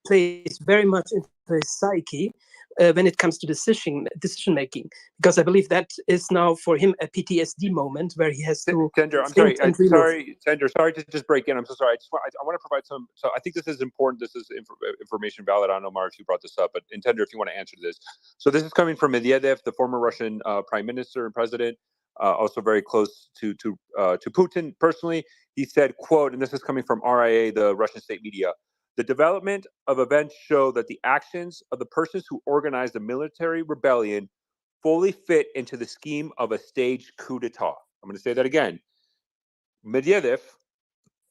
plays very much into his psyche when it comes to decision making, because I believe that is now for him a PTSD moment where he has to. Tender, I'm sorry. Tender, sorry to just break in. I'm so sorry. I want to provide some. So I think this is important. This is information valid. I don't know, Omar, if you brought this up, but Tender, if you want to answer this. So this is coming from Medvedev, the former Russian prime minister and president, also very close to Putin personally. He said, "quote," and this is coming from RIA, the Russian state media. The development of events show that the actions of the persons who organized the military rebellion fully fit into the scheme of a staged coup d'etat. I'm going to say that again. Medvedev,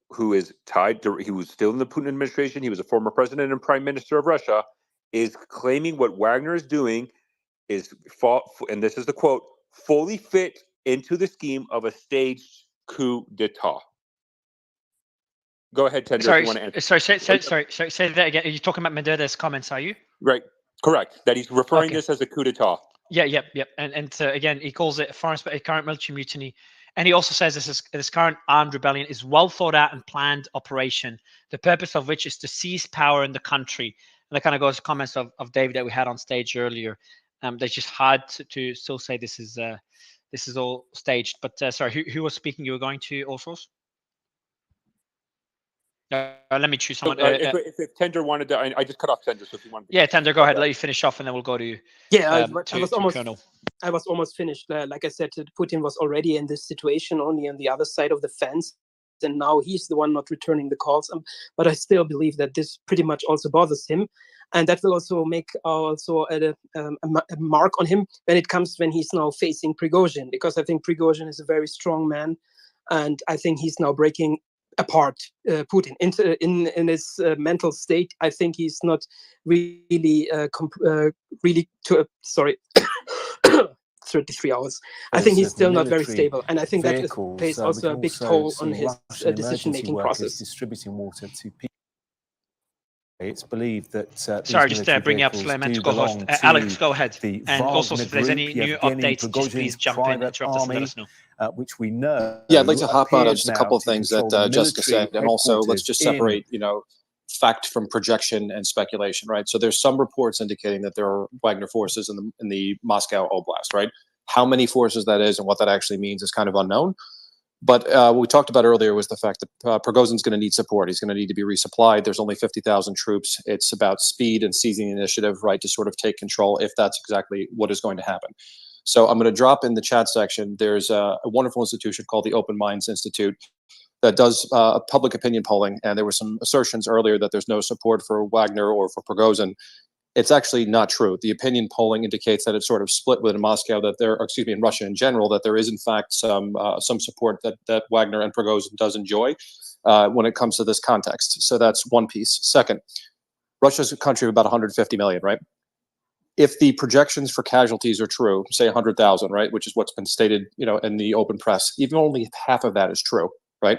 who is tied to, he was still in the Putin administration, he was a former president and prime minister of Russia, is claiming what Wagner is doing is, and this is the quote, fully fit into the scheme of a staged coup d'etat. Go ahead, Tender, if you want to answer. Sorry, say that again. Are you talking about Medvedev's comments, are you? Right, correct. That he's referring this as a coup d'etat. Yeah. And again, he calls it a current military mutiny. And he also says this current armed rebellion is well thought out and planned operation, the purpose of which is to seize power in the country. And that kind of goes to comments of David that we had on stage earlier. It's just hard to still say this is all staged. But sorry, who was speaking? You were going to also? Let me choose someone. If Tender wanted to, I just cut off Tender. So if you wanted to, yeah, Tender, go ahead. Let you finish off, and then we'll go to I was almost finished. Like I said, Putin was already in this situation, only on the other side of the fence, and now he's the one not returning the calls. But I still believe that this pretty much also bothers him, and that will also make a mark on him when he's now facing Prigozhin, because I think Prigozhin is a very strong man, and I think he's now breaking apart Putin in his mental state. I think he's not really 33 hours. I think he's still not very stable, and I think that plays also a big toll on his decision-making process. Distributing water to people. It's believed that sorry, just bring up Suleiman's co-host. Alex, go ahead. And also, if there's any new updates, just please jump in, interrupt us, and let us know. Which we know. Yeah, I'd like to hop on just a couple of things that Jessica said, and also let's just separate, fact from projection and speculation, right? So there's some reports indicating that there are Wagner forces in the Moscow Oblast, right? How many forces that is and what that actually means is kind of unknown. But what we talked about earlier was the fact that Prigozhin's going to need support. He's going to need to be resupplied. There's only 50,000 troops. It's about speed and seizing the initiative, right, to sort of take control if that's exactly what is going to happen. So I'm going to drop in the chat section. There's a wonderful institution called the Open Minds Institute that does public opinion polling. And there were some assertions earlier that there's no support for Wagner or for Prigozhin. It's actually not true. The opinion polling indicates that it's sort of split within Moscow, in Russia in general, that there is in fact some support that Wagner and Prigozhin does enjoy when it comes to this context. So that's one piece. Second, Russia's a country of about 150 million, right? If the projections for casualties are true, say 100,000, right, which is what's been stated, in the open press, even only half of that is true, right?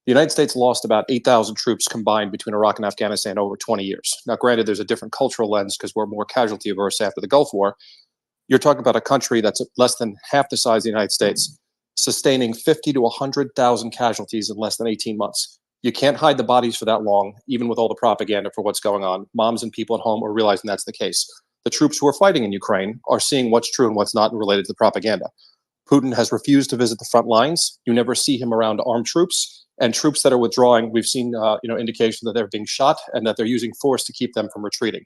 The United States lost about 8,000 troops combined between Iraq and Afghanistan over 20 years. Now, granted, there's a different cultural lens because we're more casualty averse after the Gulf War. You're talking about a country that's less than half the size of the United States, sustaining 50 to 100,000 casualties in less than 18 months. You can't hide the bodies for that long, even with all the propaganda for what's going on. Moms and people at home are realizing that's the case. The troops who are fighting in Ukraine are seeing what's true and what's not related to the propaganda. Putin has refused to visit the front lines. You never see him around armed troops. And troops that are withdrawing, we've seen indication that they're being shot and that they're using force to keep them from retreating.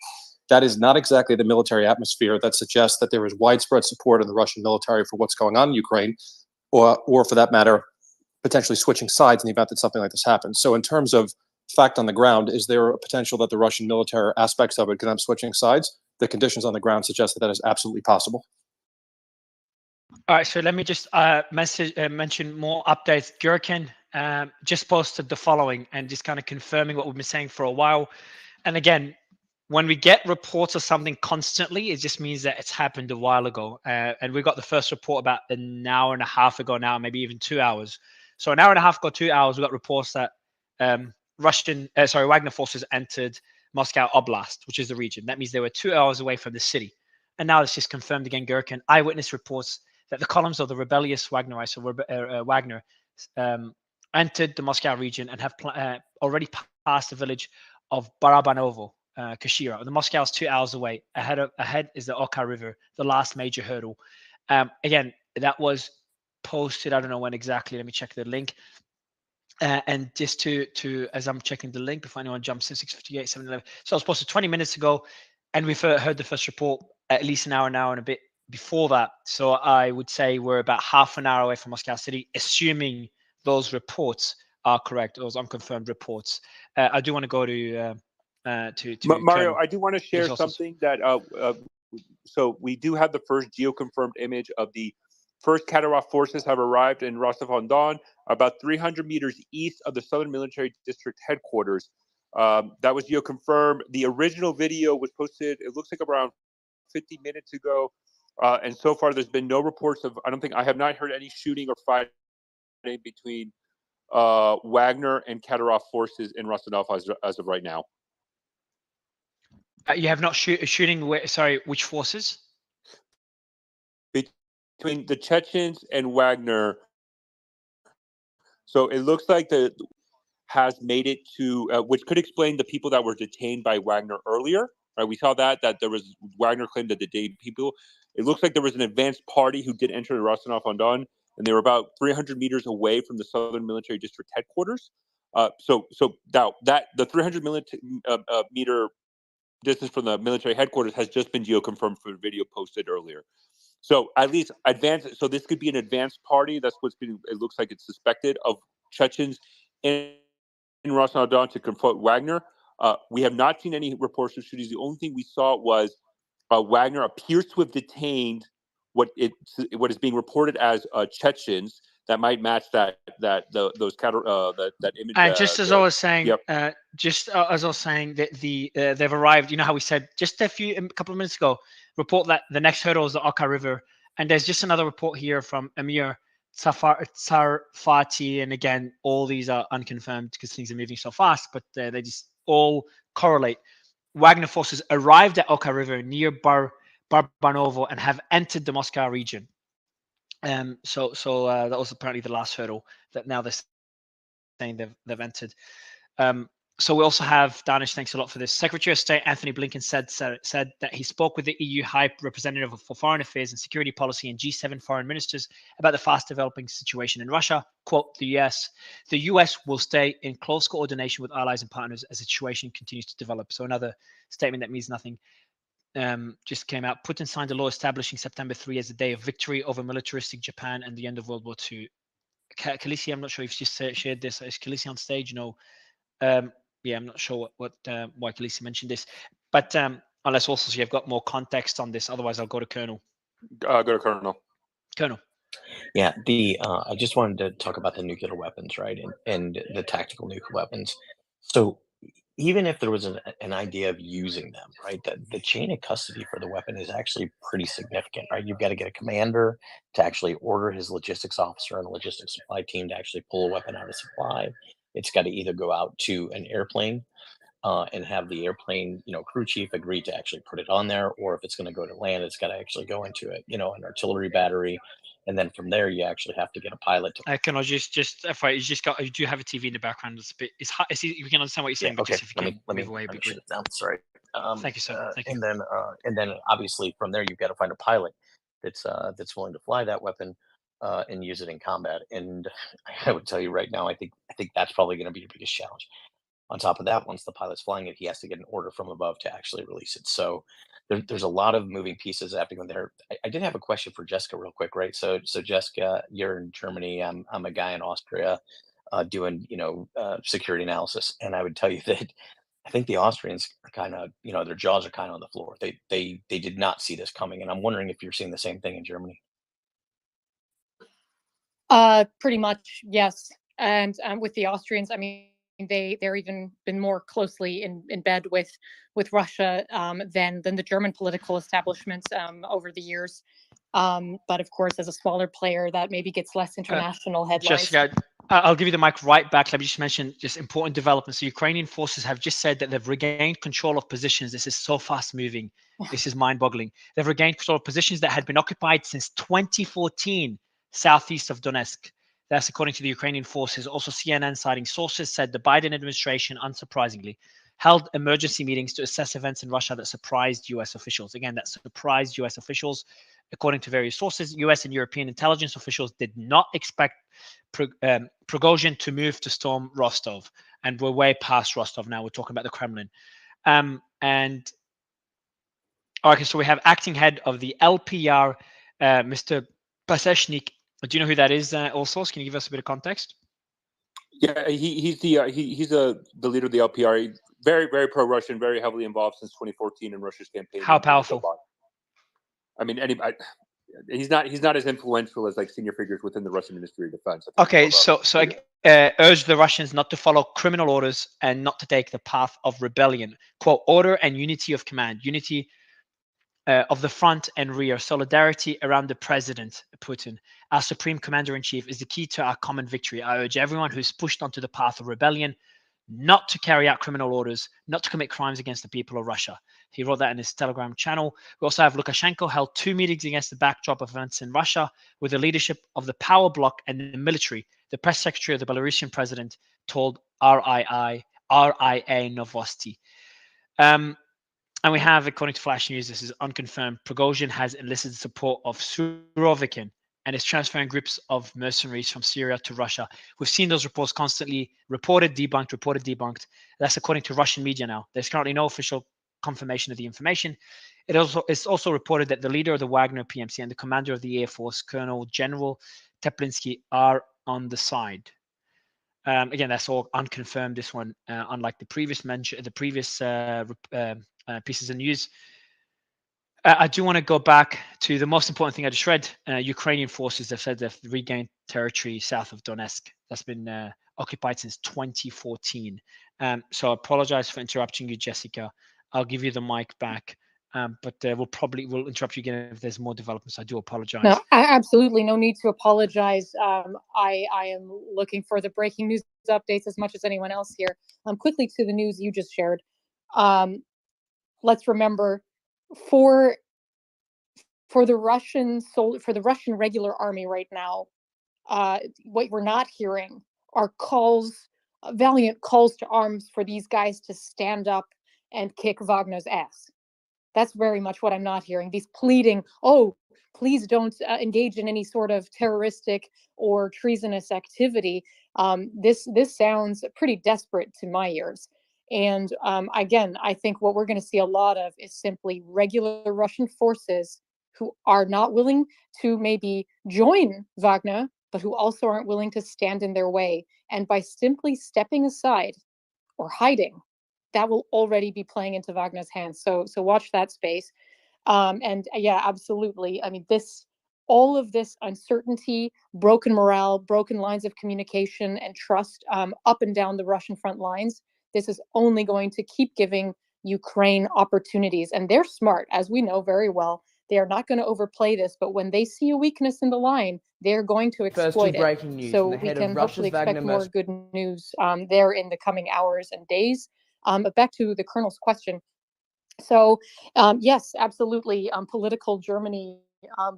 That is not exactly the military atmosphere that suggests that there is widespread support in the Russian military for what's going on in Ukraine, or for that matter, potentially switching sides in the event that something like this happens. So in terms of fact on the ground, is there a potential that the Russian military aspects of it could end up switching sides? The conditions on the ground suggest that that is absolutely possible. All right, so let me just mention more updates. Gherkin just posted the following and just kind of confirming what we've been saying for a while. And again, when we get reports of something constantly, it just means that it's happened a while ago. And we got the first report about an hour and a half ago now, maybe even 2 hours. So an hour and a half ago, 2 hours, we got reports that Wagner forces entered Moscow Oblast, which is the region. That means they were 2 hours away from the city. And now it's just confirmed again, Gherkin. Eyewitness reports that the columns of the rebellious Wagnerites, Wagner, entered the Moscow region and have already passed the village of Barabanovo, Kashira. The Moscow is 2 hours away. Ahead is the Oka River, the last major hurdle. Again, that was posted. I don't know when exactly. Let me check the link. And just to as I'm checking the link before anyone jumps in, 6:58, 7:11. So it was posted 20 minutes ago, and we've heard the first report at least an hour and a bit before that. So I would say we're about half an hour away from Moscow City, assuming those reports are correct, those unconfirmed reports. I do want to go to Mario. Colonel. I do want to share something that so we do have the first geoconfirmed image of the first Kadyrov forces have arrived in Rostov-on-Don, about 300 meters east of the Southern Military District headquarters. That was geoconfirmed. The original video was posted, it looks like around 50 minutes ago. And so far, there's been no reports of, I have not heard any shooting or fighting between Wagner and Kadyrov forces in Rostov as of right now. You have not shooting, sorry, which forces? Between the Chechens and Wagner. So it looks like the has made it to, which could explain the people that were detained by Wagner earlier. Right, we saw that there was Wagner claimed that the detained people. It looks like there was an advanced party who did enter the Rostov-on-Don, and they were about 300 meters away from the Southern Military District headquarters. So now that the 300 meter distance from the military headquarters has just been geoconfirmed for the video posted earlier. So at least advanced. So this could be an advanced party. That's what's been. It looks like it's suspected of Chechens in Rostov-on-Don to confront Wagner. We have not seen any reports of shootings. The only thing we saw was Wagner appears to have detained what is being reported as Chechens that might match that image. And just as I was saying, yep. Just as I was saying that they've arrived. You know how we said just a couple of minutes ago, report that the next hurdle is the Oka River, and there's just another report here from Amir Tsarfati, and again, all these are unconfirmed because things are moving so fast, but they just all correlate. Wagner forces arrived at Oka River near Barbanovo and have entered the Moscow region. So that was apparently the last hurdle that now they're saying they've entered. So we also have, Danish, thanks a lot for this. Secretary of State Anthony Blinken said that he spoke with the EU High Representative for Foreign Affairs and Security Policy and G7 foreign ministers about the fast developing situation in Russia. Quote, the US will stay in close coordination with allies and partners as the situation continues to develop. So another statement that means nothing just came out. Putin signed a law establishing September 3 as the day of victory over militaristic Japan and the end of World War II. Khaleesi, I'm not sure if you just shared this. Is Khaleesi on stage? No. Yeah, I'm not sure why Khaleesi mentioned this, but unless also you've got more context on this. Otherwise, I'll go to Colonel. Go to Colonel. Colonel. Yeah, I just wanted to talk about the nuclear weapons, right, and the tactical nuclear weapons. So even if there was an idea of using them, right, the chain of custody for the weapon is actually pretty significant, right? You've got to get a commander to actually order his logistics officer and a logistics supply team to actually pull a weapon out of supply. It's got to either go out to an airplane and have the airplane, crew chief agree to actually put it on there, or if it's going to go to land, it's got to actually go into it, an artillery battery. And then from there, you actually have to get a pilot to. Can I just you do have a TV in the background. It's hot. We can understand what you're saying. Yeah, okay. Just if you can move away, let me shut it down. Sorry. Thank you, sir. Thank you. And then obviously from there, you've got to find a pilot that's willing to fly that weapon and use it in combat. And I would tell you right now, I think that's probably going to be your biggest challenge. On top of that, once the pilot's flying it, he has to get an order from above to actually release it. So there's a lot of moving pieces happening there. I did have a question for Jessica real quick, right? So Jessica, you're in Germany. I'm a guy in Austria doing, security analysis. And I would tell you that I think the Austrians are kind of, their jaws are kind of on the floor. They did not see this coming. And I'm wondering if you're seeing the same thing in Germany. Pretty much, yes. And with the Austrians, I mean, they're even been more closely in bed with Russia than the German political establishment over the years. But of course, as a smaller player, that maybe gets less international headlines. Jessica, I'll give you the mic right back. Let me just mention just important developments. The Ukrainian forces have just said that they've regained control of positions. This is so fast moving. This is mind-boggling. They've regained control of positions that had been occupied since 2014, southeast of Donetsk. That's according to the Ukrainian forces. Also, CNN citing sources said the Biden administration, unsurprisingly, held emergency meetings to assess events in Russia that surprised U.S. officials. Again, that surprised U.S. officials. According to various sources, U.S. and European intelligence officials did not expect Prigozhin to move to storm Rostov, and we're way past Rostov now. We're talking about the Kremlin. And okay, so we have acting head of the LPR, Mr. Pasechnik. Do you know who that is? Also, can you give us a bit of context? Yeah, he's the leader of the LPR. Very, very pro-Russian, very heavily involved since 2014 in Russia's campaign. How powerful? I mean, he's not as influential as like senior figures within the Russian Ministry of Defense. Okay, so I urge the Russians not to follow criminal orders and not to take the path of rebellion. Quote, order and unity of command, unity of the front and rear, solidarity around the president, Putin, our supreme commander-in-chief, is the key to our common victory. I urge everyone who's pushed onto the path of rebellion not to carry out criminal orders, not to commit crimes against the people of Russia. He wrote that in his Telegram channel. We also have Lukashenko held 2 meetings against the backdrop of events in Russia with the leadership of the power bloc and the military. The press secretary of the Belarusian president told RIA Novosti. And we have, according to Flash News, this is unconfirmed, Prigozhin has enlisted support of Surovikin and is transferring groups of mercenaries from Syria to Russia. We've seen those reports constantly reported, debunked. That's according to Russian media now. There's currently no official confirmation of the information. It's also reported that the leader of the Wagner PMC and the commander of the Air Force, Colonel General Teplinsky, are on the side. Again, that's all unconfirmed. This one, unlike the previous pieces of news. I do want to go back to the most important thing I just read. Ukrainian forces have said they've regained territory south of Donetsk. That's been occupied since 2014. So I apologize for interrupting you, Jessica. I'll give you the mic back. But we'll interrupt you again if there's more developments. I do apologize. No, absolutely no need to apologize. I am looking for the breaking news updates as much as anyone else here. Quickly to the news you just shared. Let's remember, for the Russian regular army right now, what we're not hearing are valiant calls to arms for these guys to stand up and kick Wagner's ass. That's very much what I'm not hearing. These pleading, oh, please don't engage in any sort of terroristic or treasonous activity. This sounds pretty desperate to my ears. And again, I think what we're going to see a lot of is simply regular Russian forces who are not willing to maybe join Wagner, but who also aren't willing to stand in their way. And by simply stepping aside or hiding, that will already be playing into Wagner's hands. So watch that space. And yeah, absolutely. I mean, all of this uncertainty, broken morale, broken lines of communication and trust up and down the Russian front lines, this is only going to keep giving Ukraine opportunities. And they're smart, as we know very well. They are not going to overplay this, but when they see a weakness in the line, they're going to exploit it. News, so we can hopefully expect more good news there in the coming hours and days. But back to the Colonel's question. So yes, absolutely. Political Germany,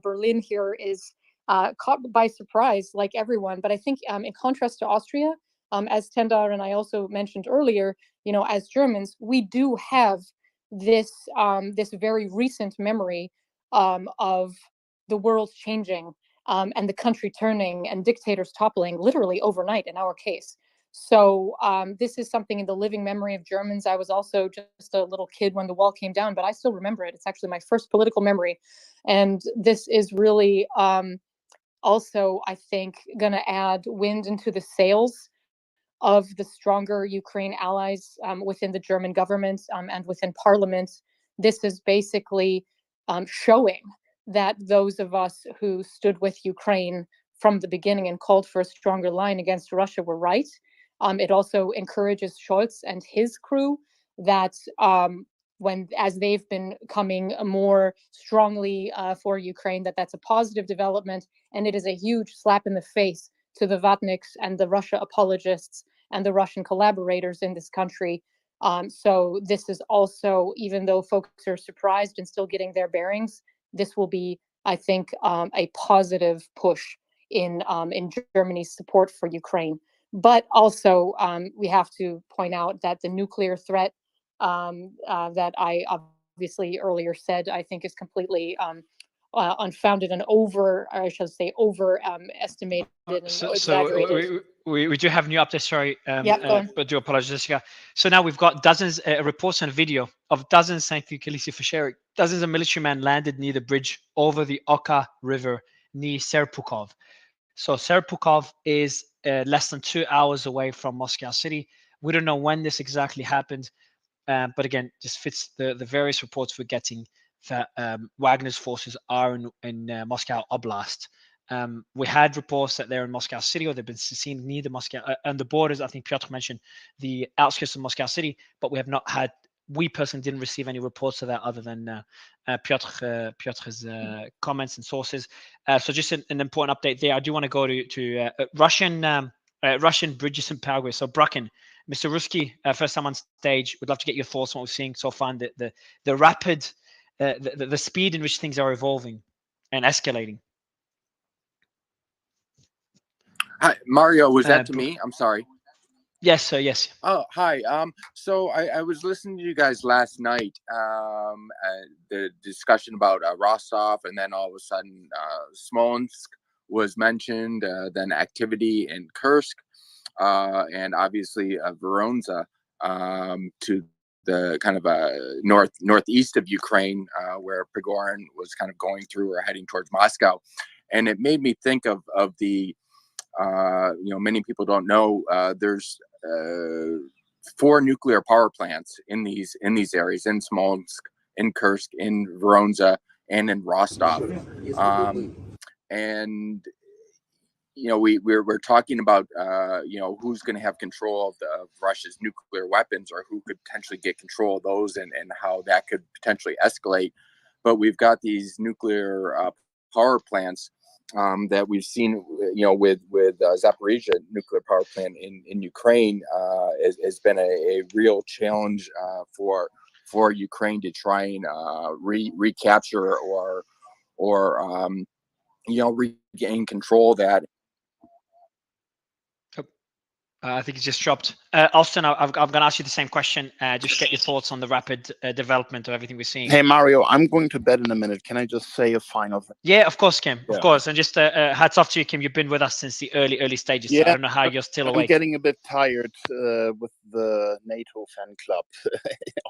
Berlin here is caught by surprise, like everyone. But I think in contrast to Austria, as Tendar and I also mentioned earlier, as Germans, we do have this very recent memory of the world changing and the country turning and dictators toppling literally overnight in our case. So this is something in the living memory of Germans. I was also just a little kid when the wall came down, but I still remember it. It's actually my first political memory. And this is really also, I think, going to add wind into the sails of the stronger Ukraine allies within the German government and within parliament. This is basically showing that those of us who stood with Ukraine from the beginning and called for a stronger line against Russia were right. It also encourages Scholz and his crew that as they've been coming more strongly for Ukraine, that's a positive development. And it is a huge slap in the face to the Vatniks and the Russia apologists and the Russian collaborators in this country. So this is also, even though folks are surprised and still getting their bearings, this will be, I think, a positive push in Germany's support for Ukraine. But also, we have to point out that the nuclear threat that I obviously earlier said I think is completely unfounded and overestimated and exaggerated. We do have new updates, sorry, go on. but do apologize, Jessica. So now we've got dozens reports and video of dozens, thank you, Khaleesi, for sharing. Dozens of militiamen landed near the bridge over the Oka River near Serpukhov. So Serpukhov is less than 2 hours away from Moscow City. We don't know when this exactly happened, but again, just fits the various reports we're getting that Wagner's forces are in Moscow Oblast. We had reports that they're in Moscow City, or they've been seen near the Moscow and the borders. I think Piotr mentioned the outskirts of Moscow City, but we have not had. We personally didn't receive any reports of that other than Piotr's comments and sources. So just an important update there. I do want to go to Russian bridges in Paraguay. So Bracken, Mr. Ruski, first time on stage. Would love to get your thoughts on what we're seeing so far, and the rapid, the speed in which things are evolving and escalating. Hi, Mario, was that to me? I'm sorry. Yes, sir. Yes. Oh, hi. So I was listening to you guys last night, the discussion about Rostov, and then all of a sudden Smolensk was mentioned, then activity in Kursk, and obviously Voronezh to the kind of northeast of Ukraine, where Prigozhin was kind of going through or heading towards Moscow. And it made me think of the many people don't know there's 4 nuclear power plants in these areas, in Smolensk, in Kursk, in Voronezh, and in Rostov. And we're talking about who's going to have control of Russia's nuclear weapons, or who could potentially get control of those, and how that could potentially escalate. But we've got these nuclear power plants that we've seen, with Zaporizhzhia nuclear power plant in Ukraine, has been a real challenge for Ukraine to try and recapture or regain control of that. I think it's just dropped. Austin, I'm going to ask you the same question. Just get your thoughts on the rapid development of everything we're seeing. Hey, Mario, I'm going to bed in a minute. Can I just say a final thing? Yeah, of course, Kim. Yeah. Of course. And just hats off to you, Kim. You've been with us since the early stages. Yeah, so I don't know how you're still awake. I'm getting a bit tired with the NATO fan club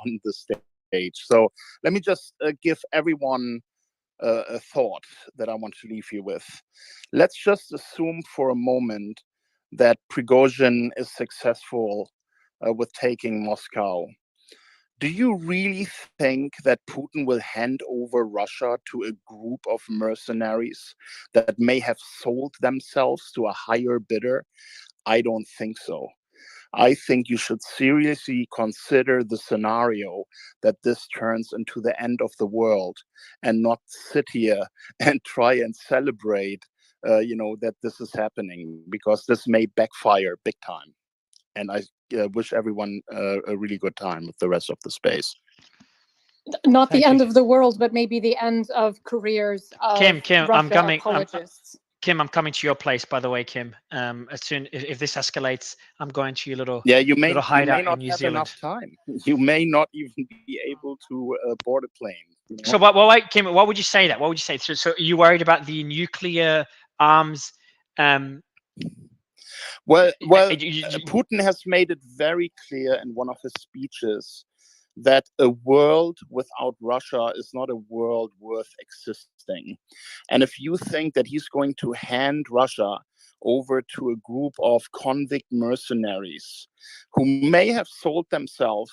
on the stage. So let me just give everyone a thought that I want to leave you with. Let's just assume for a moment that Prigozhin is successful with taking Moscow. Do you really think that Putin will hand over Russia to a group of mercenaries that may have sold themselves to a higher bidder? I don't think so. I think you should seriously consider the scenario that this turns into the end of the world, and not sit here and try and celebrate that this is happening, because this may backfire big time. And I wish everyone a really good time with the rest of the space. Not the end of the world, but maybe the end of careers of Kim, Russia I'm coming. apologists. Kim, I'm coming to your place, by the way, Kim. As soon if this escalates, I'm going to your little little hideout not in New have Zealand. Enough time. You may not even be able to board a plane. So, wait, Kim, what would you say that? What would you say? So are you worried about the nuclear arms? Well, Putin has made it very clear in one of his speeches that a world without Russia is not a world worth existing. And if you think that he's going to hand Russia over to a group of convict mercenaries who may have sold themselves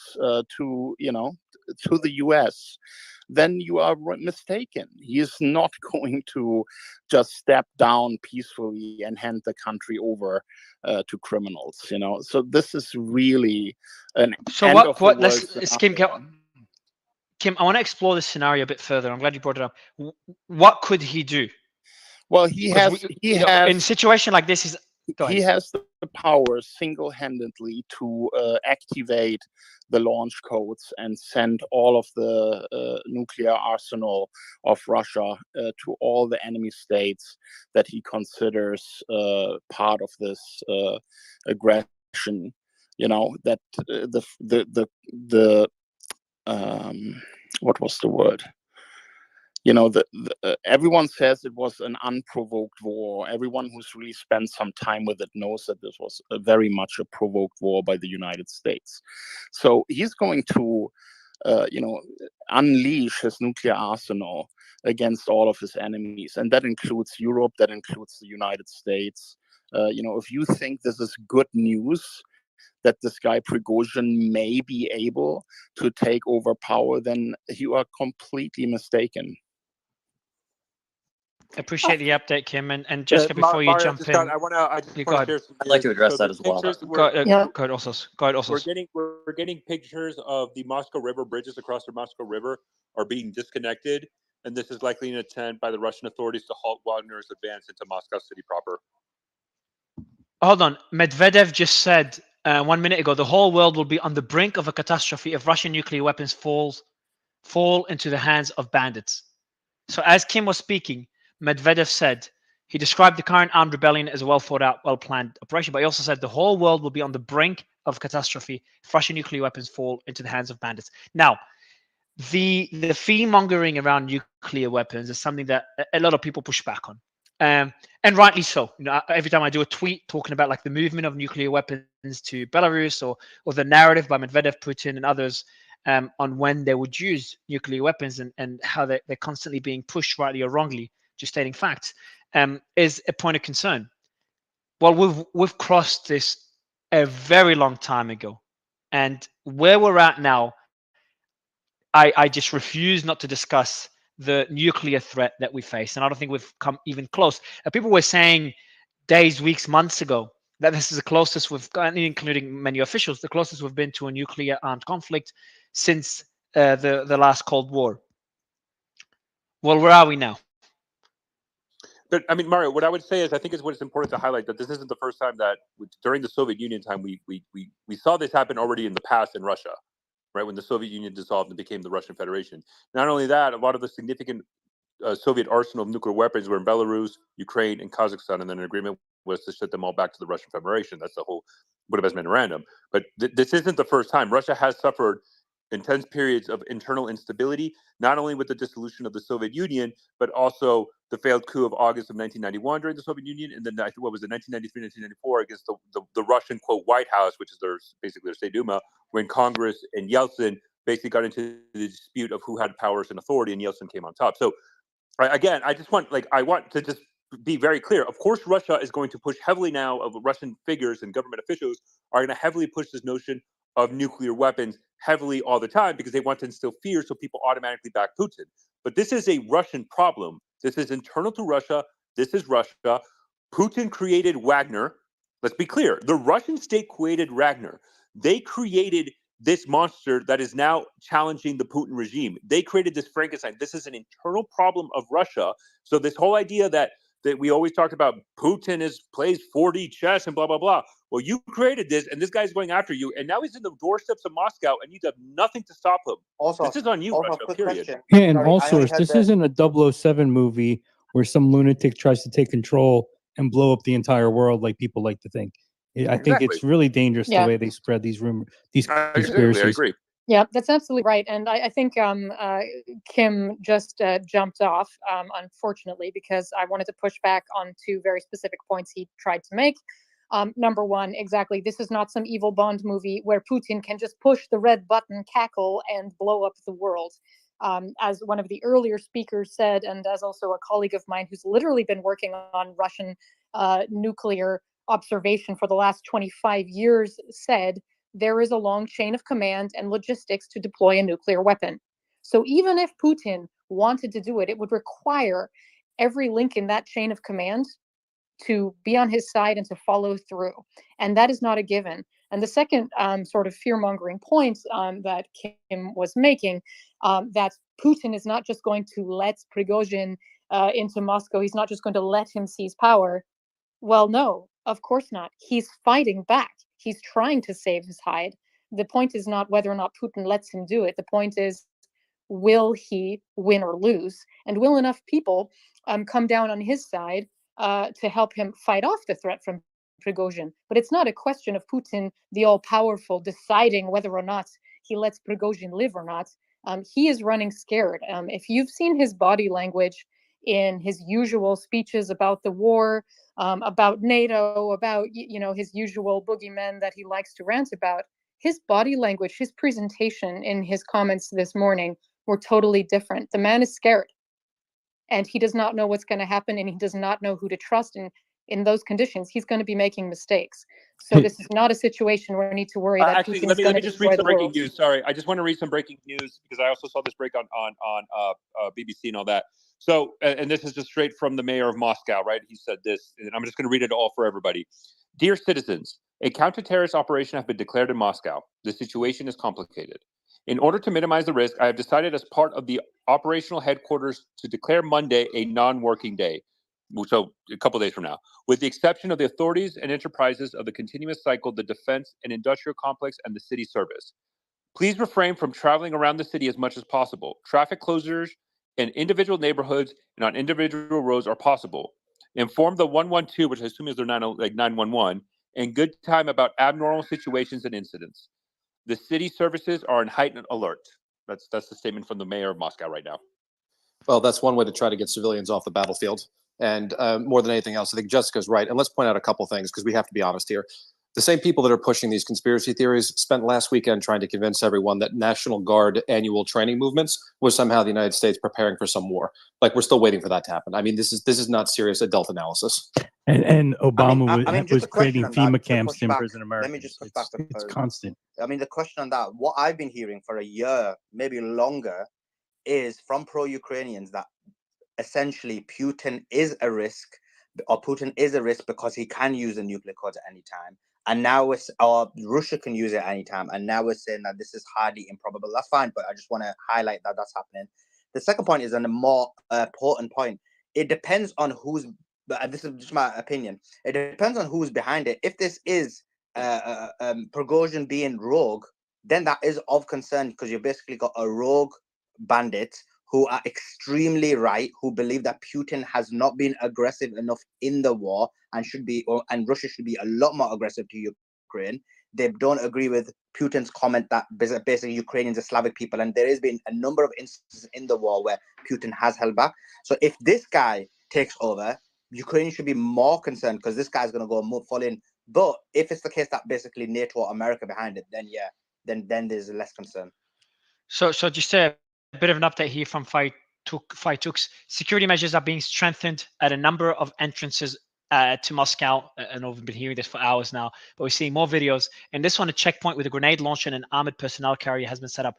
to the US, then you are mistaken. He is not going to just step down peacefully and hand the country over to criminals. So this is really an so end of the world scenario. Kim, I want to explore this scenario a bit further. I'm glad you brought it up. What could he do? Well, he has in a situation like this, he has the power single-handedly to activate the launch codes and send all of the nuclear arsenal of Russia to all the enemy states that he considers part of this aggression. That the what was the word? Everyone says it was an unprovoked war. Everyone who's really spent some time with it knows that this was very much a provoked war by the United States. So he's going to, unleash his nuclear arsenal against all of his enemies. And that includes Europe, that includes the United States. If you think this is good news, that this guy Prigozhin may be able to take over power, then you are completely mistaken. Appreciate the update, Kim. And Jessica, before you jump in, I want to share some. I'd like to address that as well. Go ahead, Osos. We're getting pictures of the Moscow River bridges across the Moscow River are being disconnected, and this is likely an attempt by the Russian authorities to halt Wagner's advance into Moscow city proper. Hold on. Medvedev just said 1 minute ago, the whole world will be on the brink of a catastrophe if Russian nuclear weapons fall into the hands of bandits. So as Kim was speaking, Medvedev said, he described the current armed rebellion as a well thought out, well planned operation, but he also said the whole world will be on the brink of catastrophe if Russian nuclear weapons fall into the hands of bandits. Now, the fear mongering around nuclear weapons is something that a lot of people push back on. And rightly so. Every time I do a tweet talking about like the movement of nuclear weapons to Belarus or the narrative by Medvedev, Putin, and others on when they would use nuclear weapons and how they're constantly being pushed, rightly or wrongly, just stating facts, is a point of concern. Well, we've crossed this a very long time ago, and where we're at now, I just refuse not to discuss the nuclear threat that we face, and I don't think we've come even close. People were saying days, weeks, months ago that this is the closest we've gotten, including many officials, the closest we've been to a nuclear armed conflict since the last Cold War. Well, where are we now? But I mean, Mario, what I would say is, I think what it's important to highlight that this isn't the first time that during the Soviet Union time we saw this happen already in the past in Russia, right? When the Soviet Union dissolved and became the Russian Federation. Not only that, a lot of the significant Soviet arsenal of nuclear weapons were in Belarus, Ukraine, and Kazakhstan, and then an agreement was to ship them all back to the Russian Federation. That's the whole Budapest Memorandum. But this isn't the first time. Russia has suffered intense periods of internal instability, not only with the dissolution of the Soviet Union, but also the failed coup of August of 1991 during the Soviet Union, and then what was it, 1993, 1994 against the Russian, quote, White House, which is basically their State Duma, when Congress and Yeltsin basically got into the dispute of who had powers and authority, and Yeltsin came on top. So again, I want to just be very clear. Of course, Russia is going to push heavily now, of Russian figures and government officials are going to heavily push this notion of nuclear weapons heavily all the time because they want to instill fear so people automatically back Putin. But this is a Russian problem. This is internal to Russia. This is Russia. Putin created Wagner. Let's be clear. The Russian state created Wagner. They created this monster that is now challenging the Putin regime. They created this Frankenstein. This is an internal problem of Russia. So this whole idea that we always talked about Putin plays 4D chess and blah, blah, blah. Well, you created this, and this guy's going after you, and now he's in the doorsteps of Moscow, and you have nothing to stop him. Also, this is on you, Russia, period. Question. Yeah, and also, this isn't a 007 movie where some lunatic tries to take control and blow up the entire world like people like to think. I think it's really dangerous the way they spread these rumors, these conspiracies. I agree. Yeah, that's absolutely right. And I think Kim just jumped off, unfortunately, because I wanted to push back on two very specific points he tried to make. Number one, exactly, this is not some evil Bond movie where Putin can just push the red button, cackle, and blow up the world. As one of the earlier speakers said, and as also a colleague of mine who's literally been working on Russian nuclear observation for the last 25 years said, there is a long chain of command and logistics to deploy a nuclear weapon. So even if Putin wanted to do it, it would require every link in that chain of command to be on his side and to follow through. And that is not a given. And the second sort of fear-mongering point that Kim was making, that Putin is not just going to let Prigozhin into Moscow, he's not just going to let him seize power. Well, no, of course not. He's fighting back. He's trying to save his hide. The point is not whether or not Putin lets him do it. The point is, will he win or lose? And will enough people come down on his side to help him fight off the threat from Prigozhin? But it's not a question of Putin, the all-powerful, deciding whether or not he lets Prigozhin live or not. He is running scared. If you've seen his body language in his usual speeches about the war, about NATO, about his usual boogeymen that he likes to rant about, his body language, his presentation in his comments this morning were totally different. The man is scared, and he does not know what's going to happen, and he does not know who to trust. And in those conditions, he's going to be making mistakes. So this is not a situation where we need to worry that actually, Putin let is me going to just read destroy some the breaking world. news. Sorry, I just want to read some breaking news because I also saw this break on BBC and all that. So, and this is just straight from the mayor of Moscow, right? He said this, and I'm just going to read it all for everybody. Dear citizens, a counter-terrorist operation has been declared in Moscow. The situation is complicated. In order to minimize the risk, I have decided as part of the operational headquarters to declare Monday a non-working day. So a couple days from now, with the exception of the authorities and enterprises of the continuous cycle, the defense and industrial complex, and the city service. Please refrain from traveling around the city as much as possible. Traffic closures in individual neighborhoods and on individual roads are possible. Inform the 112, which I assume is their 911, in good time about abnormal situations and incidents. The city services are in heightened alert. That's the statement from the mayor of Moscow right now. Well, that's one way to try to get civilians off the battlefield. And more than anything else, I think Jessica's right. And let's point out a couple things because we have to be honest here. The same people that are pushing these conspiracy theories spent last weekend trying to convince everyone that National Guard annual training movements was somehow the United States preparing for some war. Like, we're still waiting for that to happen. I mean, this is not serious adult analysis. And Obama was creating FEMA camps to back, imprison Americans. Let me just push back. It's constant. I mean, the question on that, what I've been hearing for a year, maybe longer, is from pro-Ukrainians that essentially Putin is a risk, or Putin is a risk because he can use the nuclear codes at any time. And now or Russia can use it at any time. And now we're saying that this is highly improbable. That's fine, but I just want to highlight that that's happening. The second point is a more important point. It depends on who's, but this is just my opinion. It depends on who's behind it. If this is Prigozhin being rogue, then that is of concern because you've basically got a rogue bandit who are extremely right, who believe that Putin has not been aggressive enough in the war and and Russia should be a lot more aggressive to Ukraine. They don't agree with Putin's comment that basically Ukrainians are Slavic people, and there has been a number of instances in the war where Putin has held back. So if this guy takes over, Ukraine should be more concerned because this guy's going to go full in. But if it's the case that basically NATO or America behind it, then yeah, then there's less concern. So just a bit of an update here from Fightuk's. Security measures are being strengthened at a number of entrances to Moscow. I know we've been hearing this for hours now, but we're seeing more videos. And this one, a checkpoint with a grenade launcher and an armored personnel carrier has been set up.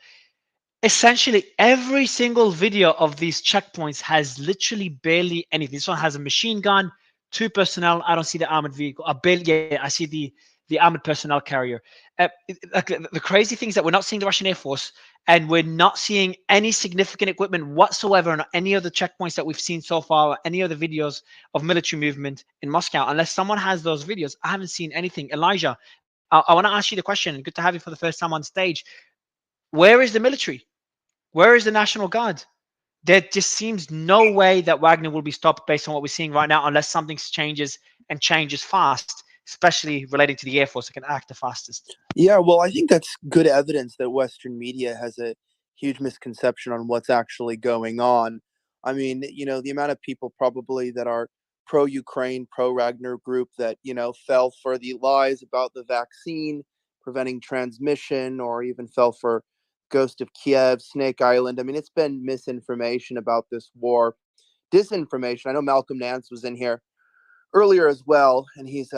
Essentially, every single video of these checkpoints has literally barely anything. This one has a machine gun, 2 personnel. I don't see the armored vehicle. I see the armored personnel carrier. The crazy thing is that we're not seeing the Russian Air Force, and we're not seeing any significant equipment whatsoever on any of the checkpoints that we've seen so far, or any other videos of military movement in Moscow. Unless someone has those videos, I haven't seen anything. Elijah, I want to ask you the question. Good to have you for the first time on stage. Where is the military? Where is the National Guard? There just seems no way that Wagner will be stopped based on what we're seeing right now, unless something changes and changes fast, especially relating to the Air Force that can act the fastest. Yeah, well, I think that's good evidence that Western media has a huge misconception on what's actually going on. I mean, the amount of people probably that are pro-Ukraine, pro-Wagner group that, fell for the lies about the vaccine preventing transmission, or even fell for Ghost of Kiev, Snake Island. I mean, it's been misinformation about this war, disinformation. I know Malcolm Nance was in here earlier as well, and he's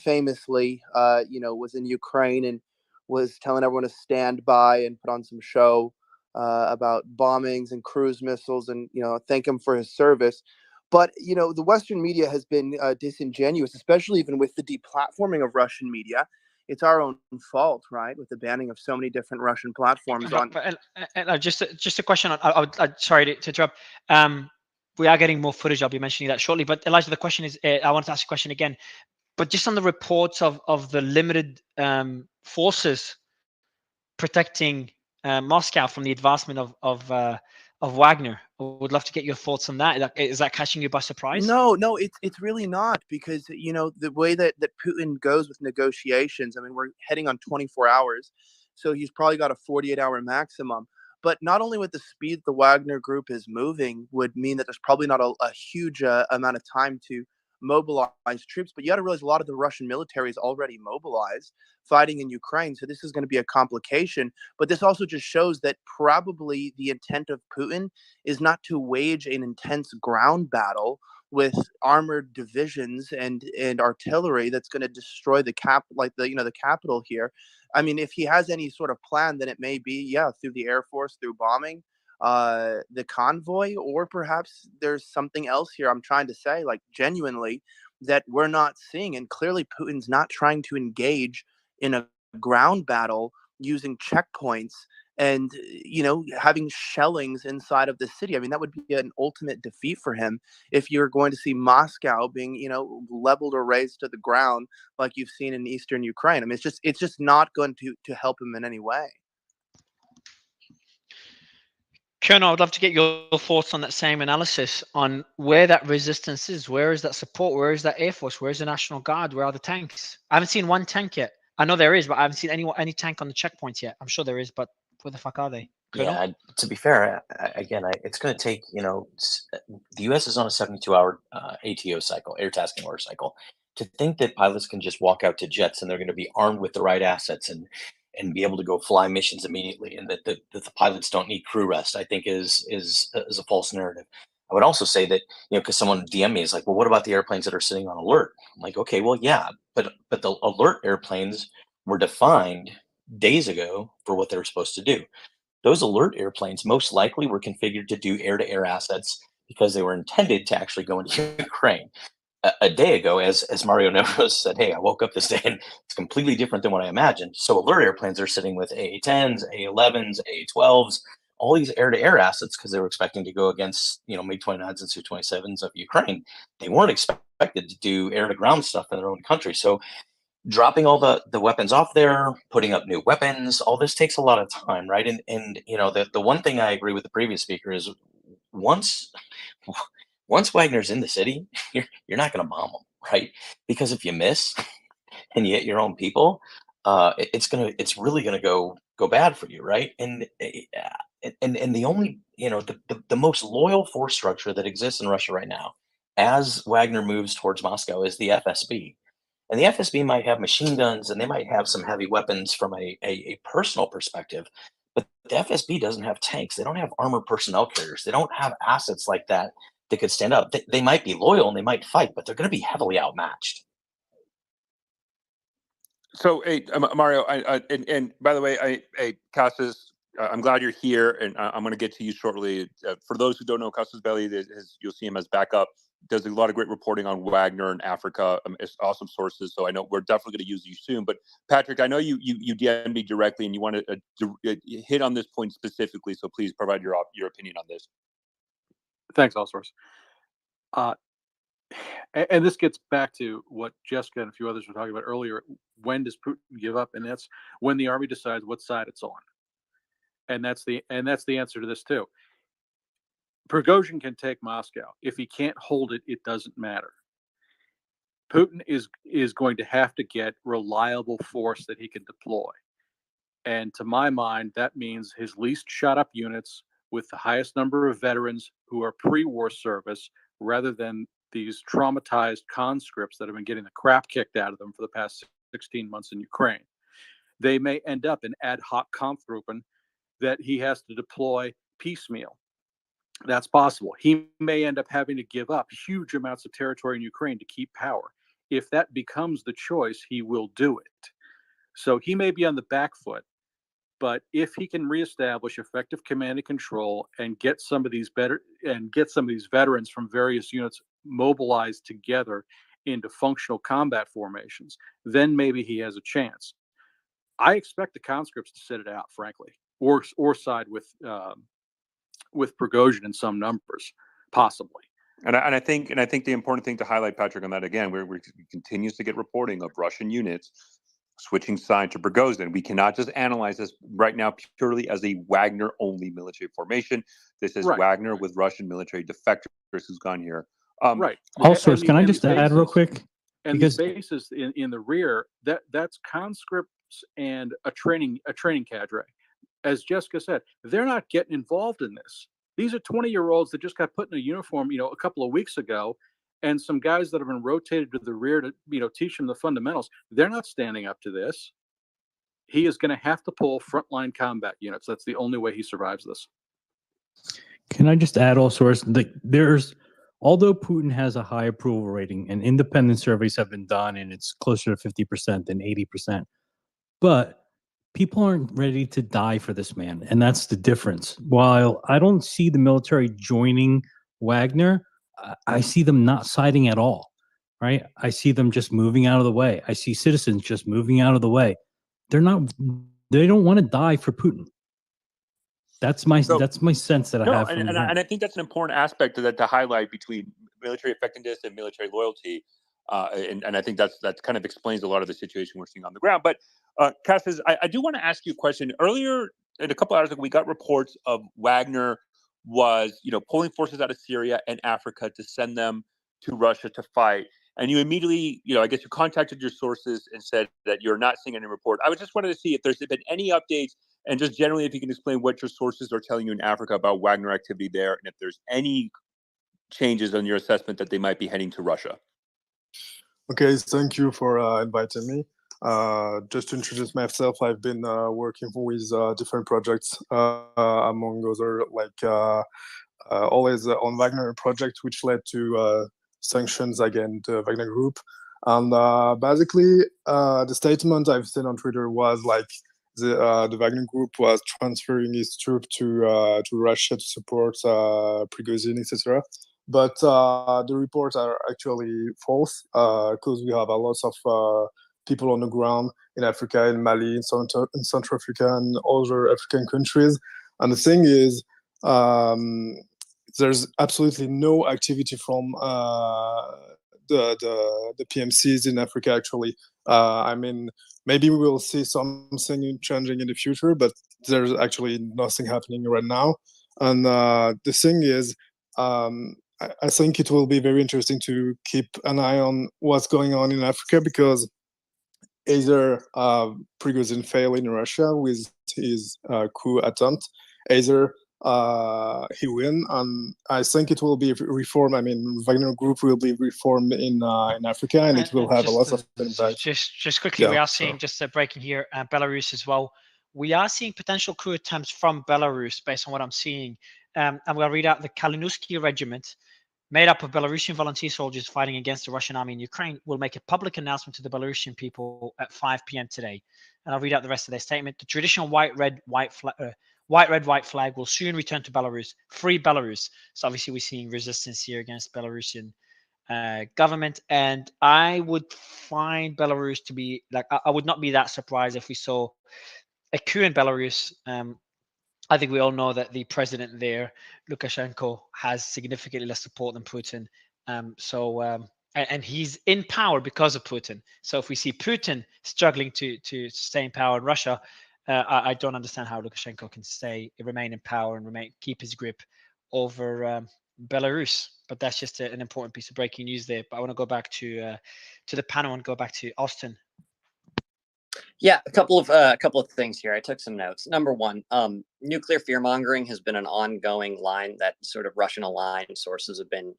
famously was in Ukraine and was telling everyone to stand by and put on some show about bombings and cruise missiles, and thank him for his service. But the Western media has been disingenuous, especially even with the deplatforming of Russian media. It's our own fault, right, with the banning of so many different Russian platforms. Just a question. Sorry to interrupt. We are getting more footage. I'll be mentioning that shortly. But Elijah, the question is, I want to ask a question again. But just on the reports of the limited forces protecting Moscow from the advancement of Wagner, I would love to get your thoughts on that. Is that catching you by surprise? No, it's really not, because the way that Putin goes with negotiations. I mean, we're heading on 24 hours. so he's probably got a 48-hour maximum. But not only with the speed the Wagner group is moving would mean that there's probably not a huge amount of time to mobilize troops, but you got to realize a lot of the Russian military is already mobilized fighting in Ukraine. So this is going to be a complication. But this also just shows that probably the intent of Putin is not to wage an intense ground battle with armored divisions and artillery that's going to destroy the capital here. I mean, if he has any sort of plan, then it may be, through the Air Force, through bombing the convoy, or perhaps there's something else here. I'm trying to say, like, genuinely, that we're not seeing. And clearly Putin's not trying to engage in a ground battle using checkpoints and, having shellings inside of the city. I mean, that would be an ultimate defeat for him if you're going to see Moscow being, leveled or razed to the ground like you've seen in eastern Ukraine. I mean, it's just not going to help him in any way. Colonel, I'd love to get your thoughts on that same analysis on where that resistance is. Where is that support? Where is that Air Force? Where is the National Guard? Where are the tanks? I haven't seen one tank yet. I know there is, but I haven't seen any tank on the checkpoints yet. I'm sure there is, but where the fuck are they? Colonel? Yeah, to be fair, it's going to take, the U.S. is on a 72-hour ATO cycle, air tasking order cycle. To think that pilots can just walk out to jets and they're going to be armed with the right assets and be able to go fly missions immediately, and that the pilots don't need crew rest, I think is a false narrative. I would also say that, because someone DM me is like, well, what about the airplanes that are sitting on alert? I'm like, okay, well, yeah, but the alert airplanes were defined days ago for what they were supposed to do. Those alert airplanes most likely were configured to do air-to-air assets because they were intended to actually go into Ukraine. A day ago, as Mario Nevros said, hey, I woke up this day and it's completely different than what I imagined. So alert airplanes are sitting with AA-10s, AA-11s, AA-12s, all these air-to-air assets because they were expecting to go against, MiG-29s and Su-27s of Ukraine. They weren't expected to do air-to-ground stuff in their own country. So dropping all the weapons off there, putting up new weapons, all this takes a lot of time, right? And the one thing I agree with the previous speaker is once Wagner's in the city, you're not going to bomb them, right? Because if you miss and you hit your own people, it's really going to go bad for you, right? And the only the most loyal force structure that exists in Russia right now, as Wagner moves towards Moscow, is the FSB. And the FSB might have machine guns and they might have some heavy weapons from a personal perspective, but the FSB doesn't have tanks. They don't have armored personnel carriers. They don't have assets like that could stand up. They might be loyal and they might fight, but they're going to be heavily outmatched. So, hey, Mario, and by the way, Casas, I'm glad you're here, and I'm going to get to you shortly. For those who don't know, Casas Belli, you'll see him as backup. Does a lot of great reporting on Wagner and Africa. It's awesome sources, so I know we're definitely going to use you soon. But Patrick, I know you DM'd me directly, and you want to hit on this point specifically. So please provide your opinion on this. Thanks, Allsource. And this gets back to what Jessica and a few others were talking about earlier. When does Putin give up? And that's when the army decides what side it's on. And that's the answer to this too. Prigozhin can take Moscow. If he can't hold it, it doesn't matter. Putin is going to have to get reliable force that he can deploy. And to my mind, that means his least shot up units with the highest number of veterans who are pre-war service, rather than these traumatized conscripts that have been getting the crap kicked out of them for the past 16 months in Ukraine. They may end up in ad hoc Kampfgruppen that he has to deploy piecemeal. That's possible. He may end up having to give up huge amounts of territory in Ukraine to keep power. If that becomes the choice, he will do it. So he may be on the back foot, but if he can reestablish effective command and control and get some of these veterans from various units mobilized together into functional combat formations, then maybe he has a chance. I expect the conscripts to sit it out, frankly, or side with Prigozhin in some numbers, possibly. And I think the important thing to highlight, Patrick, on that again, where we continues to get reporting of Russian units switching side to Prigozhin. We cannot just analyze this right now purely as a Wagner-only military formation. This is right. Wagner with Russian military defectors who's gone here. Right. Allsource, can I just add real quick? And because these bases in the rear, that's conscript and a training cadre. As Jessica said, they're not getting involved in this. These are 20-year-olds that just got put in a uniform, a couple of weeks ago, and some guys that have been rotated to the rear to, teach them the fundamentals. They're not standing up to this. He is going to have to pull frontline combat units. That's the only way he survives this. Can I just add all sorts? Although Putin has a high approval rating, and independent surveys have been done, and it's closer to 50% than 80%, but people aren't ready to die for this man, and that's the difference. While I don't see the military joining Wagner, I see them not siding at all, right? I see them just moving out of the way. I see citizens just moving out of the way. They don't want to die for Putin. That's my sense that I have. And I think that's an important aspect to highlight between military effectiveness and military loyalty. And I think that kind of explains a lot of the situation we're seeing on the ground. But Cassius, I do want to ask you a question. Earlier, in a couple hours ago, we got reports of Wagner was, pulling forces out of Syria and Africa to send them to Russia to fight. And you immediately, I guess you contacted your sources and said that you're not seeing any report. I was just wanted to see if there's been any updates, and just generally if you can explain what your sources are telling you in Africa about Wagner activity there, and if there's any changes on your assessment that they might be heading to Russia. Okay, thank you for inviting me. Just to introduce myself, I've been working with different projects, among other, always on Wagner project, which led to sanctions against the Wagner group. And basically, the statement I've seen on Twitter was the Wagner group was transferring its troops to Russia to support Prigozhin, etc. But the reports are actually false, because we have a lot of people on the ground in Africa, in Mali, in Central Africa, and other African countries. And the thing is, there's absolutely no activity from the PMCs in Africa, actually. Maybe we will see something changing in the future, but there's actually nothing happening right now. And the thing is, I think it will be very interesting to keep an eye on what's going on in Africa, because either Prigozhin failed in Russia with his coup attempt, either he win, and I think it will be reformed. Wagner Group will be reformed in Africa, and it will have a lot of impact. Just quickly, we are seeing, just breaking here, Belarus as well. We are seeing potential coup attempts from Belarus based on what I'm seeing. And we'll read out: the Kalinowski Regiment, made up of Belarusian volunteer soldiers fighting against the Russian army in Ukraine, will make a public announcement to the Belarusian people at 5 p.m. today. And I'll read out the rest of their statement. The traditional white, red, white flag will soon return to Belarus. Free Belarus. So obviously we're seeing resistance here against Belarusian government. And I would find Belarus to be, I would not be that surprised if we saw a coup in Belarus. I think we all know that the president there, Lukashenko, has significantly less support than Putin. And he's in power because of Putin. So if we see Putin struggling to stay in power in Russia, I don't understand how Lukashenko can remain in power and keep his grip over Belarus. But that's just an important piece of breaking news there. But I want to go back to the panel and go back to Austin. Yeah, a couple of things here. I took some notes. Number one, nuclear fear mongering has been an ongoing line that sort of Russian aligned sources have been,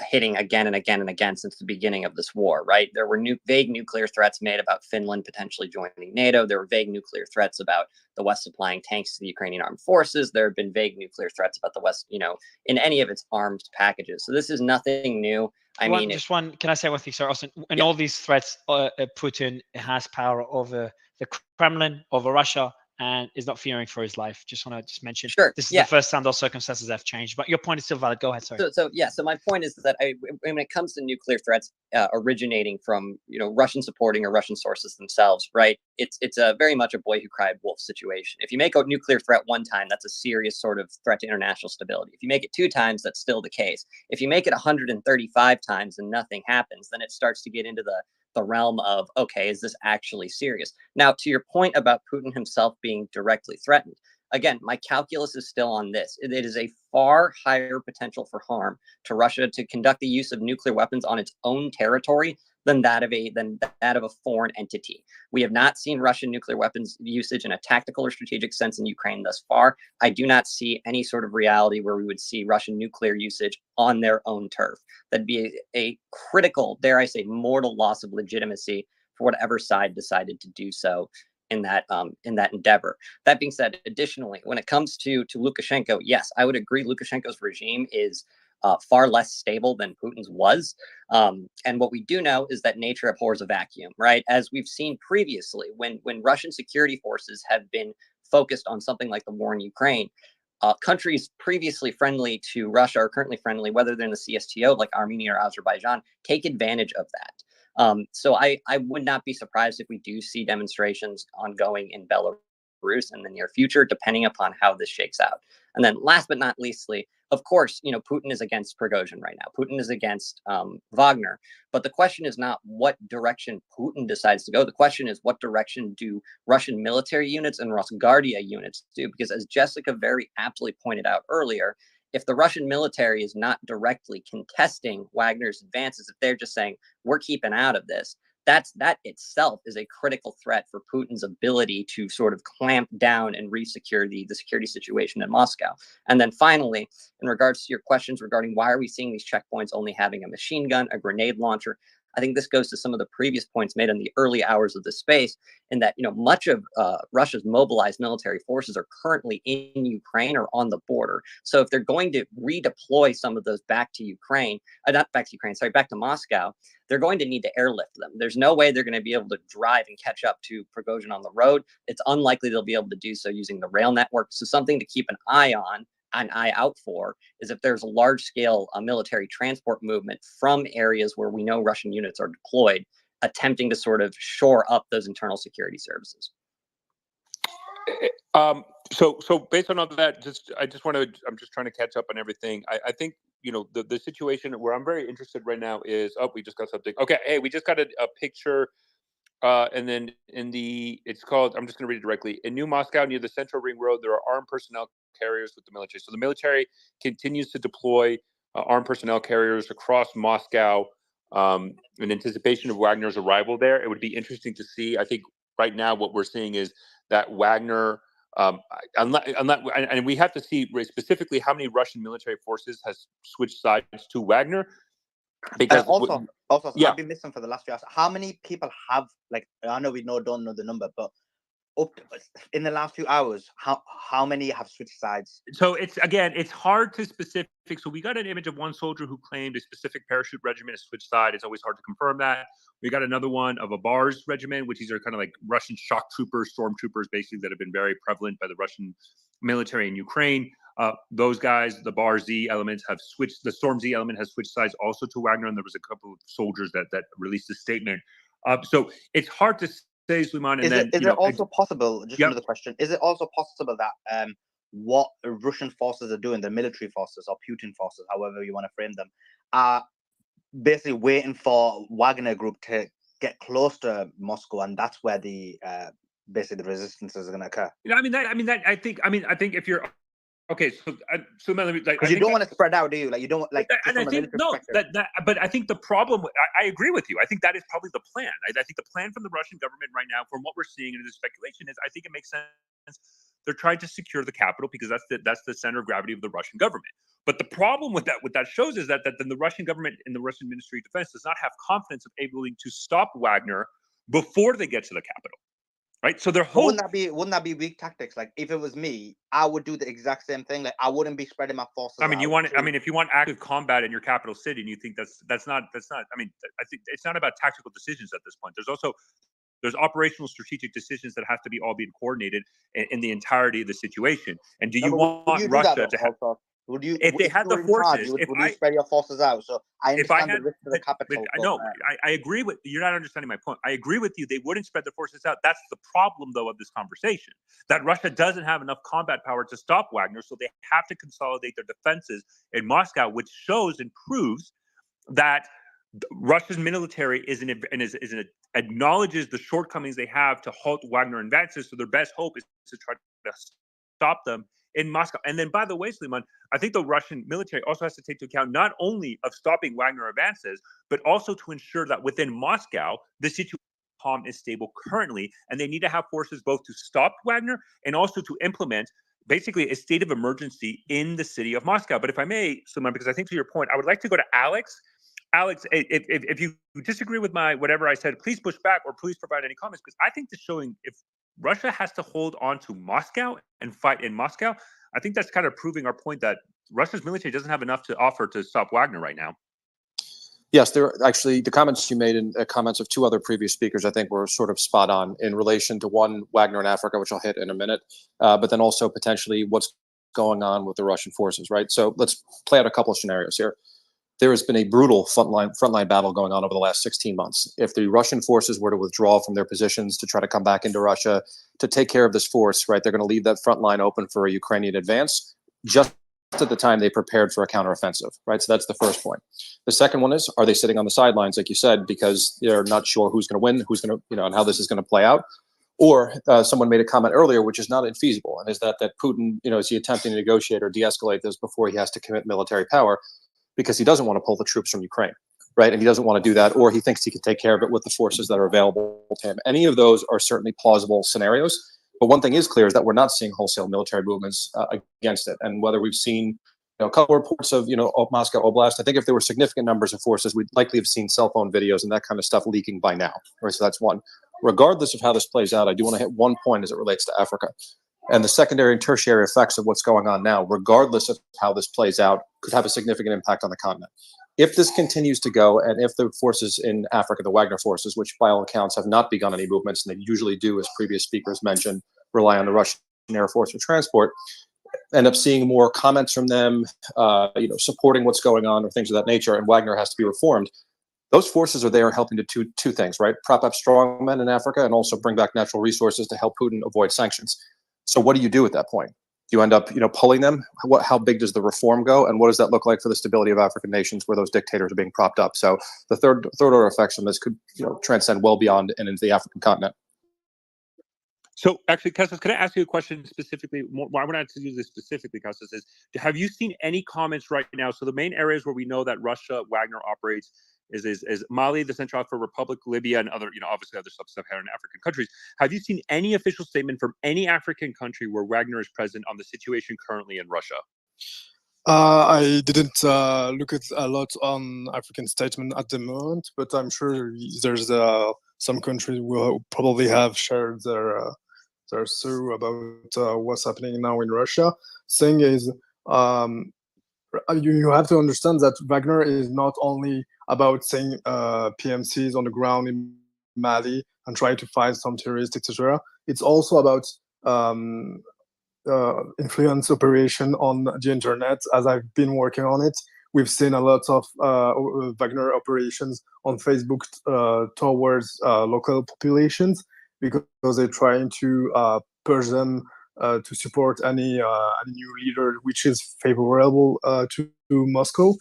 hitting again and again and again since the beginning of this war. Right? There were vague nuclear threats made about Finland potentially joining NATO. There were vague nuclear threats about the West supplying tanks to the Ukrainian armed forces. There have been vague nuclear threats about the West, in any of its arms packages. So this is nothing new. Can I say one thing, sorry, Austin? In all these threats, Putin has power over the Kremlin, over Russia, and is not fearing for his life. Just want to mention, this is the first time those circumstances have changed. But your point is still valid. Go ahead, sorry. So my point is that when it comes to nuclear threats originating from Russian supporting or Russian sources themselves, right? It's a very much a boy who cried wolf situation. If you make a nuclear threat one time, that's a serious sort of threat to international stability. If you make it 2 times, that's still the case. If you make it 135 times and nothing happens, then it starts to get into the realm of, okay, is this actually serious? Now, to your point about Putin himself being directly threatened, again, my calculus is still on this. It is a far higher potential for harm to Russia to conduct the use of nuclear weapons on its own territory than that of a foreign entity. We have not seen Russian nuclear weapons usage in a tactical or strategic sense in Ukraine thus far. I do not see any sort of reality where we would see Russian nuclear usage on their own turf. That'd be a critical, dare I say, mortal loss of legitimacy for whatever side decided to do so in that endeavor. That being said, additionally, when it comes to Lukashenko, yes, I would agree Lukashenko's regime is far less stable than Putin's was. And what we do know is that nature abhors a vacuum, right? As we've seen previously, when Russian security forces have been focused on something like the war in Ukraine, countries previously friendly to Russia or currently friendly, whether they're in the CSTO like Armenia or Azerbaijan, take advantage of that. So I would not be surprised if we do see demonstrations ongoing in Belarus in the near future, depending upon how this shakes out. And then last but not leastly, of course, Putin is against Prigozhin right now. Putin is against Wagner. But the question is not what direction Putin decides to go. The question is what direction do Russian military units and Rosguardia units do? Because as Jessica very aptly pointed out earlier, if the Russian military is not directly contesting Wagner's advances, if they're just saying, we're keeping out of this, that itself is a critical threat for Putin's ability to sort of clamp down and re-secure the security situation in Moscow. And then finally, in regards to your questions regarding why are we seeing these checkpoints only having a machine gun, a grenade launcher, I think this goes to some of the previous points made in the early hours of the space, in that much of Russia's mobilized military forces are currently in Ukraine or on the border. So if they're going to redeploy some of those back to Ukraine, back to Moscow, they're going to need to airlift them. There's no way they're going to be able to drive and catch up to Prigozhin on the road. It's unlikely they'll be able to do so using the rail network. So something to keep an eye out for is if there's a large-scale military transport movement from areas where we know Russian units are deployed, attempting to sort of shore up those internal security services. So based on all of that, I'm just trying to catch up on everything. I think the situation where I'm very interested right now is we just got something. Okay, hey, we just got a picture. And then it's called, I'm just going to read it directly. In New Moscow, near the Central Ring Road, there are armed personnel carriers with the military. So the military continues to deploy armed personnel carriers across Moscow in anticipation of Wagner's arrival there. It would be interesting to see. I think right now what we're seeing is that Wagner, and we have to see specifically how many Russian military forces has switched sides to Wagner. Because also, yeah. I've been missing for the last few hours. How many people have, I know we don't know the number, but in the last few hours, how many have switched sides? So it's hard to specific. So we got an image of one soldier who claimed a specific parachute regiment has switched side. It's always hard to confirm that. We got another one of a BARS regiment, which these are kind of like Russian shock troopers, stormtroopers, basically, that have been very prevalent by the Russian military in Ukraine. Those guys, the BAR Z elements have switched. The Storm Z element has switched sides also to Wagner, and there was a couple of soldiers that released a statement. So it's hard to say, Suleiman. Is it also possible? Just another question: is it also possible that what Russian forces are doing, the military forces or Putin forces, however you want to frame them, are basically waiting for Wagner Group to get close to Moscow, and that's where the basically the resistance is going to occur? I think if you're okay, so because you don't want to spread out, do you? Like you don't like. And I think but I think the problem. I agree with you. I think that is probably the plan. I think the plan from the Russian government right now, from what we're seeing in the speculation, is I think it makes sense. They're trying to secure the capital because that's the center of gravity of the Russian government. But the problem with that shows is that then the Russian government and the Russian Ministry of Defense does not have confidence of able to stop Wagner before they get to the capital. Right, so their whole wouldn't that be weak tactics? Like if it was me, I would do the exact same thing. Like I wouldn't be spreading my forces. If you want active combat in your capital city, and you think that's not. I think it's not about tactical decisions at this point. There's operational strategic decisions that have to be all being coordinated in the entirety of the situation. And do you want Russia to have? If they had the forces, would you spread your forces out? So I understand the risk to the capital. I agree with you're not understanding my point. I agree with you. They wouldn't spread the forces out. That's the problem, though, of this conversation. That Russia doesn't have enough combat power to stop Wagner, so they have to consolidate their defenses in Moscow, which shows and proves that Russia's military acknowledges the shortcomings they have to halt Wagner advances. So their best hope is to try to stop them in Moscow. And then, by the way, Suleiman, I think the Russian military also has to take into account not only of stopping Wagner advances, but also to ensure that within Moscow, the situation calm is stable currently, and they need to have forces both to stop Wagner and also to implement basically a state of emergency in the city of Moscow. But if I may, Suleiman, because I think to your point, I would like to go to Alex. Alex, if you disagree with my whatever I said, please push back or please provide any comments, because I think this showing if Russia has to hold on to Moscow and fight in Moscow, I think that's kind of proving our point that Russia's military doesn't have enough to offer to stop Wagner right now. Yes, there are actually the comments you made and comments of two other previous speakers, I think, were sort of spot on in relation to one, Wagner in Africa, which I'll hit in a minute, but then also potentially what's going on with the Russian forces, right? So let's play out a couple of scenarios here. There has been a brutal frontline battle going on over the last 16 months. If the Russian forces were to withdraw from their positions to try to come back into Russia to take care of this force, right, they're going to leave that front line open for a Ukrainian advance just at the time they prepared for a counteroffensive, right? So that's the first point. The second one is, are they sitting on the sidelines, like you said, because they're not sure who's going to win, who's going to, and how this is going to play out? Or someone made a comment earlier, which is not infeasible, and is that Putin, is he attempting to negotiate or de-escalate this before he has to commit military power because he doesn't want to pull the troops from Ukraine, right? And he doesn't want to do that, or he thinks he can take care of it with the forces that are available to him. Any of those are certainly plausible scenarios. But one thing is clear is that we're not seeing wholesale military movements against it. And whether we've seen a couple of reports of, Moscow Oblast, I think if there were significant numbers of forces, we'd likely have seen cell phone videos and that kind of stuff leaking by now. Right? So that's one. Regardless of how this plays out, I do want to hit one point as it relates to Africa. And the secondary and tertiary effects of what's going on now, regardless of how this plays out, could have a significant impact on the continent. If this continues to go, and if the forces in Africa, the Wagner forces, which by all accounts have not begun any movements, and they usually do, as previous speakers mentioned, rely on the Russian Air Force for transport, end up seeing more comments from them, supporting what's going on or things of that nature, and Wagner has to be reformed. Those forces are there helping to do two things, right? Prop up strongmen in Africa and also bring back natural resources to help Putin avoid sanctions. So what do you do at that point? Do you end up, pulling them? How big does the reform go? And what does that look like for the stability of African nations where those dictators are being propped up? So the third order effects from this could, transcend well beyond and into the African continent. So actually, Kostas, can I ask you a question specifically? Why I want to use this specifically, Kostas, is have you seen any comments right now? So the main areas where we know that Russia, Wagner operates is Mali, the Central African Republic, Libya, and other, obviously other sub-Saharan African countries. Have you seen any official statement from any African country where Wagner is present on the situation currently in Russia? I didn't look at a lot on African statement at the moment, but I'm sure there's some countries who probably have shared their through about what's happening now in Russia. Thing is, you have to understand that Wagner is not only about saying PMCs on the ground in Mali and trying to find some terrorists, etc. It's also about influence operation on the internet. As I've been working on it, we've seen a lot of Wagner operations on Facebook towards local populations because they're trying to push them to support any new leader which is favorable to Moscow,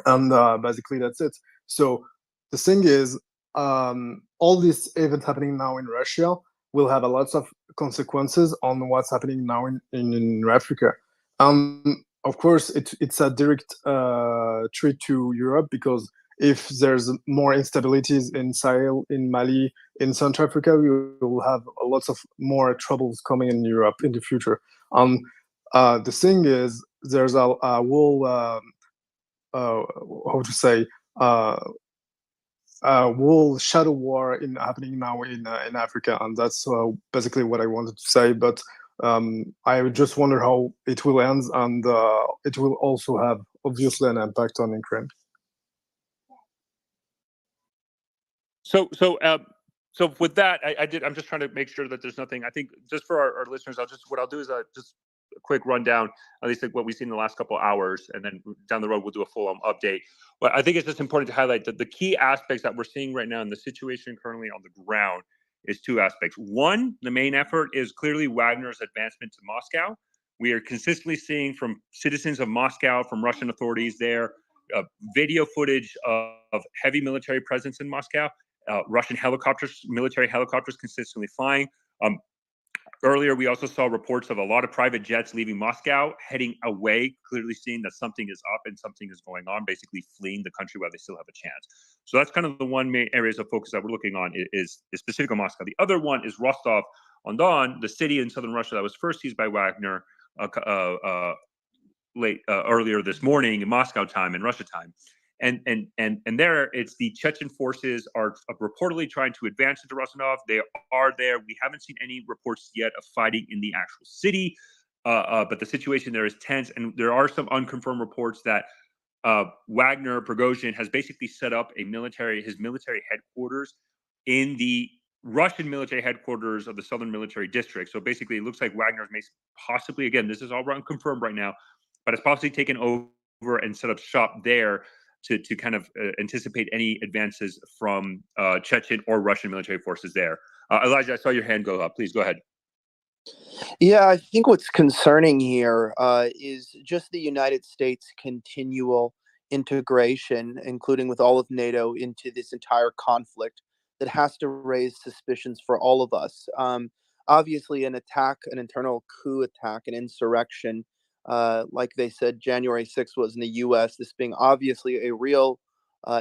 and basically that's it. So the thing is, all this event happening now in Russia will have a lot of consequences on what's happening now in Africa. Of course, it's a direct threat to Europe, because if there's more instabilities in Sahel, in Mali, in Central Africa, we will have lots of more troubles coming in Europe in the future. The thing is, there's a whole, how to say, whole shadow war happening now in Africa, and that's basically what I wanted to say. But I just wonder how it will end, and it will also have obviously an impact on Ukraine. So with that, I'm just trying to make sure that there's nothing. I think just for our listeners, what I'll do is just a quick rundown, at least like what we've seen in the last couple of hours, and then down the road we'll do a full update. But I think it's just important to highlight that the key aspects that we're seeing right now in the situation currently on the ground is two aspects. One, the main effort is clearly Wagner's advancement to Moscow. We are consistently seeing from citizens of Moscow, from Russian authorities there, video footage of heavy military presence in Moscow. Russian helicopters, military helicopters consistently flying. Earlier, we also saw reports of a lot of private jets leaving Moscow, heading away, clearly seeing that something is up and something is going on, basically fleeing the country while they still have a chance. So that's kind of the one main areas of focus that we're looking on is specific on Moscow. The other one is Rostov-on-Don, the city in southern Russia that was first seized by Wagner earlier this morning in Moscow time and Russia time. And there, it's the Chechen forces are reportedly trying to advance into Rostov. They are there. We haven't seen any reports yet of fighting in the actual city, but the situation there is tense. And there are some unconfirmed reports that Wagner Prigozhin has basically set up his military headquarters in the Russian military headquarters of the Southern Military District. So basically, it looks like Wagner may possibly, again, this is all unconfirmed right now, but it's possibly taken over and set up shop there to kind of anticipate any advances from Chechen or Russian military forces there. Elijah, I saw your hand go up. Please go ahead. Yeah, I think what's concerning here is just the United States' continual integration, including with all of NATO, into this entire conflict that has to raise suspicions for all of us. Obviously, an attack, an internal coup attack, an insurrection, like they said, January 6th was in the U.S., this being obviously a real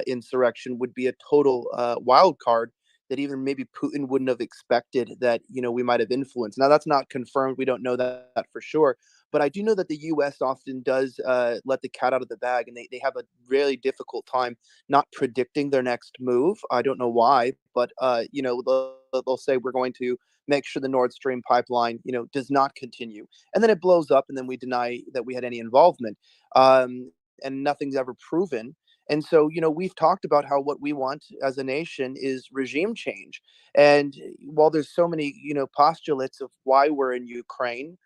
insurrection, would be a total wild card that even maybe Putin wouldn't have expected that, we might have influenced. Now, that's not confirmed. We don't know that for sure. But I do know that the U.S. often does let the cat out of the bag, and they have a really difficult time not predicting their next move. I don't know why, but, they'll say we're going to make sure the Nord Stream pipeline, does not continue. And then it blows up, and then we deny that we had any involvement. And nothing's ever proven. And so, we've talked about how what we want as a nation is regime change. And while there's so many, postulates of why we're in Ukraine,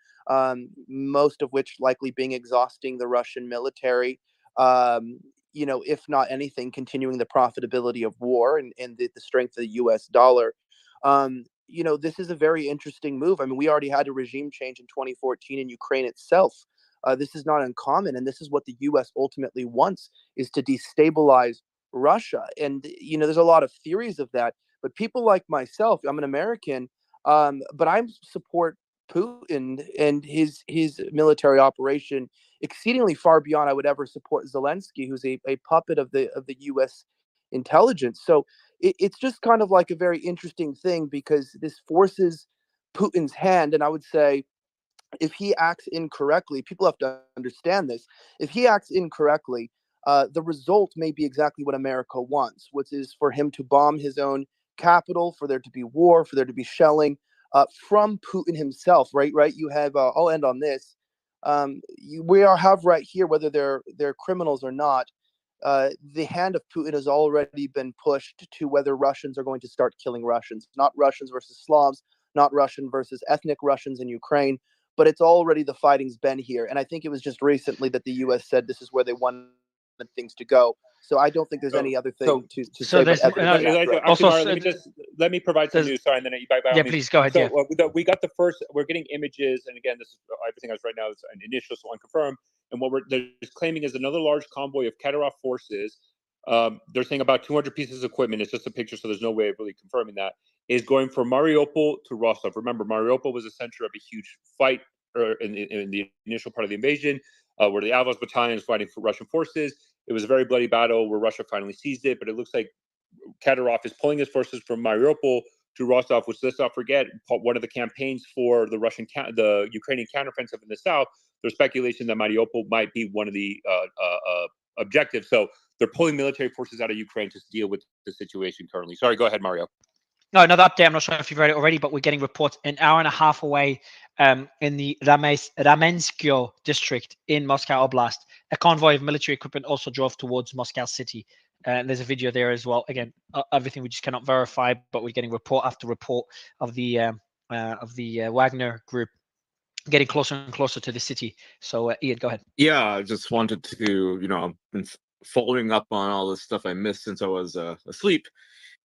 most of which likely being exhausting the Russian military, if not anything, continuing the profitability of war and the strength of the US dollar. This is a very interesting move. I mean, we already had a regime change in 2014 in Ukraine itself. This is not uncommon, and this is what the U.S. ultimately wants, is to destabilize Russia. And, there's a lot of theories of that, but people like myself, I'm an American, but I support Putin and his military operation exceedingly far beyond I would ever support Zelensky, who's a puppet of the U.S. intelligence. So it's just kind of like a very interesting thing, because this forces Putin's hand, and I would say, if he acts incorrectly, people have to understand this. If he acts incorrectly, the result may be exactly what America wants, which is for him to bomb his own capital, for there to be war, for there to be shelling from Putin himself. Right. You have. I'll end on this. We have right here, whether they're criminals or not. The hand of Putin has already been pushed to whether Russians are going to start killing Russians, not Russians versus Slavs, not Russian versus ethnic Russians in Ukraine. But it's already, the fighting's been here. And I think it was just recently that the U.S. said this is where they wanted things to go. So I don't think there's any other thing to say. Let me provide some news. Sorry, and then please go ahead. So we got the first. We're getting images, and again, this is everything else right now is an initial, so unconfirmed. And what they're claiming is another large convoy of Kadyrov forces. They're saying about 200 pieces of equipment. It's just a picture, so there's no way of really confirming that. Is going from Mariupol to Rostov. Remember, Mariupol was the center of a huge fight in the initial part of the invasion, where the Avaz battalion is fighting for Russian forces. It was a very bloody battle where Russia finally seized it, but it looks like Kadyrov is pulling his forces from Mariupol to Rostov, which, let's not forget, one of the campaigns for the Ukrainian counteroffensive in the south. There's speculation that Mariupol might be one of the objectives. So they're pulling military forces out of Ukraine to deal with the situation currently. Sorry, go ahead, Mario. No, another update. I'm not sure if you've read it already, but we're getting reports an hour and a half away in the Ramenskoye district in Moscow Oblast. A convoy of military equipment also drove towards Moscow city. And there's a video there as well. Again, everything we just cannot verify, but we're getting report after report of the Wagner group getting closer and closer to the city. So, Ian, go ahead. Yeah, I just wanted to, I've been following up on all this stuff I missed since I was asleep.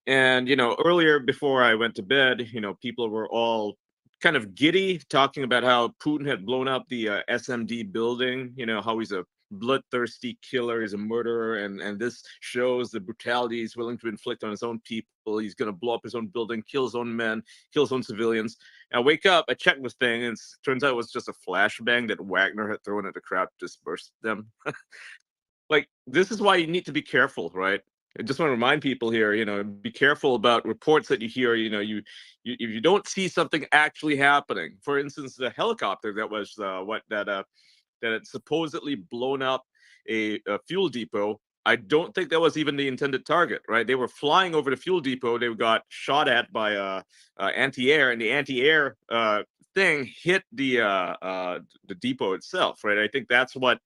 And, earlier before I went to bed, people were all kind of giddy talking about how Putin had blown up the SMD building, how he's a bloodthirsty killer. He's a murderer, and this shows the brutality he's willing to inflict on his own people. He's going to blow up his own building, kill his own men, kill his own civilians. And I wake up, I check this thing, and it turns out it was just a flashbang that Wagner had thrown at the crowd to disperse them. Like, this is why you need to be careful, right? I just want to remind people here, be careful about reports that you hear. If you don't see something actually happening, for instance, the helicopter that was that had supposedly blown up a fuel depot. I don't think that was even the intended target, right? They were flying over the fuel depot. They got shot at by anti-air, and the anti-air thing hit the depot itself, right? I think that's what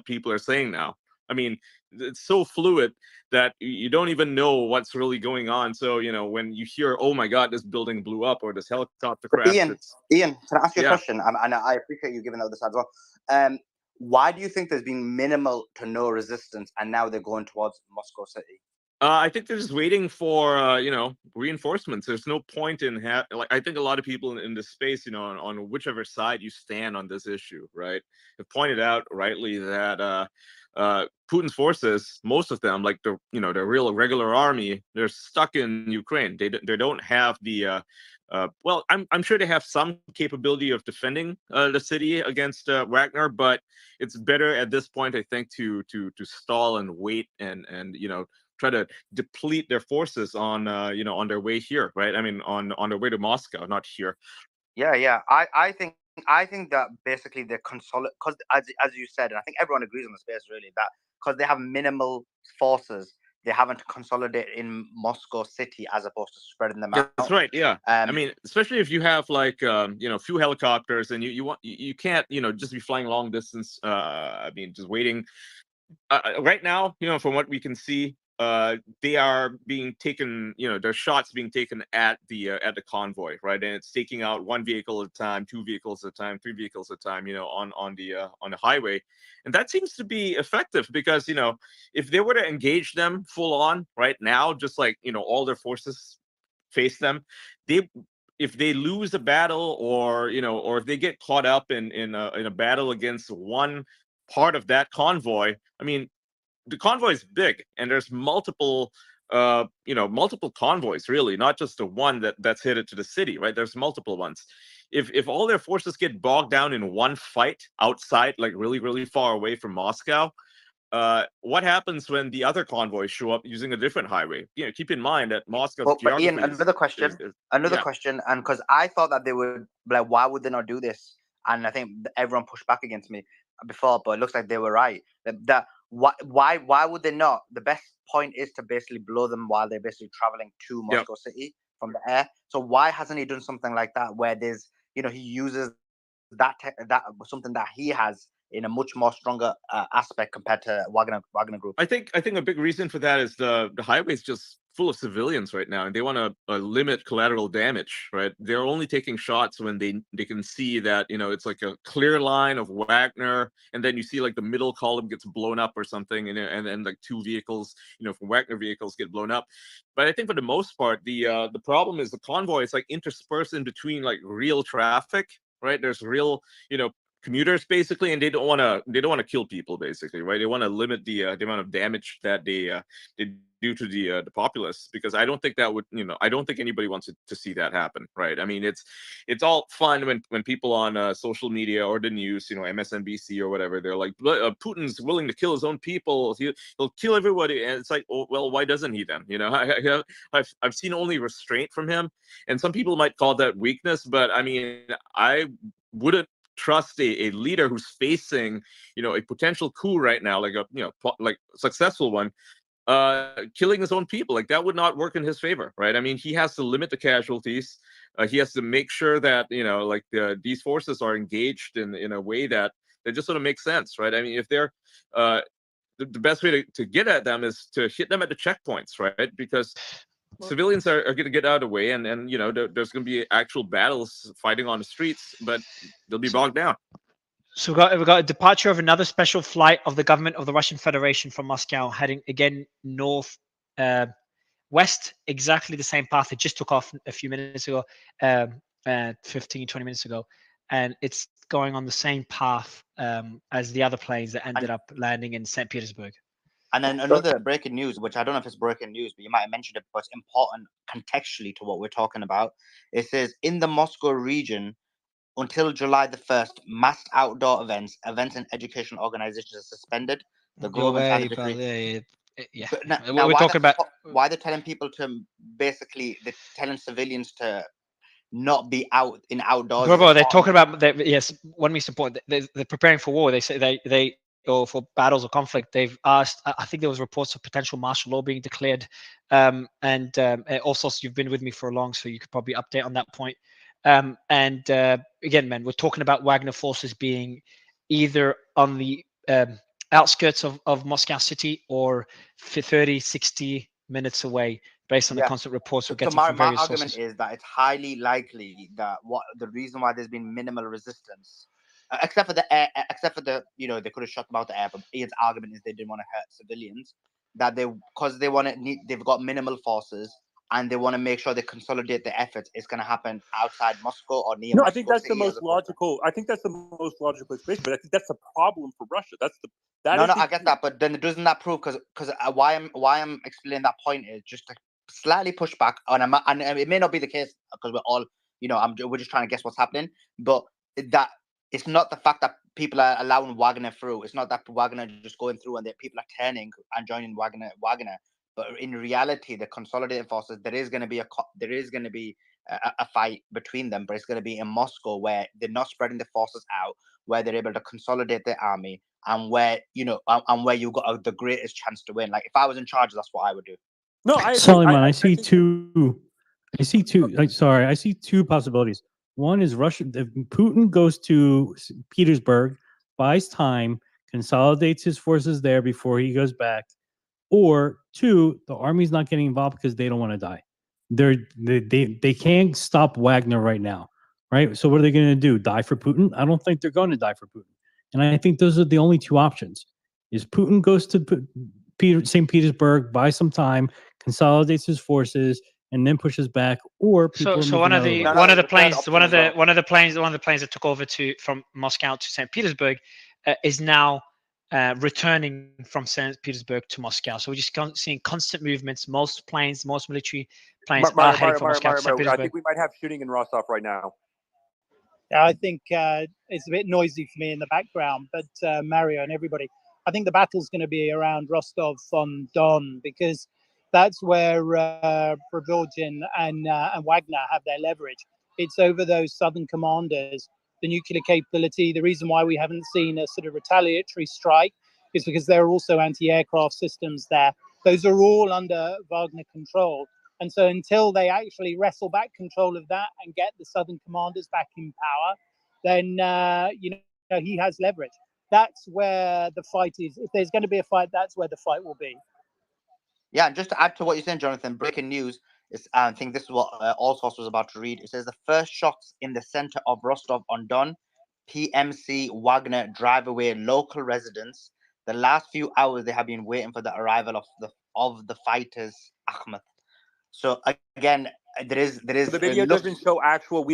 people are saying now. I mean, it's so fluid that you don't even know what's really going on. So, when you hear, oh my God, this building blew up or this helicopter crashed. Ian, can I ask you a question? And I appreciate you giving the other side as well. Why do you think there's been minimal to no resistance and now they're going towards Moscow City? I think they're just waiting for, reinforcements. There's no point in I think a lot of people in this space, on whichever side you stand on this issue, right, have pointed out rightly that Putin's forces, most of them, like the real regular army, they're stuck in Ukraine. They don't have the well, I'm sure they have some capability of defending the city against Wagner, but it's better at this point, I think, to stall and wait and try to deplete their forces on on their way here, right? I mean, on their way to Moscow, not here. Yeah. I think that basically they're consolidate, because as you said, and I think everyone agrees on the space really, that because they have minimal forces, they haven't consolidated in Moscow City as opposed to spreading them out. That's right. Yeah. I mean, especially if you have like few helicopters and you can't just be flying long distance. I mean, just waiting. Right now, from what we can see, they are being taken, there's shots being taken at the convoy, right? And it's taking out one vehicle at a time, two vehicles at a time, three vehicles at a time, on the highway. And that seems to be effective because, if they were to engage them full on right now, just like, all their forces face them, if they lose a battle or if they get caught up in a battle against one part of that convoy, I mean, the convoy is big and there's multiple convoys, really, not just the one that's headed to the city, right? There's multiple ones. If all their forces get bogged down in one fight outside, like really, really far away from Moscow, what happens when the other convoys show up using a different highway? Keep in mind that Moscow's geography. Ian, another question, and because I thought that they would, like, why would they not do this? And I think everyone pushed back against me before, but it looks like they were right. Why would they not? The best point is to basically blow them while they're basically traveling to Moscow City from the air. So why hasn't he done something like that where there's, he uses that something that he has in a much more stronger aspect compared to Wagner Group? I think a big reason for that is the highway is just full of civilians right now, and they want to limit collateral damage, right? They're only taking shots when they can see that it's like a clear line of Wagner, and then you see like the middle column gets blown up or something, and then like two vehicles, from Wagner vehicles get blown up. But I think for the most part, the problem is the convoy is like interspersed in between like real traffic, right? There's real, commuters basically, and they don't want to kill people basically, right? They want to limit the amount of damage that they do to the populace, because I don't think that would, I don't think anybody wants to see that happen, right? I mean, it's all fun when people on social media or the news, MSNBC or whatever, they're like, Putin's willing to kill his own people, he'll kill everybody, and it's like, oh, well, why doesn't he then? I've seen only restraint from him, and some people might call that weakness, but I mean, I wouldn't trust a leader who's facing a potential coup right now, like a successful one, killing his own people. Like, that would not work in his favor, right? I mean, he has to limit the casualties. He has to make sure that these forces are engaged in a way that just sort of makes sense, right? I mean, if they're the best way to get at them is to hit them at the checkpoints, right? Because civilians are going to get out of the way, and there's going to be actual battles fighting on the streets, but they'll be bogged down. So we got a departure of another special flight of the government of the Russian Federation from Moscow, heading again north west, exactly the same path it just took off a few minutes ago, 15-20 minutes ago, and it's going on the same path as the other planes that ended up landing in St. Petersburg. And then another breaking news, which I don't know if it's breaking news, but you might have mentioned it, but it's important contextually to what we're talking about. It says in the Moscow region, until July the 1st, mass outdoor events and educational organizations are suspended. The government has a decree. Yeah. Now, We're talking about why they're telling people to basically, they're telling civilians to not be out in outdoors. Bro, they're talking about yes, when we support, they're preparing for war. They say they or for battles or conflict. They've asked. I think there was reports of potential martial law being declared, and also you've been with me for long, so you could probably update on that point. Again, man, we're talking about Wagner forces being either on the outskirts of Moscow city or 30, 60 minutes away, based on the constant reports we're getting from various sources. My argument is that it's highly likely that the reason why there's been minimal resistance, except for the air, they could have shot them out the air, but Ian's argument is they didn't want to hurt civilians, that they've got minimal forces and they want to make sure they consolidate the efforts. It's going to happen outside Moscow or near. No, Moscow I think that's the City most logical. I think that's the most logical explanation, but I think that's the problem for Russia. I get that, but then doesn't that prove because why I'm explaining that point is just to slightly push back on, and it may not be the case because we're all we're just trying to guess what's happening, but that it's not the fact that people are allowing Wagner through. It's not that Wagner just going through and that people are turning and joining Wagner. But in reality, the consolidated forces, there is going to be a fight between them, but it's going to be in Moscow where they're not spreading the forces out, where they're able to consolidate their army, and where you got the greatest chance to win. Like if I was in charge, that's what I would do. No, I see two. I see two possibilities. One is Russia. If Putin goes to Petersburg, buys time, consolidates his forces there before he goes back. Or two, the army's not getting involved because they don't want to die. They can't stop Wagner right now, right? So what are they going to do? Die for Putin? I don't think they're going to die for Putin. And I think those are the only two options. Is Putin goes to St. Petersburg, buys some time, consolidates his forces, and then pushes back, or people one of the planes that took over from Moscow to St. Petersburg is now returning from St. Petersburg to Moscow. So we're just seeing constant movements. Most military planes are heading from Moscow to St. Petersburg. I think we might have shooting in Rostov right now. Yeah, I think it's a bit noisy for me in the background, but Mario and everybody, I think the battle's going to be around Rostov-on-Don because that's where Prigozhin and Wagner have their leverage. It's over those southern commanders, the nuclear capability. The reason why we haven't seen a sort of retaliatory strike is because there are also anti-aircraft systems there. Those are all under Wagner control. And so until they actually wrestle back control of that and get the southern commanders back in power, then, he has leverage. That's where the fight is. If there's going to be a fight, that's where the fight will be. Yeah, and just to add to what you're saying, Jonathan, breaking news is, I think this is what Allsource was about to read. It says the first shots in the center of Rostov-on-Don, PMC Wagner drive away local residents. The last few hours they have been waiting for the arrival of the fighters, Ahmed. So again, there is. So the video doesn't show actual.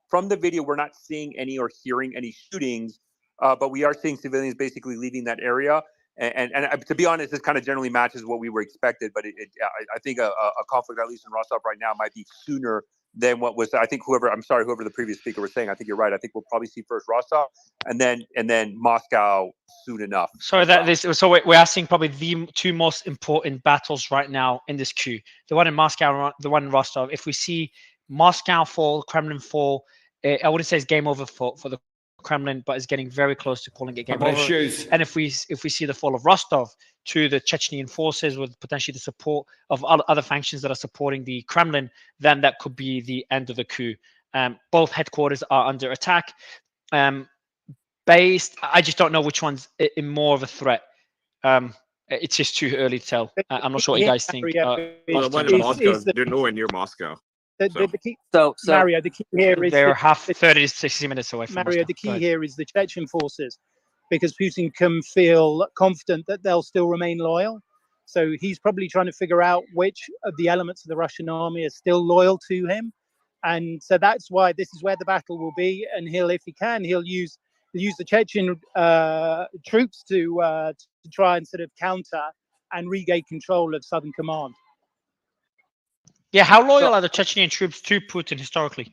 From the video, we're not seeing any or hearing any shootings, but we are seeing civilians basically leaving that area. And to be honest, this kind of generally matches what we were expected. But I think a conflict, at least in Rostov right now, might be sooner than what was. I think whoever the previous speaker was saying. I think you're right. I think we'll probably see first Rostov, and then Moscow soon enough. So we are seeing probably the two most important battles right now in this coup: the one in Moscow, the one in Rostov. If we see Moscow fall, Kremlin fall, I wouldn't say it's game over for the Kremlin, but is getting very close to calling it game over. And if we see the fall of Rostov to the Chechenian forces with potentially the support of other factions that are supporting the Kremlin, then that could be the end of the coup. Both headquarters are under attack. I just don't know which one's in more of a threat. It's just too early to tell. I'm not sure what you guys think. The one in Moscow, they're nowhere near Moscow. Mario, the key here is they're 30 to 60 minutes away from Mario, Moscow. the key here is the Chechen forces, because Putin can feel confident that they'll still remain loyal. So he's probably trying to figure out which of the elements of the Russian army are still loyal to him. And so that's why this is where the battle will be. And if he can, he'll use use the Chechen troops to try and sort of counter and regain control of Southern Command. Yeah, how loyal are the Chechenian troops to Putin historically?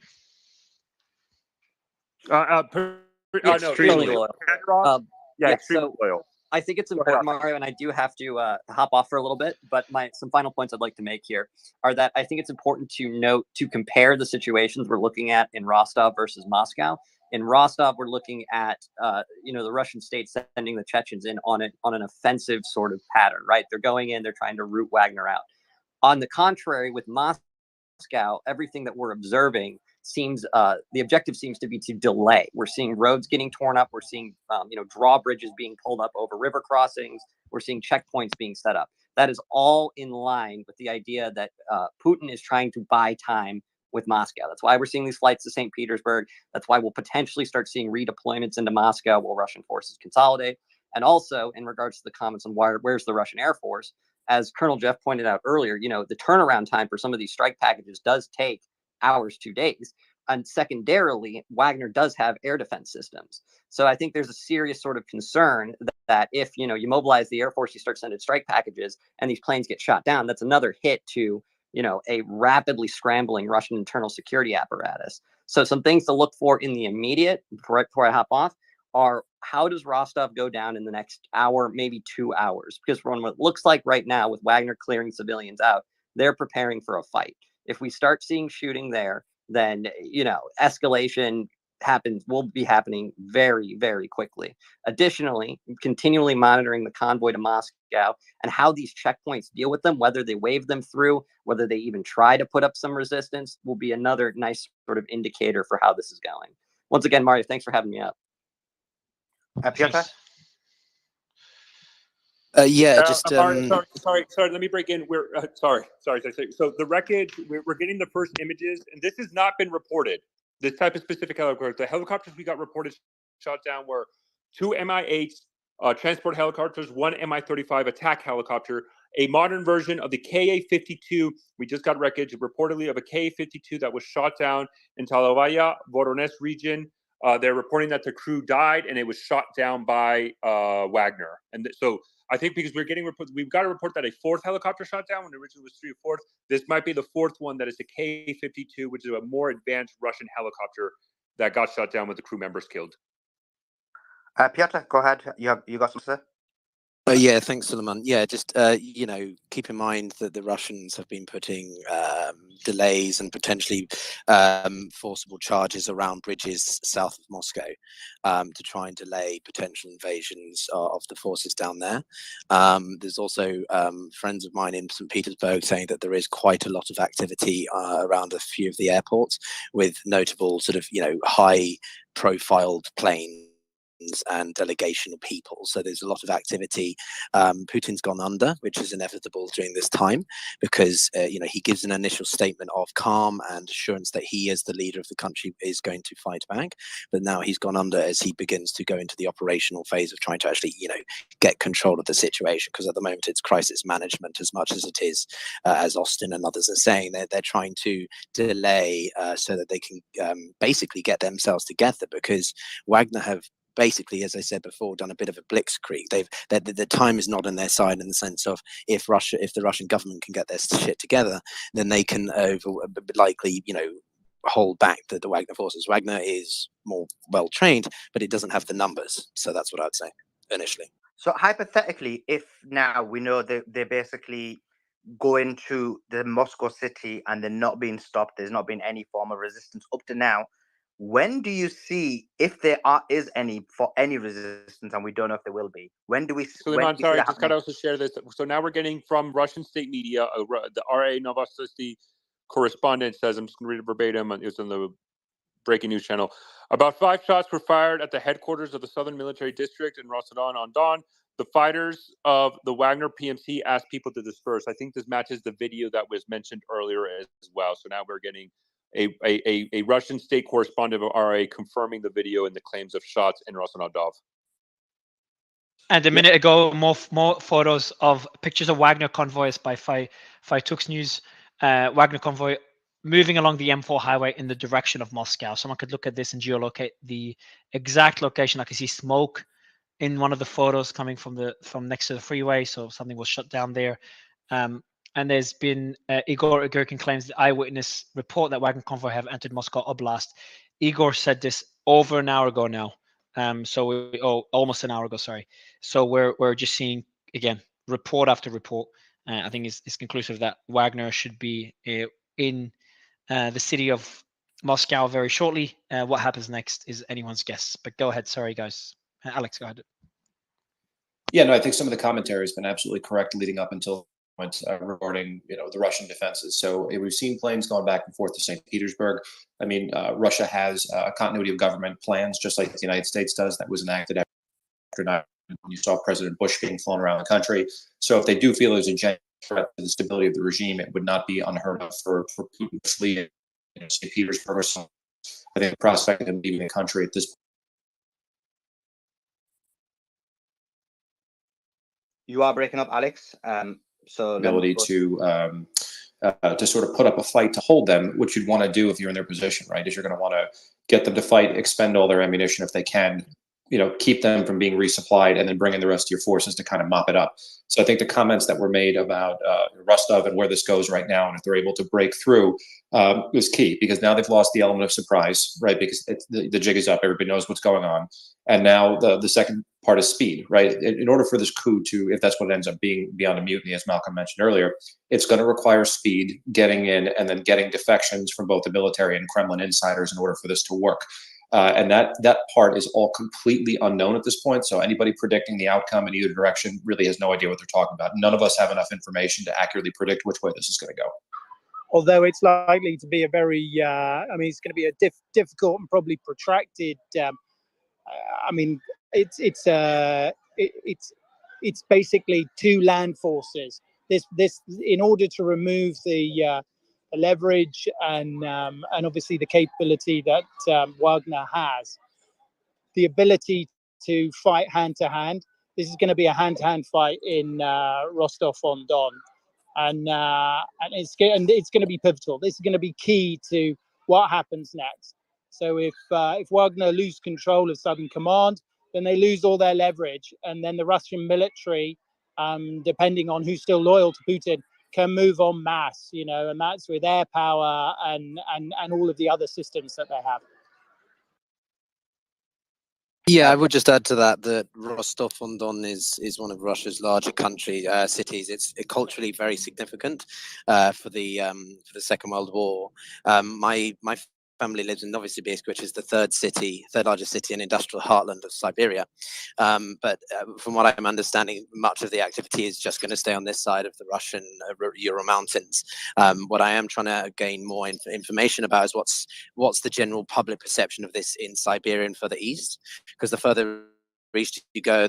Extremely loyal. Yeah, extremely so loyal. I think it's important, Mario, and I do have to hop off for a little bit, but some final points I'd like to make here are that I think it's important to compare the situations we're looking at in Rostov versus Moscow. In Rostov, we're looking at the Russian state sending the Chechens in on an offensive sort of pattern, right? They're going in, they're trying to root Wagner out. On the contrary, with Moscow, everything that we're observing seems the objective seems to be to delay. We're seeing roads getting torn up. We're seeing drawbridges being pulled up over river crossings. We're seeing checkpoints being set up. That is all in line with the idea that Putin is trying to buy time with Moscow. That's why we're seeing these flights to St. Petersburg. That's why we'll potentially start seeing redeployments into Moscow while Russian forces consolidate. And also, in regards to the comments on where's the Russian Air Force, as Colonel Jeff pointed out earlier, the turnaround time for some of these strike packages does take hours to days. And secondarily, Wagner does have air defense systems. So I think there's a serious sort of concern that if you mobilize the Air Force, you start sending strike packages, and these planes get shot down, that's another hit to a rapidly scrambling Russian internal security apparatus. So some things to look for in the immediate, before I hop off, are how does Rostov go down in the next hour, maybe 2 hours? Because from what it looks like right now, with Wagner clearing civilians out, they're preparing for a fight. If we start seeing shooting there, then escalation will be happening very, very quickly. Additionally, continually monitoring the convoy to Moscow and how these checkpoints deal with them, whether they wave them through, whether they even try to put up some resistance, will be another nice sort of indicator for how this is going. Once again, Mario, thanks for having me up. Piotr? Sorry. Let me break in. We're sorry. So the wreckage, we're getting the first images, and this has not been reported. This type of specific helicopter. The helicopters we got reported shot down were 2 Mi-8s transport helicopters, 1 Mi-35 attack helicopter, a modern version of the Ka-52. We just got wreckage reportedly of a Ka-52 that was shot down in Talovaya, Voronezh region. They're reporting that the crew died and it was shot down by Wagner. And so I think because we've got a report that a 4th helicopter shot down when originally was 3 or 4th. This might be the 4th one that is the Ka-52, which is a more advanced Russian helicopter that got shot down with the crew members killed. Piotr, go ahead. You got some, sir? Yeah, thanks, Suleiman. Yeah, just keep in mind that the Russians have been putting delays and potentially forcible charges around bridges south of Moscow to try and delay potential invasions of the forces down there. There's also friends of mine in St. Petersburg saying that there is quite a lot of activity around a few of the airports with notable sort of high-profiled planes and delegation of people. So there's a lot of activity. Putin's gone under, which is inevitable during this time because he gives an initial statement of calm and assurance that he, as the leader of the country, is going to fight back. But now he's gone under as he begins to go into the operational phase of trying to actually get control of the situation, because at the moment it's crisis management as much as it is, as Austin and others are saying, they're trying to delay so that they can basically get themselves together, because Wagner have basically, as I said before, done a bit of a blitzkrieg. The time is not on their side in the sense of if the Russian government can get their shit together, then they can likely hold back the Wagner forces. Wagner is more well trained, but it doesn't have the numbers. So that's what I'd say initially. So hypothetically, if now we know that they basically go into the Moscow city and they're not being stopped, there's not been any form of resistance up to now. When do you see, if there is any resistance, and we don't know if there will be? When do we? Suleiman, sorry, just got to also share this. So now we're getting from Russian state media, the RA Novosti correspondent says, I'm just going to read it verbatim. It's on the breaking news channel. About 5 shots were fired at the headquarters of the Southern Military District in Rostov-on-Don. The fighters of the Wagner PMC asked people to disperse. I think this matches the video that was mentioned earlier as well. So now we're getting a Russian state correspondent of RA confirming the video and the claims of shots in Rostov-on-Don. And a minute ago, more photos of pictures of Wagner convoys by Tux News. Wagner convoy moving along the M4 highway in the direction of Moscow. Someone could look at this and geolocate the exact location. I can see smoke in one of the photos coming from next to the freeway, so something was shut down there. And there's been Igor Igorkin claims the eyewitness report that Wagner convoy have entered Moscow Oblast. Igor said this over an hour ago now. Almost an hour ago, sorry. So we're just seeing, again, report after report. I think it's conclusive that Wagner should be in the city of Moscow very shortly. What happens next is anyone's guess. But go ahead. Sorry, guys. Alex, go ahead. Yeah, no, I think some of the commentary has been absolutely correct leading up until regarding the Russian defenses. So we've seen planes going back and forth to St. Petersburg. I mean, Russia has a continuity of government plans, just like the United States does. That was enacted after 9/11 when you saw President Bush being flown around the country. So if they do feel there's a genuine threat to the stability of the regime, it would not be unheard of for Putin to flee St. Petersburg or something. I think the prospect of him leaving the country at this point. You are breaking up, Alex. So ability to sort of put up a fight to hold them, which you'd want to do if you're in their position, right? Is you're going to want to get them to fight, expend all their ammunition if they can, keep them from being resupplied, and then bring in the rest of your forces to kind of mop it up. So I think the comments that were made about Rostov and where this goes right now, and if they're able to break through, is key, because now they've lost the element of surprise, right? Because the jig is up, everybody knows what's going on, and now the second part is speed, right? In order for this coup to, if that's what it ends up being beyond a mutiny, as Malcolm mentioned earlier, it's going to require speed, getting in, and then getting defections from both the military and Kremlin insiders in order for this to work. And that part is all completely unknown at this point. So anybody predicting the outcome in either direction really has no idea what they're talking about. None of us have enough information to accurately predict which way this is going to go. Although it's likely to be a very, it's going to be a difficult and probably protracted. It's basically two land forces. This in order to remove the leverage and obviously the capability that Wagner has, the ability to fight hand to hand. This is going to be a hand-to-hand fight in Rostov-on-Don, and it's going to be pivotal. This is going to be key to what happens next. So if Wagner lose control of Southern Command, then they lose all their leverage, and then the Russian military, depending on who's still loyal to Putin, can move en masse, and that's with air power and all of the other systems that they have. Yeah, I would just add to that Rostov-on-Don is one of Russia's larger cities. It's culturally very significant for the Second World War. My family lives in Novosibirsk, which is the third largest city and industrial heartland of Siberia. But from what I'm understanding, much of the activity is just going to stay on this side of the Russian Ural Mountains. What I am trying to gain more information about is what's the general public perception of this in Siberia and further east, because the further east you go,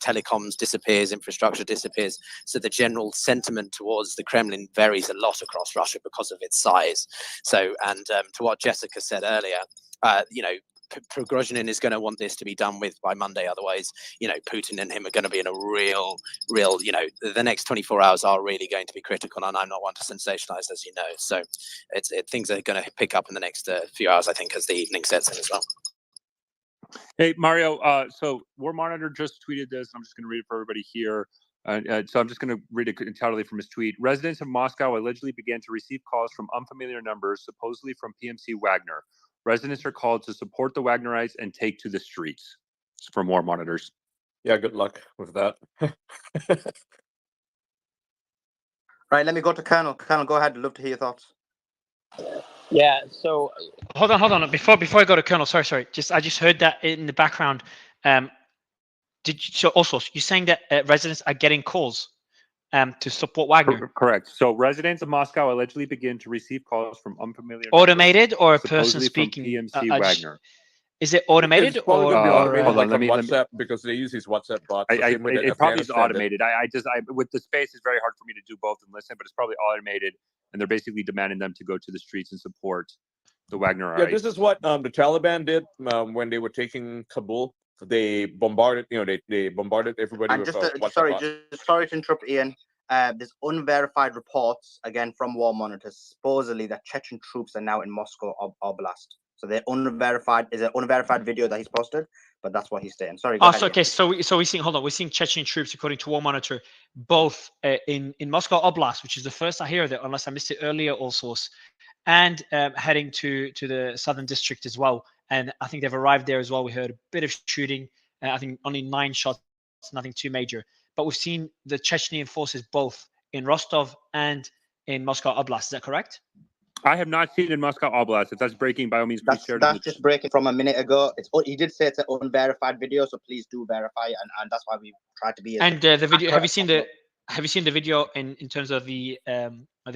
telecoms disappears, infrastructure disappears. So the general sentiment towards the Kremlin varies a lot across Russia because of its size. So, and to what Jessica said earlier, Prigozhin is going to want this to be done with by Monday. Otherwise, Putin and him are going to be in a real, the next 24 hours are really going to be critical. And I'm not one to sensationalize, as you know. So things are going to pick up in the next few hours, I think, as the evening sets in as well. Hey, Mario, so War Monitor just tweeted this. I'm just going to read it for everybody here. So I'm just going to read it entirely from his tweet. Residents of Moscow allegedly began to receive calls from unfamiliar numbers, supposedly from PMC Wagner. Residents are called to support the Wagnerites and take to the streets. It's from War Monitors. Yeah, good luck with that. Right, let me go to Colonel. Colonel, go ahead. I'd love to hear your thoughts. Yeah, so hold on. Before I go to Colonel, sorry. I just heard that in the background. So also you're saying that residents are getting calls to support Wagner? Correct. So residents of Moscow allegedly begin to receive calls from unfamiliar automated numbers, or a person speaking? PMC Wagner. Is it automated or automated hold on, like on WhatsApp, because they use these WhatsApp bots. It probably is automated. I with the space, it's very hard for me to do both and listen, but it's probably automated, and they're basically demanding them to go to the streets and support the Wagner. Yeah, this is what the Taliban did when they were taking Kabul. They bombarded, they bombarded everybody with sorry to interrupt, Ian. there's unverified reports, again, from War Monitors, supposedly that Chechen troops are now in Moscow Oblast. So they're unverified. Is an unverified video that he's posted, but that's what he's saying. Sorry, go ahead. Okay, so we're seeing, hold on, we're seeing Chechen troops, according to War Monitor, both in Moscow Oblast, which is the first I hear of it, unless I missed it earlier, all source, and heading to the southern district as well. And I think they've arrived there as well. We heard a bit of shooting. I think only 9 shots, nothing too major. But we've seen the Chechnyan forces both in Rostov and in Moscow Oblast. Is that correct? I have not seen in Moscow Oblast. If that's breaking, by all means, please share it. That's just breaking from a minute ago. He did say it's an unverified video, so please do verify, and that's why we tried to be. And the video. Have you seen the video in terms of the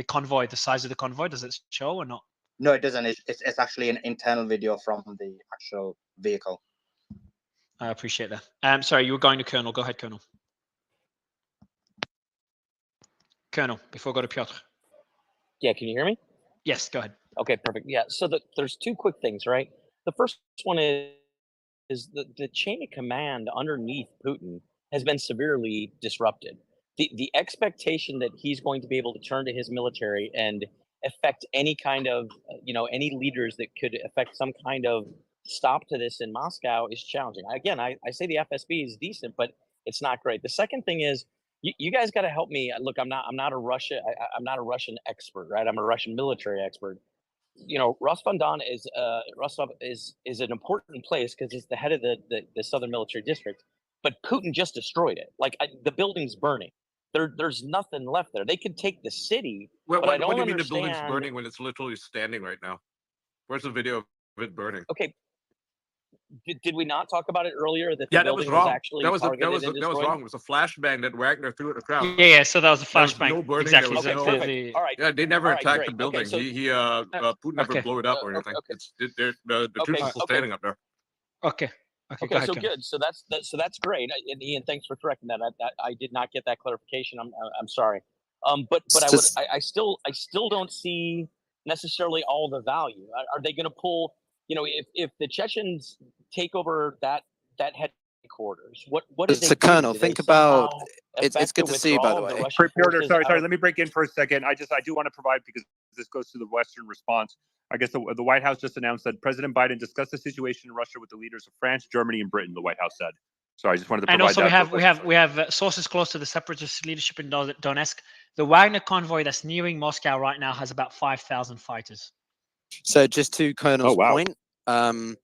convoy, the size of the convoy? Does it show or not? No, it doesn't. It's actually an internal video from the actual vehicle. I appreciate that. Sorry, you were going to Colonel. Go ahead, Colonel. Colonel, before I go to Piotr. Yeah, can you hear me? Yes, go ahead. Okay, perfect. Yeah, so there's 2 quick things, right? The first one is the chain of command underneath Putin has been severely disrupted. The expectation that he's going to be able to turn to his military and affect any kind of, any leaders that could affect some kind of stop to this in Moscow is challenging. Again, I say the FSB is decent, but it's not great. The second thing is, you guys got to help me. Look, I'm not a I'm not a Russian expert, right? I'm a Russian military expert. Rostov-on-Don is an important place because it's the head of the Southern Military District. But Putin just destroyed it. Like the building's burning. There's nothing left there. They could take the city. What I don't do you mean understand. the building's burning when it's literally standing right now? Where's the video of it burning? Okay. Did we not talk about it earlier that the Yeah, that building was wrong. was actually That was destroyed? wrong. It was a flashbang that Wagner threw at the crowd. Yeah. So that was a flashbang. No burning. Exactly. There was Okay, all right. Yeah, they never All right, attacked great. the building. Okay, so, Putin never blew it up or anything. The troops are still standing up there. Okay. Okay, so good. So that's great. And Ian, thanks for correcting that. I did not get that clarification. I'm sorry. But I still don't see necessarily all the value. Are they going to pull? If the Chechens take over that headquarters, what is the Colonel? Think about it's good to see you, by the way. Piotr, sorry. Let me break in for a second. I do want to provide, because this goes to the Western response. I guess the White House just announced that President Biden discussed the situation in Russia with the leaders of France, Germany, and Britain. The White House said. So I just wanted to provide that. And also we have sources close to the separatist leadership in Donetsk. The Wagner convoy that's nearing Moscow right now has about 5,000 fighters. So just to Colonel's point, think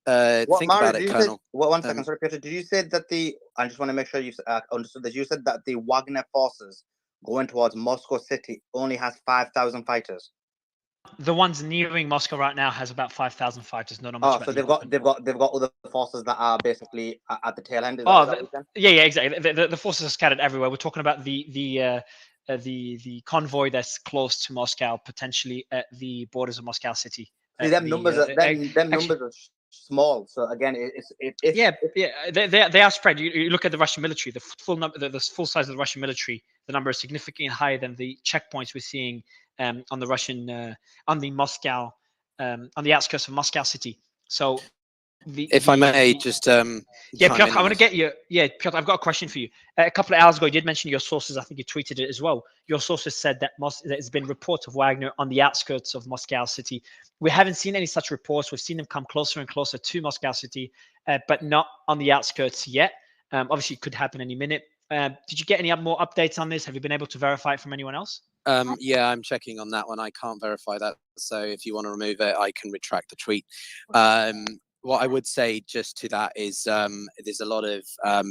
about it, Colonel. One second, sorry, Peter. Did you say that I just want to make sure you understood that you said that the Wagner forces going towards Moscow city only has 5,000 fighters? The ones nearing Moscow right now has about 5,000 fighters. Not much. So they've got other forces that are basically at the tail end. Yeah, exactly. The forces are scattered everywhere. We're talking about the convoy that's close to Moscow, potentially at the borders of Moscow city. See, them numbers are small. So again, they are spread. You look at the Russian military, the full number, the full size of the Russian military. The number is significantly higher than the checkpoints we're seeing on the Russian, on the Moscow, on the outskirts of Moscow city. So, if I may, just Piotr, I want to get you. Yeah, Piotr, I've got a question for you. A couple of hours ago, you did mention your sources. I think you tweeted it as well. Your sources said that there's been reports of Wagner on the outskirts of Moscow city. We haven't seen any such reports. We've seen them come closer and closer to Moscow city, but not on the outskirts yet. Obviously, it could happen any minute. Did you get any more updates on this? Have you been able to verify it from anyone else? Yeah, I'm checking on that one. I can't verify that. So if you want to remove it, I can retract the tweet. What I would say just to that is there's a lot of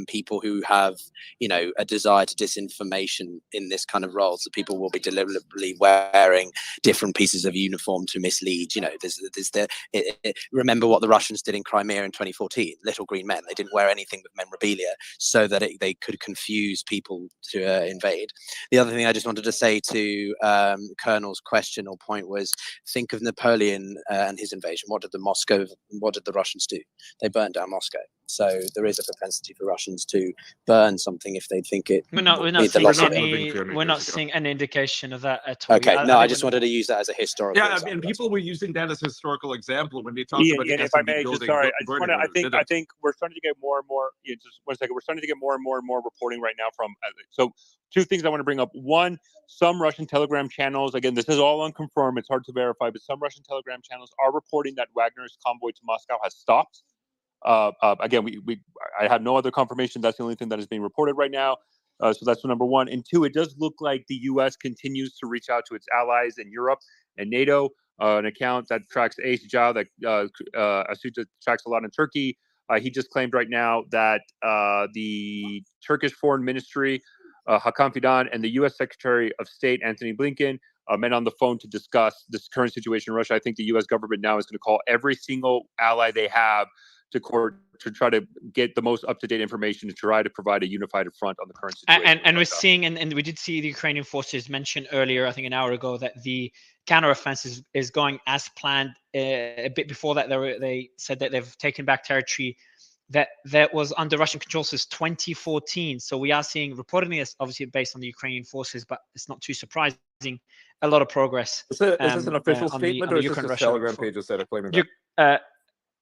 people who have, a desire to disinformation in this kind of role. So people will be deliberately wearing different pieces of uniform to mislead. Remember what the Russians did in Crimea in 2014, little green men. They didn't wear anything with memorabilia so that they could confuse people to invade. The other thing I just wanted to say to Colonel's question or point was, think of Napoleon and his invasion. What did the Russians do? They burnt down Moscow. So there is a propensity for Russians to burn something if they think it. We're not seeing any indication of that at all. Okay, no, I just wanted to use that as a historical. Yeah, example. I mean, people were using that as a historical example when they talked Ian, about Ian, the if I SMB may, building. just sorry, I just want to. burning I think we're starting to get more and more. Just 1 second. We're starting to get more and more reporting right now from. So, two things I want to bring up. One, some Russian Telegram channels. Again, this is all unconfirmed. It's hard to verify, but some Russian Telegram channels are reporting that Wagner's convoy to Moscow has stopped. Again, I have no other confirmation. That's the only thing that is being reported right now. So that's number one. And two, it does look like the U.S. continues to reach out to its allies in Europe and NATO. An account that tracks Ace Zhao, that tracks a lot in Turkey. He just claimed right now that the Turkish Foreign Ministry, Hakan Fidan, and the U.S. Secretary of State, Anthony Blinken, met on the phone to discuss this current situation in Russia. I think the U.S. government now is going to call every single ally they have to court to try to get the most up-to-date information to try to provide a unified front on the current situation. And we're seeing, and we did see the Ukrainian forces mention earlier, I think an hour ago, that the counteroffensive is going as planned. A bit before that, they said that they've taken back territory that was under Russian control since 2014. So we are seeing, reportedly, obviously based on the Ukrainian forces, but it's not too surprising, a lot of progress. Is this an official statement, or is this just Telegram pages that are claiming that?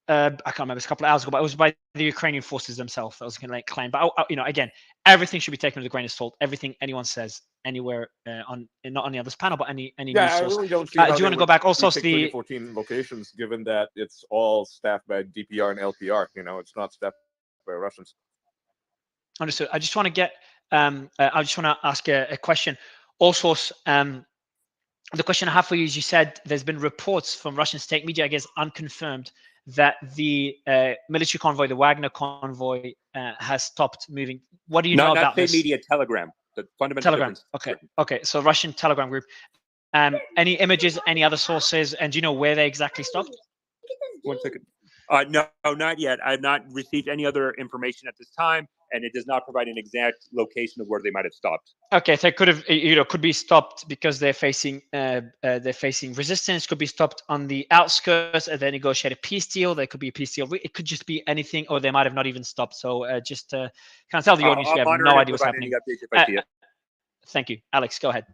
I can't remember. It's a couple of hours ago, but it was by the Ukrainian forces themselves that was going to claim. But again, everything should be taken with a grain of salt. Everything anyone says anywhere not only on this panel, but any news source. I really don't see do you want to go back? Also, the 2014 locations, given that it's all staffed by DPR and LPR. It's not staffed by Russians. Understood. I just want to get. I just want to ask a question. Also, the question I have for you is: you said there's been reports from Russian state media, I guess unconfirmed, that the military convoy, the Wagner convoy, has stopped moving. What do you know about this? Not media, Telegram. The fundamental difference. Okay. So Russian Telegram group. Any images, any other sources, and do you know where they exactly stopped? 1 second. No, not yet. I have not received any other information at this time, and it does not provide an exact location of where they might have stopped. Okay, so it could have, could be stopped because they're facing resistance. Could be stopped on the outskirts of the negotiated peace deal. There could be a peace deal. It could just be anything, or they might have not even stopped. So just kind of tell the audience we have no idea what's happening. Thank you, Alex. Go ahead.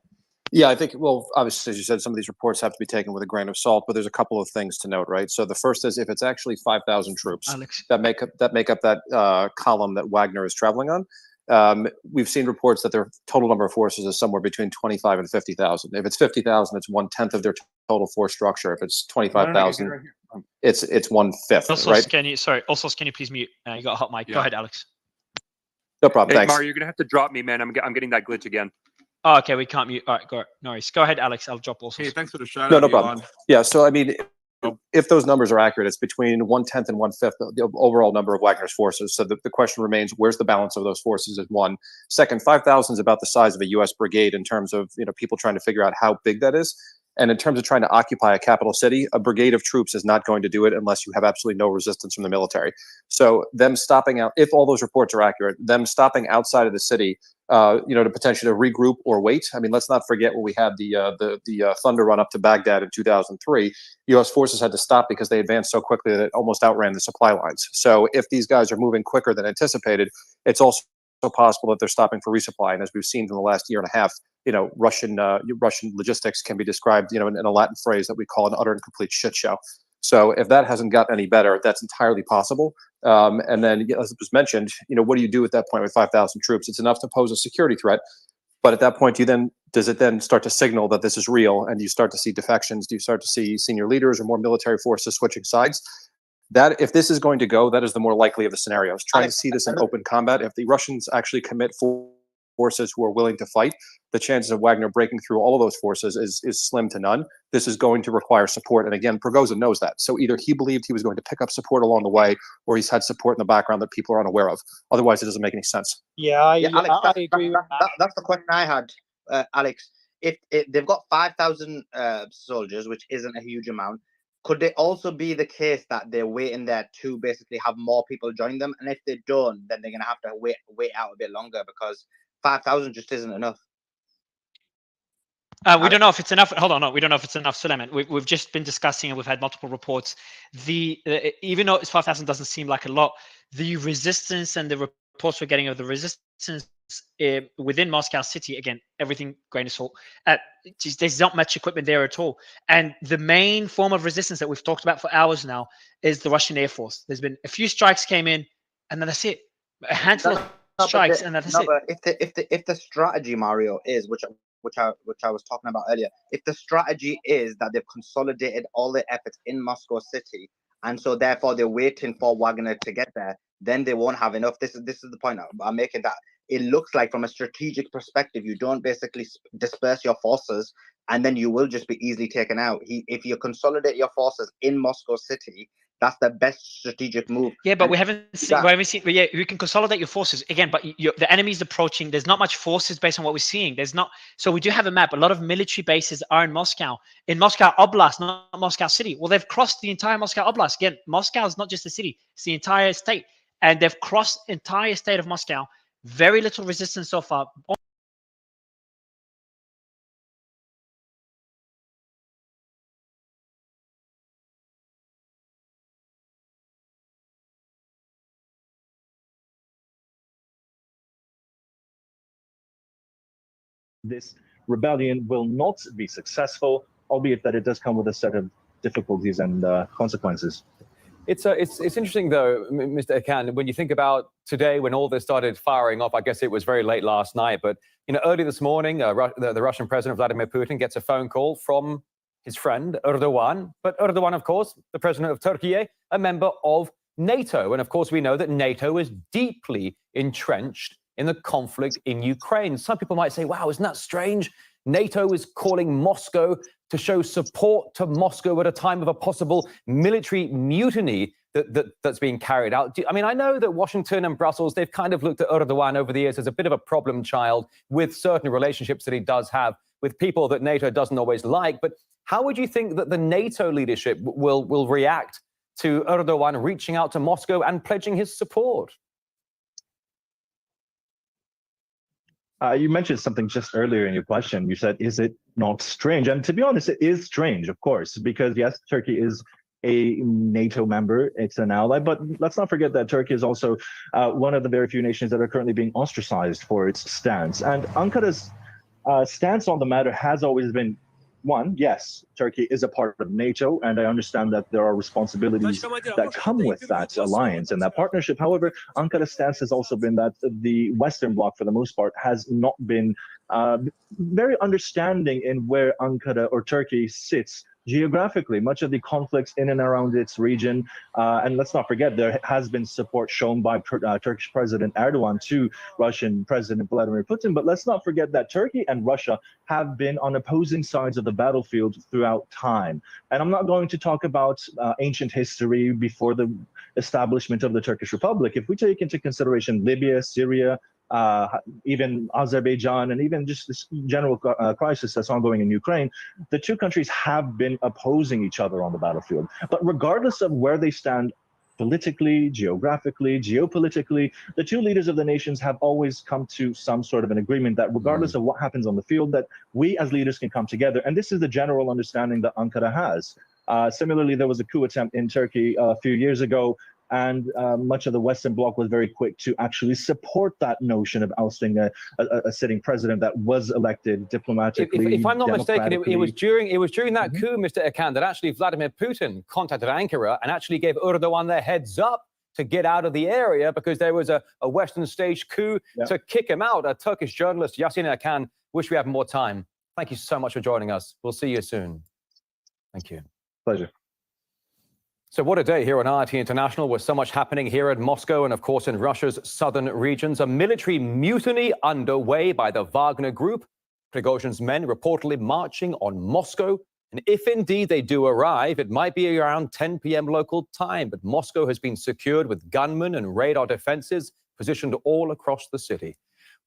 Yeah, I think, well, obviously, as you said, some of these reports have to be taken with a grain of salt, but there's a couple of things to note, right? So the first is if it's actually 5,000 troops that make up that column that Wagner is traveling on, we've seen reports that their total number of forces is somewhere between 25 and 50,000. If it's 50,000, it's 1/10 of their total force structure. If it's 25,000, it's 1/5. Also, right? can you please mute? You got a hot mic. Yeah. Go ahead, Alex. No problem. Hey, Thanks. Mario, you're gonna have to drop me, man. I'm getting that glitch again. Oh, okay, we can't mute. All right, no worries. Go ahead, Alex. I'll drop also. Hey, thanks for the shout No, out. no problem. Yeah, so I mean, if those numbers are accurate, it's between 1/10 and 1/5 the overall number of Wagner's forces. So the question remains, where's the balance of those forces is one. Second, 5,000 is about the size of a U.S. brigade in terms of people trying to figure out how big that is. And in terms of trying to occupy a capital city, a brigade of troops is not going to do it unless you have absolutely no resistance from the military. So them stopping out, if all those reports are accurate, them stopping outside of the city, to potentially regroup or wait. I mean, let's not forget when we had the Thunder run up to Baghdad in 2003. U.S. forces had to stop because they advanced so quickly that it almost outran the supply lines. So if these guys are moving quicker than anticipated, it's also possible that they're stopping for resupply. And as we've seen in the last year and a half, Russian logistics can be described, in a Latin phrase that we call an utter and complete shit show. So if that hasn't gotten any better, that's entirely possible. And then, as it was mentioned, what do you do at that point with 5,000 troops? It's enough to pose a security threat. But at that point, does it then start to signal that this is real, and you start to see defections? Do you start to see senior leaders or more military forces switching sides? That, if this is going to go, that is the more likely of the scenarios. Trying to see this in open combat, if the Russians actually commit forces who are willing to fight, the chances of Wagner breaking through all of those forces is slim to none. This is going to require support. And again, Prigozhin knows that. So either he believed he was going to pick up support along the way, or he's had support in the background that people are unaware of. Otherwise, it doesn't make any sense. Alex, I agree with that. That's the question I had, Alex. If they've got 5,000 soldiers, which isn't a huge amount, could it also be the case that they're waiting there to basically have more people join them? And if they don't, then they're going to have to wait out a bit longer because 5,000 just isn't enough. We don't know if it's enough. Hold on, no, we don't know if it's enough, Suleiman. We've just been discussing and we've had multiple reports. Even though 5,000 doesn't seem like a lot, the resistance and the reports we're getting of the resistance within Moscow city, again, everything grain of salt. There's not much equipment there at all. And the main form of resistance that we've talked about for hours now is the Russian Air Force. There's been a few strikes came in, and then that's it. A handful of strikes, and that's it. But if the strategy, Mario, is which I was talking about earlier, if the strategy is that they've consolidated all their efforts in Moscow city, and so therefore they're waiting for Wagner to get there, then they won't have enough. This is the point I'm making, that it looks like from a strategic perspective, you don't basically disperse your forces, and then you will just be easily taken out. If you consolidate your forces in Moscow city, that's the best strategic move. Yeah, but we haven't seen. But yeah, you can consolidate your forces again. But the enemy's approaching. There's not much forces based on what we're seeing. There's not. So we do have a map. A lot of military bases are in Moscow Oblast, not Moscow city. Well, they've crossed the entire Moscow Oblast. Again, Moscow is not just the city; it's the entire state, and they've crossed the entire state of Moscow. Very little resistance so far. This rebellion will not be successful, albeit that it does come with a set of difficulties and consequences. It's interesting though, Mr. Akan, when you think about today, when all this started firing off. I guess it was very late last night, but early this morning, the Russian President Vladimir Putin gets a phone call from his friend Erdogan. But Erdogan, of course, the president of Turkey, a member of NATO, and of course we know that NATO is deeply entrenched in the conflict in Ukraine. Some people might say, wow, isn't that strange? NATO is calling Moscow to show support to Moscow at a time of a possible military mutiny that's being carried out. I know that Washington and Brussels, they've kind of looked at Erdogan over the years as a bit of a problem child with certain relationships that he does have with people that NATO doesn't always like. But how would you think that the NATO leadership will react to Erdogan reaching out to Moscow and pledging his support? You mentioned something just earlier in your question. You said, is it not strange? And to be honest, it is strange, of course, because yes, Turkey is a NATO member, it's an ally, but let's not forget that Turkey is also one of the very few nations that are currently being ostracized for its stance. And Ankara's stance on the matter has always been, one, yes, Turkey is a part of NATO, and I understand that there are responsibilities that come with that alliance and that partnership. However, Ankara's stance has also been that the Western Bloc, for the most part, has not been very understanding in where Ankara or Turkey sits geographically. Much of the conflicts in and around its region, and let's not forget, there has been support shown by Turkish President Erdogan to Russian President Vladimir Putin. But let's not forget that Turkey and Russia have been on opposing sides of the battlefield throughout time. And I'm not going to talk about ancient history before the establishment of the Turkish Republic. If we take into consideration Libya, Syria, even Azerbaijan, and even just this general crisis that's ongoing in Ukraine, the two countries have been opposing each other on the battlefield. But regardless of where they stand politically, geographically, geopolitically, the two leaders of the nations have always come to some sort of an agreement that regardless of what happens on the field, that we as leaders can come together. And this is the general understanding that Ankara has. Similarly, there was a coup attempt in Turkey a few years ago, and much of the Western Bloc was very quick to actually support that notion of ousting a sitting president that was elected diplomatically. If I'm not mistaken, it was during that coup, Mr. Akan, that actually Vladimir Putin contacted Ankara and actually gave Erdogan their heads up to get out of the area because there was a Western staged coup to kick him out. A Turkish journalist, Yasin Akan. Wish we had more time. Thank you so much for joining us. We'll see you soon. Thank you. Pleasure. So what a day here on RT International, with so much happening here in Moscow and, of course, in Russia's southern regions. A military mutiny underway by the Wagner group. Prigozhin's men reportedly marching on Moscow. And if indeed they do arrive, it might be around 10 p.m. local time. But Moscow has been secured with gunmen and radar defenses positioned all across the city.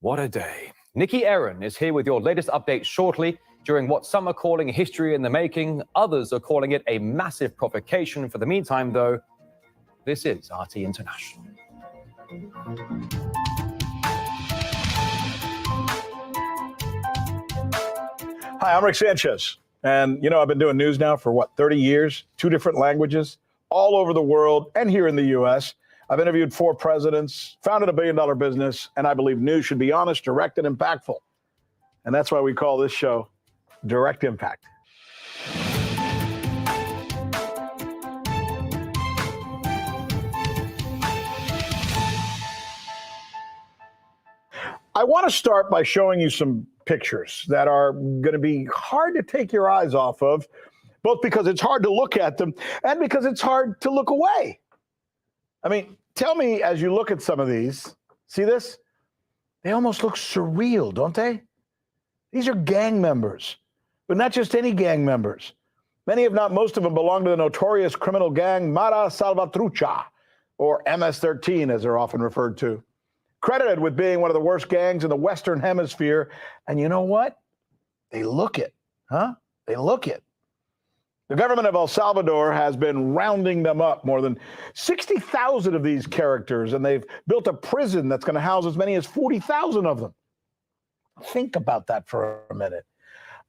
What a day. Nikki Aaron is here with your latest update shortly. During what some are calling history in the making, others are calling it a massive provocation. For the meantime, though, this is RT International. Hi, I'm Rick Sanchez. And, you know, I've been doing news now for, 30 years, 2 different languages, all over the world and here in the U.S. I've interviewed 4 presidents, founded a billion-dollar business, and I believe news should be honest, direct, and impactful. And that's why we call this show Direct Impact. I want to start by showing you some pictures that are going to be hard to take your eyes off of, both because it's hard to look at them and because it's hard to look away. I mean, tell me as you look at some of these, see this? They almost look surreal, don't they? These are gang members, but not just any gang members. Many, if not most of them, belong to the notorious criminal gang Mara Salvatrucha, or MS-13 as they're often referred to. Credited with being one of the worst gangs in the Western Hemisphere. And you know what? They look it, huh? They look it. The government of El Salvador has been rounding them up, more than 60,000 of these characters, and they've built a prison that's going to house as many as 40,000 of them. Think about that for a minute.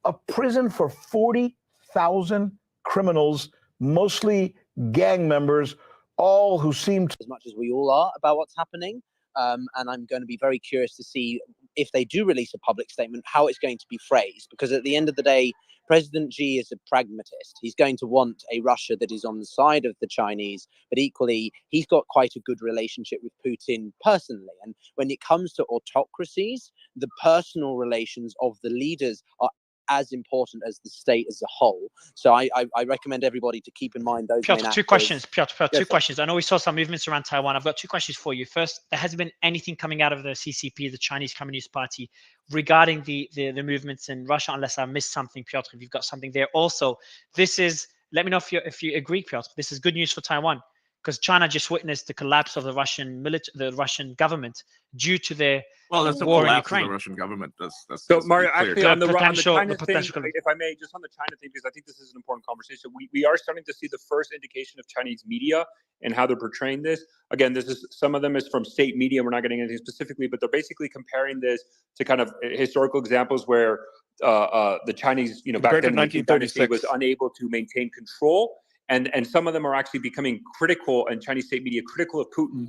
A prison for 40,000 criminals, mostly gang members, all who seem to... As much as we all are about what's happening. And I'm going to be very curious to see if they do release a public statement, how it's going to be phrased. Because at the end of the day, President Xi is a pragmatist. He's going to want a Russia that is on the side of the Chinese, but equally, he's got quite a good relationship with Putin personally. And when it comes to autocracies, the personal relations of the leaders are as important as the state as a whole. So I recommend everybody to keep in mind those Piotr, main two actors. questions. Piotr, Yes, two sir. questions. I know we saw some movements around Taiwan. I've got 2 questions for you. First, there hasn't been anything coming out of the CCP, the Chinese Communist Party, regarding the movements in Russia, unless I missed something, Piotr, if you've got something there. Also, this is, let me know if you agree, Piotr, this is good news for Taiwan, because China just witnessed the collapse of the Russian government due to their Well, that's the war in collapse of Ukraine. the Russian government. That's So, Mario, actually, on the potential- China the potential thing, collapse. if I may, just on the China thing, because I think this is an important conversation, we are starting to see the first indication of Chinese media and how they're portraying this. Again, this is some of them is from state media. We're not getting anything specifically, but they're basically comparing this to kind of historical examples where the Chinese, back then, the Qing dynasty was unable to maintain control. And some of them are actually becoming critical, and Chinese state media critical of Putin,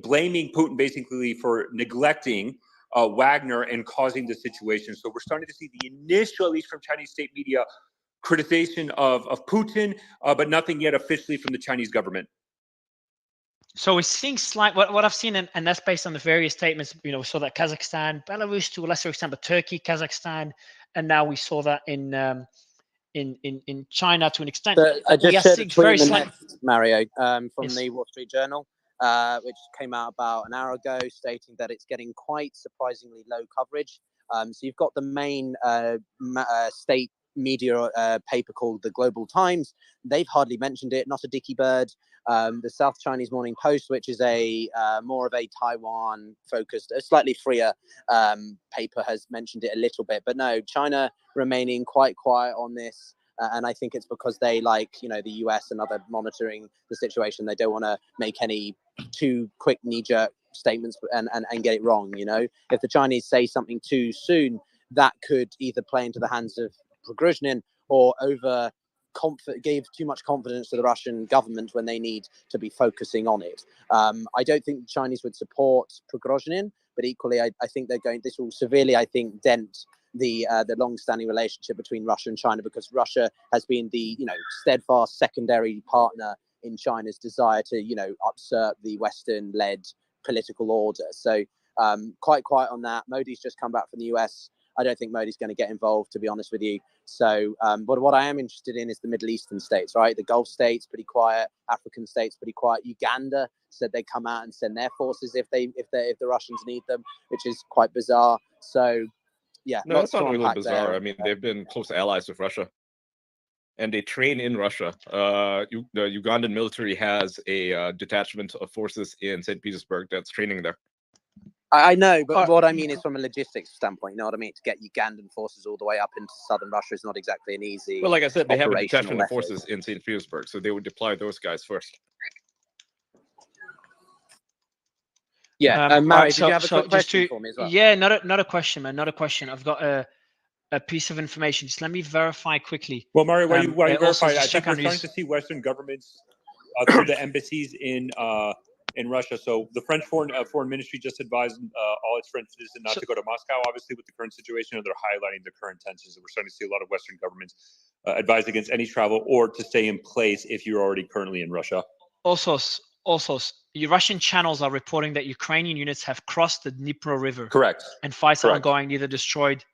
blaming Putin basically for neglecting Wagner and causing the situation. So we're starting to see the initial, at least from Chinese state media, criticization of Putin, but nothing yet officially from the Chinese government. So we're seeing slight, what I've seen, and that's based on the various statements, we saw that Kazakhstan, Belarus to a lesser extent, but Turkey, Kazakhstan, and now we saw that in China to an extent. So I We are just shared a seeing tweet very in the slight. net, Mario, from Yes. the Wall Street Journal, which came out about an hour ago, stating that it's getting quite surprisingly low coverage. So you've got the main state media paper called the Global Times. They've hardly mentioned it, not a dicky bird. The South Chinese Morning Post, which is a more of a Taiwan-focused, a slightly freer paper, has mentioned it a little bit. But no, China remaining quite quiet on this. And I think it's because they, like, the US and other monitoring the situation, they don't want to make any too quick knee-jerk statements and get it wrong. If the Chinese say something too soon, that could either play into the hands of Prigozhin or give too much confidence to the Russian government when they need to be focusing on it. I don't think the Chinese would support Prigozhin, but equally, I think this will severely, dent the long-standing relationship between Russia and China, because Russia has been the steadfast secondary partner in China's desire to usurp the Western-led political order. So quite quiet on that. Modi's just come back from the US. I don't think Modi's going to get involved, to be honest with you. So, but what I am interested in is the Middle Eastern states, right? The Gulf states, pretty quiet. African states, pretty quiet. Uganda said they'd come out and send their forces if the Russians need them, which is quite bizarre. So, yeah, No, lots that's not to really unpack bizarre. there. I mean, they've been close allies with Russia, and they train in Russia. The Ugandan military has a detachment of forces in St. Petersburg that's training there. I know, but what I mean is from a logistics standpoint, you know what I mean? To get Ugandan forces all the way up into southern Russia is not exactly an easy. Well, like I said, they have a operational detachment of effort. forces in St. Petersburg, so they would deploy those guys first. Yeah, All Mary, right, did you have a quick question for me as well? Yeah, not a question, man. Not a question. I've got a piece of information. Just let me verify quickly. Well, Mario, while you also verify, I just think check we're on starting news. to see Western governments through the embassies in Russia. So the French foreign ministry just advised all its French citizens not to go to Moscow, obviously, with the current situation, and they're highlighting the current tensions. And we're starting to see a lot of Western governments advise against any travel or to stay in place if you're already currently in Russia. Also, Russian channels are reporting that Ukrainian units have crossed the Dnipro River. Correct. And fights are Correct. ongoing, neither destroyed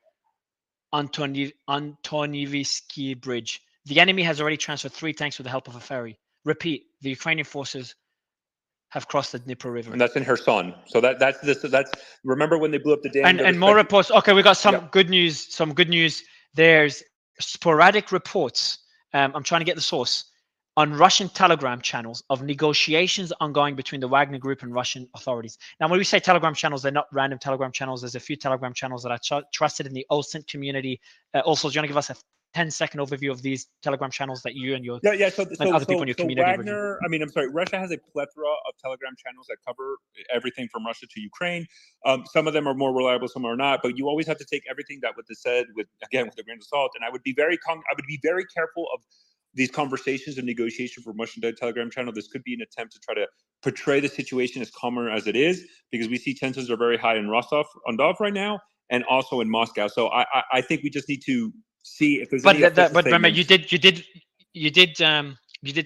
Antonivsky Bridge. The enemy has already transferred 3 tanks with the help of a ferry. Repeat, the Ukrainian forces have crossed the Dnipro River. And that's in Kherson. So that's remember when they blew up the dam? And more reports. Okay, we got some good news. Some good news. There's sporadic reports. I'm trying to get the source on Russian Telegram channels of negotiations ongoing between the Wagner Group and Russian authorities. Now, when we say Telegram channels, they're not random Telegram channels. There's a few Telegram channels that are trusted in the OSINT community. Also, do you want to give us a 10-second overview of these Telegram channels that you and your other people in your community Wagner, Russia has a plethora of Telegram channels that cover everything from Russia to Ukraine. Some of them are more reliable, some are not. But you always have to take everything that is said with a grain of salt. And I would be very careful of these conversations and negotiation for Russian Telegram channel. This could be an attempt to try to portray the situation as calmer as it is, because we see tensions are very high in Rostov-on-Don right now, and also in Moscow. So I think we just need to see if there's any. But remember, you did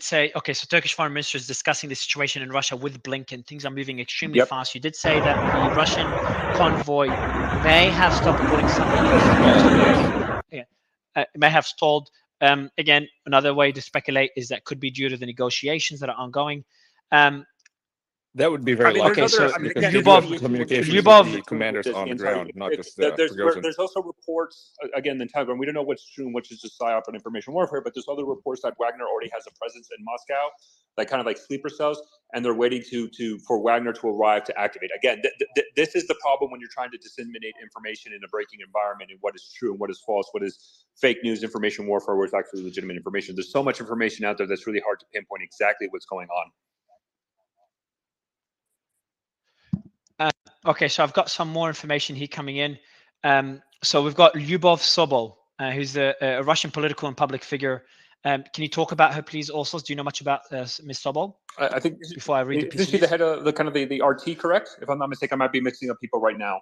say, okay, so Turkish foreign minister is discussing the situation in Russia with Blinken. Things are moving extremely fast. You did say that the Russian convoy may have stopped putting some. May have stalled. Again, another way to speculate is that could be due to the negotiations that are ongoing. That would be very likely. Lyubov, communication with the commanders on the ground, not just there's also reports, again, in Telegram. We don't know what's true and which is just psyop and information warfare, but there's other reports that Wagner already has a presence in Moscow, like kind of like sleeper cells, and they're waiting for Wagner to arrive to activate. Again, this is the problem when you're trying to disseminate information in a breaking environment, and what is true and what is false, what is fake news, information warfare, what's actually legitimate information. There's so much information out there that's really hard to pinpoint exactly what's going on. Okay, so I've got some more information here coming in. So we've got Lyubov Sobol, who's a Russian political and public figure. Can you talk about her, please? Also, do you know much about Ms. Sobol? I think before I read the piece. Is she the head of the RT? Correct? If I'm not mistaken, I might be mixing up people right now.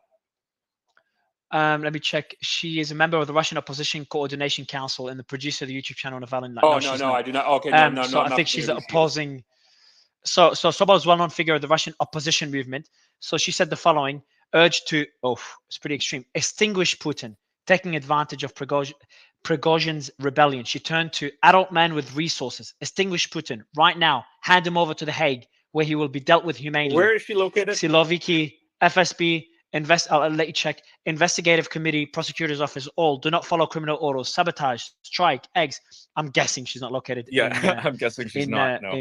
Let me check. She is a member of the Russian Opposition Coordination Council and the producer of the YouTube channel Navalny. No, I do not. Okay, no. So I think she's opposing. So Sobol is a well-known figure of the Russian opposition movement. So she said the following: urged to, it's pretty extreme, extinguish Putin, taking advantage of Prigozhin's rebellion. She turned to adult men with resources: extinguish Putin right now, hand him over to The Hague, where he will be dealt with humanely. Where is she located? Siloviki, FSB, I'll let you check. Investigative Committee, Prosecutor's Office, all do not follow criminal orders, sabotage, strike, eggs. I'm guessing she's not located. Yeah, I'm guessing she's not. No.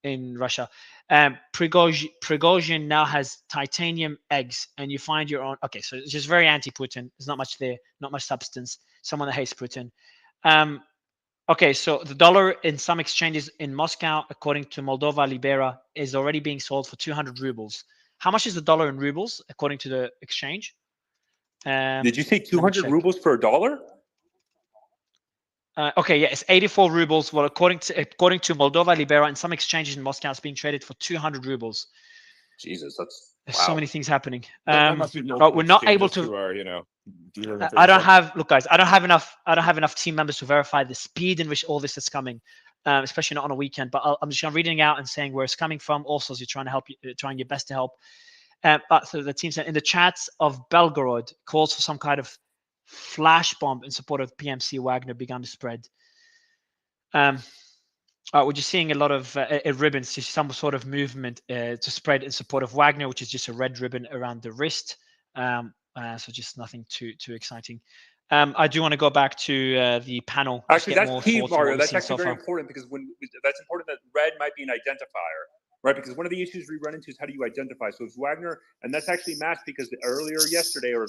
In Russia. Prigozhin now has titanium eggs, and you find your own. Okay, so it's just very anti-Putin. There's not much there, not much substance. Someone that hates Putin. Okay, so the dollar in some exchanges in Moscow, according to Moldova Libera, is already being sold for 200 rubles. How much is the dollar in rubles, according to the exchange? Did you say 200 rubles for a dollar? Okay, yeah, it's 84 rubles. Well, according to Moldova Libera, in some exchanges in Moscow, it's being traded for 200 rubles. Jesus, There's so many things happening. That must be But we're not able to. I don't have. Look, guys, I don't have enough team members to verify the speed in which all this is coming, especially not on a weekend. But I'm just reading out and saying where it's coming from. Also, as you're trying to help, trying your best to help. But so the team said in the chats of Belgorod calls for some kind of flash bomb in support of PMC Wagner began to spread. We're just seeing a lot of ribbons, just some sort of movement to spread in support of Wagner, which is just a red ribbon around the wrist. So just nothing too exciting. I do want to go back to the panel. Actually, that's key, Mario. That's actually very important, because that's important that red might be an identifier, right? Because one of the issues we run into is how do you identify? So it's Wagner, and that's actually matched because earlier yesterday or a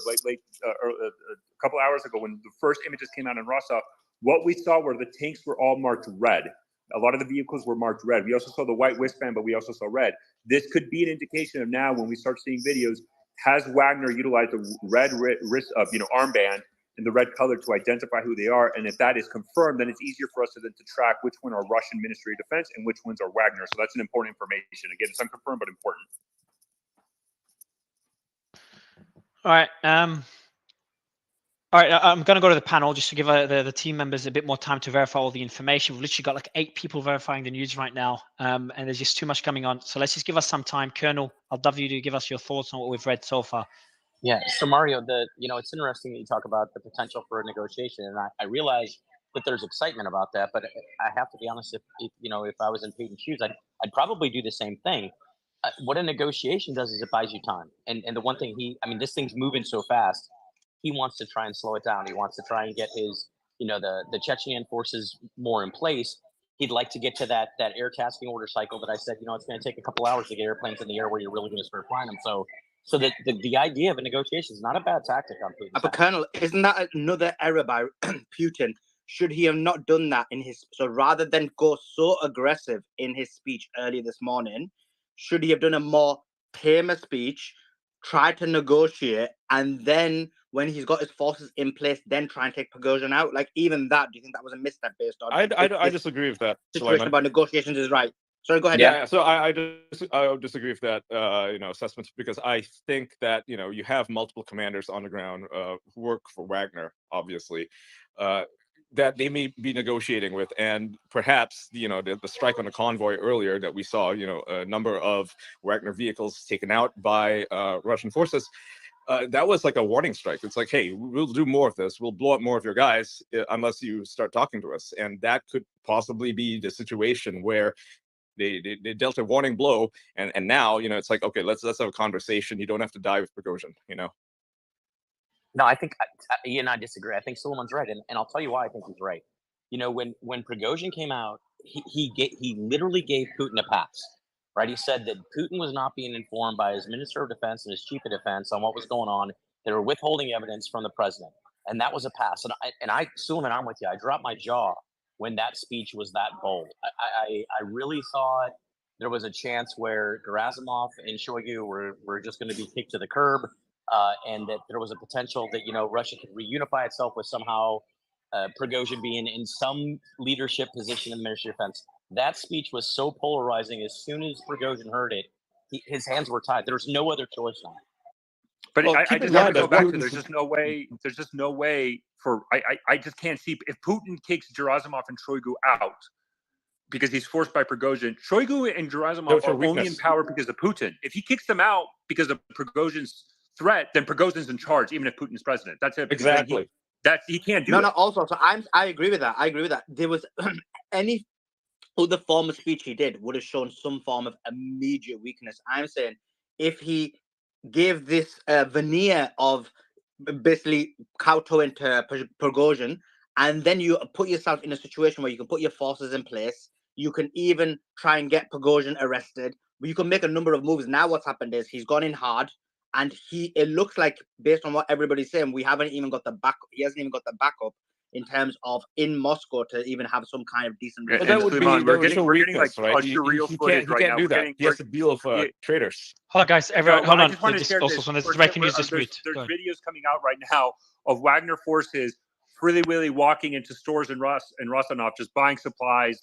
couple hours ago, when the first images came out in Rostov, what we saw were the tanks were all marked red. A lot of the vehicles were marked red. We also saw the white wristband, but we also saw red. This could be an indication of now when we start seeing videos, has Wagner utilized the red wrist, armband in the red color to identify who they are. And if that is confirmed, then it's easier for us to track which one are Russian Ministry of Defense and which ones are Wagner. So that's an important information. Again, it's unconfirmed, but important. All right. All right, I'm going to go to the panel just to give the team members a bit more time to verify all the information. We've literally got like 8 people verifying the news right now, and there's just too much coming on. So let's just give us some time. Colonel, I'll love you to give us your thoughts on what we've read so far. Yeah, so Mario, it's interesting that you talk about the potential for a negotiation, and I realize that there's excitement about that, but I have to be honest, if I was in Putin's shoes, I'd probably do the same thing. What a negotiation does is it buys you time. And the one thing this thing's moving so fast, he wants to try and slow it down. He wants to try and get his, the Chechen forces more in place. He'd like to get to that air tasking order cycle that I said, it's going to take a couple hours to get airplanes in the air where you're really going to start flying them. So the idea of a negotiation is not a bad tactic on Putin. But Colonel, isn't that another error by Putin? Should he have not done that so rather than go so aggressive in his speech earlier this morning, should he have done a more tamer speech, try to negotiate, and then when he's got his forces in place, then try and take Prigozhin out? Like, even that, do you think that was a misstep based on? I disagree with that. Situation about negotiations is right. Sorry, go ahead. Yeah, so I would disagree with that assessment, because I think that you have multiple commanders on the ground who work for Wagner, obviously, that they may be negotiating with, and perhaps the strike on the convoy earlier that we saw, a number of Wagner vehicles taken out by Russian forces. That was like a warning strike. It's like, hey, we'll do more of this. We'll blow up more of your guys unless you start talking to us. And that could possibly be the situation where they dealt a warning blow, and now it's like, okay, let's have a conversation. You don't have to die with Prigozhin. No, I think I disagree. I think Suleiman's right, and I'll tell you why I think he's right. When Prigozhin came out, he literally gave Putin a pass. Right, he said that Putin was not being informed by his Minister of Defense and his Chief of Defense on what was going on. They were withholding evidence from the president, and that was a pass. And Suleiman, I'm with you. I dropped my jaw when that speech was that bold. I really thought there was a chance where Gerasimov and Shoigu were just going to be kicked to the curb, and that there was a potential that Russia could reunify itself with somehow Prigozhin being in some leadership position in the Ministry of Defense. That speech was so polarizing. As soon as Prigozhin heard it, his hands were tied. There was no other choice now. But I just have to go back to there's just no way. There's just no way for I just can't see if Putin kicks Gerasimov and Shoigu out because he's forced by Prigozhin. Shoigu and Gerasimov are only in power because of Putin. If he kicks them out because of Prigozhin's threat, then Prigozhin's in charge, even if Putin's president. That's it. Exactly. He can't do it. No. Also, so I agree with that. There was any other form of speech he did would have shown some form of immediate weakness. I'm saying if he gave this veneer of basically kowtowing to Prigozhin, and then you put yourself in a situation where you can put your forces in place, you can even try and get Prigozhin arrested, but you can make a number of moves. Now what's happened is he's gone in hard, and it looks like, based on what everybody's saying, he hasn't even got the backup in terms of in Moscow to even have some kind of decent. But that would be we're getting like surreal footage right now. He can't do that. He has to deal with traitors. Hold on, guys. Everyone, hold on. Just want to share this. There's videos coming out right now of Wagner forces freely walking into stores in Rosanov, just buying supplies,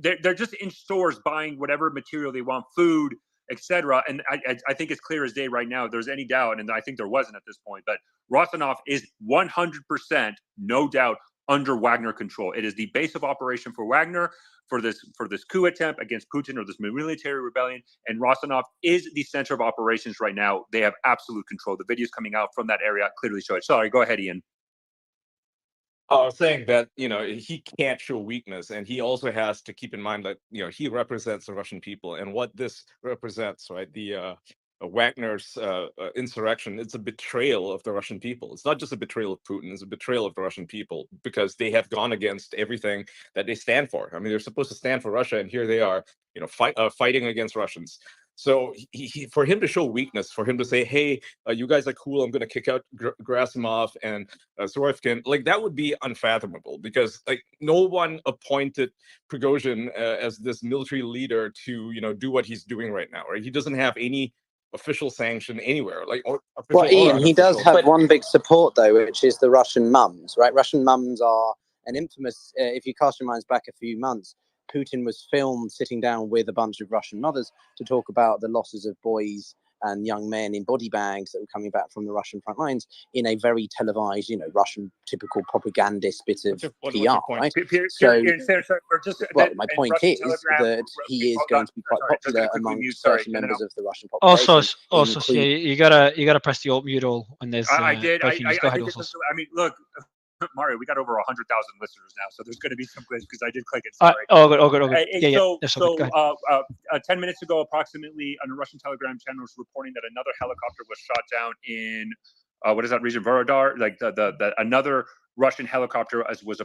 they're just in stores buying whatever material they want, food, etc. And I think it's clear as day right now. If there's any doubt, and I think there wasn't at this point, but Rosanov is 100%, no doubt, under Wagner control. It is the base of operation for Wagner for this coup attempt against Putin, or this military rebellion. And Rosanov is the center of operations right now. They have absolute control. The videos coming out from that area clearly show it. Sorry, go ahead, Ian. I was saying that he can't show weakness, and he also has to keep in mind that he represents the Russian people, and what this represents, right? The Wagner's insurrection. It's a betrayal of the Russian people. It's not just a betrayal of Putin; it's a betrayal of the Russian people, because they have gone against everything that they stand for. I mean, they're supposed to stand for Russia, and here they are, fighting against Russians. So for him to show weakness, for him to say, hey, you guys are cool, I'm going to kick out Gerasimov and Sorokin, that would be unfathomable, because no one appointed Prigozhin as this military leader to do what he's doing right now, right? He doesn't have any official sanction anywhere, like or official Well, or Ian, he does unofficial. have one big support though, which is the Russian mums, right? Russian mums are an infamous. If you cast your minds back a few months, Putin was filmed sitting down with a bunch of Russian mothers to talk about the losses of boys and young men in body bags that were coming back from the Russian front lines in a very televised, Russian typical propagandist bit of PR, right? So, well, my point is that he is going to be quite popular among certain members of the Russian population. Also, yeah, you gotta press the alt mute all when there's I did. breaking news. Go ahead, also. I mean, look, Mario, we got over 100,000 listeners now, so there's going to be some glitch because I did click it. Sorry. All good. Yeah, So, 10 minutes ago, approximately, on a Russian Telegram channel was reporting that another helicopter was shot down in what is that region, Vorodar? Like the another Russian helicopter was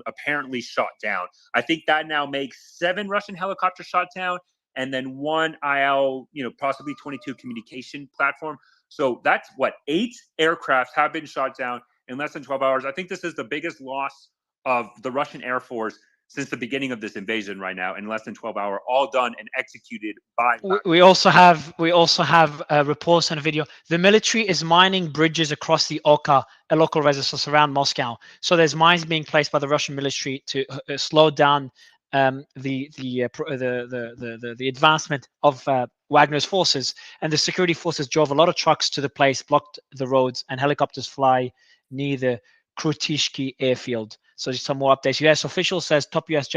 apparently shot down. I think that now makes 7 Russian helicopters shot down, and then 1 IL, possibly 22 communication platform. So that's what 8 aircrafts have been shot down in less than 12 hours. I think this is the biggest loss of the Russian Air Force since the beginning of this invasion right now, in less than 12 hours, all done and executed by. We also have reports and a video. The military is mining bridges across the Oka, a local residence around Moscow. So there's mines being placed by the Russian military to slow down the advancement of Wagner's forces, and the security forces drove a lot of trucks to the place, blocked the roads, and helicopters fly near the Krutishki airfield. So just some more updates. U.S. official says top U.S.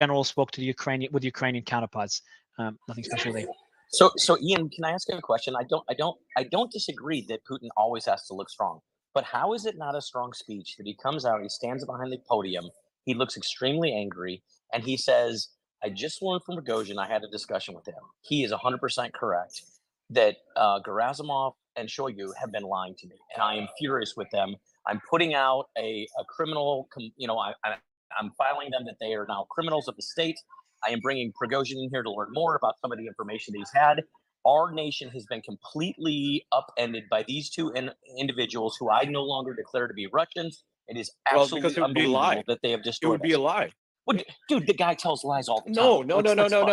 general spoke to the Ukrainian counterparts. Nothing special there. So Ian, can I ask you a question? I don't disagree that Putin always has to look strong, but how is it not a strong speech that he comes out, he stands behind the podium, he looks extremely angry, and he says, "I just learned from Rogozin. I had a discussion with him. He is 100% correct that Gerasimov and Shoigu have been lying to me, and I am furious with them. I'm putting out a criminal, I'm filing them that they are now criminals of the state. I am bringing Prigozhin in here to learn more about some of the information he's had. Our nation has been completely upended by these 2 individuals who I no longer declare to be Russians. It is absolutely unbelievable that they have destroyed us." It would be a lie. Well, dude, the guy tells lies all the time. No.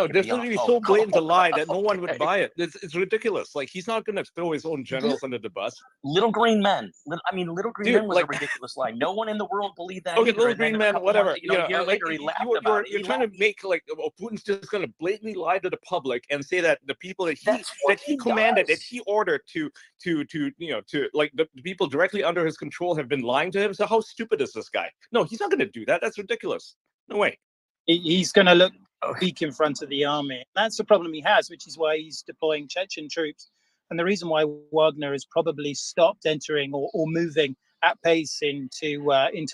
There's literally so blatant a lie that no one would buy it. It's ridiculous. Like, he's not going to throw his own generals under the bus. Little Green Men. Little Green Men was a ridiculous lie. No one in the world believed that. Okay, Little Green Men, whatever. Year later, he laughed about it. You're trying to make Putin's just going to blatantly lie to the public and say that the people that he commanded, that he ordered to the people directly under his control have been lying to him. So how stupid is this guy? No, he's not going to do that. That's ridiculous. No way. He's going to look weak in front of the army. That's the problem he has, which is why he's deploying Chechen troops. And the reason why Wagner has probably stopped entering or moving at pace into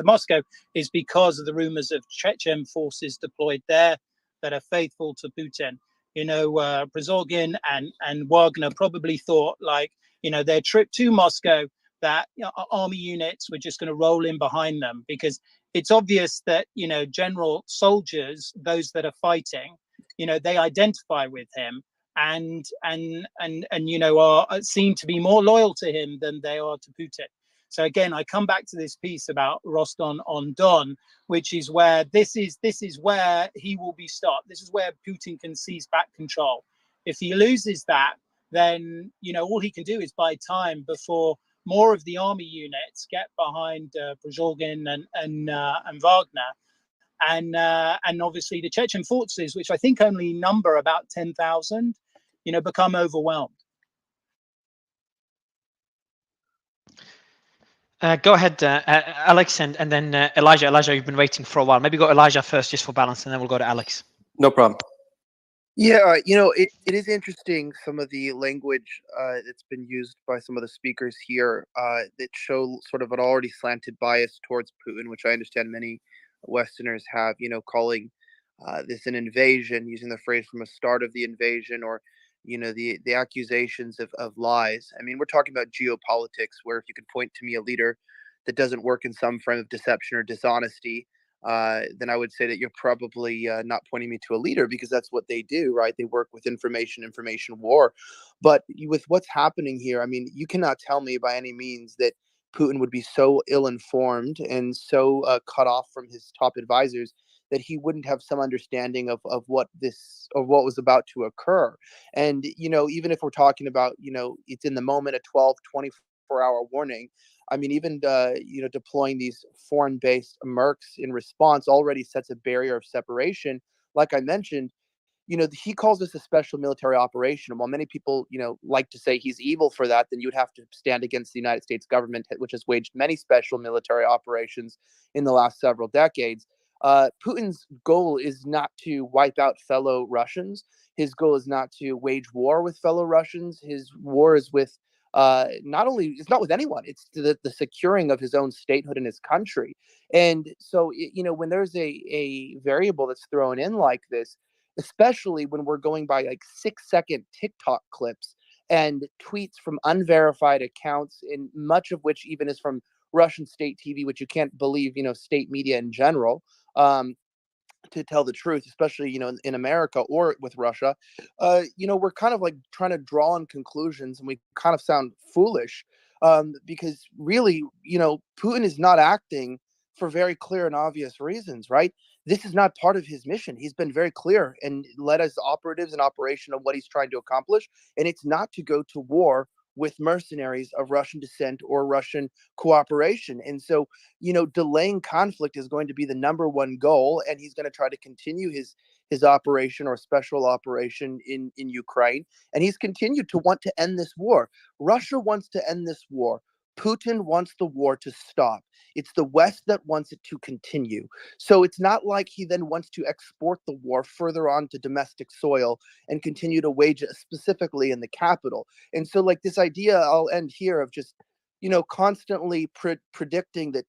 Moscow is because of the rumors of Chechen forces deployed there that are faithful to Putin. Prigozhin and Wagner probably thought, their trip to Moscow, that army units were just going to roll in behind them, because it's obvious that general soldiers, those that are fighting, they identify with him and are seem to be more loyal to him than they are to Putin. So again, I come back to this piece about Rostov-on-Don, which is where this is where he will be stopped. This is where Putin can seize back control. If he loses that, then all he can do is buy time before more of the army units get behind Prigozhin and Wagner, and obviously the Chechen forces, which I think only number about 10,000, become overwhelmed. Go ahead, Alex, and then Elijah. Elijah, you've been waiting for a while. Maybe go Elijah first, just for balance, and then we'll go to Alex. No problem. Yeah, it is interesting, some of the language that's been used by some of the speakers here that show sort of an already slanted bias towards Putin, which I understand many Westerners have, calling this an invasion, using the phrase from the start of the invasion, or, the accusations of lies. I mean, we're talking about geopolitics, where if you can point to me a leader that doesn't work in some frame of deception or dishonesty, then I would say that you're probably not pointing me to a leader, because that's what they do, right? They work with information war. But with what's happening here, I mean, you cannot tell me by any means that Putin would be so ill-informed and so cut off from his top advisors that he wouldn't have some understanding of what was about to occur. And even if we're talking about it's in the moment, a 12, 24-hour warning. I mean, even deploying these foreign-based mercs in response already sets a barrier of separation. Like I mentioned, he calls this a special military operation. And while many people, like to say he's evil for that, then you'd have to stand against the United States government, which has waged many special military operations in the last several decades. Putin's goal is not to wipe out fellow Russians. His goal is not to wage war with fellow Russians. His war is with it's not with anyone. It's the securing of his own statehood in his country. And so, when there's a variable that's thrown in like this, especially when we're going by like 6-second TikTok clips and tweets from unverified accounts, in much of which even is from Russian state TV, which you can't believe, state media in general, to tell the truth, especially, in America or with Russia, we're kind of like trying to draw on conclusions, and we kind of sound foolish, because really, Putin is not acting for very clear and obvious reasons, right? This is not part of his mission. He's been very clear and led as operatives in operation of what he's trying to accomplish. And it's not to go to war with mercenaries of Russian descent or Russian cooperation. And so, delaying conflict is going to be the number one goal. And he's going to try to continue his operation or special operation in Ukraine. And he's continued to want to end this war. Russia wants to end this war. Putin wants the war to stop. It's the West that wants it to continue. So it's not like he then wants to export the war further onto domestic soil and continue to wage it specifically in the capital. And so, like, this idea, I'll end here, of just, constantly predicting that,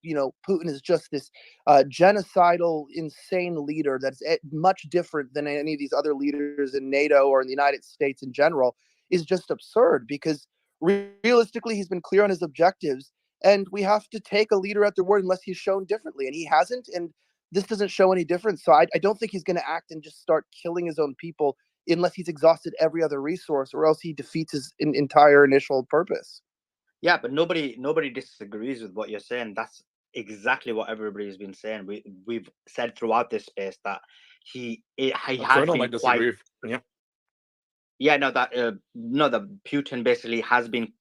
Putin is just this genocidal, insane leader that's much different than any of these other leaders in NATO or in the United States in general, is just absurd, because realistically, he's been clear on his objectives, and we have to take a leader at their word unless he's shown differently, and he hasn't, and this doesn't show any difference. So I don't think he's going to act and just start killing his own people unless he's exhausted every other resource, or else he defeats his entire initial purpose. Yeah, but nobody disagrees with what you're saying. That's exactly what everybody's been saying. We've said throughout this space that he has been quite. Yeah, no, that Putin basically has been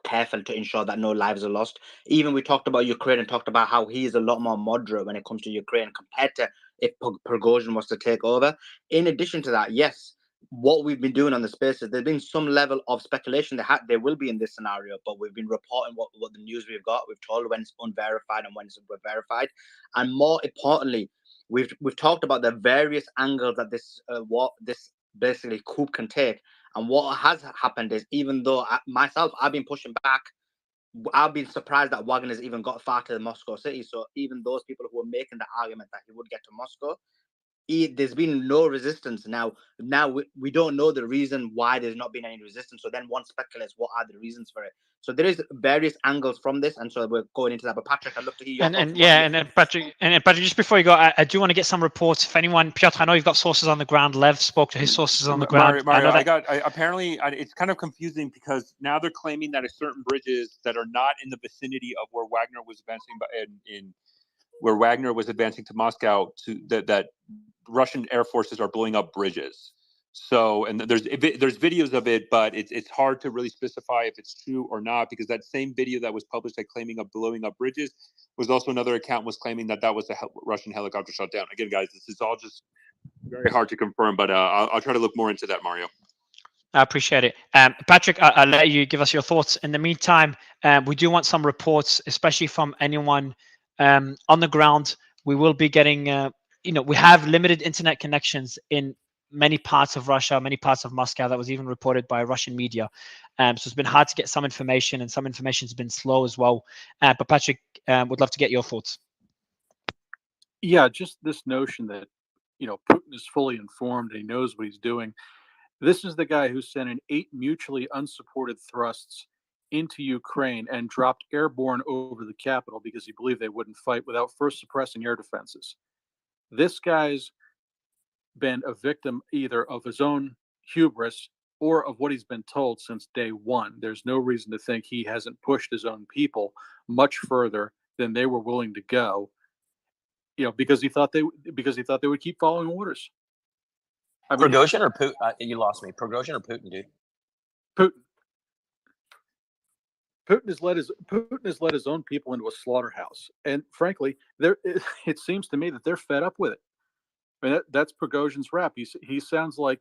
careful to ensure that no lives are lost. Even we talked about Ukraine and talked about how he is a lot more moderate when it comes to Ukraine compared to if Prigozhin was to take over. In addition to that, yes, what we've been doing on the spaces, there's been some level of speculation that there will be in this scenario, but we've been reporting what the news we've got. We've told when it's unverified and when it's verified, and more importantly, we've talked about the various angles that this basically coup can take. And what has happened is, even though I've been pushing back, I've been surprised that Wagner's even got far to the Moscow city. So even those people who were making the argument that he would get to Moscow, there's been no resistance. Now we don't know the reason why there's not been any resistance. So then one speculates what are the reasons for it. So there is various angles from this, and so we're going into that. But Patrick, I'd love to hear your thoughts. And then Patrick, just before you go, I do want to get some reports. If anyone, Piotr, I know you've got sources on the ground. Lev spoke to his sources on the ground. Mario, apparently it's kind of confusing, because now they're claiming that certain bridges that are not in the vicinity of where Wagner was advancing where Wagner was advancing to Moscow, that Russian air forces are blowing up bridges. So, and there's videos of it, but it's hard to really specify if it's true or not, because that same video that was published claiming of blowing up bridges was also another account was claiming that was a Russian helicopter shot down. Again, guys, this is all just very hard to confirm, but I'll try to look more into that, Mario. I appreciate it. Patrick, I'll let you give us your thoughts. In the meantime, we do want some reports, especially from anyone on the ground. We will be getting, we have limited internet connections in many parts of Russia, many parts of Moscow. That was even reported by Russian media. So it's been hard to get some information, and some information has been slow as well. But Patrick, would love to get your thoughts. Yeah, just this notion that, Putin is fully informed and he knows what he's doing. This is the guy who sent in 8 mutually unsupported thrusts into Ukraine and dropped airborne over the capital because he believed they wouldn't fight without first suppressing air defenses. This guy's been a victim either of his own hubris or of what he's been told since day one. There's no reason to think he hasn't pushed his own people much further than they were willing to go. because he thought they would keep following orders. I mean, Prigozhin or Putin? You lost me. Prigozhin or Putin, dude? Putin. Putin has led his own people into a slaughterhouse, and frankly, it seems to me that they're fed up with it. I mean, that's Prigozhin's rap. He sounds like,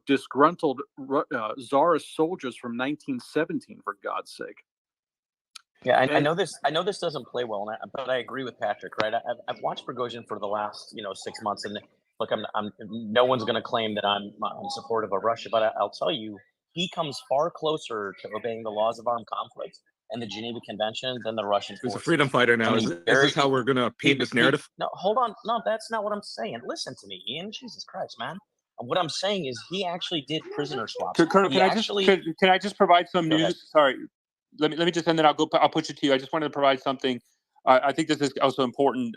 disgruntled Tsarist soldiers from 1917, for God's sake. Yeah, I know this. I know this doesn't play well, but I agree with Patrick. Right? I've watched Prigozhin for the last 6 months, and look, I'm no one's going to claim that I'm supportive of Russia, but I'll tell you, he comes far closer to obeying the laws of armed conflict and the Geneva Convention than the Russian He's forces. a freedom fighter now. Is this how we're going to paint this narrative? No, hold on. No, that's not what I'm saying. Listen to me, Ian. Jesus Christ, man. What I'm saying is he actually did prisoner swaps. Colonel, can I just provide some news? Ahead. Sorry, let me just, and then I'll push it to you. I just wanted to provide something. I think this is also important.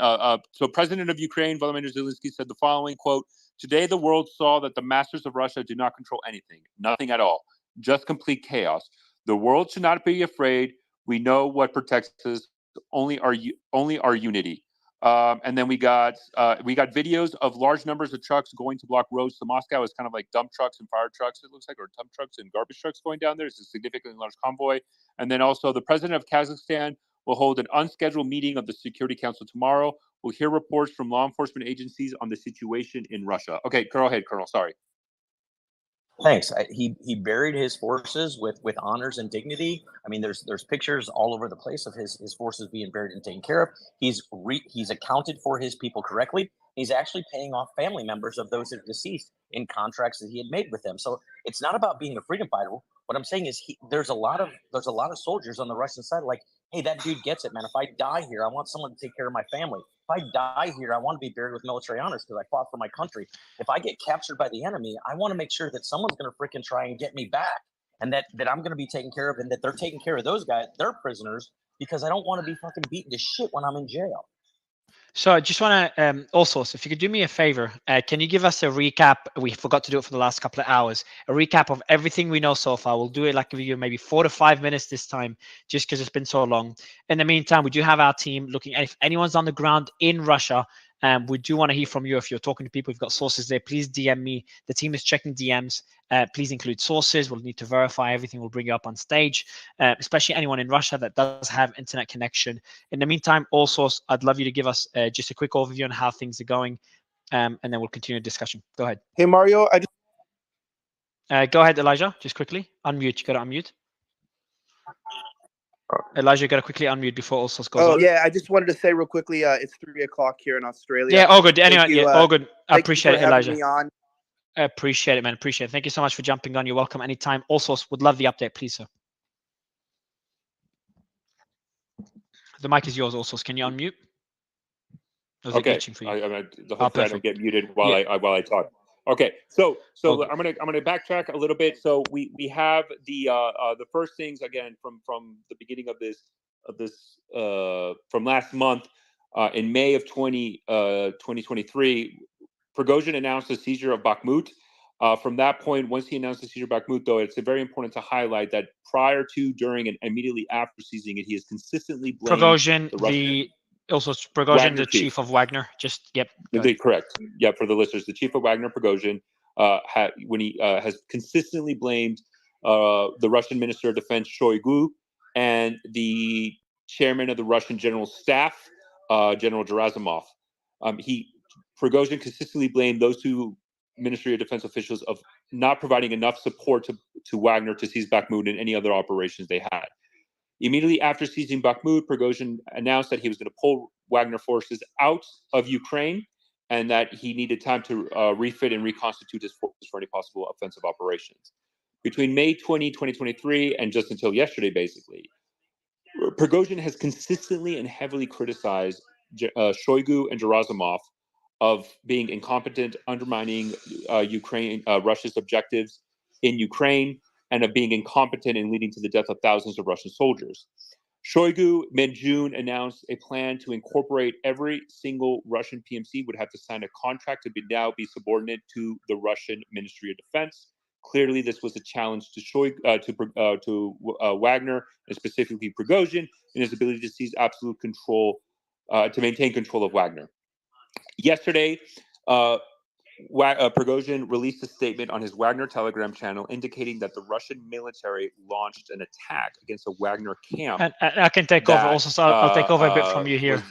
So President of Ukraine, Volodymyr Zelensky, said the following, quote, "Today the world saw that the masters of Russia do not control anything, nothing at all, just complete chaos. The world should not be afraid. We know what protects us, only our unity." And then we got videos of large numbers of trucks going to block roads to Moscow. It's kind of like dump trucks and fire trucks, it looks like, or dump trucks and garbage trucks going down there. It's a significantly large convoy. And then also the president of Kazakhstan will hold an unscheduled meeting of the Security Council tomorrow. We'll hear reports from law enforcement agencies on the situation in Russia. Okay, go ahead, Colonel. Sorry. Thanks. He buried his forces with honors and dignity. I mean, there's pictures all over the place of his forces being buried and taken care of. He's accounted for his people correctly. He's actually paying off family members of those that are deceased in contracts that he had made with them. So it's not about being a freedom fighter. What I'm saying is there's a lot of soldiers on the Russian side like, hey, that dude gets it, man. If I die here, I want someone to take care of my family. If I die here, I want to be buried with military honors because I fought for my country. If I get captured by the enemy, I want to make sure that someone's going to freaking try and get me back, and that I'm going to be taken care of, and that they're taking care of those guys, they're prisoners, because I don't want to be fucking beaten to shit when I'm in jail. So I just want to, also, so if you could do me a favor, can you give us a recap? We forgot to do it for the last couple of hours. A recap of everything we know so far. We'll do it like maybe 4 to 5 minutes this time, just because it's been so long. In the meantime, we do have our team looking at if anyone's on the ground in Russia. We do want to hear from you. If you're talking to people who've got sources there, please DM me. The team is checking DMs. Please include sources. We'll need to verify everything. We'll bring you up on stage, especially anyone in Russia that does have internet connection. In the meantime, also, I'd love you to give us just a quick overview on how things are going, and then we'll continue the discussion. Go ahead. Hey, Mario. Go ahead, Elijah. Just quickly. Unmute. You got to unmute. Elijah, you got to quickly unmute before Ulsos goes on. Oh, yeah. I just wanted to say real quickly, it's 3 o'clock here in Australia. Yeah, all good. Anyway, all good. I appreciate it, Elijah. Me on. I appreciate it, man. Appreciate it. Thank you so much for jumping on. You're welcome anytime. Also, would love the update, please, sir. The mic is yours, also. Can you unmute? Okay. The whole thing I don't get muted while I talk. Okay. So I'm gonna backtrack a little bit. So we have the first things again from the beginning of this from last month in May of 2023. Prigozhin announced the seizure of Bakhmut. From that point, once he announced the seizure of Bakhmut, though, it's very important to highlight that prior to, during, and immediately after seizing it, he has consistently blamed Prigozhin, Wagner the chief of Wagner. Just correct. Yeah, for the listeners, the chief of Wagner, Prigozhin, when he has consistently blamed the Russian Minister of Defense Shoigu and the chairman of the Russian General Staff, General Gerasimov. Prigozhin consistently blamed those two Ministry of Defense officials of not providing enough support to Wagner to seize Bakhmut and any other operations they had. Immediately after seizing Bakhmut, Prigozhin announced that he was going to pull Wagner forces out of Ukraine and that he needed time to refit and reconstitute his forces for any possible offensive operations. Between May 2023, and just until yesterday, basically, Prigozhin has consistently and heavily criticized Shoigu and Gerasimov of being incompetent, undermining Russia's objectives in Ukraine, and of being incompetent and leading to the death of thousands of Russian soldiers. Shoigu, mid-June, announced a plan to incorporate every single Russian PMC would have to sign a contract to now be subordinate to the Russian Ministry of Defense. Clearly, this was a challenge to Wagner, and specifically Prigozhin, in his ability to seize absolute control to maintain control of Wagner. Yesterday, Prigozhin released a statement on his Wagner Telegram channel indicating that the Russian military launched an attack against a Wagner camp. And I can take over also, so I'll take over a bit from you here.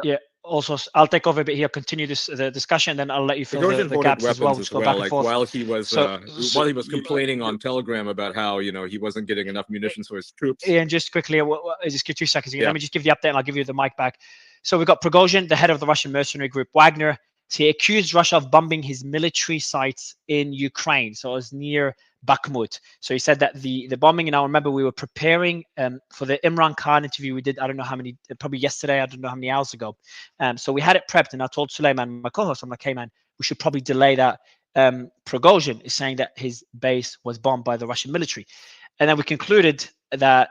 Yeah, also, I'll take over a bit here, continue the discussion, then I'll let you fill the gaps as well. As well. Like while he was complaining on Telegram about how he wasn't getting enough munitions for his troops. Ian, just quickly, just give 2 seconds. Let me just give the update, and I'll give you the mic back. So we've got Prigozhin, the head of the Russian mercenary group Wagner. So he accused Russia of bombing his military sites in Ukraine. So it was near Bakhmut. So he said that the bombing, and I remember we were preparing for the Imran Khan interview we did, I don't know how many, probably yesterday, I don't know how many hours ago. So we had it prepped, and I told Suleiman, my co-host, I'm like, hey man, we should probably delay that. Prigozhin is saying that his base was bombed by the Russian military. And then we concluded that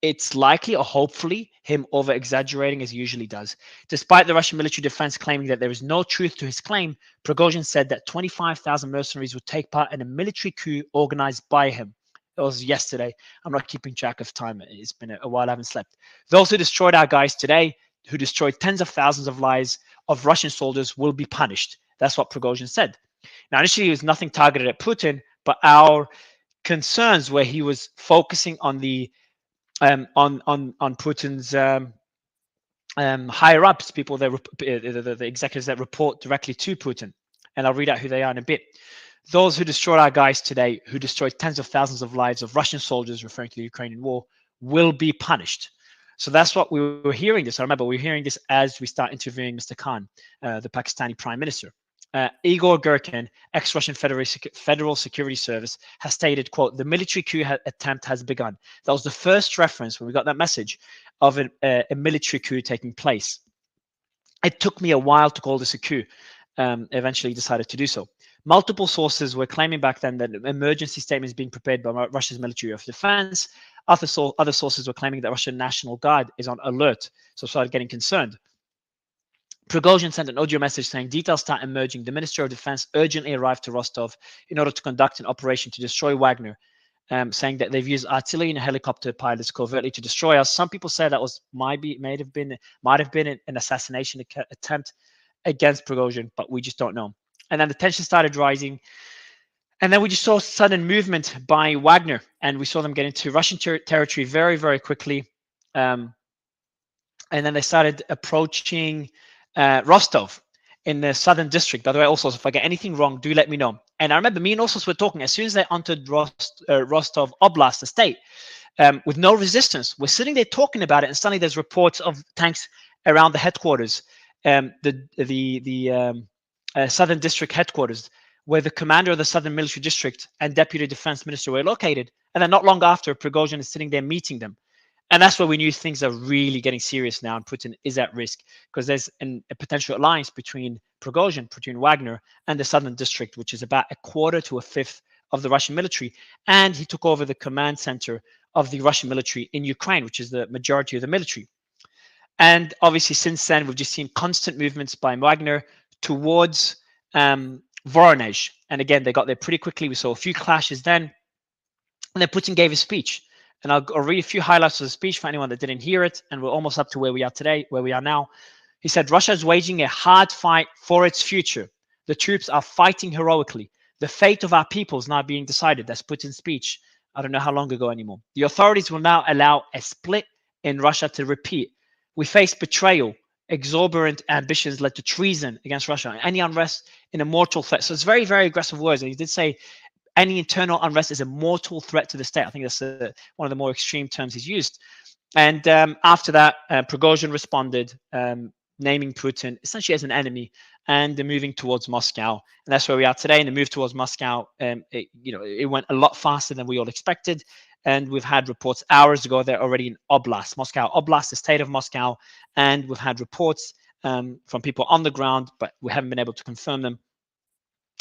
it's likely or hopefully him over-exaggerating as he usually does. Despite the Russian military defense claiming that there is no truth to his claim, Prigozhin said that 25,000 mercenaries would take part in a military coup organized by him. It was yesterday. I'm not keeping track of time. It's been a while. I haven't slept. Those who destroyed our guys today, who destroyed tens of thousands of lives of Russian soldiers, will be punished. That's what Prigozhin said. Now, initially, it was nothing targeted at Putin, but our concerns where he was focusing on the on Putin's higher ups, people that the executives that report directly to Putin, and I'll read out who they are in a bit. Those who destroyed our guys today, who destroyed tens of thousands of lives of Russian soldiers, referring to the Ukrainian war, will be punished. So that's what we were hearing this. I remember we were hearing this as we start interviewing Mr. Khan, the Pakistani Prime Minister. Igor Girkin, ex-Russian Federal Security Service, has stated, quote, the military coup attempt has begun. That was the first reference when we got that message of a military coup taking place. It took me a while to call this a coup. Eventually decided to do so. Multiple sources were claiming back then that emergency statements being prepared by Russia's Ministry of Defense. Other sources were claiming that Russian National Guard is on alert, so started getting concerned. Prigozhin sent an audio message saying details start emerging. The Minister of Defense urgently arrived to Rostov in order to conduct an operation to destroy Wagner, saying that they've used artillery and helicopter pilots covertly to destroy us. Some people say that might have been an assassination attempt against Prigozhin, but we just don't know. And then the tension started rising. And then we just saw sudden movement by Wagner, and we saw them get into Russian territory very, very quickly. And then they started approaching Rostov in the southern district. By the way, also, if I get anything wrong, do let me know. And I remember me and Osos were talking as soon as they entered Rostov Oblast, the state, with no resistance. We're sitting there talking about it, and suddenly there's reports of tanks around the headquarters, the southern district headquarters, where the commander of the southern military district and deputy defense minister were located. And then not long after, Prigozhin is sitting there meeting them. And that's where we knew things are really getting serious now, and Putin is at risk, because there's a potential alliance between Prigozhin, between Wagner, and the southern district, which is about a quarter to a fifth of the Russian military. And he took over the command center of the Russian military in Ukraine, which is the majority of the military. And obviously, since then, we've just seen constant movements by Wagner towards Voronezh. And again, they got there pretty quickly. We saw a few clashes then. And then Putin gave a speech. And I'll read a few highlights of the speech for anyone that didn't hear it. And we're almost up to where we are today, where we are now. He said, Russia is waging a hard fight for its future. The troops are fighting heroically. The fate of our people is now being decided. That's Putin's speech. I don't know how long ago anymore. The authorities will now allow a split in Russia to repeat. We face betrayal. Exorbitant ambitions led to treason against Russia. Any unrest in a mortal threat. So it's very, very aggressive words. And he did say, any internal unrest is a mortal threat to the state. I think that's one of the more extreme terms he's used. And after that, Prigozhin responded, naming Putin essentially as an enemy, and they're moving towards Moscow. And that's where we are today. And the move towards Moscow, it went a lot faster than we all expected. And we've had reports hours ago they're already in Oblast, Moscow Oblast, the state of Moscow. And we've had reports from people on the ground, but we haven't been able to confirm them.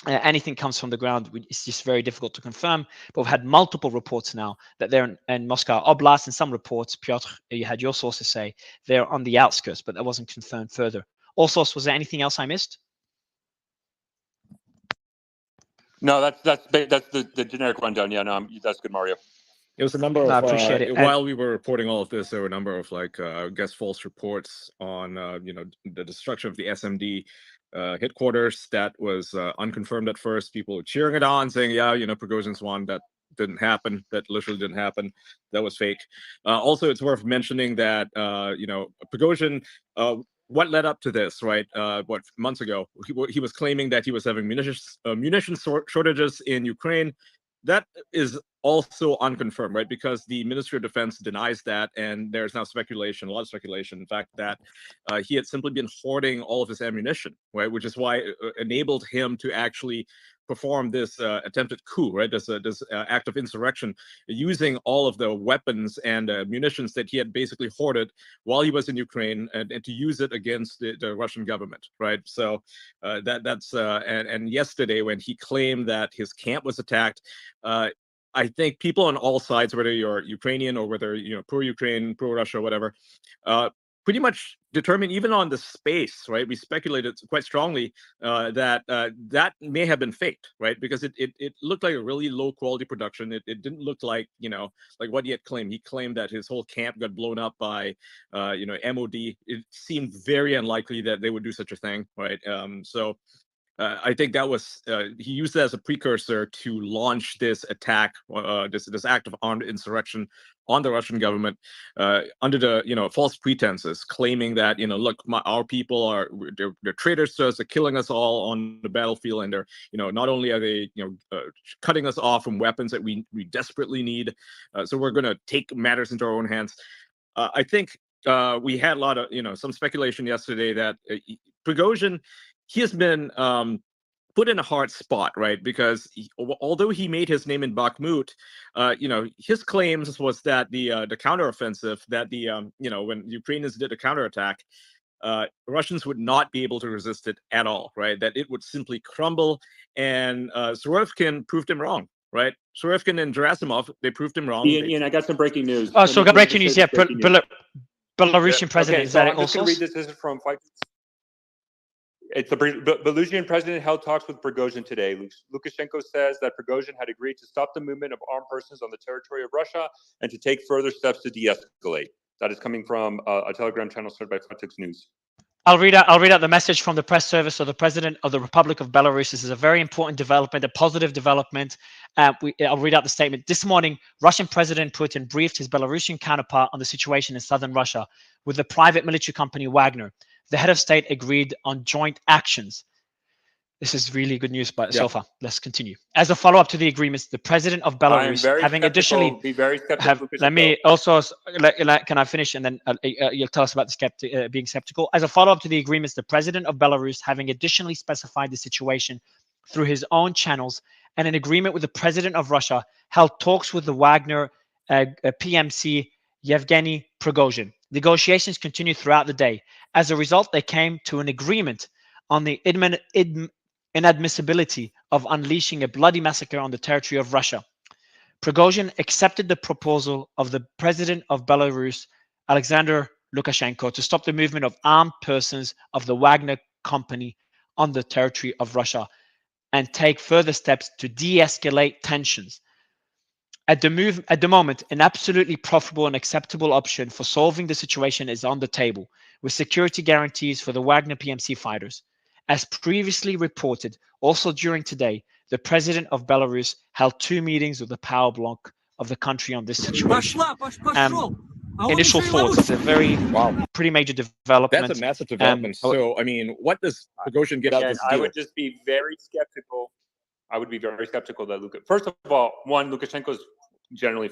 Anything comes from the ground, it's just very difficult to confirm. But we've had multiple reports now that they're in Moscow Oblast, and some reports, Piotr, you had your sources say they're on the outskirts, but that wasn't confirmed further. Also, was there anything else I missed? No, that's the generic rundown. Yeah, no, that's good, Mario. It was a number No, of I appreciate it. while we were reporting all of this, there were a number of I guess false reports on the destruction of the SMD headquarters that was unconfirmed at first. People were cheering it on, saying, "Yeah, Prigozhin's won." That didn't happen. That literally didn't happen. That was fake. Also, it's worth mentioning that Prigozhin. What led up to this, right? Months ago, he was claiming that he was having munition shortages in Ukraine. That is also unconfirmed, right? Because the Ministry of Defense denies that, and there's now speculation, a lot of speculation, in fact, that he had simply been hoarding all of his ammunition, right? Which is why it enabled him to actually perform this attempted coup, right? This act of insurrection, using all of the weapons and munitions that he had basically hoarded while he was in Ukraine, and to use it against the Russian government, right? So and yesterday when he claimed that his camp was attacked, I think people on all sides, whether you're Ukrainian or whether pro-Ukraine, pro-Russia, whatever, pretty much determined, even on the space, right? We speculated quite strongly that that may have been faked, right? Because it looked like a really low quality production. It didn't look like like what he had claimed. He claimed that his whole camp got blown up by MOD. It seemed very unlikely that they would do such a thing, right? I think that was he used that as a precursor to launch this attack, this act of armed insurrection on the Russian government under the false pretenses, claiming that look, our people they're traitors to us, they're killing us all on the battlefield, and they're not only are they cutting us off from weapons that we desperately need, so we're going to take matters into our own hands. I think we had a lot of some speculation yesterday that Prigozhin, he has been put in a hard spot, right? Because although he made his name in Bakhmut, his claims was that the counteroffensive, that when Ukrainians did a counterattack, Russians would not be able to resist it at all, right? That it would simply crumble. And Surovikin proved him wrong, right? Surovikin and Gerasimov, they proved him wrong. Ian, I got some breaking news. Oh, so got breaking news, yeah. Belarusian president, is that I'm just going to read this. This is from Fight. It's the Belarusian president held talks with Prigozhin today. Lukashenko says that Prigozhin had agreed to stop the movement of armed persons on the territory of Russia and to take further steps to de-escalate. That is coming from a Telegram channel started by Frontex News. I'll read out the message from the press service of the president of the Republic of Belarus. This is a very important development, a positive development. I'll read out the statement. This morning, Russian President Putin briefed his Belarusian counterpart on the situation in southern Russia with the private military company Wagner. The head of state agreed on joint actions. This is really good news, but so far, let's continue. As a follow-up to the agreements, the president of Belarus, having additionally, be very skeptical. let me also, can I finish, and then you'll tell us about the being skeptical. As a follow-up to the agreements, the president of Belarus, having additionally specified the situation through his own channels, and in agreement with the president of Russia, held talks with the Wagner PMC Yevgeny Prigozhin. Negotiations continued throughout the day. As a result, they came to an agreement on the inadmissibility of unleashing a bloody massacre on the territory of Russia. Prigozhin accepted the proposal of the president of Belarus, Alexander Lukashenko, to stop the movement of armed persons of the Wagner company on the territory of Russia and take further steps to de-escalate tensions. At the moment, an absolutely profitable and acceptable option for solving the situation is on the table, with security guarantees for the Wagner PMC fighters. As previously reported, also during today, the president of Belarus held 2 meetings with the power bloc of the country on this situation. Initial thoughts, it's a very pretty major development. That's a massive development. So, I mean, what does Prigozhin get out of this deal? I would just be very skeptical. I would be very skeptical that First of all, Lukashenko's generally,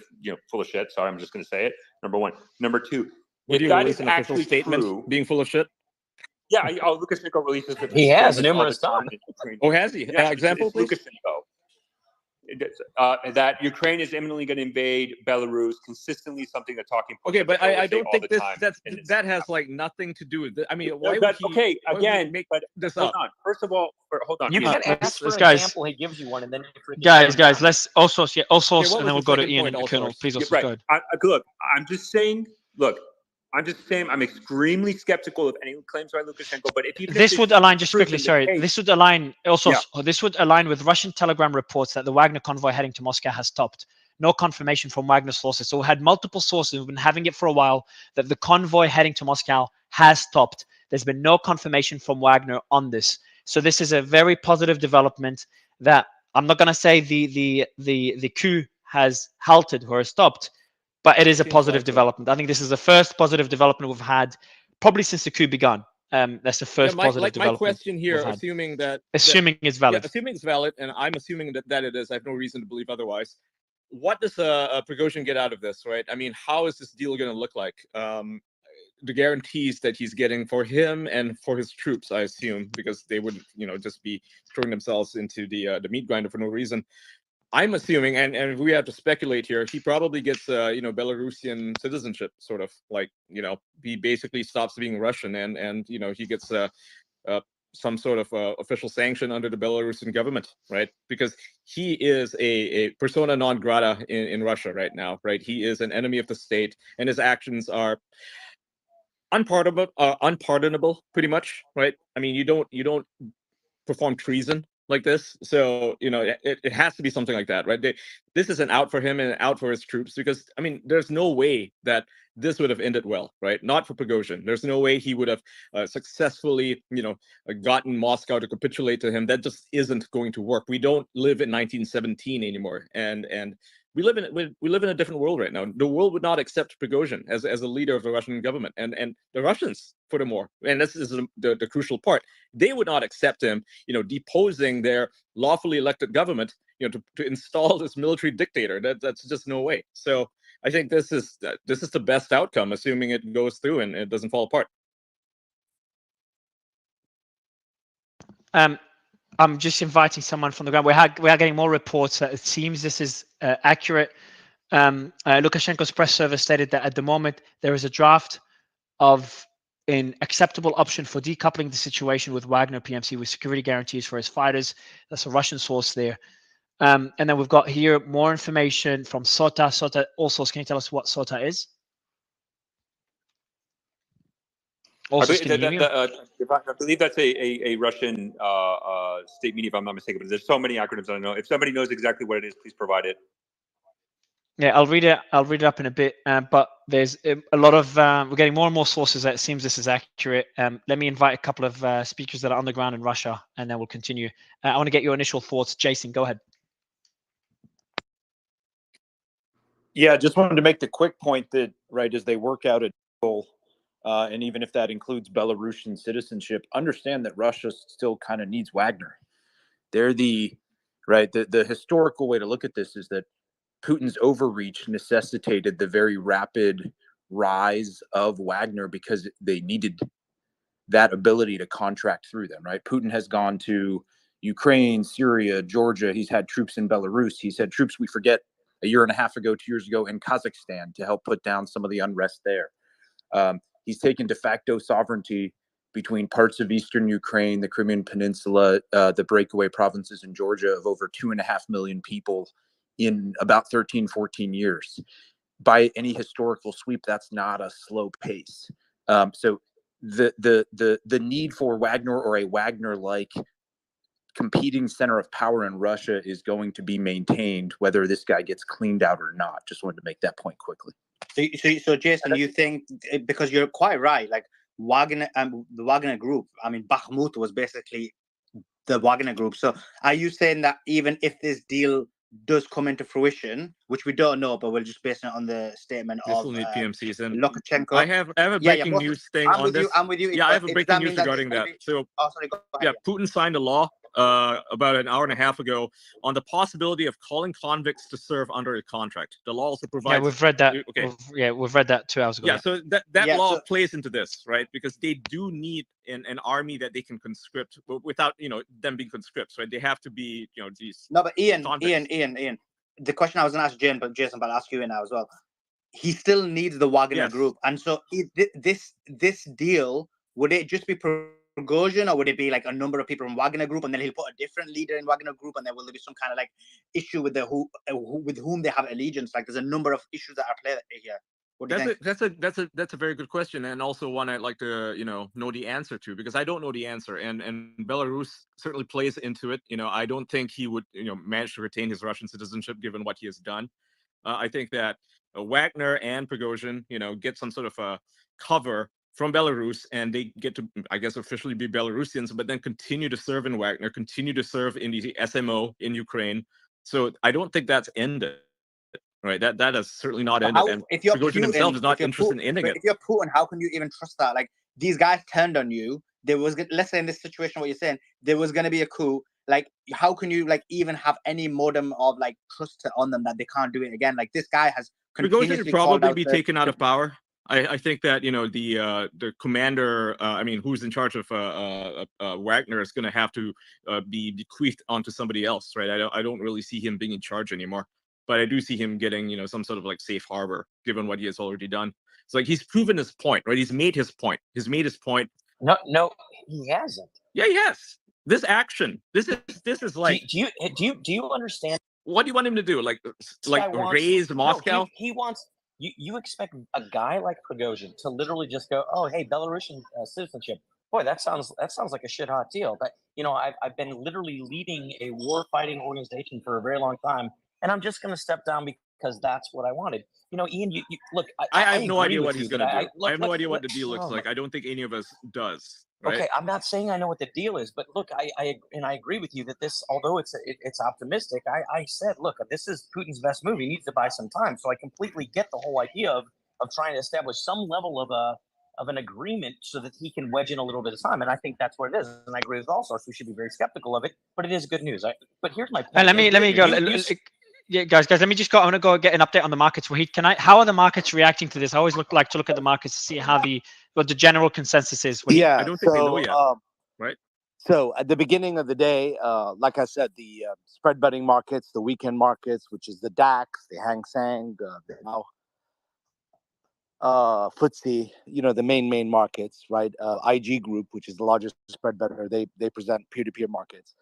full of shit. Sorry, I'm just going to say it. Number one. Number two, if that is actually true, being full of shit. Yeah, Lukashenko releases. He has numerous times. Oh, has he? Yeah, example, please. Lukashenko. That Ukraine is imminently going to invade Belarus. Consistently, something that talking. Okay, but I don't think that has like nothing to do with it. I mean, why would he? Again, make this up? Hold on. First of all, hold on. You can ask for an example. He gives you one, and then guys, let's also and then we'll go to Ian and Colonel. Please also go ahead. Look, I'm just saying. I'm extremely skeptical of any claims by Lukashenko. But if this would align, just quickly, this would align also. This would align with Russian Telegram reports that the Wagner convoy heading to Moscow has stopped. no confirmation from Wagner sources. So we had multiple sources, we've been having it for a while, that the convoy heading to Moscow has stopped. There's been no confirmation from Wagner on this. So this is a very positive development that I'm not going to say the coup has halted or stopped, but it is a positive development. I think this is the first positive development we've had probably since the coup began. That's the first positive development. My question here, assuming it's valid. Yeah, assuming it's valid, and I'm assuming that it is. I have no reason to believe otherwise. What does Prigozhin get out of this, right? I mean, how is this deal going to look like? The guarantees that he's getting for him and for his troops, I assume, because they wouldn't, just be throwing themselves into the meat grinder for no reason. I'm assuming, and if we have to speculate here, he probably gets, Belarusian citizenship, sort of like, he basically stops being Russian, and he gets some sort of official sanction under the Belarusian government, right? Because he is a persona non grata in Russia right now, right? He is an enemy of the state, and his actions are unpardonable, pretty much, right? I mean, you don't perform treason like this, so it has to be something like that, right? This is an out for him and an out for his troops, because I mean, there's no way that this would have ended well, right? Not for Prigozhin. There's no way he would have successfully, gotten Moscow to capitulate to him. That just isn't going to work. We don't live in 1917 anymore, and we live in a different world right now. The world would not accept Prigozhin as a leader of the Russian government, and the Russians, furthermore, and this is the crucial part, they would not accept him, deposing their lawfully elected government, to install this military dictator. That's just no way. So I think this is the best outcome, assuming it goes through and it doesn't fall apart. I'm just inviting someone from the ground. We are getting more reports that it seems this is accurate. Lukashenko's press service stated that at the moment there is a draft of an acceptable option for decoupling the situation with Wagner PMC with security guarantees for his fighters. That's a Russian source there. And then we've got here more information from SOTA. SOTA also, can you tell us what SOTA is? Also, I believe that's a Russian state media, if I'm not mistaken. But there's so many acronyms I don't know. If somebody knows exactly what it is, please provide it. Yeah, I'll read it up in a bit. But there's a lot of we're getting more and more sources that it seems this is accurate. Let me invite a couple of speakers that are on the ground in Russia, and then we'll continue. I want to get your initial thoughts. Jason, go ahead. Yeah, just wanted to make the quick point that as they work out a deal, and even if that includes Belarusian citizenship, understand that Russia still kind of needs Wagner. They're the historical way to look at this is that Putin's overreach necessitated the very rapid rise of Wagner because they needed that ability to contract through them, right? Putin has gone to Ukraine, Syria, Georgia. He's had troops in Belarus. He's had troops, we forget, a year and a half ago, 2 years ago, in Kazakhstan to help put down some of the unrest there. He's taken de facto sovereignty between parts of eastern Ukraine, the Crimean Peninsula, the breakaway provinces in Georgia of over 2.5 million people in about 13, 14 years. By any historical sweep, that's not a slow pace. So the need for Wagner or a Wagner-like competing center of power in Russia is going to be maintained, whether this guy gets cleaned out or not. Just wanted to make that point quickly. So Jason, you think, because you're quite right, like Wagner and the Wagner group, I mean, Bakhmut was basically the Wagner group. So are you saying that even if this deal does come into fruition, which we don't know, but we'll just base it on the statement This of will need PMCs. And Lukashenko. I have a breaking news thing on this. I'm with you. Yeah, I have a breaking news regarding that. So, Putin signed a law about an hour and a half ago on the possibility of calling convicts to serve under a contract. The law also provides. Yeah, we've read that. Okay. We've read that 2 hours ago. Yeah, so that law plays into this, right? Because they do need an army that they can conscript without them being conscripts, right? They have to be these. No, but Ian. The question I was going to ask Jason, but I'll ask you now as well. He still needs the Wagner group, and so this deal, would it just be Prigozhin, or would it be like a number of people from Wagner group, and then he'll put a different leader in Wagner group, and then will there be some kind of like issue with with whom they have allegiance? Like, there's a number of issues that are played here. What do you think? That's a very good question, and also one I'd like to know the answer to, because I don't know the answer, and Belarus certainly plays into it. I don't think he would manage to retain his Russian citizenship given what he has done. I think that Wagner and Prigozhin, get some sort of a cover from Belarus, and they get to, I guess, officially be Belarusians, but then continue to serve in Wagner, continue to serve in the SMO in Ukraine. So I don't think that's ended. Right, that has certainly not ended, and if you're Prigozhin Putin, himself is not if you're interested Putin, in ending but it. if you're Putin, how can you even trust that? Like, these guys turned on you. There was, let's say in this situation, what you're saying, there was going to be a coup. Like, how can you even have any modicum of trust on them that they can't do it again? Like, this guy has Prigozhin continuously would called probably out be taken out of power. I think that the commander, who's in charge of Wagner, is going to have to be bequeathed onto somebody else, right? I don't really see him being in charge anymore, but I do see him getting some sort of safe harbor, given what he has already done. It's he's proven his point, right? He's made his point. No, he hasn't. Yeah, he has. This action, this is like. Do you understand? What do you want him to do? Raise Moscow? No, he wants. You expect a guy like Prigozhin to literally just go, oh, hey, Belarusian citizenship. Boy, that sounds like a shit hot deal. But I've been literally leading a war fighting organization for a very long time, and I'm just going to step down because that's what I wanted. Ian, you look. I have no idea what he's going to do. I have no idea what the deal looks oh like. I don't think any of us does. Right? Okay, I'm not saying I know what the deal is, but look, I agree with you that this, although it's optimistic, I said, look, this is Putin's best move. He needs to buy some time. So I completely get the whole idea of trying to establish some level of an agreement so that he can wedge in a little bit of time. And I think that's what it is. And I agree with all sorts. We should be very skeptical of it, but it is good news. But here's my point. And let me go. Yeah, guys, let me just go. I want to go get an update on the markets. How are the markets reacting to this? I always like to look at the markets to see how what the general consensus is. Yeah, I don't think they know yet, right? So at the beginning of the day, like I said, the spread betting markets, the weekend markets, which is the DAX, the Hang Seng, the FTSE, the main markets, right? IG Group, which is the largest spread better, they present peer-to-peer markets.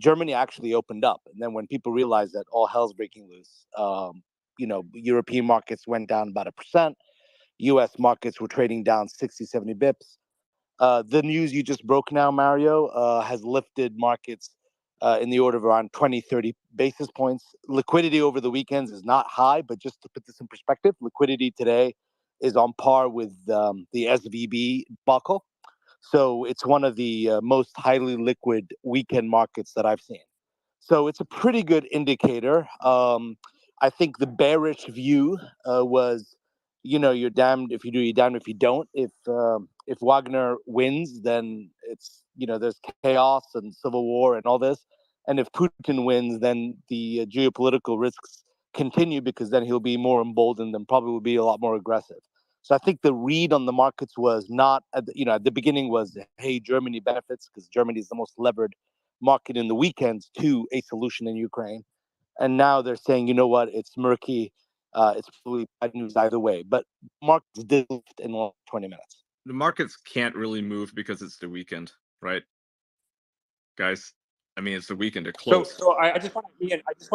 Germany actually opened up, and then when people realized that all hell's breaking loose, European markets went down about 1%. U.S. markets were trading down 60, 70 bips. The news you just broke now, Mario, has lifted markets in the order of around 20, 30 basis points. Liquidity over the weekends is not high, but just to put this in perspective, liquidity today is on par with the SVB debacle. So it's one of the most highly liquid weekend markets that I've seen. So it's a pretty good indicator. I think the bearish view was, you're damned if you do, you're damned if you don't. If Wagner wins, then it's, there's chaos and civil war and all this. And if Putin wins, then the geopolitical risks continue, because then he'll be more emboldened and probably will be a lot more aggressive. So I think the read on the markets was not, at the beginning was, hey, Germany benefits because Germany is the most levered market in the weekends to a solution in Ukraine. And now they're saying, you know what, it's murky. It's probably bad news either way. But markets did lift in the last 20 minutes. The markets can't really move because it's the weekend, right? Guys, it's the weekend. They're closed. So I just want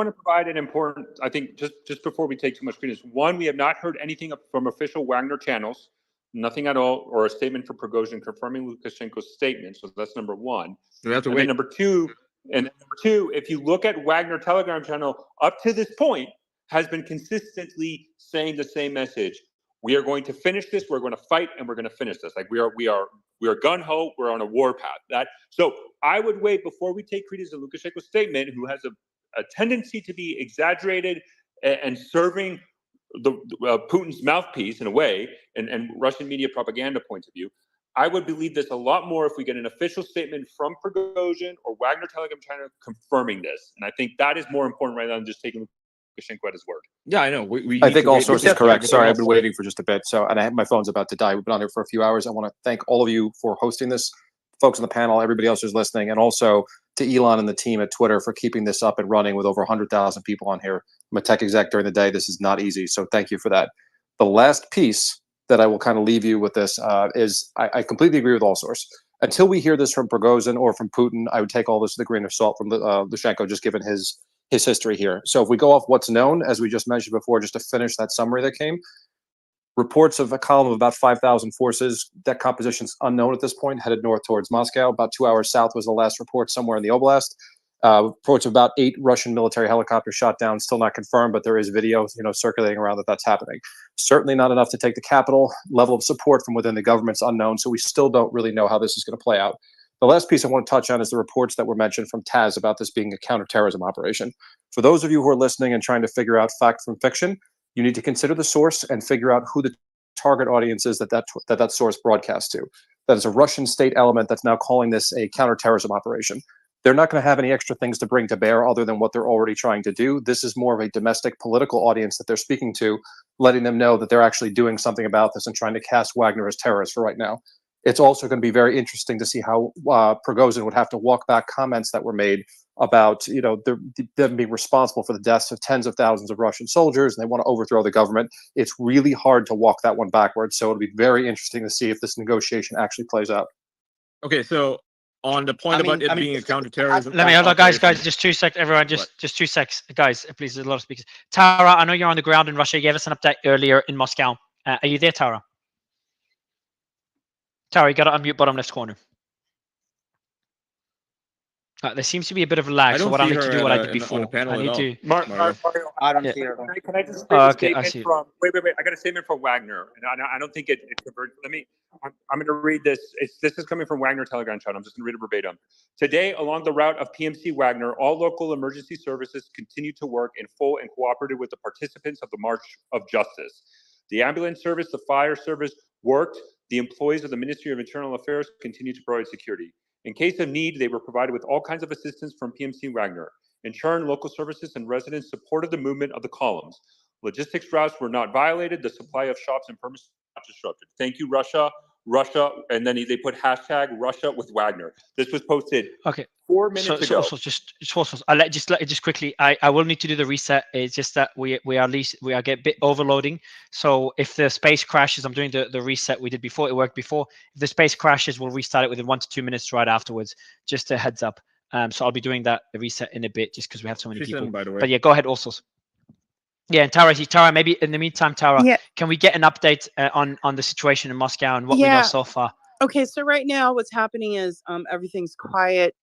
to provide an important, I think, just before we take too much credence. One, we have not heard anything from official Wagner channels, nothing at all, or a statement from Prigozhin confirming Lukashenko's statement. So that's number one. We have to wait. Number two, if you look at Wagner Telegram channel, up to this point, has been consistently saying the same message. We are going to finish this. We're going to fight, and we're going to finish this. Like we are gun ho. We're on a war path. So I would wait before we take credence to Lukashenko's statement, who has a tendency to be exaggerated and serving Putin's mouthpiece in a way, and Russian media propaganda points of view. I would believe this a lot more if we get an official statement from Prigozhin or Wagner Telegram channel confirming this. And I think that is more important right now than just taking Lukashenko at his word. Yeah, I know. I think all sources correct. Sorry, I've been waiting for just a bit. And my phone's about to die. We've been on here for a few hours. I want to thank all of you for hosting this, folks on the panel, everybody else who's listening, and also to Elon and the team at Twitter for keeping this up and running with over 100,000 people on here. I'm a tech exec during the day. This is not easy. So thank you for that. The last piece that I will kind of leave you with this is I completely agree with all sources. Until we hear this from Prigozhin or from Putin, I would take all this with a grain of salt from Lukashenko, just given his history here. So if we go off what's known, as we just mentioned before, just to finish that summary that came, reports of a column of about 5,000 forces, that composition's unknown at this point, headed north towards Moscow. About 2 hours south was the last report, somewhere in the Oblast. Reports of about 8 Russian military helicopters shot down, still not confirmed, but there is video, circulating around that that's happening. Certainly not enough to take the capital. Level of support from within the government's unknown, so we still don't really know how this is going to play out. The last piece I want to touch on is the reports that were mentioned from Taz about this being a counterterrorism operation. For those of you who are listening and trying to figure out fact from fiction, you need to consider the source and figure out who the target audience is that source broadcasts to. That is a Russian state element that's now calling this a counterterrorism operation. They're not going to have any extra things to bring to bear other than what they're already trying to do. This is more of a domestic political audience that they're speaking to, letting them know that they're actually doing something about this and trying to cast Wagner as terrorists for right now. It's also going to be very interesting to see how Prigozhin would have to walk back comments that were made about, them being responsible for the deaths of tens of thousands of Russian soldiers, and they want to overthrow the government. It's really hard to walk that one backwards. So it'll be very interesting to see if this negotiation actually plays out. Okay, so on the point about it being a counterterrorism, let me hold on, guys, just 2 seconds, everyone, just 2 seconds, guys, please. There's a lot of speakers. Tara, I know you're on the ground in Russia. You gave us an update earlier in Moscow. Are you there, Tara? Tara, you got to unmute bottom left corner. There seems to be a bit of a lag, so what I need to do what I did before. I need to. Mario, I don't see her. Can I just make a statement from? Wait. I got a statement from Wagner, and I don't think it converts. I'm going to read this. This is coming from Wagner Telegram channel. I'm just going to read it verbatim. Today, along the route of PMC Wagner, all local emergency services continue to work in full and cooperated with the participants of the March of Justice. The ambulance service, the fire service worked. The employees of the Ministry of Internal Affairs continue to provide security. In case of need, they were provided with all kinds of assistance from PMC Wagner. In turn, local services and residents supported the movement of the columns. Logistics routes were not violated. The supply of shops and permits not disrupted. Thank you, Russia. And then they put hashtag Russia with Wagner. This was posted 4 minutes ago. So I'll just quickly. I will need to do the reset. It's just that we are get a bit overloading. So if the space crashes, I'm doing the reset we did before. It worked before. If the space crashes, we'll restart it within 1 to 2 minutes right afterwards. Just a heads up. So I'll be doing the reset in a bit, just because we have so many people. By the way. But yeah, go ahead. Also. Yeah, and Tara, maybe in the meantime, Tara, can we get an update on the situation in Moscow and what we know so far? Okay, so right now what's happening is everything's quiet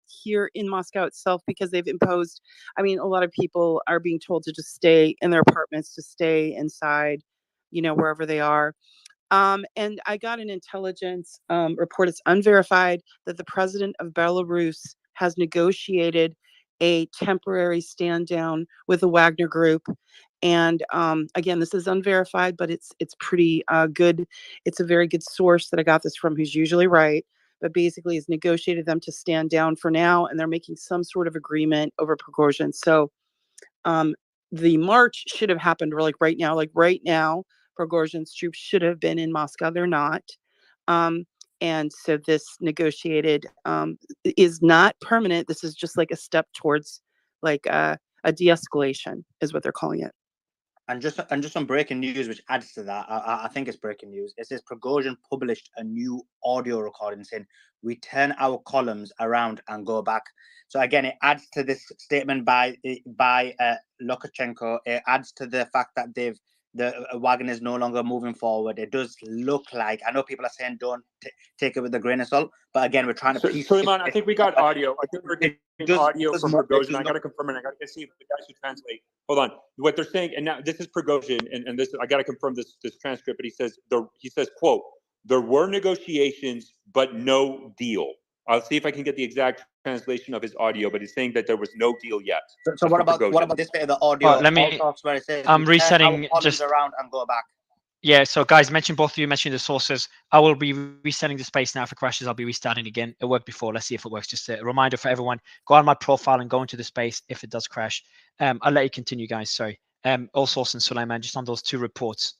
here in Moscow itself, because they've imposed, a lot of people are being told to just stay in their apartments, to stay inside, wherever they are. And I got an intelligence report, it's unverified, that the president of Belarus has negotiated a temporary stand down with the Wagner group. And again, this is unverified, but it's pretty good. It's a very good source that I got this from, who's usually right, but basically has negotiated them to stand down for now, and they're making some sort of agreement over Prigozhin. So the march should have happened right now. Like right now, Prigozhin's troops should have been in Moscow. They're not. And so this negotiated is not permanent. This is just like a step towards like a de-escalation is what they're calling it. And just some breaking news, which adds to that, I think it's breaking news. It says Prigozhin published a new audio recording saying, "We turn our columns around and go back." So again, it adds to this statement by Lukashenko. It adds to the fact that the Wagner is no longer moving forward. It does look like, I know people are saying don't take it with a grain of salt, but again, we're trying to piece. Suleiman, I think we got audio. I think we're getting audio from Prigozhin. I got to confirm it. I got to see if the guys who translate. Hold on. What they're saying, and now this is Prigozhin, and this I got to confirm this transcript. But he says, quote, "There were negotiations, but no deal." I'll see if I can get the exact translation of his audio, but he's saying that there was no deal yet. So what about this bit of the audio? Let me. Where it says, I'm resetting just around and go back. Yeah. So guys, both of you mentioned the sources. I will be resetting the space now. If it crashes, I'll be restarting again. It worked before. Let's see if it works. Just a reminder for everyone: go on my profile and go into the space. If it does crash, I'll let you continue, guys. Sorry. All source and Suleiman, just on those 2 reports.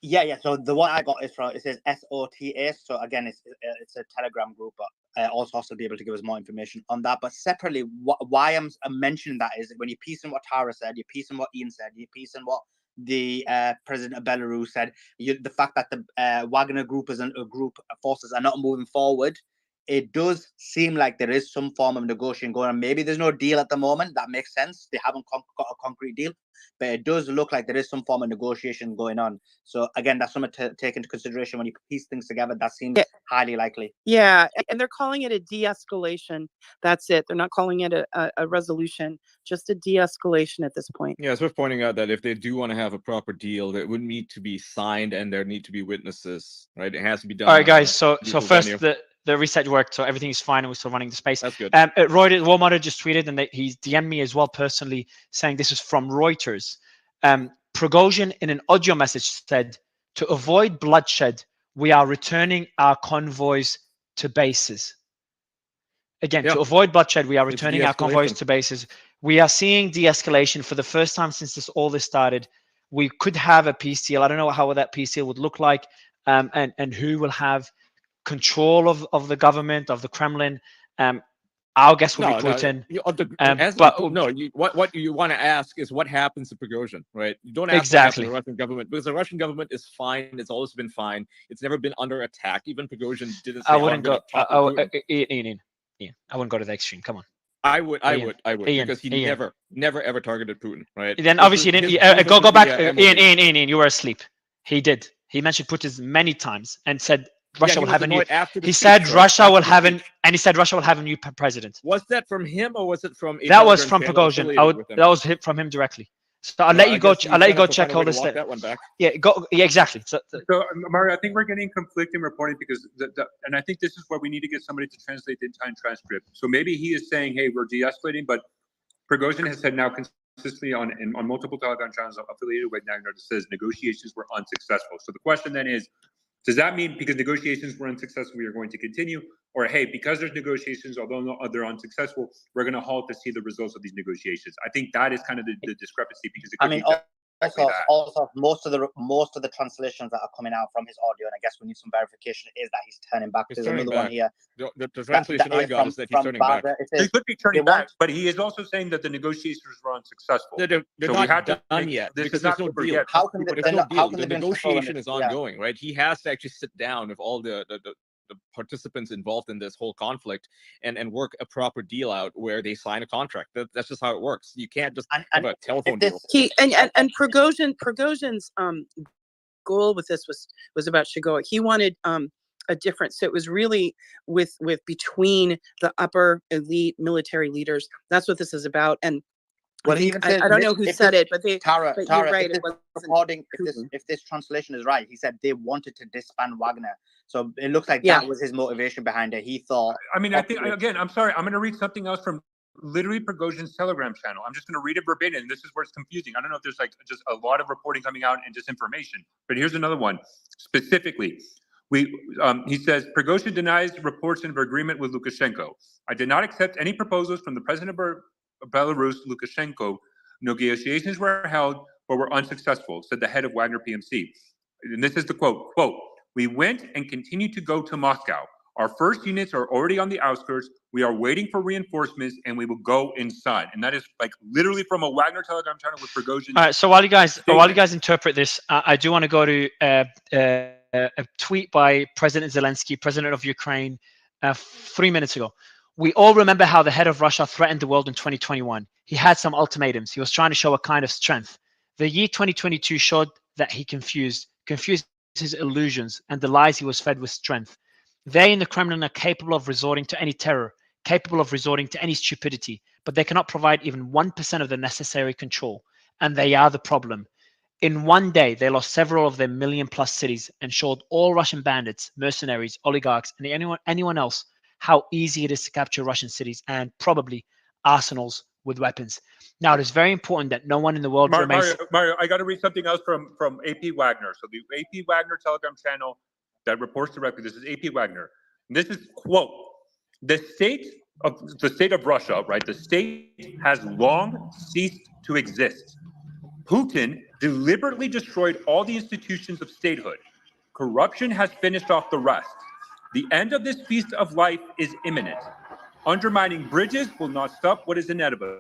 Yeah. So the one I got is from, it says SOTA. So again, it's a Telegram group, but also will be able to give us more information on that. But separately, why I'm mentioning that is when you piece in what Tara said, you piece in what Ian said, you piece in what the president of Belarus said, the fact that the Wagner group as a group forces are not moving forward, it does seem like there is some form of negotiation going on. Maybe there's no deal at the moment. That makes sense. They haven't got a concrete deal, but it does look like there is some form of negotiation going on. So again, that's something to take into consideration when you piece things together. That seems highly likely. Yeah, and they're calling it a de-escalation. That's it. They're not calling it a resolution, just a de-escalation at this point. Yeah, it's worth pointing out that if they do want to have a proper deal, that would need to be signed and there need to be witnesses, right? It has to be done. All right, guys. So first the reset worked, so everything is fine, and we're still running the space. That's good. Walmart just tweeted, and he's DM'd me as well personally, saying this is from Reuters. Prigozhin in an audio message said, "To avoid bloodshed, we are returning our convoys to bases." Again, to avoid bloodshed, we are returning our convoys to bases. We are seeing de-escalation for the first time since all this started. We could have a peace deal. I don't know how that peace deal would look like, and who will have control of the government, of the Kremlin. Our guess will be Putin. What you want to ask is what happens to Prigozhin, right? You don't ask exactly the Russian government, because the Russian government is fine. It's always been fine. It's never been under attack. Even Prigozhin didn't say, I wouldn't go. Ian, I wouldn't go to the extreme. Come on. I would, because he never ever targeted Putin, right? Then obviously, go back. Ian, you were asleep. He did. He mentioned Putin many times and said Russia will have a new. He said Russia will have an, and he said Russia will have a new president. Was that from him or was it from? That was from Prigozhin. That was from him directly. So I'll let you go. I'll let you go check all this. That one back. Yeah, go. Yeah, exactly. So Mario, I think we're getting conflicting reporting because and I think this is where we need to get somebody to translate the entire transcript. So maybe he is saying, "Hey, we're de-escalating," but Prigozhin has said now consistently on multiple Telegram channels affiliated with Wagner that says negotiations were unsuccessful. So the question then is, does that mean because negotiations were unsuccessful, we are going to continue? Or, hey, because there's negotiations, although they're unsuccessful, we're going to halt to see the results of these negotiations? I think that is kind of the discrepancy because it could also most of the translations that are coming out from his audio, and I guess we need some verification, is that he's turning back. There's another one here. The translation I got is that he's turning back. He could be turning back, but he is also saying that the negotiations were unsuccessful. They're not done yet. There's no deal. How can the negotiation is ongoing, right? He has to actually sit down with all the participants involved in this whole conflict and work a proper deal out where they sign a contract. That's just how it works. You can't just have a telephone deal. And Prigozhin's goal with this was about Shigoi. He wanted a different. So it was really with between the upper elite military leaders. That's what this is about. And well, I don't know who said it, but Tara, right, if this translation is right, he said they wanted to disband Wagner. So it looks like that was his motivation behind it. He thought. I mean, I think again. I'm sorry. I'm going to read something else from literally Prigozhin's Telegram channel. I'm just going to read it verbatim. This is where it's confusing. I don't know if there's like just a lot of reporting coming out and disinformation. But here's another one specifically. He says Prigozhin denies reports of agreement with Lukashenko. I did not accept any proposals from the president of Belarus, Lukashenko. Negotiations were held but were unsuccessful, said the head of Wagner PMC. And this is the quote, "We went and continue to go to Moscow. Our first units are already on the outskirts. We are waiting for reinforcements and we will go inside." And that is like literally from a Wagner Telegram channel with Prigozhin. All right, so while you guys interpret this, I do want to go to a tweet by President Zelensky, president of Ukraine, 3 minutes ago. We all remember how the head of Russia threatened the world in 2021. He had some ultimatums. He was trying to show a kind of strength. The year 2022 showed that he confused his illusions and the lies he was fed with strength. They in the Kremlin are capable of resorting to any terror, capable of resorting to any stupidity, but they cannot provide even 1% of the necessary control. And they are the problem. In one day, they lost several of their million-plus cities and showed all Russian bandits, mercenaries, oligarchs, and anyone else how easy it is to capture Russian cities and probably arsenals with weapons. Now, it is very important that no one in the world remains... Mario, I got to read something else from AP Wagner. So the AP Wagner Telegram channel that reports directly, this is AP Wagner. And this is, quote, the state of Russia, right? The state has long ceased to exist. Putin deliberately destroyed all the institutions of statehood. Corruption has finished off the rest. The end of this feast of life is imminent. Undermining bridges will not stop what is inevitable.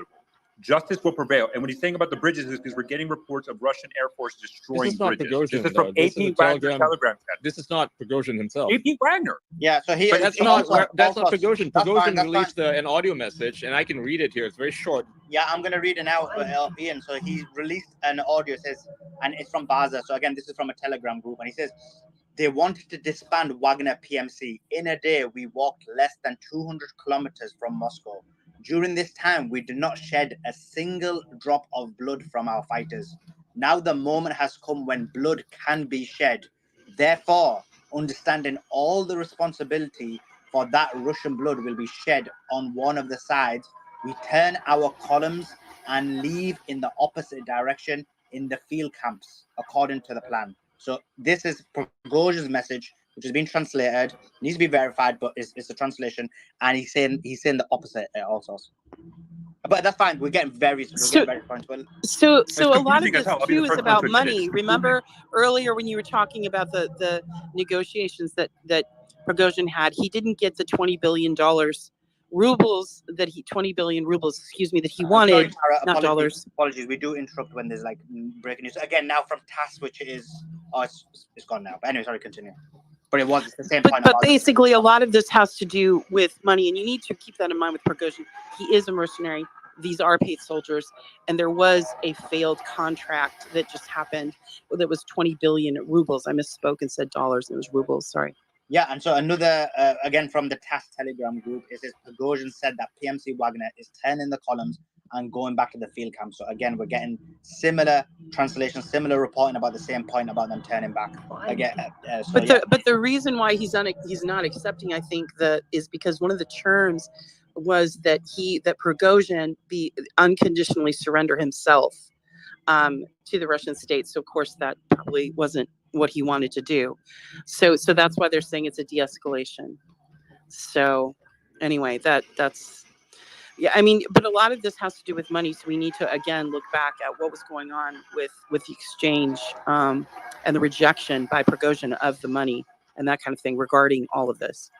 Justice will prevail. And what he's saying about the bridges is because we're getting reports of Russian Air Force destroying This is not bridges. Prigozhin, This is from though. This AP is a Wagner telegram. chat. This is not Prigozhin himself. AP Wagner. Yeah, so But that's not also, Prigozhin. that's fine, Prigozhin that's released an audio message, and I can read it here. It's very short. Yeah, I'm going to read it now, Ian. So he released an audio, says, and it's from Baza. So again, this is from a Telegram group. And he says, they wanted to disband Wagner PMC. In a day, we walked less than 200 kilometers from Moscow. During this time, we did not shed a single drop of blood from our fighters. Now the moment has come when blood can be shed. Therefore, understanding all the responsibility for that Russian blood will be shed on one of the sides, we turn our columns and leave in the opposite direction in the field camps, according to the plan. So this is Prigozhin's message, which has been translated, needs to be verified, but it's a translation, and he's saying the opposite also. But that's fine. We're getting very points. So a lot of this too is about money. Remember earlier when you were talking about the negotiations that Prigozhin had, he didn't get the $20 billion rubles that he 20 billion rubles, excuse me, that he wanted, sorry, Tara, not dollars. Apologies, we do interrupt when there's like breaking news. Again, now from TASS, which is it's gone now. But anyway, sorry, continue. But it was the same point. But basically, a lot of this has to do with money, and you need to keep that in mind with Prigozhin. He is a mercenary. These are paid soldiers, and there was a failed contract that just happened that was 20 billion rubles. I misspoke and said dollars, and it was rubles. Sorry. Yeah, and so another, again, from the TASS Telegram group, it says Prigozhin said that PMC Wagner is turning the columns and going back to the field camp. So again, we're getting similar translations, similar reporting about the same point about them turning back. Again, but the reason why he's not accepting, I think, that is because one of the terms was that Prigozhin be unconditionally surrender himself to the Russian state. So of course that probably wasn't what he wanted to do. So that's why they're saying it's a de-escalation. So anyway, that's yeah, I mean, but a lot of this has to do with money. So we need to again look back at what was going on with the exchange and the rejection by Prigozhin of the money and that kind of thing regarding all of this.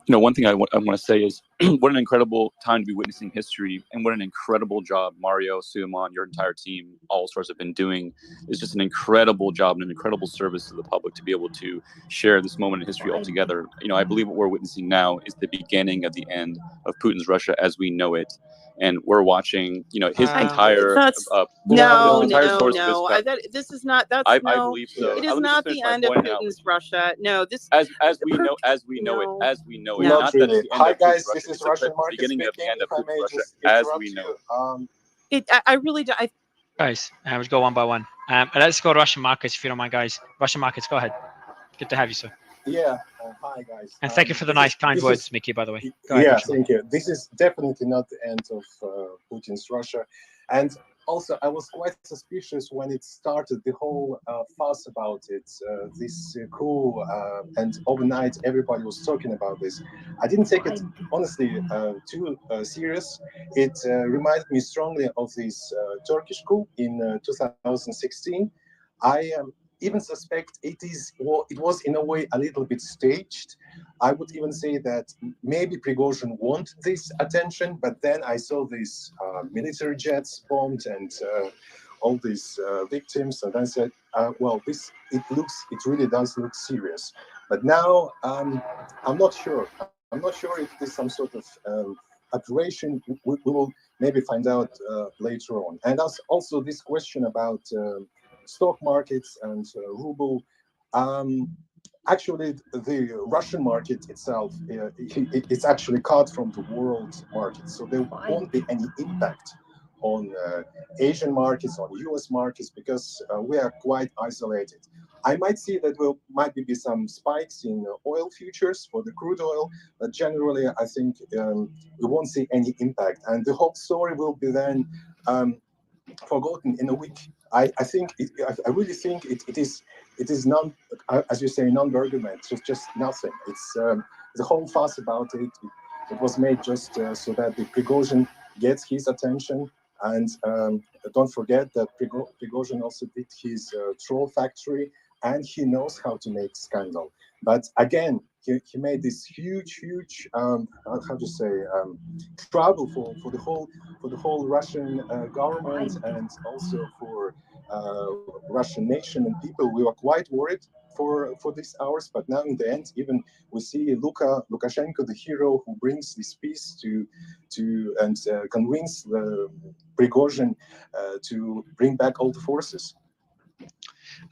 You know, one thing I want to say is what an incredible time to be witnessing history, and what an incredible job Mario, Suman, your entire team, All Stars have been doing. It's just an incredible job and an incredible service to the public to be able to share this moment in history all together. You know, I believe what we're witnessing now is the beginning of the end of Putin's Russia as we know it. And we're watching, you know, his entire this is not. That's I believe so. It is not the end of Putin's Russia. No, this as we know it. Not really. Hi guys, this is it's Russian the Market beginning speaking. of the end of If I may Russia just as interrupt we know you. I really do. Guys, we'll go one by one. Let's go Russian markets if you don't mind, guys. Russian markets, go ahead. Good to have you, sir. Yeah. Hi guys. And thank you for the nice, kind words, Mickey. By the way. Go Yeah, ahead, thank you. This is definitely not the end of Putin's Russia, and also I was quite suspicious when it started, the whole fuss about it, this coup, and overnight everybody was talking about this. I didn't take it honestly too serious. It reminded me strongly of this Turkish coup in 2016. I even suspect it was in a way a little bit staged. I would even say that maybe Prigozhin wanted this attention, but then I saw these military jets bombed and all these victims, and I said, well, it really does look serious. But now I'm not sure. I'm not sure if there's some sort of operation. We will maybe find out later on. And also this question about stock markets and ruble. Actually, the Russian market itself, it's actually cut from the world market. So there won't be any impact on Asian markets, on US markets, because we are quite isolated. I might see that there might be some spikes in oil futures for the crude oil, but generally I think we won't see any impact. And the whole story will be then forgotten in a week. I really think it is non, as you say, non-argument. It's just nothing. It's the whole fuss about it. It was made just so that the Prigozhin gets his attention. And don't forget that Prigozhin also did his troll factory, and he knows how to make scandal. But again, he made this huge how do you say trouble for the whole Russian government and also for Russian nation and people. We were quite worried for these hours, but now in the end, even we see Lukashenko, the hero who brings this peace to convince Prigozhin to bring back all the forces.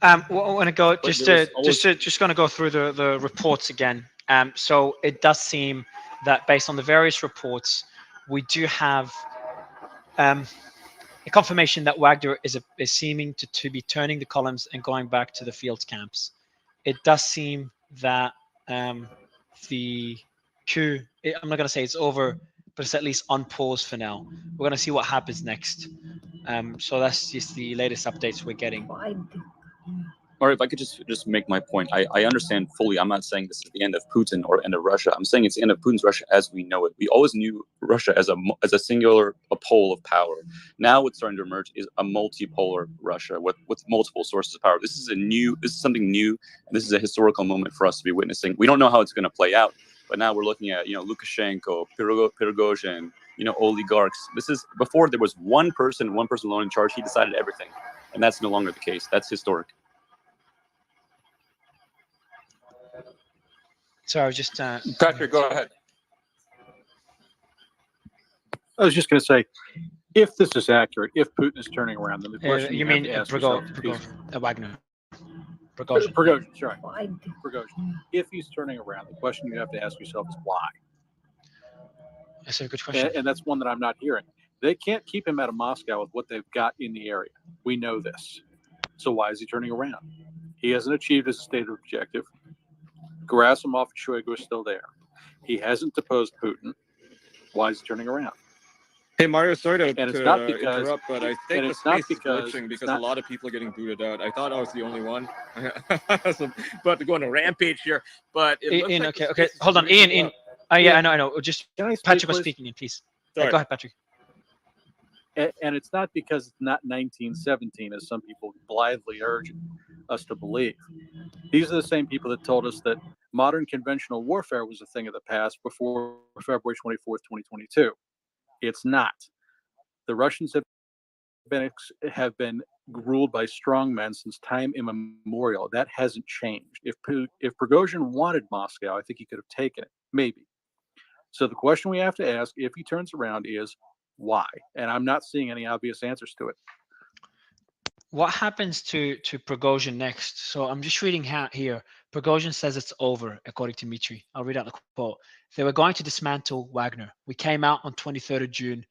I want to go just going to go through the reports again. So it does seem that based on the various reports, we do have a confirmation that Wagner is seeming to be turning the columns and going back to the field camps. It does seem that the coup, I'm not going to say it's over, but it's at least on pause for now. We're going to see what happens next. So that's just the latest updates we're getting. Or if I could just make my point, I understand fully. I'm not saying this is the end of Putin or end of Russia. I'm saying it's the end of Putin's Russia as we know it. We always knew Russia as a singular pole of power. Now what's starting to emerge is a multipolar Russia with multiple sources of power. This is something new, and this is a historical moment for us to be witnessing. We don't know how it's going to play out, but now we're looking at Lukashenko, Prigozhin, oligarchs. This is before there was one person alone in charge. He decided everything, and that's no longer the case. That's historic. So I was just Patrick, go ahead. I was just going to say, if this is accurate, if Putin is turning around, then the question you have mean to ask yourself Wagner? Prigozhin, sorry. Prigozhin. If he's turning around, the question you have to ask yourself is why. That's a good question. And that's one that I'm not hearing. They can't keep him out of Moscow with what they've got in the area. We know this. So why is he turning around? He hasn't achieved his stated objective. Gerasimov and Shoigu are still there. He hasn't deposed Putin. Why is he turning around? Hey Mario, sorry to interrupt, but I think the space is glitching because a lot of people are getting booted out. I thought I was the only one. So, about to go on a rampage here, but Ian, like okay, hold on, Ian. Oh yeah, I know. Just Patrick was speaking, please. Go ahead, Patrick. And it's not because it's not 1917, as some people blithely urge us to believe. These are the same people that told us that modern conventional warfare was a thing of the past before February 24th, 2022. It's not. The Russians have been ruled by strong men since time immemorial. That hasn't changed. If Prigozhin wanted Moscow, I think he could have taken it, maybe. So the question we have to ask, if he turns around, is why? And I'm not seeing any obvious answers to it. What happens to Prigozhin next? So I'm just reading here. Prigozhin says it's over, according to Dmitry. I'll read out the quote. They were going to dismantle Wagner. We came out on 23rd of June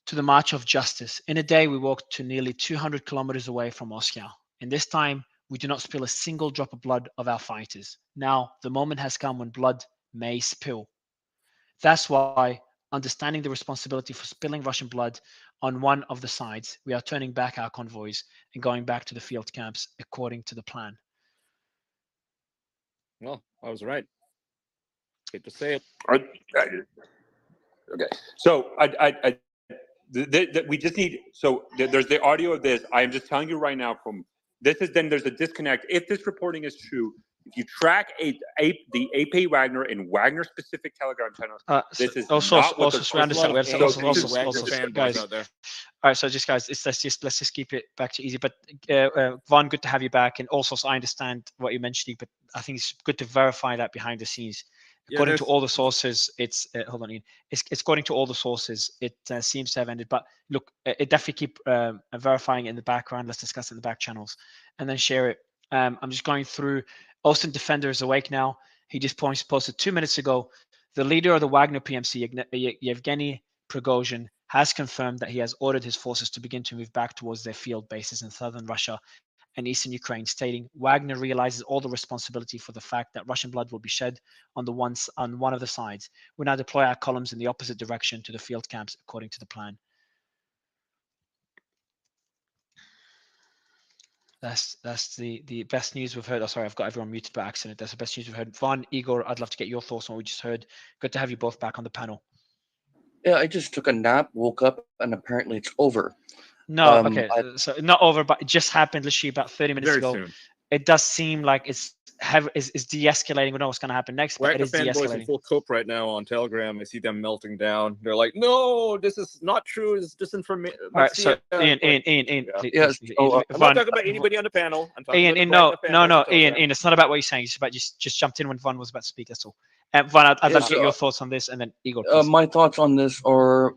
to the March of Justice. In a day, we walked to nearly 200 kilometers away from Moscow. In this time, we do not spill a single drop of blood of our fighters. Now, the moment has come when blood may spill. That's why, understanding the responsibility for spilling Russian blood on one of the sides, we are turning back our convoys and going back to the field camps according to the plan. Well, I was right. Hate to say it. Okay, so we just need. So there's the audio of this. I am just telling you right now. There's a disconnect. If this reporting is true, if you track the AP Wagner and Wagner specific Telegram channels, this is also not what we understand. We have also guys. Out there. All right, so just guys, let's just keep it back to easy. But Vaughn, good to have you back, and also I understand what you're mentioning, but I think it's good to verify that behind the scenes. According to all the sources, it's hold on, Ian. It's according to all the sources, it seems to have ended. But look, it definitely keep verifying it in the background. Let's discuss it in the back channels, and then share it. I'm just going through. Austin Defender is awake now. He just posted 2 minutes ago. The leader of the Wagner PMC, Yevgeny Prigozhin, has confirmed that he has ordered his forces to begin to move back towards their field bases in southern Russia and eastern Ukraine, stating Wagner realizes all the responsibility for the fact that Russian blood will be shed on one of the sides. We now deploy our columns in the opposite direction to the field camps according to the plan. That's the best news we've heard. Oh, sorry, I've got everyone muted by accident. That's the best news we've heard. Vaughn, Igor, I'd love to get your thoughts on what we just heard. Good to have you both back on the panel. Yeah, I just took a nap, woke up, and apparently it's over. No, okay, so not over, but it just happened literally about 30 minutes ago. Soon. It does seem like it's de-escalating. We know what's going to happen next, but it Wagner is fanboys in de-escalating. full cope right now on Telegram. I see them melting down. They're like, "No, this is not true. It's disinformation." All right, so Ian, please, yes. please, I'm not Von, talking about anybody on the panel. I'm talking Ian, about the no, Wagner fanboys on Ian, Telegram. it's not about what you're saying. It's about just jumped in when Von was about to speak. That's all. Von, I'd love to get your thoughts on this, and then Igor, please. My thoughts on this are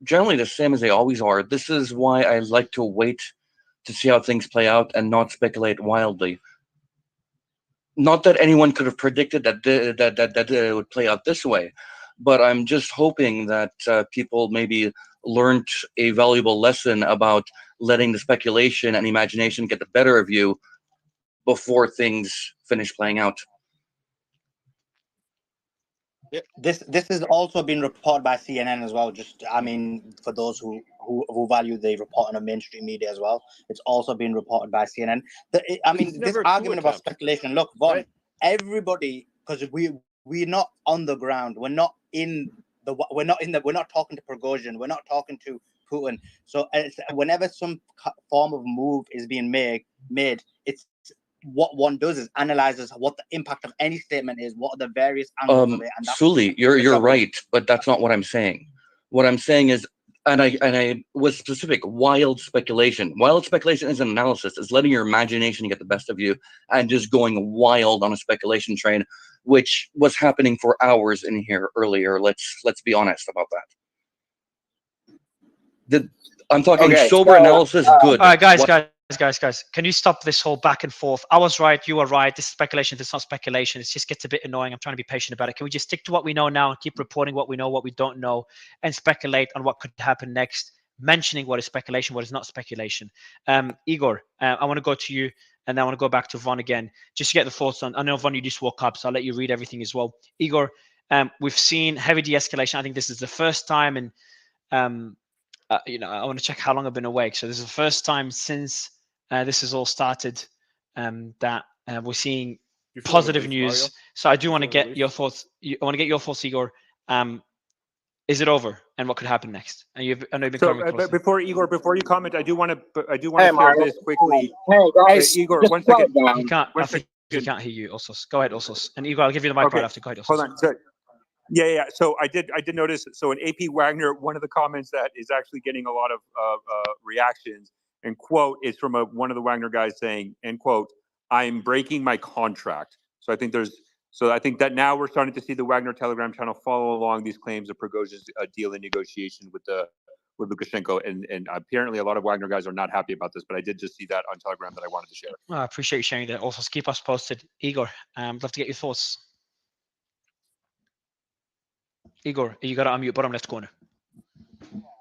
generally the same as they always are. This is why I like to wait to see how things play out and not speculate wildly. Not that anyone could have predicted that it would play out this way, but I'm just hoping that people maybe learned a valuable lesson about letting the speculation and imagination get the better of you before things finish playing out. This has also been reported by CNN as well. Just, I mean, for those who value the reporting of mainstream media as well, it's also been reported by CNN. I mean, this argument about speculation. Look, Von, right? Everybody, because we're not on the ground. We're not talking to Prigozhin. We're not talking to Putin. So whenever some form of move is being made, it's what one does is analyzes what the impact of any statement is, what are the various angles of it. And Sully, you're right, but that's not what I'm saying. What I'm saying is, and I was specific, wild speculation. Wild speculation is an analysis. It's letting your imagination get the best of you and just going wild on a speculation train, which was happening for hours in here earlier. Let's be honest about that. I'm talking sober analysis. Good. All right, guys, can you stop this whole back and forth? I was right, you are right. This is speculation. This is not speculation. It just gets a bit annoying. I'm trying to be patient about it. Can we just stick to what we know now and keep reporting what we know, what we don't know, and speculate on what could happen next, mentioning what is speculation, what is not speculation? Igor, I want to go to you, and then I want to go back to Von again, just to get the thoughts on. I know, Von, you just woke up, so I'll let you read everything as well. Igor, we've seen heavy de-escalation. I think this is the first time in, I want to check how long I've been awake. So this is the first time since this has all started that we're seeing positive news. Mario? So I do want to get your thoughts. I want to get your thoughts, Igor. Is it over, and what could happen next? And I know you've been covering but before you comment, I do want to share this quickly. Hey guys, Igor, 1 second. He can't. I think he can't hear you. Osos, go ahead, Osos. And Igor, I'll give you the mic right after. Go ahead, Osos. Hold on. So, yeah. So I did notice. So in AP Wagner, one of the comments that is actually getting a lot of reactions, and quote, is from one of the Wagner guys saying, end quote, "I'm breaking my contract." So I think that now we're starting to see the Wagner Telegram channel follow along these claims of Prigozhin's deal in negotiation with Lukashenko, and apparently a lot of Wagner guys are not happy about this. But I did just see that on Telegram that I wanted to share. Well, I appreciate you sharing that. Also, keep us posted, Igor. I'd love to get your thoughts. Igor, you got to unmute bottom left corner.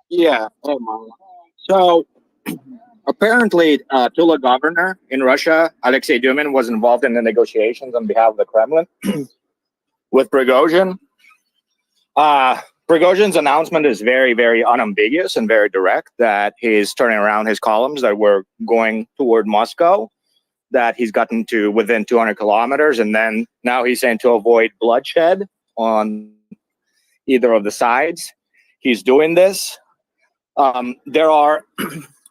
Yeah. Oh my. So apparently, Tula governor in Russia, Alexei Dumin, was involved in the negotiations on behalf of the Kremlin with Prigozhin. Prigozhin's announcement is very, very unambiguous and very direct that he's turning around his columns that were going toward Moscow, that he's gotten to within 200 kilometers, and then now he's saying to avoid bloodshed on either of the sides, he's doing this.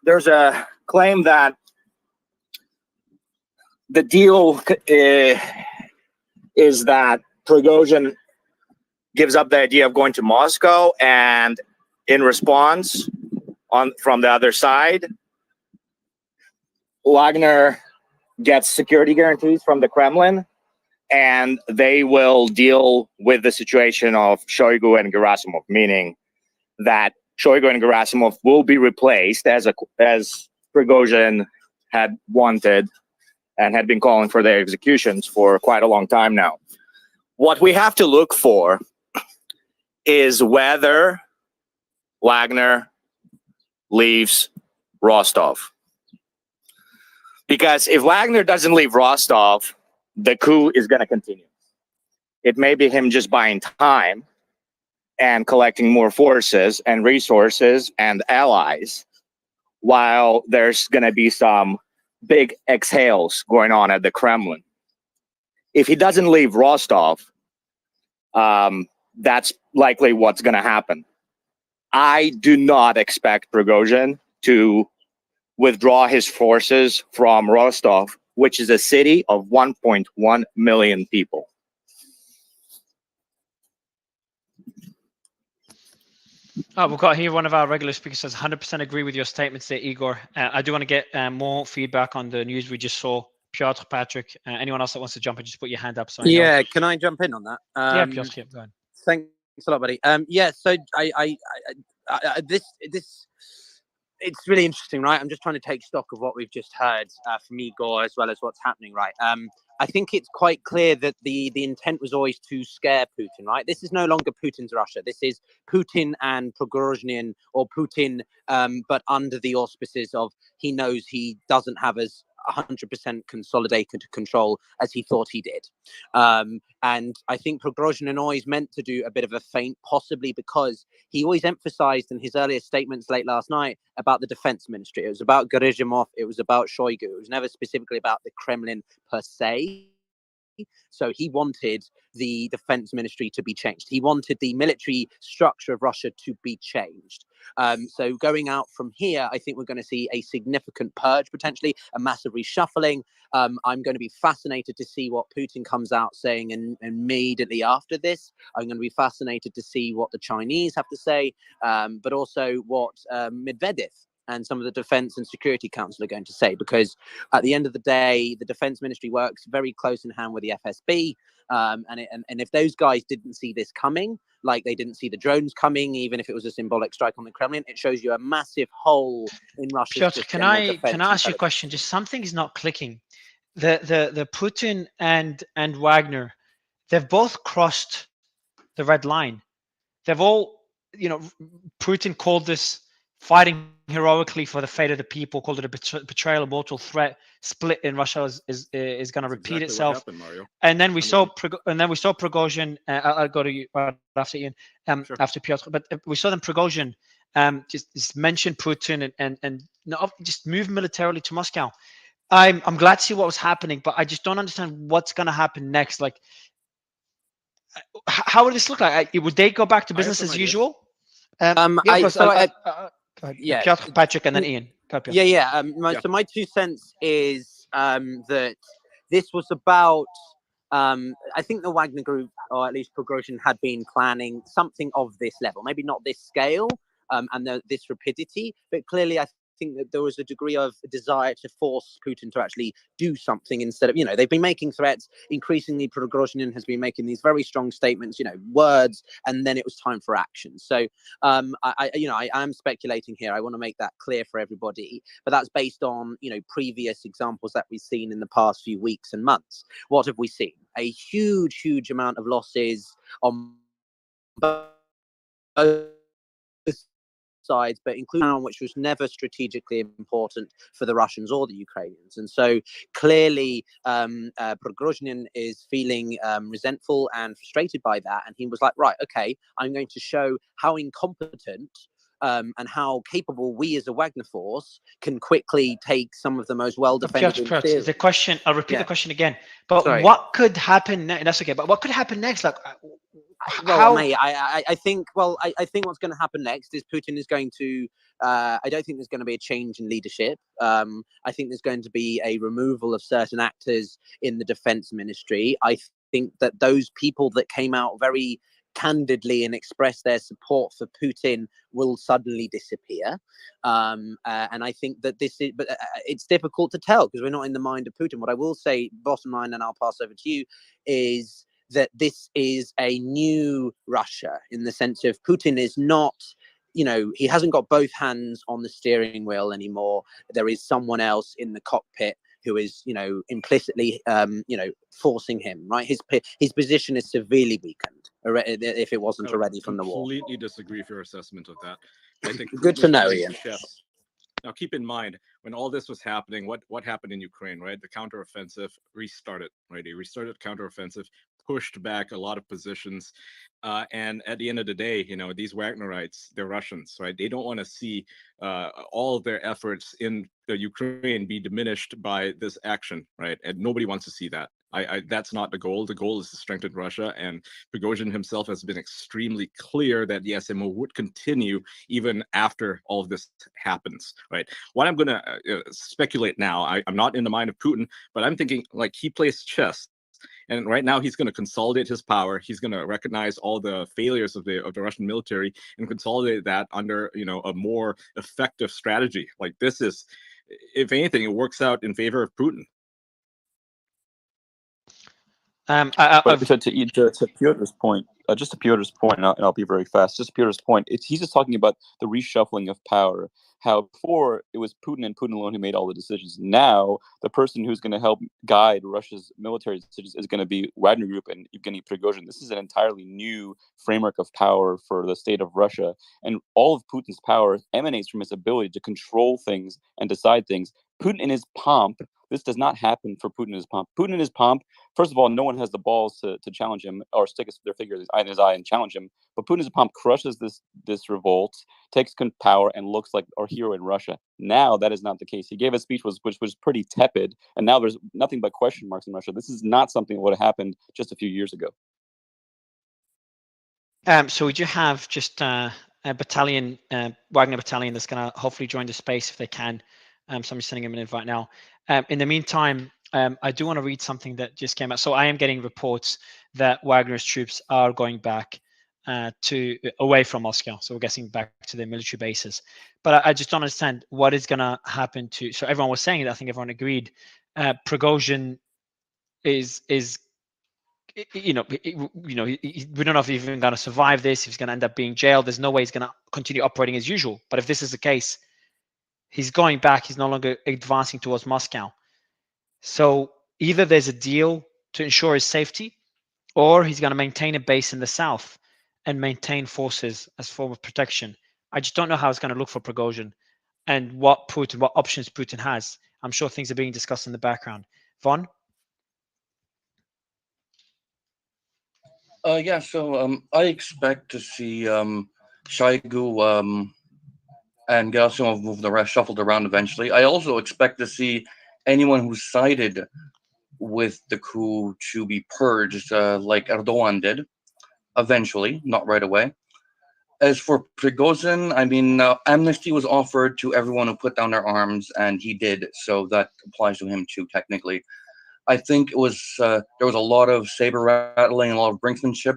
There's a claim that the deal is that Prigozhin gives up the idea of going to Moscow, and in response, from the other side, Wagner gets security guarantees from the Kremlin, and they will deal with the situation of Shoigu and Gerasimov, meaning that Shoigu and Gerasimov will be replaced as Prigozhin had wanted and had been calling for their executions for quite a long time now. What we have to look for is whether Wagner leaves Rostov. Because if Wagner doesn't leave Rostov, the coup is going to continue. It may be him just buying time and collecting more forces and resources and allies, while there's going to be some big exhales going on at the Kremlin. If he doesn't leave Rostov, that's likely what's going to happen. I do not expect Prigozhin to withdraw his forces from Rostov which is a city of 1.1 million people. Oh, we've got here one of our regular speakers says 100% agree with your statements there, Igor. I do want to get more feedback on the news we just saw. Piotr, Patrick, anyone else that wants to jump in, just put your hand up. So Yeah, can I jump in on that? Yeah, Piotr, yeah, go ahead. Thanks a lot, buddy. Yeah, so this it's really interesting, right? I'm just trying to take stock of what we've just heard from Igor as well as what's happening, right? I think it's quite clear that the intent was always to scare Putin, right? This is no longer Putin's Russia. This is Putin and Prigozhin, or Putin, but under the auspices of he knows he doesn't have as 100% consolidated control as he thought he did. And I think Prigozhin always meant to do a bit of a feint, possibly because he always emphasized in his earlier statements late last night about the defense ministry. It was about Gerasimov, it was about Shoigu. It was never specifically about the Kremlin per se. So he wanted the defense ministry to be changed. He wanted the military structure of Russia to be changed. So going out from here, I think we're going to see a significant purge, potentially a massive reshuffling. I'm going to be fascinated to see what Putin comes out saying immediately after this. I'm going to be fascinated to see what the Chinese have to say, but also what Medvedev and some of the Defense and Security Council are going to say, because at the end of the day, the Defense Ministry works very close in hand with the FSB. And if those guys didn't see this coming, like they didn't see the drones coming, even if it was a symbolic strike on the Kremlin, it shows you a massive hole in Russia's Piotr, can I ask you a question? Just something is not clicking. The Putin and Wagner, they've both crossed the red line. They've all, Putin called this fighting heroically for the fate of the people, called it a betrayal, a mortal threat. Split in Russia is going to repeat itself. What happened, Mario. And then we saw Prigozhin. I'll go to you right after Ian, after Piotr. But we saw them Prigozhin just mention Putin and just move militarily to Moscow. I'm glad to see what was happening, but I just don't understand what's going to happen next. Like, how would this look like? Would they go back to business as usual? Piotr, Patrick, and then Ian. So my 2 cents is that this was about. I think the Wagner Group, or at least Prigozhin, had been planning something of this level. Maybe not this scale and this rapidity, but clearly I think that there was a degree of desire to force Putin to actually do something instead of, they've been making threats. Increasingly, Prigozhin has been making these very strong statements, words, and then it was time for action. So I am speculating here. I want to make that clear for everybody, but that's based on, previous examples that we've seen in the past few weeks and months. What have we seen? A huge amount of losses on both sides, but including which was never strategically important for the Russians or the Ukrainians. And so clearly Prigozhin is feeling resentful and frustrated by that. And he was like, right, okay, I'm going to show how incompetent and how capable we as a Wagner force can quickly take some of the most well-defended. The question, I'll repeat the question again. But what could happen next? That's okay. But what could happen next? Like, mate, I think what's going to happen next is Putin is going to. I don't think there's going to be a change in leadership. I think there's going to be a removal of certain actors in the defense ministry. I think that those people that came out very candidly and express their support for Putin will suddenly disappear. And I think that but it's difficult to tell because we're not in the mind of Putin. What I will say, bottom line, and I'll pass over to you, is that this is a new Russia in the sense of Putin is not, he hasn't got both hands on the steering wheel anymore. There is someone else in the cockpit who is, implicitly, forcing him, right? His position is severely weakened if it wasn't already from the war. I completely disagree with your assessment of that. I think good to know, Ian. Now, keep in mind, when all this was happening, what happened in Ukraine, right? The counteroffensive restarted, right? They restarted counteroffensive, pushed back a lot of positions. And at the end of the day, these Wagnerites, they're Russians, right? They don't want to see all of their efforts in the Ukraine be diminished by this action, right? And nobody wants to see that. That's not the goal. The goal is to strengthen Russia, and Prigozhin himself has been extremely clear that the SMO would continue even after all of this happens, right? What I'm going to speculate now, I'm not in the mind of Putin, but I'm thinking like he plays chess. And right now, he's going to consolidate his power. He's going to recognize all the failures of the Russian military and consolidate that under, you know, a more effective strategy. Like this is, if anything, it works out in favor of Putin. But to Pyotr's point, just to Pyotr's point, and I'll be very fast. Just to Pyotr's point, he's just talking about the reshuffling of power. How before it was Putin and Putin alone who made all the decisions. Now the person who's going to help guide Russia's military decisions is going to be Wagner Group and Evgeny Prigozhin. This is an entirely new framework of power for the state of Russia, and all of Putin's power emanates from his ability to control things and decide things. Putin in his pomp. This does not happen for Putin in his pomp. Putin in his pomp, first of all, no one has the balls to challenge him or stick their finger in his eye and challenge him. But Putin in his pomp crushes this revolt, takes power, and looks like a hero in Russia. Now that is not the case. He gave a speech which was pretty tepid, and now there's nothing but question marks in Russia. This is not something that would have happened just a few years ago. So we do have just a battalion, Wagner battalion, that's going to hopefully join the space if they can. So I'm just sending him an invite now. In the meantime, I do want to read something that just came out. So I am getting reports that Wagner's troops are going back away from Moscow. So we're getting back to their military bases. But I just don't understand what is going to happen to. So everyone was saying it. I think everyone agreed. Prigozhin is we don't know if he's even going to survive this. If he's going to end up being jailed, there's no way he's going to continue operating as usual. But if this is the case, he's going back. He's no longer advancing towards Moscow. So either there's a deal to ensure his safety, or he's going to maintain a base in the south and maintain forces as form of protection. I just don't know how it's going to look for Prigozhin and what options Putin has. I'm sure things are being discussed in the background. Von? Yeah, so I expect to see Shoigu and Gerasimov move the rest, shuffled around eventually. I also expect to see anyone who sided with the coup to be purged, like Erdogan did, eventually, not right away. As for Prigozhin, I mean, amnesty was offered to everyone who put down their arms, and he did, so that applies to him too, technically. I think it was there was a lot of saber rattling and a lot of brinksmanship,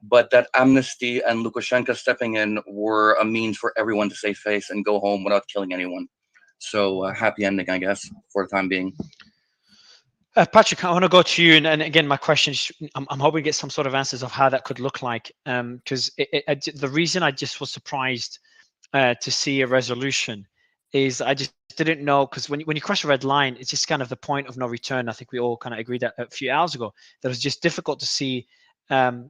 but that amnesty and Lukashenko stepping in were a means for everyone to save face and go home without killing anyone. So happy ending, I guess, for the time being. Patrick, I want to go to you, and again, my question is, I'm hoping to get some sort of answers of how that could look like, because the reason I just was surprised to see a resolution is I just didn't know, because when you cross a red line, it's just kind of the point of no return. I think we all kind of agreed that a few hours ago, that it was just difficult to see, to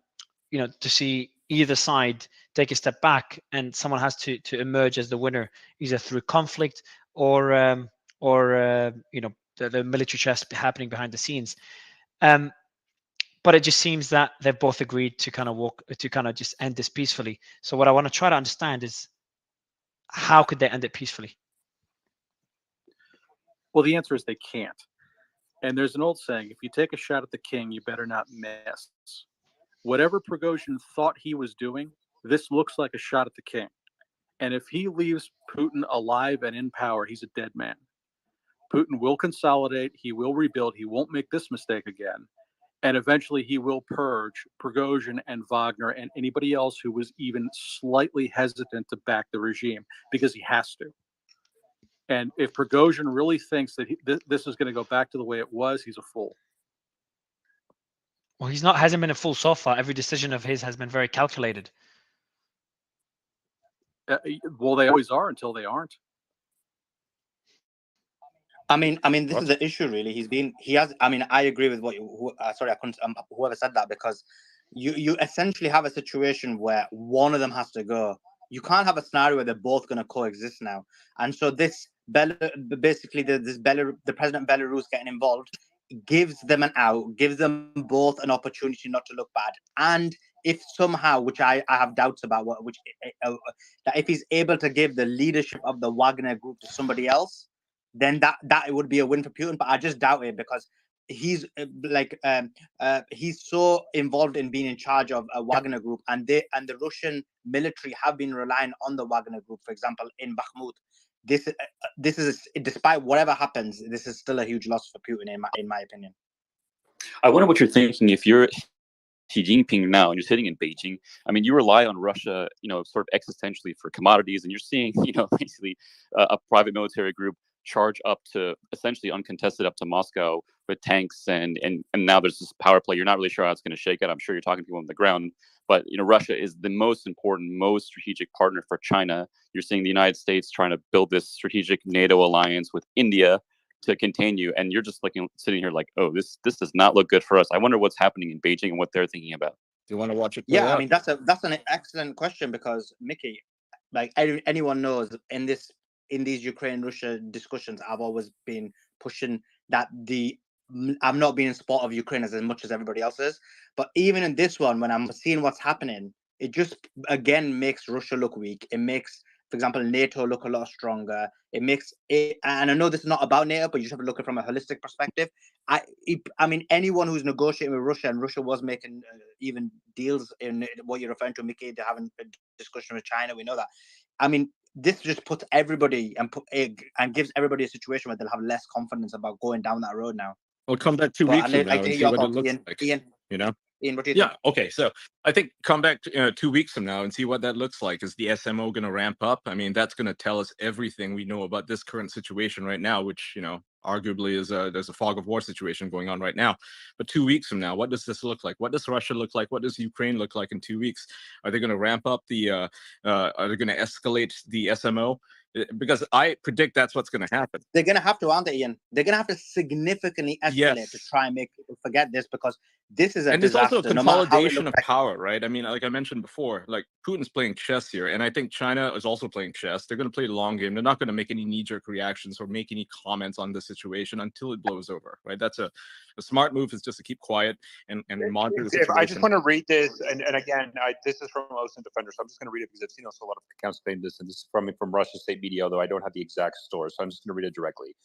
see either side take a step back, and someone has to emerge as the winner, either through conflict or the military chess happening behind the scenes. But it just seems that they've both agreed to kind of just end this peacefully. So what I want to try to understand is, how could they end it peacefully? Well, the answer is they can't. And there's an old saying, if you take a shot at the king, you better not miss. Whatever Prigozhin thought he was doing, this looks like a shot at the king. And if he leaves Putin alive and in power, he's a dead man. Putin will consolidate, he will rebuild, he won't make this mistake again. And eventually he will purge Prigozhin and Wagner and anybody else who was even slightly hesitant to back the regime, because he has to. And if Prigozhin really thinks that this is going to go back to the way it was, he's a fool. Well, hasn't been a fool so far. Every decision of his has been very calculated. Well, they always are until they aren't. I mean, this is the issue, really. I agree with what whoever said that, because you essentially have a situation where one of them has to go. You can't have a scenario where they're both going to coexist now. And so the president of Belarus getting involved gives them an out, gives them both an opportunity not to look bad. And if somehow, which I have doubts about, that if he's able to give the leadership of the Wagner group to somebody else, then that would be a win for Putin. But I just doubt it, because he's he's so involved in being in charge of a Wagner group, and the Russian military have been relying on the Wagner group, for example, in Bakhmut. This is, despite whatever happens, this is still a huge loss for Putin, in my opinion. I wonder what you're thinking if you're Xi Jinping now and you're sitting in Beijing. I mean, you rely on Russia, sort of existentially for commodities, and you're seeing, basically a private military group charge up to essentially uncontested up to Moscow with tanks, and now there's this power play. You're not really sure how it's going to shake out. I'm sure you're talking to people on the ground, but Russia is the most important, most strategic partner for China. You're seeing the United States trying to build this strategic NATO alliance with India to continue, and you're just sitting here like, oh, this does not look good for us. I wonder what's happening in Beijing and what they're thinking about. Do you want to watch it? Yeah, I mean, that's an excellent question, because Mickey, like anyone knows, in these Ukraine-Russia discussions, I've always been pushing that I'm not being in support of Ukraine as much as everybody else is. But even in this one, when I'm seeing what's happening, it just again makes Russia look weak. It makes, for example, NATO look a lot stronger. It makes it, and I know this is not about NATO, but you should have to look at it from a holistic perspective. I mean, anyone who's negotiating with Russia, and Russia was making even deals in what you're referring to, Mickey, they're having a discussion with China. We know that. I mean, this just puts everybody and gives everybody a situation where they'll have less confidence about going down that road now. We'll come back 2 weeks from now and see what it looks like. Ian, what do you think? Yeah. Okay. So I think come back 2 weeks from now and see what that looks like. Is the SMO going to ramp up? I mean, that's going to tell us everything we know about this current situation right now, which, arguably is there's a fog of war situation going on right now. But 2 weeks from now, what does this look like? What does Russia look like? What does Ukraine look like in 2 weeks? Are they going to ramp up are they going to escalate the SMO? Because I predict that's what's going to happen. They're going to have to, aren't they, Ian? They're going to have to significantly escalate to try and make people forget this, because this is a and disaster. It's also a consolidation of power, right? I mean, like I mentioned before, like Putin's playing chess here, and I think China is also playing chess. They're going to play the long game. They're not going to make any knee-jerk reactions or make any comments on the situation until it blows over, right? That's a smart move, is just to keep quiet and monitor the situation. I just want to read this, and again, this is from Ocean Defender, so I'm just going to read it because I've seen also a lot of accounts saying this, and this is from Russian state media, although I don't have the exact source, so I'm just going to read it directly.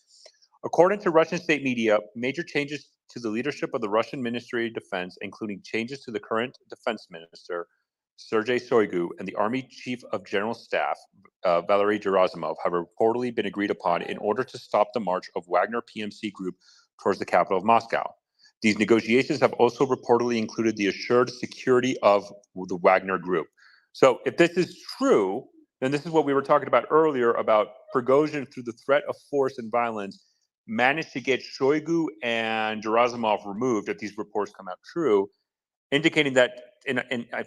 According to Russian state media, major changes to the leadership of the Russian Ministry of Defense, including changes to the current defense minister, Sergei Shoigu, and the Army Chief of General Staff, Valery Gerasimov, have reportedly been agreed upon in order to stop the march of Wagner PMC Group towards the capital of Moscow. These negotiations have also reportedly included the assured security of the Wagner Group. So if this is true, then this is what we were talking about earlier about Prigozhin, through the threat of force and violence, managed to get Shoigu and Gerasimov removed, if these reports come out true, indicating that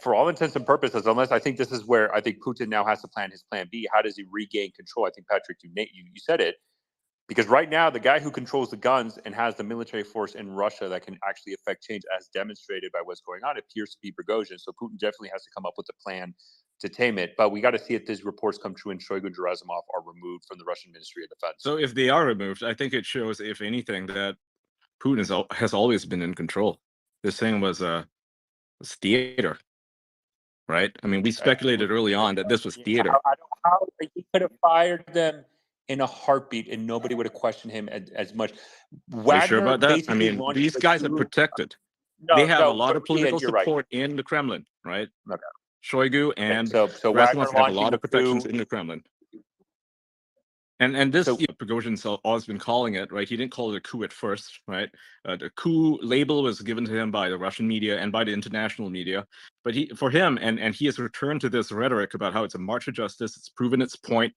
for all intents and purposes, unless I think this is where I think Putin now has to plan his plan B, how does he regain control? I think, Patrick, you said it. Because right now, the guy who controls the guns and has the military force in Russia that can actually affect change, as demonstrated by what's going on, appears to be Prigozhin. So Putin definitely has to come up with a plan to tame it. But we got to see if these reports come true and Shoigu and Gerasimov are removed from the Russian Ministry of Defense. So if they are removed, I think it shows, if anything, that Putin has always been in control. This thing was theater, right? I mean, we speculated early on that this was theater. How he could have fired them in a heartbeat, and nobody would have questioned him as much. Are you sure about that? I mean, these guys are protected. They have a lot of political support in the Kremlin, right? Okay. Shoigu and Gerasimov have a lot of protections in the Kremlin. And this, Prigozhin's always been calling it, right? He didn't call it a coup at first, right? The coup label was given to him by the Russian media and by the international media. But for him, and he has returned to this rhetoric about how it's a march of justice. It's proven its point.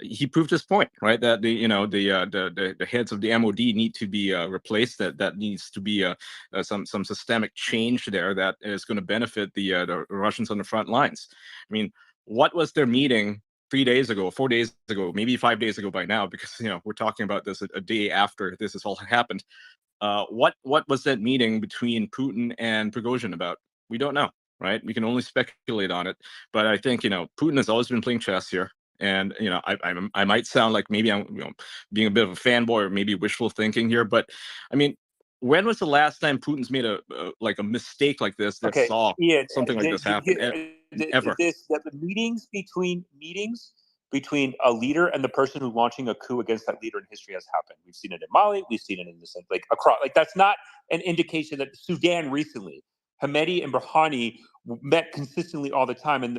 He proved his point, right? That the heads of the MOD need to be replaced. That needs to be some systemic change there that is going to benefit the Russians on the front lines. I mean, what was their meeting 3 days ago, 4 days ago, maybe 5 days ago by now? Because we're talking about this a day after this has all happened. What was that meeting between Putin and Prigozhin about? We don't know, right? We can only speculate on it. But I think Putin has always been playing chess here. And I might sound like maybe I'm being a bit of a fanboy or maybe wishful thinking here, but I mean, when was the last time Putin's made a mistake like this that saw something like this happen? Ever? The meetings between a leader and the person who's launching a coup against that leader in history has happened. We've seen it in Mali. We've seen it in this, like across, like that's not an indication that Sudan recently, Hamedi and Rouhani met consistently all the time, and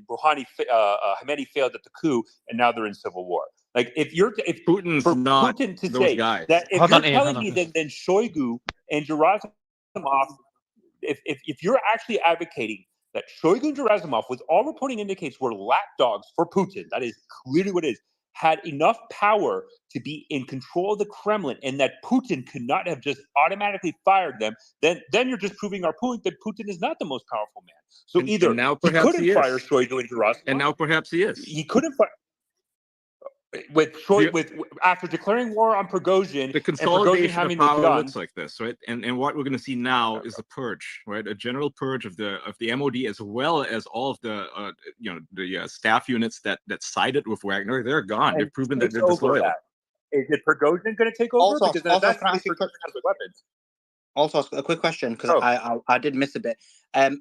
Rouhani, Hamedi failed at the coup, and now they're in civil war. Like if Putin's for not Putin to those say guys. that, if you're telling me then Shoigu and Gerasimov, if you're actually advocating that Shoigu and Gerasimov, with all reporting indicates, were lapdogs for Putin, that is clearly what it is, had enough power to be in control of the Kremlin, and that Putin could not have just automatically fired them, then you're just proving our point that Putin is not the most powerful man. So either now he perhaps couldn't he is. fire Shoigu and Gerasimov, And now perhaps he is. he couldn't fire. After declaring war on Prigozhin, The and Prigozhin consolidation having of power the guns, looks like this, right? And what we're going to see now is a purge, right? A general purge of the MOD, as well as all of the staff units that sided with Wagner. They're gone. They've proven that they're disloyal. Is it Prigozhin going to take over? Also, Because also that's can I the ask you a quick, has the weapons. also a quick question, because I did miss a bit.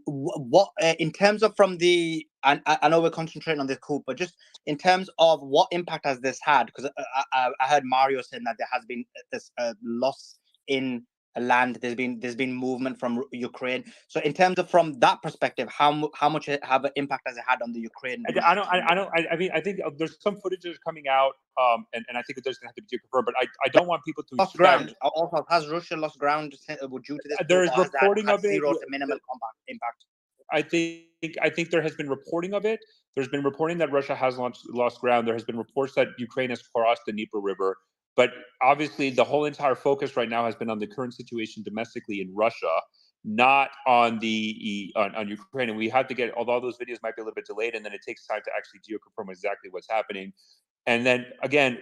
What in terms of from the, I know we're concentrating on the coup, but just in terms of what impact has this had? Because I heard Mario saying that there has been this loss in land. There's been movement from Ukraine. So in terms of from that perspective, how much have an impact has it had on the Ukraine? I mean, I think there's some footage that's coming out, and I think there's going to have to be confirmed. But I don't want people to lost ground. Also, has Russia lost ground due to this? There is reporting of it. Zero to minimal impact. I think there has been reporting of it. There's been reporting that Russia has lost ground. There has been reports that Ukraine has crossed the Dnieper River. But obviously, the whole entire focus right now has been on the current situation domestically in Russia, not on on Ukraine. And we have to get, although those videos might be a little bit delayed, and then it takes time to actually geoconfirm exactly what's happening. And then again,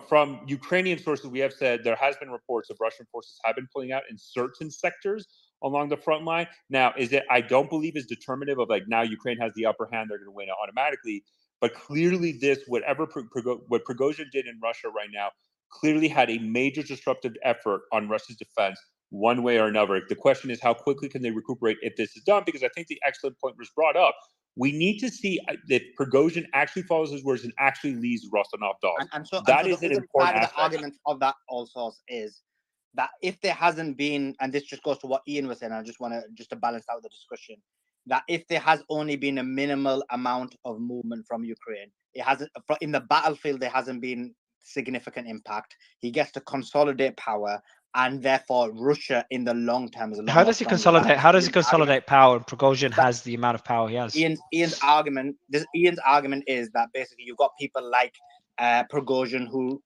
from Ukrainian sources, we have said there has been reports of Russian forces have been pulling out in certain sectors along the front line. Now, I don't believe is determinative of like now Ukraine has the upper hand, they're going to win it automatically. But clearly what Prigozhin did in Russia right now clearly had a major disruptive effort on Russia's defense one way or another. The question is how quickly can they recuperate if this is done? Because I think the excellent point was brought up. We need to see if Prigozhin actually follows his words and actually leaves Rostonov dogs. And so that is an the important side of aspect. the argument of that also is that if there hasn't been, and this just goes to what Ian was saying, I just want to balance out the discussion, that if there has only been a minimal amount of movement from Ukraine, it hasn't in the battlefield, there hasn't been significant impact. He gets to consolidate power, and therefore Russia in the long term is a lot How does he consolidate? How does he consolidate power? And Prigozhin has the amount of power he has. Ian's argument is that basically you've got people like Prigozhin, who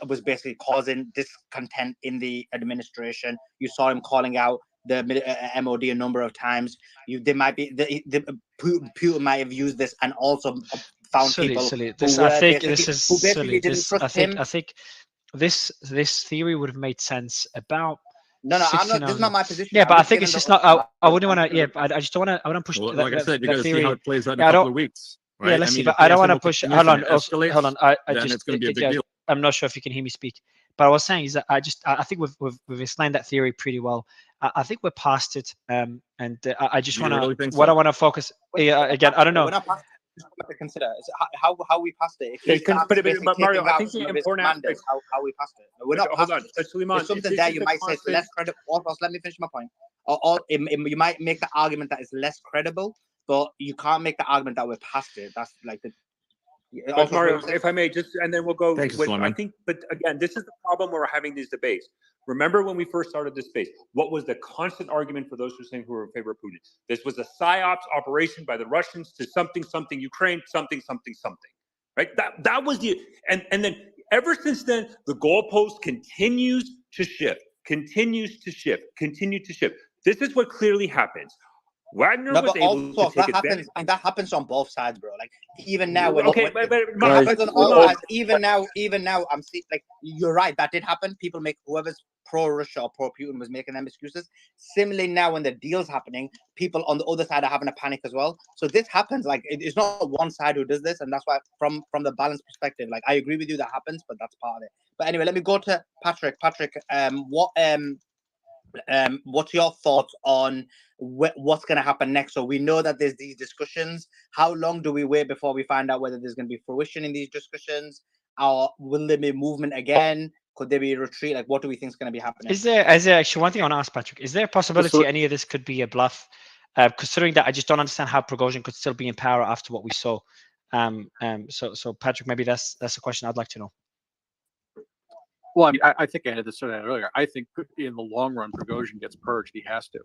was basically causing discontent in the administration. You saw him calling out the MOD a number of times. Putin might have used this and also found people. I think this theory would have made sense about. No, this is not my position. Yeah, but I think it's just not. I wouldn't want to. Yeah, I just don't want to. I want to push. Like I said, you got to see how it plays out in a couple of weeks. Right? Yeah, let's see. But I don't want to push. Hold on. Hold on. It's going to be a big deal. I'm not sure if you can hear me speak. But I was saying is that I think we've explained that theory pretty well. I think we're past it. And I just want to. What I want to focus again. I don't know. To consider how we passed it. But Mario, I think the important aspect is how we passed it. We're not past it. There's something there you might say it's less credible. Also, let me finish my point. You might make the argument that it's less credible, but you can't make the argument that we're past it. That's like the. Mario, if I may, just and then we'll go. I think, but again, this is the problem when we're having these debates. Remember when we first started this debate, what was the constant argument for those who were in favor of Putin? This was a psyops operation by the Russians to something Ukraine, something, right? That was the and then ever since then the goalpost continues to shift. This is what clearly happens. Wagner was able to take advantage. And that happens on both sides, bro. Like even now, even now, I'm seeing like you're right. That did happen. People make whoever's pro-Russia or pro-Putin was making them excuses. Similarly, now when the deal's happening, people on the other side are having a panic as well. So this happens. Like it's not one side who does this, and that's why from the balance perspective, like I agree with you that happens, but that's part of it. But anyway, let me go to Patrick. Patrick, What's your thoughts on what's going to happen next? So we know that there's these discussions. How long do we wait before we find out whether there's going to be fruition in these discussions? Or will there be movement again? Could there be a retreat? Like, what do we think is going to be happening? Is there actually one thing I want to ask Patrick? Is there a possibility any of this could be a bluff? Considering that I just don't understand how Prigozhin could still be in power after what we saw. So Patrick, maybe that's a question I'd like to know. Well, I mean, I think I had this said earlier. I think in the long run, Prigozhin gets purged. He has to.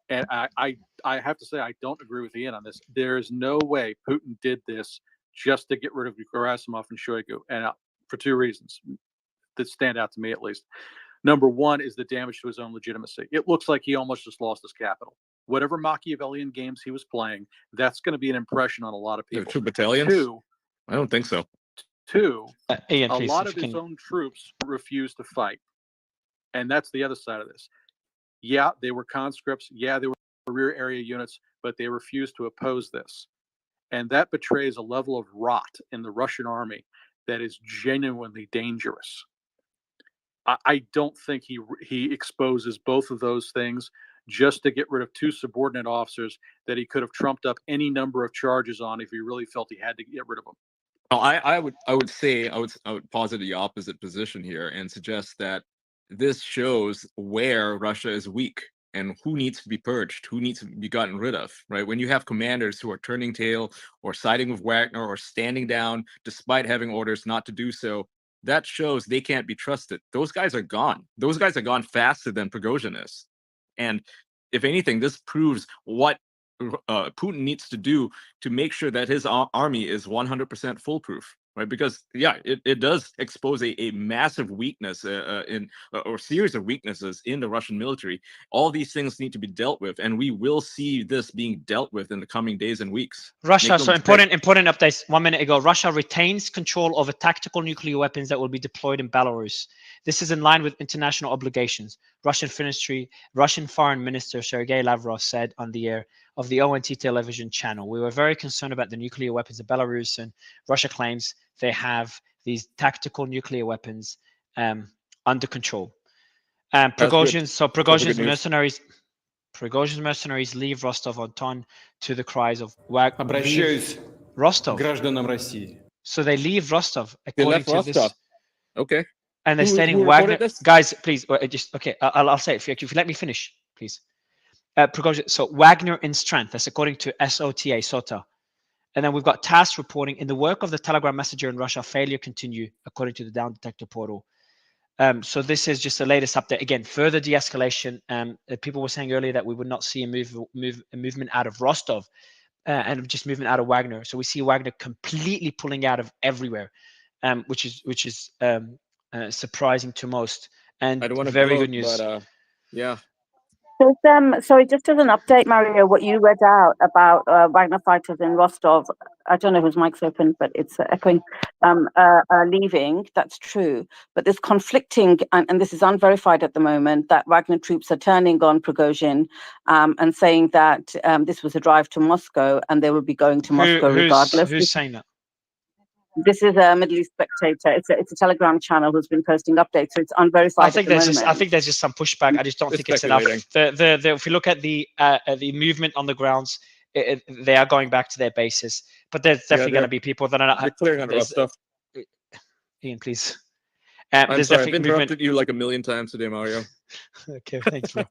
And I have to say, I don't agree with Ian on this. There is no way Putin did this just to get rid of Gerasimov and Shoigu, and for two reasons that stand out to me at least. Number one is the damage to his own legitimacy. It looks like he almost just lost his capital. Whatever Machiavellian games he was playing, that's going to be an impression on a lot of people. 2 battalions? Two, I don't think so. Two, Ian, a please, lot if of you his can- own troops refused to fight. And that's the other side of this. Yeah, they were conscripts. Yeah, they were rear area units, but they refused to oppose this. And that betrays a level of rot in the Russian army that is genuinely dangerous. I don't think he exposes both of those things just to get rid of two subordinate officers that he could have trumped up any number of charges on if he really felt he had to get rid of them. No, I would say I would posit the opposite position here and suggest that this shows where Russia is weak and who needs to be purged, who needs to be gotten rid of, right? When you have commanders who are turning tail or siding with Wagner or standing down despite having orders not to do so, that shows they can't be trusted. Those guys are gone. Those guys are gone faster than Prigozhin is. And if anything, this proves what Putin needs to do to make sure that his army is 100% foolproof, right? Because yeah, it does expose a massive weakness or series of weaknesses in the Russian military. All these things need to be dealt with, and we will see this being dealt with in the coming days and weeks. Russia, so important updates. 1 minute ago, Russia retains control over tactical nuclear weapons that will be deployed in Belarus. This is in line with international obligations. Russian Foreign Minister Sergei Lavrov said on the air of the ONT television channel, "We were very concerned about the nuclear weapons of Belarus, and Russia claims they have these tactical nuclear weapons under control." Prigozhin's mercenaries leave Rostov-on-Don to the cries of Wagner. Rostov. Гражданам России. So they leave Rostov They according left to Rostov. this. Okay. And they're stating Wagner. Guys, please, just okay. I'll say it for you. If you let me finish, please. Prigozhin, so Wagner in strength. That's according to SOTA. And then we've got TASS reporting in the work of the Telegram messenger in Russia. Failure continue according to the Down Detector portal. So this is just the latest update. Again, further de-escalation. People were saying earlier that we would not see a movement out of Rostov and just movement out of Wagner. So we see Wagner completely pulling out of everywhere, which is surprising to most. And I don't want to very good news. but yeah. Sorry, just as an update, Mario, what you read out about Wagner fighters in Rostov, I don't know whose mic's open, but it's echoing, leaving. That's true. But there's conflicting, and this is unverified at the moment, that Wagner troops are turning on Prigozhin and saying that this was a drive to Moscow and they will be going to Moscow regardless. Who's saying that? This is a Middle East Spectator. It's a Telegram channel who's been posting updates, so it's unverified. I think there's just some pushback. I just don't think it's enough. If you look at the movement on the grounds, they are going back to their bases. But there's definitely going to be people that are not clearing out rough stuff. Ian, please. I'm sorry, I've interrupted you like a million times today, Mario. Okay, thanks, bro.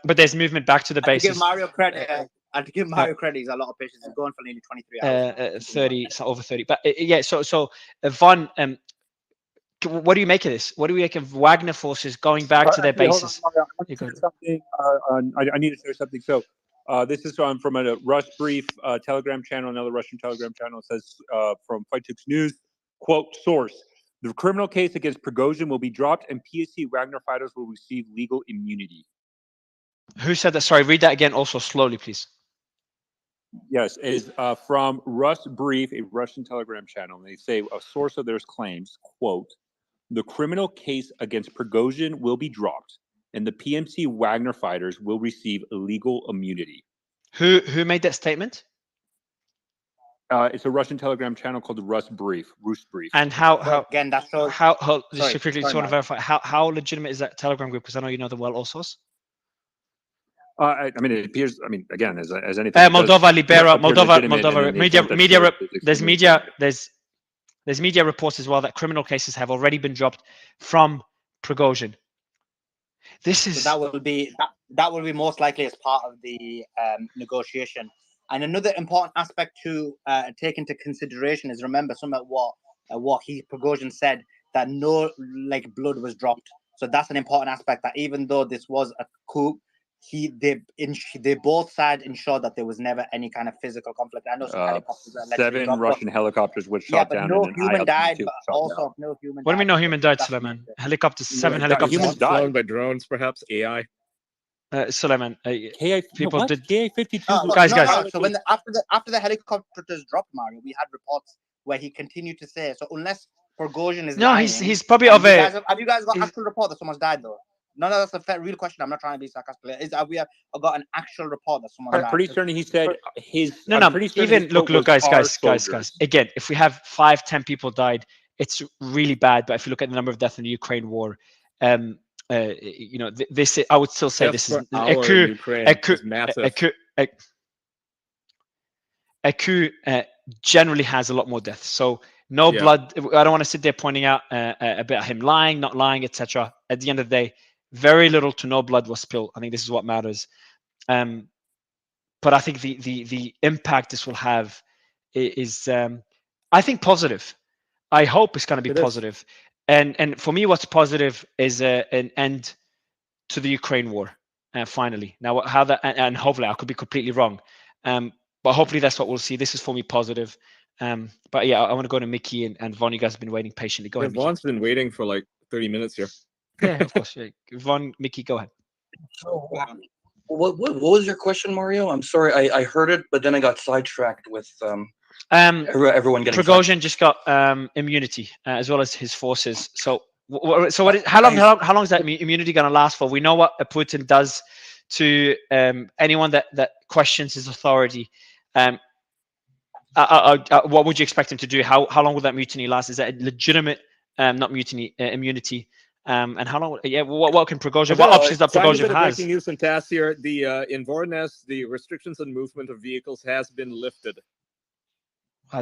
But there's movement back to the bases. To give Mario credit. And to give Mario credit, he's a lot of patience. He's going for nearly 23 hours. 30, so over 30. But yeah, so Von, what do you make of this? What do we make of Wagner forces going back to their bases? I need to share something. So this is from a Rush Brief Telegram channel, another Russian Telegram channel. It says from Fightuk's News, quote, source, the criminal case against Prigozhin will be dropped and PSC Wagner fighters will receive legal immunity. Who said that? Sorry, read that again also slowly, please. Yes, is from Russ Brief, a Russian Telegram channel. And they say a source of theirs claims, quote, the criminal case against Prigozhin will be dropped and the PMC Wagner fighters will receive legal immunity. Who made that statement? It's a Russian Telegram channel called the Russ Brief. And how again, that's how just quickly, just want to verify how legitimate is that Telegram group? Because I know you know them well, also. I mean, it appears. I mean, again, as anything. Moldova, Libera, Moldova. Media. There's media reports as well that criminal cases have already been dropped from Prigozhin. This is so that will be most likely as part of the negotiation. And another important aspect to take into consideration is, remember some of what Prigozhin said, that no blood was dropped. So that's an important aspect, that even though this was a coup, they both sides ensured that there was never any kind of physical conflict. I know some helicopters that 7 Russian helicopters were shot down. No and human died, but also no human. What do we know? Human died, Suleiman. Helicopters, 7 helicopters. Humans flown by drones, perhaps AI. Suleiman, people did. KA-52. Guys. So when after the helicopters dropped, Mario, we had reports where he continued to say. So unless Prigozhin is lying, he's probably of a. Have you guys got actual report that someone's died though? No, that's a real question. I'm not trying to be sarcastic. Have we got an actual report that someone? I'm pretty certain he said his. No. Even look, guys. Again, if we have 5-10 people died, it's really bad. But if you look at the number of deaths in the Ukraine war, this I would still say this is a coup generally has a lot more deaths. So no blood. I don't want to sit there pointing out about him lying, not lying, etc. At the end of the day, very little to no blood was spilled. I think this is what matters. But I think the impact this will have is I think positive. I hope it's going to be positive. And for me, what's positive is an end to the Ukraine war. Finally, now how that and hopefully I could be completely wrong, but hopefully that's what we'll see. This is for me positive. But yeah, I want to go to Mickey and Vaughn. You guys have been waiting patiently. Go ahead. Vaughn's been waiting for like 30 minutes here. Yeah, of course. Yeah. Vaughn, Mickey, go ahead. So, what was your question, Mario? I'm sorry, I heard it, but then I got sidetracked with everyone getting. Prigozhin just got immunity as well as his forces. So how long is that immunity going to last for? We know what Putin does to anyone that questions his authority. What would you expect him to do? How long will that mutiny last? Is that a legitimate, not mutiny, immunity? And how long? Yeah, what can Prigozhin? What options that Prigozhin has? Breaking news and tasks here. In Voronezh, the restrictions on movement of vehicles has been lifted. Wow,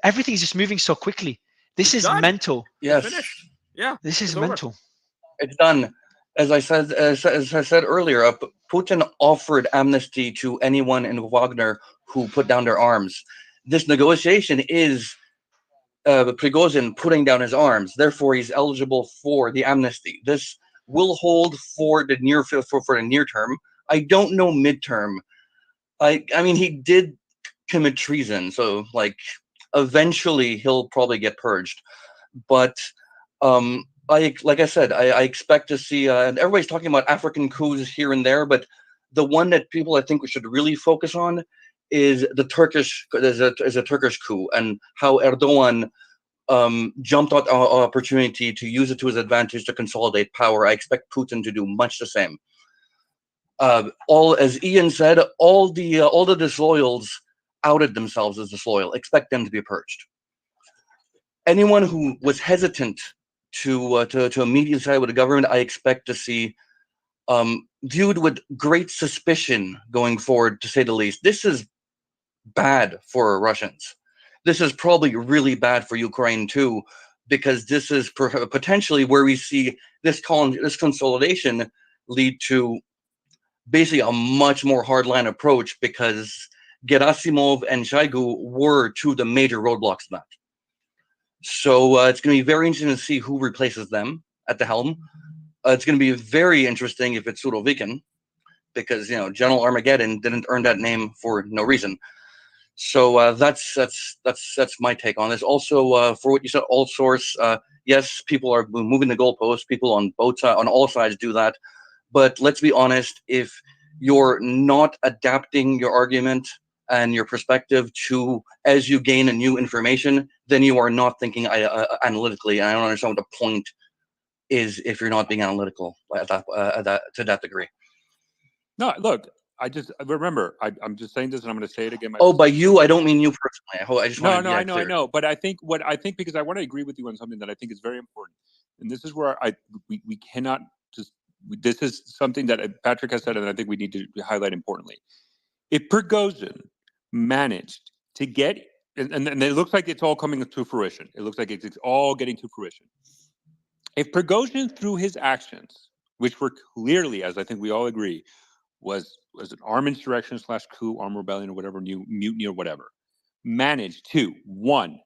everything's just moving so quickly. This is mental. Yes. Finished. Yeah. This is mental. It's done. As I said earlier, Putin offered amnesty to anyone in Wagner who put down their arms. This negotiation is Prigozhin putting down his arms. Therefore, he's eligible for the amnesty. This will hold for the near term. I don't know midterm. I mean, he did commit treason, so eventually he'll probably get purged. But like I said, I expect to see. And everybody's talking about African coups here and there, but the one that people I think we should really focus on is the Turkish. Is a Turkish coup, and how Erdogan jumped at our opportunity to use it to his advantage to consolidate power. I expect Putin to do much the same. As Ian said, all the disloyals outed themselves as disloyal. Expect them to be purged. Anyone who was hesitant to immediately side with the government, I expect to see viewed with great suspicion going forward, to say the least. This is bad for Russians. This is probably really bad for Ukraine too, because this is potentially where we see this consolidation lead to basically a much more hardline approach, because Gerasimov and Shoigu were two of the major roadblocks in that. So it's going to be very interesting to see who replaces them at the helm. It's going to be very interesting if it's Surovikin, because General Armageddon didn't earn that name for no reason. So that's my take on this. Also, for what you said, all source. Yes, people are moving the goalposts. People on all sides do that. But let's be honest, if you're not adapting your argument and your perspective to as you gain a new information, then you are not thinking analytically. And I don't understand what the point is if you're not being analytical to that degree. No, look, I just remember. I'm just saying this, and I'm going to say it again. By you, I don't mean you personally. I just want to be clear. I know. But I think because I want to agree with you on something that I think is very important, and this is where we cannot just this is something that Patrick has said, and I think we need to highlight importantly. If Prigozhin managed to get, and it looks like it's all coming to fruition. It looks like it's all getting to fruition. If Prigozhin, through his actions, which were clearly, as I think we all agree, was an armed insurrection / coup, armed rebellion, or whatever, new mutiny or whatever, managed to, 1,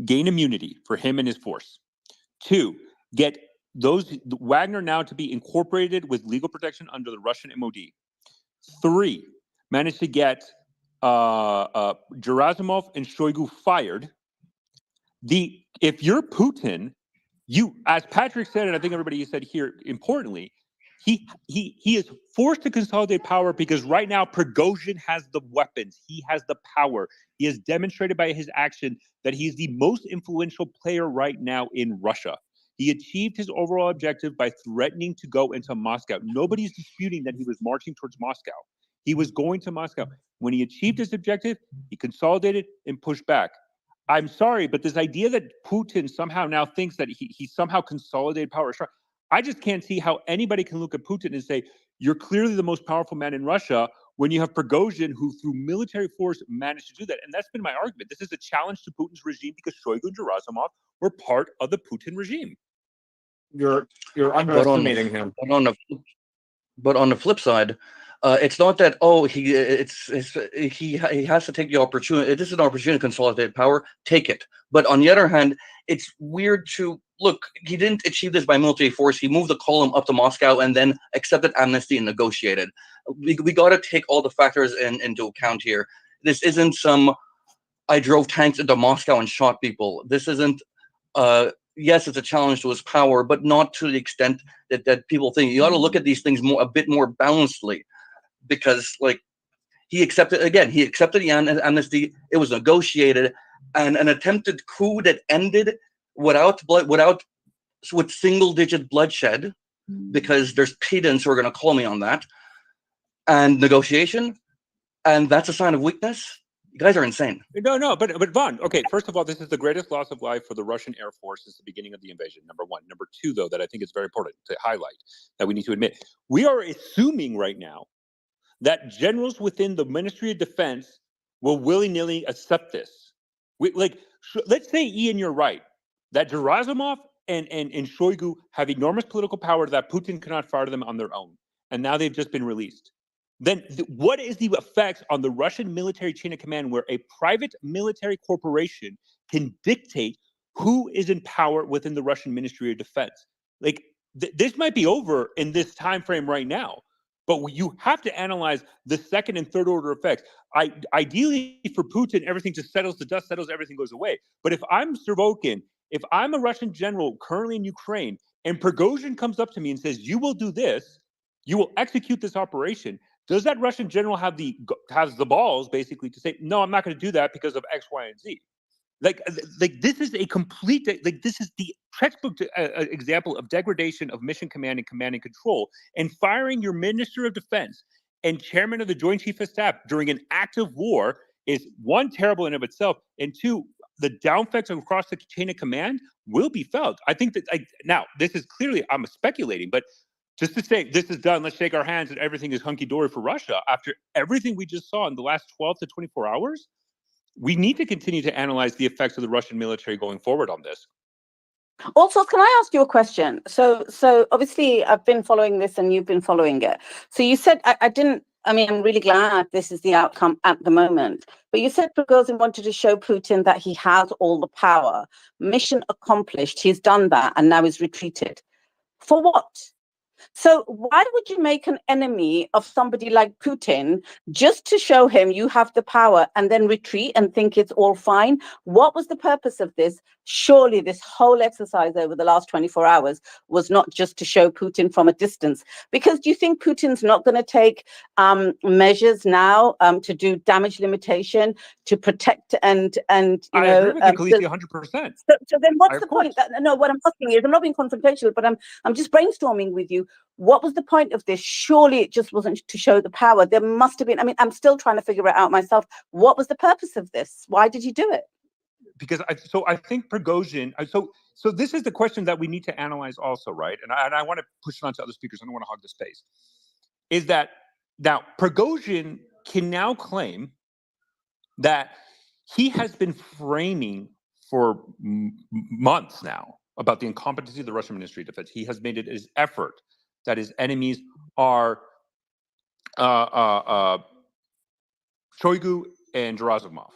gain immunity for him and his force. 2, get Wagner now to be incorporated with legal protection under the Russian MOD. 3, managed to get Gerasimov and Shoigu fired. If you're Putin, you, as Patrick said, and I think everybody said here, importantly, he is forced to consolidate power because right now Prigozhin has the weapons. He has the power. He has demonstrated by his action that he is the most influential player right now in Russia. He achieved his overall objective by threatening to go into Moscow. Nobody's disputing that he was marching towards Moscow. He was going to Moscow. When he achieved his objective, he consolidated and pushed back. I'm sorry, but this idea that Putin somehow now thinks that he somehow consolidated power, I just can't see how anybody can look at Putin and say, you're clearly the most powerful man in Russia, when you have Prigozhin, who through military force managed to do that. And that's been my argument. This is a challenge to Putin's regime because Shoigu and Gerasimov were part of the Putin regime. You're underestimating him. But on the flip side, it's not that he has to take the opportunity. It is an opportunity to consolidate power. Take it. But on the other hand, it's weird to look. He didn't achieve this by military force. He moved the column up to Moscow and then accepted amnesty and negotiated. We got to take all the factors into account here. This isn't some I drove tanks into Moscow and shot people. This isn't. Yes, it's a challenge to his power, but not to the extent that people think. You got to look at these things a bit more balancedly, because he accepted the amnesty. It was negotiated, and an attempted coup that ended with single-digit bloodshed, because there's pedants who are going to call me on that, and negotiation, and that's a sign of weakness. You guys are insane. No, but Vaughn, okay, first of all, this is the greatest loss of life for the Russian Air Force since the beginning of the invasion, number one. Number two, though, that I think is very important to highlight, that we need to admit, we are assuming right now that generals within the Ministry of Defense will willy-nilly accept this. Let's say, Ian, you're right, that Gerasimov and Shoigu have enormous political power that Putin cannot fire them on their own, and now they've just been released. Then what is the effects on the Russian military chain of command where a private military corporation can dictate who is in power within the Russian Ministry of Defense? This might be over in this time frame right now, but you have to analyze the second and third order effects. Ideally for Putin, everything just settles, the dust settles, everything goes away. But if I'm Sirvokin, if I'm a Russian general currently in Ukraine, and Prigozhin comes up to me and says, you will do this, you will execute this operation, does that Russian general has the balls basically to say, no, I'm not going to do that because of X, Y, and Z? This is a complete, this is the textbook example of degradation of mission command and control, and firing your Minister of Defense and chairman of the Joint Chief of Staff during an active war is, one, terrible in of itself, and two, the down effects across the chain of command will be felt. I think that, now, this is clearly, I'm speculating, but just to say this is done, let's shake our hands and everything is hunky-dory for Russia, after everything we just saw in the last 12 to 24 hours, we need to continue to analyze the effects of the Russian military going forward on this. Also, can I ask you a question? So obviously I've been following this and you've been following it. So you said, I'm really glad this is the outcome at the moment. But you said Prigozhin wanted to show Putin that he has all the power. Mission accomplished. He's done that and now he's retreated. For what? So why would you make an enemy of somebody like Putin just to show him you have the power and then retreat and think it's all fine? What was the purpose of this? Surely this whole exercise over the last 24 hours was not just to show Putin from a distance. Because do you think Putin's not going to take measures now to do damage limitation, to protect and I agree with you, Khaleesi, 100%. So then what's the point? No, what I'm asking is, I'm not being confrontational, but I'm just brainstorming with you. What was the point of this? Surely it just wasn't to show the power. There must have been, I'm still trying to figure it out myself. What was the purpose of this? Why did you do it? Because I think Prigozhin, so this is the question that we need to analyze also, right? And I want to push it on to other speakers. I don't want to hog the space. Is that now Prigozhin can now claim that he has been framing for months now about the incompetency of the Russian Ministry of Defense. He has made it his effort that his enemies are Shoigu and Gerasimov.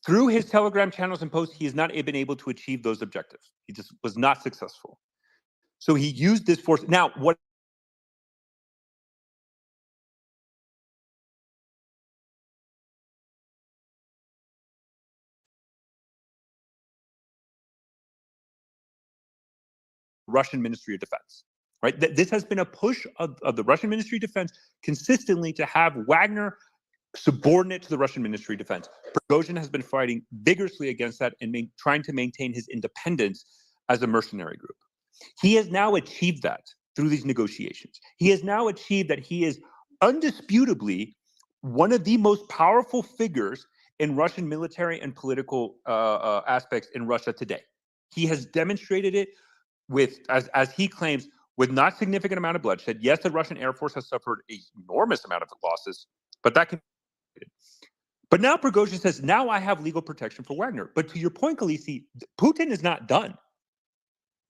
Through his Telegram channels and posts, he has not been able to achieve those objectives. He just was not successful. So he used this force. Now, what Russian Ministry of Defense, right? This has been a push of the Russian Ministry of Defense consistently to have Wagner subordinate to the Russian Ministry of Defense. Prigozhin has been fighting vigorously against that and trying to maintain his independence as a mercenary group. He has now achieved that through these negotiations. He has now achieved that he is undisputably one of the most powerful figures in Russian military and political aspects in Russia today. He has demonstrated it with, as he claims, with not significant amount of bloodshed. Yes, the Russian Air Force has suffered an enormous amount of losses, but that can. But now Prigozhin says, now I have legal protection for Wagner. But to your point, Khaleesi, Putin is not done.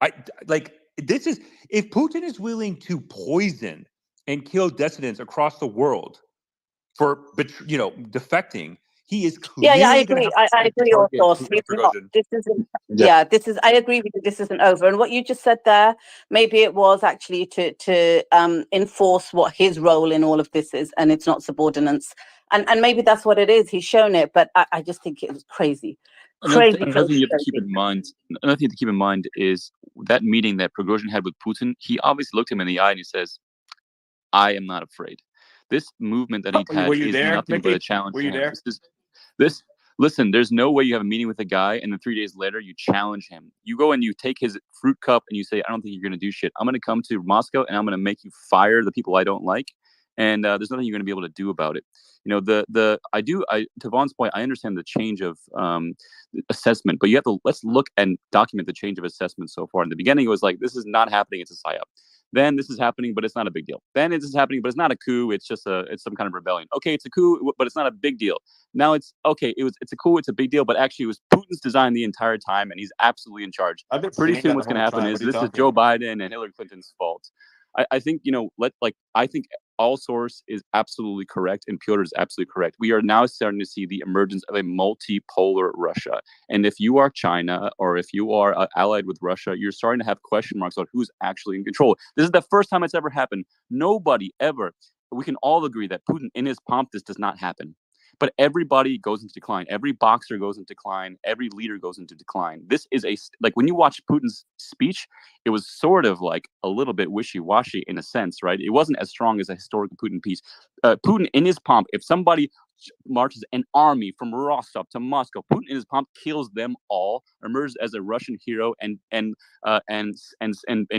If Putin is willing to poison and kill dissidents across the world for defecting, he is clearly I agree. I agree also. This isn't. Yeah, this is. I agree with you. This isn't over. And what you just said there, maybe it was actually to enforce what his role in all of this is, and it's not subordinates. And maybe that's what it is. He's shown it, but I just think it was crazy. Another thing you have to keep in mind. Another thing to keep in mind is that meeting that Prigozhin had with Putin. He obviously looked him in the eye and he says, "I am not afraid." This movement that he had is nothing but a challenge. Were you there? Listen, there's no way you have a meeting with a guy and then 3 days later you challenge him. You go and you take his fruit cup and you say, "I don't think you're going to do shit. I'm going to come to Moscow and I'm going to make you fire the people I don't like. And there's nothing you're going to be able to do about it." To Vaughn's point, I understand the change of assessment, but let's look and document the change of assessment so far. In the beginning, it was like, this is not happening, it's a psyop. Then this is happening, but it's not a big deal. Then this is happening, but it's not a coup. It's just it's some kind of rebellion. Okay, it's a coup, but it's not a big deal. Now it's okay. It's a coup. It's a big deal, but actually it was Putin's design the entire time, and he's absolutely in charge. Pretty soon, what's going to happen is this is Joe Biden and Hillary Clinton's fault. I think I think all source is absolutely correct, and Piotr is absolutely correct. We are now starting to see the emergence of a multipolar Russia. And if you are China or if you are allied with Russia, you're starting to have question marks about who's actually in control. This is the first time it's ever happened. Nobody ever. We can all agree that Putin, in his pomp, this does not happen. But everybody goes into decline. Every boxer goes into decline. Every leader goes into decline. This is when you watch Putin's speech, it was sort of like a little bit wishy-washy in a sense, right? It wasn't as strong as a historical Putin piece. Putin in his pomp, if somebody marches an army from Rostov to Moscow, Putin in his pomp kills them all, emerges as a Russian hero, and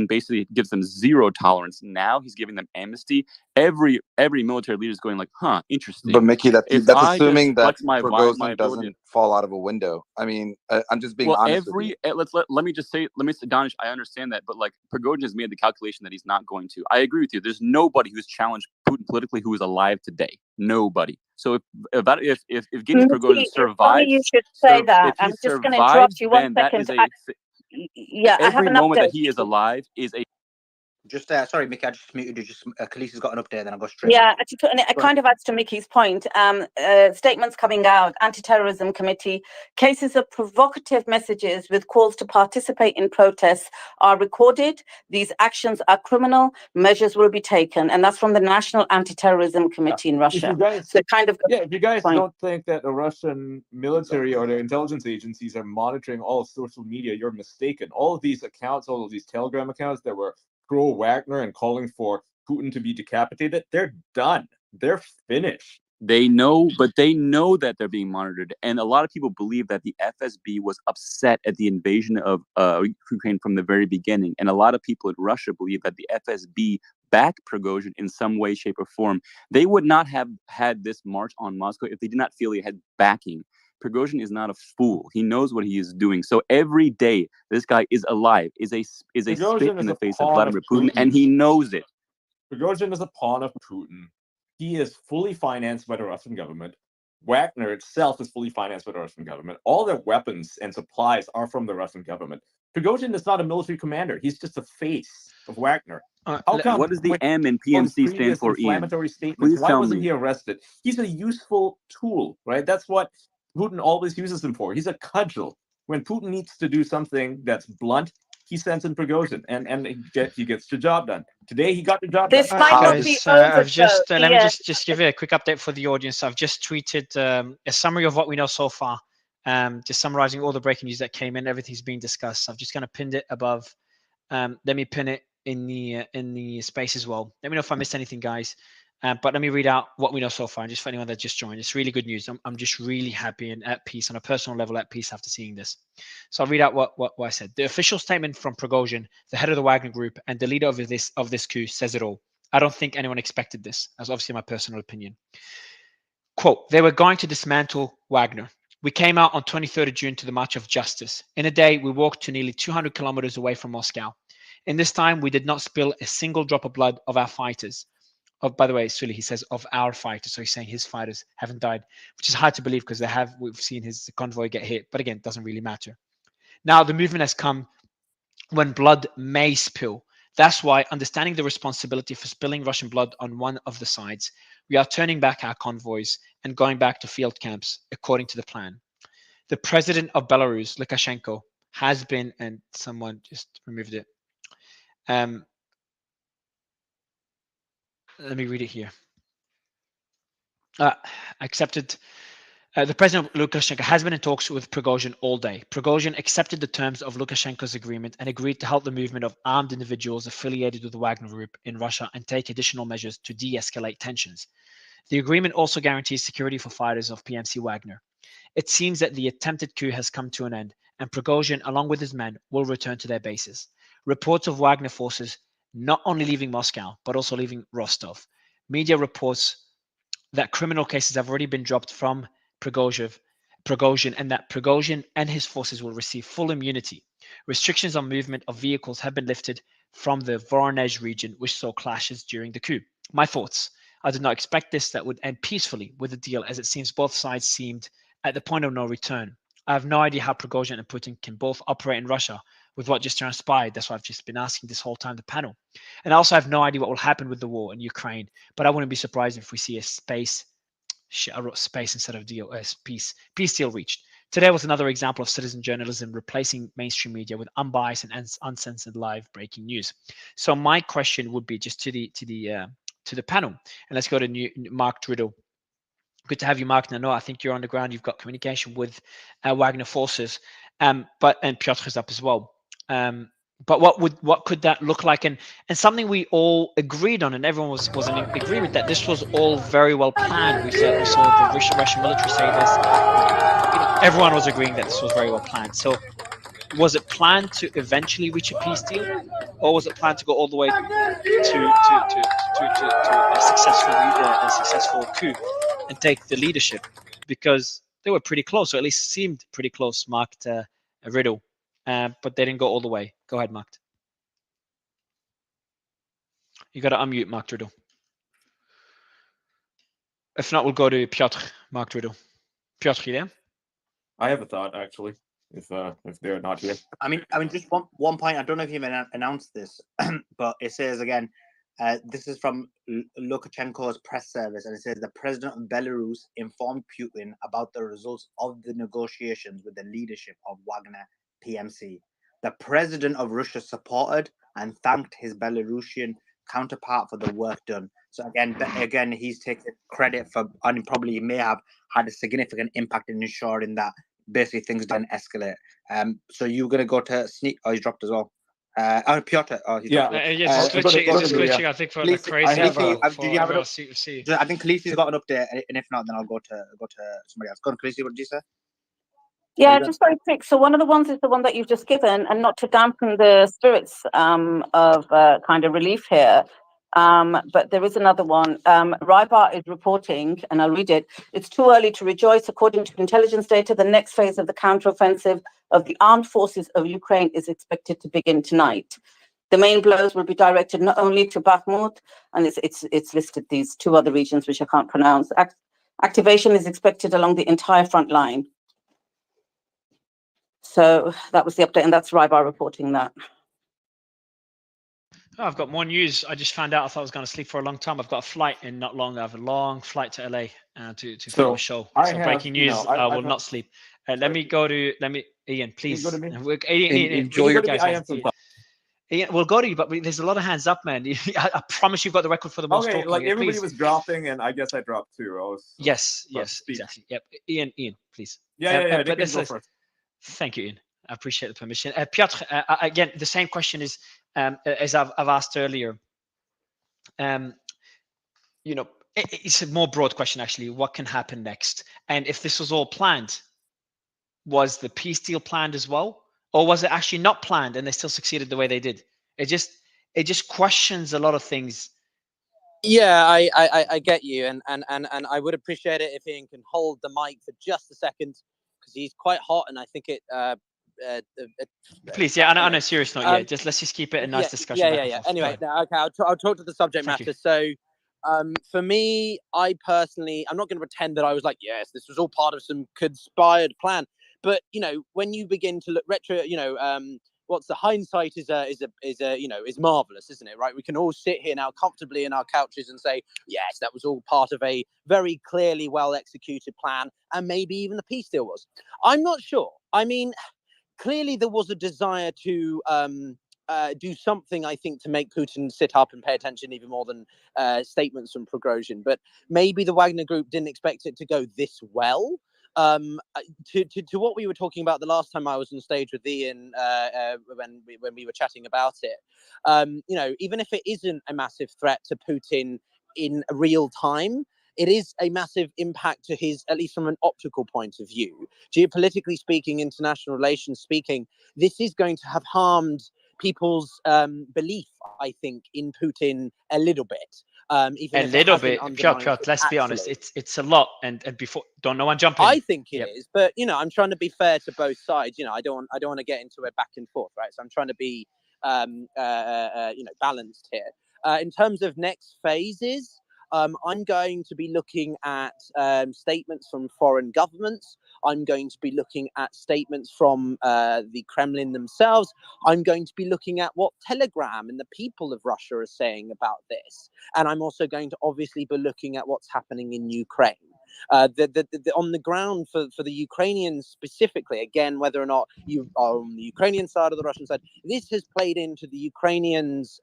basically gives them zero tolerance. Now he's giving them amnesty. Every military leader is going like, huh, interesting. But Mickey, that's assuming that Prigozhin doesn't fall out of a window. I mean, I'm just being honest with you. Let me say, Danish, I understand that, but like Prigozhin has made the calculation that he's not going to. I agree with you. There's nobody who's challenged Putin politically who is alive today. Nobody. So if Evgeny Prigozhin survives, you should say that. I'm just going to interrupt you 1 second. Every moment that he is alive is a. Just sorry, Mickey, I just muted you. Just Khaleesi's got an update, then I'll go straight. Yeah, it kind of adds to Mickey's point. Statements coming out, anti-terrorism committee, cases of provocative messages with calls to participate in protests are recorded. These actions are criminal. Measures will be taken, and that's from the National Anti-Terrorism Committee in Russia. If you guys don't think that the Russian military or the intelligence agencies are monitoring all of social media, you're mistaken. All of these accounts, all of these Telegram accounts that were pro-Wagner and calling for Putin to be decapitated, they're done. They're finished. They know that they're being monitored. And a lot of people believe that the FSB was upset at the invasion of Ukraine from the very beginning. And a lot of people in Russia believe that the FSB backed Prigozhin in some way, shape, or form. They would not have had this march on Moscow if they did not feel it had backing. Prigozhin is not a fool. He knows what he is doing. So every day, this guy is alive, is a spit in the face of Vladimir Putin, and he knows it. Prigozhin is a pawn of Putin. He is fully financed by the Russian government. Wagner itself is fully financed by the Russian government. All their weapons and supplies are from the Russian government. Prigozhin is not a military commander. He's just the face of Wagner. How come? What does the M in PMC stand for, Ian? Inflammatory statements. Please Why tell wasn't me. he arrested? He's a useful tool, right? That's what Putin always uses him for. He's a cudgel. When Putin needs to do something that's blunt, he sends in Prigozhin, and he gets the job done. Today, he got the job done. Guys, I've just let me just give you a quick update for the audience. I've just tweeted a summary of what we know so far, just summarizing all the breaking news that came in. Everything's being discussed. I've just kind of pinned it above. Let me pin it in the space as well. Let me know if I missed anything, guys. But let me read out what we know so far, and just for anyone that just joined. It's really good news. I'm just really happy and at peace on a personal level, at peace after seeing this. So I'll read out what I said. The official statement from Prigozhin, the head of the Wagner Group and the leader of this coup, says it all. I don't think anyone expected this. That's obviously my personal opinion. Quote, they were going to dismantle Wagner. We came out on 23rd of June to the March of Justice. In a day, we walked to nearly 200 kilometers away from Moscow. In this time, we did not spill a single drop of blood of our fighters. By the way, Sully, he says of our fighters, so he's saying his fighters haven't died, which is hard to believe because we've seen his convoy get hit, but again, it doesn't really matter. Now the movement has come when blood may spill. That's why, understanding the responsibility for spilling Russian blood on one of the sides, we are turning back our convoys and going back to field camps according to the plan. The president of Belarus, Lukashenko, has been, and someone just removed it. Let me read it here. Accepted. The president Lukashenko has been in talks with Prigozhin all day. Prigozhin accepted the terms of Lukashenko's agreement and agreed to help the movement of armed individuals affiliated with the Wagner Group in Russia and take additional measures to de-escalate tensions. The agreement also guarantees security for fighters of PMC Wagner. It seems that the attempted coup has come to an end, and Prigozhin, along with his men, will return to their bases. Reports of Wagner forces not only leaving Moscow, but also leaving Rostov. Media reports that criminal cases have already been dropped from Prigozhin, and that Prigozhin and his forces will receive full immunity. Restrictions on movement of vehicles have been lifted from the Voronezh region, which saw clashes during the coup. My thoughts. I did not expect this. That would end peacefully with a deal, as it seems both sides seemed at the point of no return. I have no idea how Prigozhin and Putin can both operate in Russia with what just transpired. That's why I've just been asking this whole time the panel. And I also have no idea what will happen with the war in Ukraine, but I wouldn't be surprised if we see a space instead of deal, peace deal reached. Today was another example of citizen journalism replacing mainstream media with unbiased and uncensored live breaking news. So my question would be just to the panel, and let's go to Mark Driddle. Good to have you, Mark. And I think you're on the ground. You've got communication with Wagner forces, and Piotr is up as well. But what could that look like? And something we all agreed on, and everyone was in agreement that this was all very well planned. We saw the Russian military say this. Everyone was agreeing that this was very well planned. So, was it planned to eventually reach a peace deal, or was it planned to go all the way to a successful coup and take the leadership? Because they were pretty close, or at least seemed pretty close, Mark, to Riddle. But they didn't go all the way. Go ahead, Mark. You got to unmute Mark Driddle. If not, we'll go to Piotr. Mark Driddle. Piotr, you there? I have a thought, actually, if they're not here. I mean, just one point. I don't know if you've announced this, but it says again, this is from Lukashenko's press service, and it says the president of Belarus informed Putin about the results of the negotiations with the leadership of Wagner PMC. The president of Russia supported and thanked his Belarusian counterpart for the work done. So again, he's taken credit for, and probably may have had a significant impact in ensuring that basically things don't escalate. So you're going to go to Sneak? Oh, he's dropped as well. Piotr. Oh, he's dropped. Just glitching. I think for the crazy. I think Khaleesi's got an update, and if not, then I'll go to somebody else. Go on, Khaleesi. What did you say? Yeah, just very quick. So one of the ones is the one that you've just given, and not to dampen the spirits of kind of relief here. But there is another one. Rybar is reporting, and I'll read it. It's too early to rejoice. According to intelligence data, the next phase of the counteroffensive of the armed forces of Ukraine is expected to begin tonight. The main blows will be directed not only to Bakhmut, and it's listed these two other regions which I can't pronounce. Activation is expected along the entire front line. So that was the update, and that's Rybar reporting that. Oh, I've got more news. I just found out. I thought I was going to sleep for a long time. I've got a flight in not long. I have a long flight to LA to film a show. So breaking news. I will not sleep. Let me Ian, please. Go to me. Ian, Enjoy your guys. Ian, we'll go to you, but there's a lot of hands up, man. I promise you've got the record for the most talking. Like everybody please. was dropping, and I guess I dropped too. Yes, exactly. Yep. Ian, please. Yeah. But let's go first. Thank you, Ian. I appreciate the permission. Piotr, again, the same question is as I've asked earlier. It's a more broad question, actually. What can happen next? And if this was all planned, was the peace deal planned as well? Or was it actually not planned and they still succeeded the way they did? It just questions a lot of things. Yeah, I get you, and I would appreciate it if Ian can hold the mic for just a second, because he's quite hot, and I think it. Please, yeah, on a serious note, let's just keep it a nice discussion. Yeah. Anyway, okay, I'll talk to the subject matter. So, for me, I'm not going to pretend that I was like, yes, this was all part of some conspired plan. But when you begin to look retro, what's the hindsight is marvelous, isn't it? Right? We can all sit here now comfortably in our couches and say, yes, that was all part of a very clearly well executed plan, and maybe even the peace deal was. I'm not sure. I mean, clearly there was a desire to do something, I think, to make Putin sit up and pay attention even more than statements from Prigozhin. But maybe the Wagner Group didn't expect it to go this well. To what we were talking about the last time I was on stage with Ian when we were chatting about it, even if it isn't a massive threat to Putin in real time, it is a massive impact to his, at least from an optical point of view. Geopolitically speaking, international relations speaking, this is going to have harmed people's belief, I think, in Putin a little bit. Even a little bit, Piotr, let's be honest, it's a lot. And before, don't know one jump in. I think it is, but I'm trying to be fair to both sides. I don't want to get into a back and forth, right? So I'm trying to be balanced here. In terms of next phases, I'm going to be looking at statements from foreign governments. I'm going to be looking at statements from the Kremlin themselves. I'm going to be looking at what Telegram and the people of Russia are saying about this. And I'm also going to obviously be looking at what's happening in Ukraine. On the ground for the Ukrainians specifically, again, whether or not you are on the Ukrainian side or the Russian side, this has played into the Ukrainians'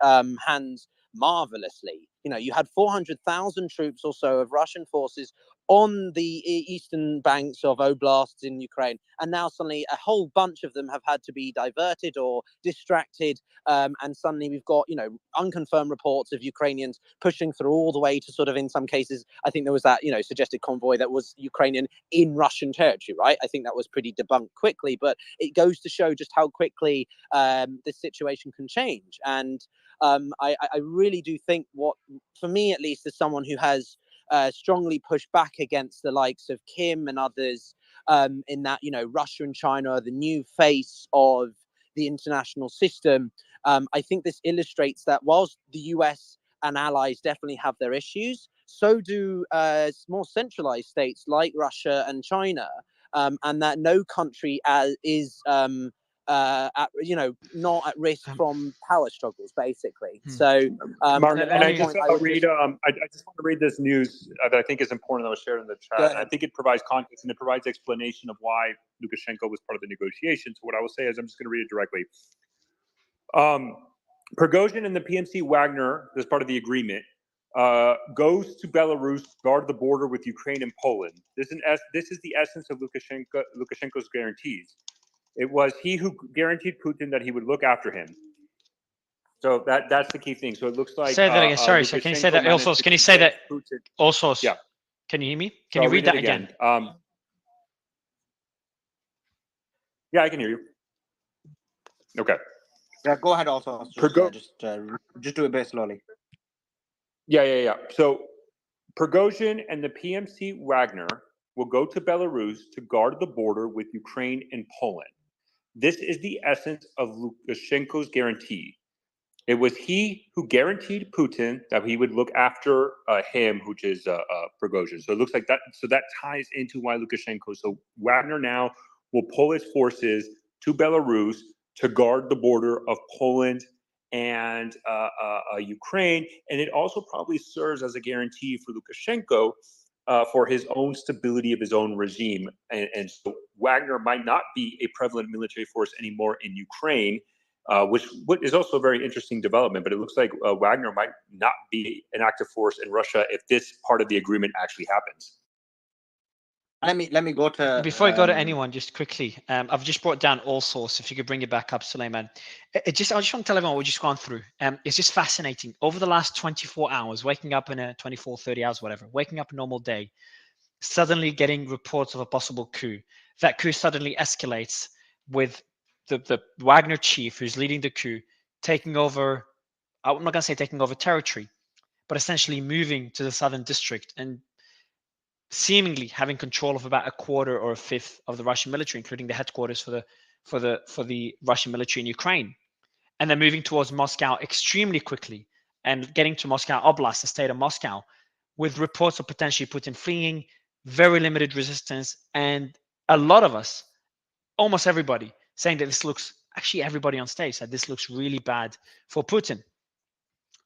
hands marvelously. You had 400,000 troops or so of Russian forces on the eastern banks of oblasts in Ukraine, and now suddenly a whole bunch of them have had to be diverted or distracted, and suddenly we've got unconfirmed reports of Ukrainians pushing through all the way to sort of, in some cases, I think there was that suggested convoy that was Ukrainian in Russian territory, right? I think that was pretty debunked quickly, but it goes to show just how quickly this situation can change. And I really do think, for me at least, as someone who has strongly pushed back against the likes of Kim and others, in that Russia and China are the new face of the international system, I think this illustrates that whilst the US and allies definitely have their issues, so do more centralized states like Russia and China, and that no country is not at risk from power struggles, basically. So, Martin, and I just want to read this news that I think is important that was shared in the chat. And I think it provides context and it provides explanation of why Lukashenko was part of the negotiations. So what I will say is, I'm just going to read it directly. Prigozhin and the PMC Wagner, as part of the agreement, goes to Belarus to guard the border with Ukraine and Poland. This is the essence of Lukashenko's guarantees. It was he who guaranteed Putin that he would look after him. So that's the key thing. So it looks like. Say that again. Sorry. So can you say that also? Can you say that also? Yeah. Can you hear me? Can you read that again? Yeah, I can hear you. Okay. Yeah, go ahead. Also, just do it very slowly. Yeah. So Prigozhin and the PMC Wagner will go to Belarus to guard the border with Ukraine and Poland. This is the essence of Lukashenko's guarantee. It was he who guaranteed Putin that he would look after him, which is Prigozhin. So it looks like that. So that ties into why Lukashenko. So Wagner now will pull its forces to Belarus to guard the border of Poland and Ukraine, and it also probably serves as a guarantee for Lukashenko for his own stability of his own regime. And so Wagner might not be a prevalent military force anymore in Ukraine, which is also a very interesting development. But it looks like Wagner might not be an active force in Russia if this part of the agreement actually happens. Let me go to before I go to anyone, just quickly. I've just brought down all source. If you could bring it back up, Suleiman. I just want to tell everyone what we've just gone through. It's just fascinating. Over the last 24 hours, waking up in a 24, 30 hours, whatever, waking up a normal day, suddenly getting reports of a possible coup. That coup suddenly escalates with the Wagner chief who's leading the coup taking over. I'm not going to say taking over territory, but essentially moving to the southern district and seemingly having control of about a quarter or a fifth of the Russian military, including the headquarters for the Russian military in Ukraine, and then moving towards Moscow extremely quickly and getting to Moscow Oblast, the state of Moscow, with reports of potentially Putin fleeing, very limited resistance, and a lot of us, almost everybody, saying that this looks, actually everybody on stage said this looks really bad for Putin.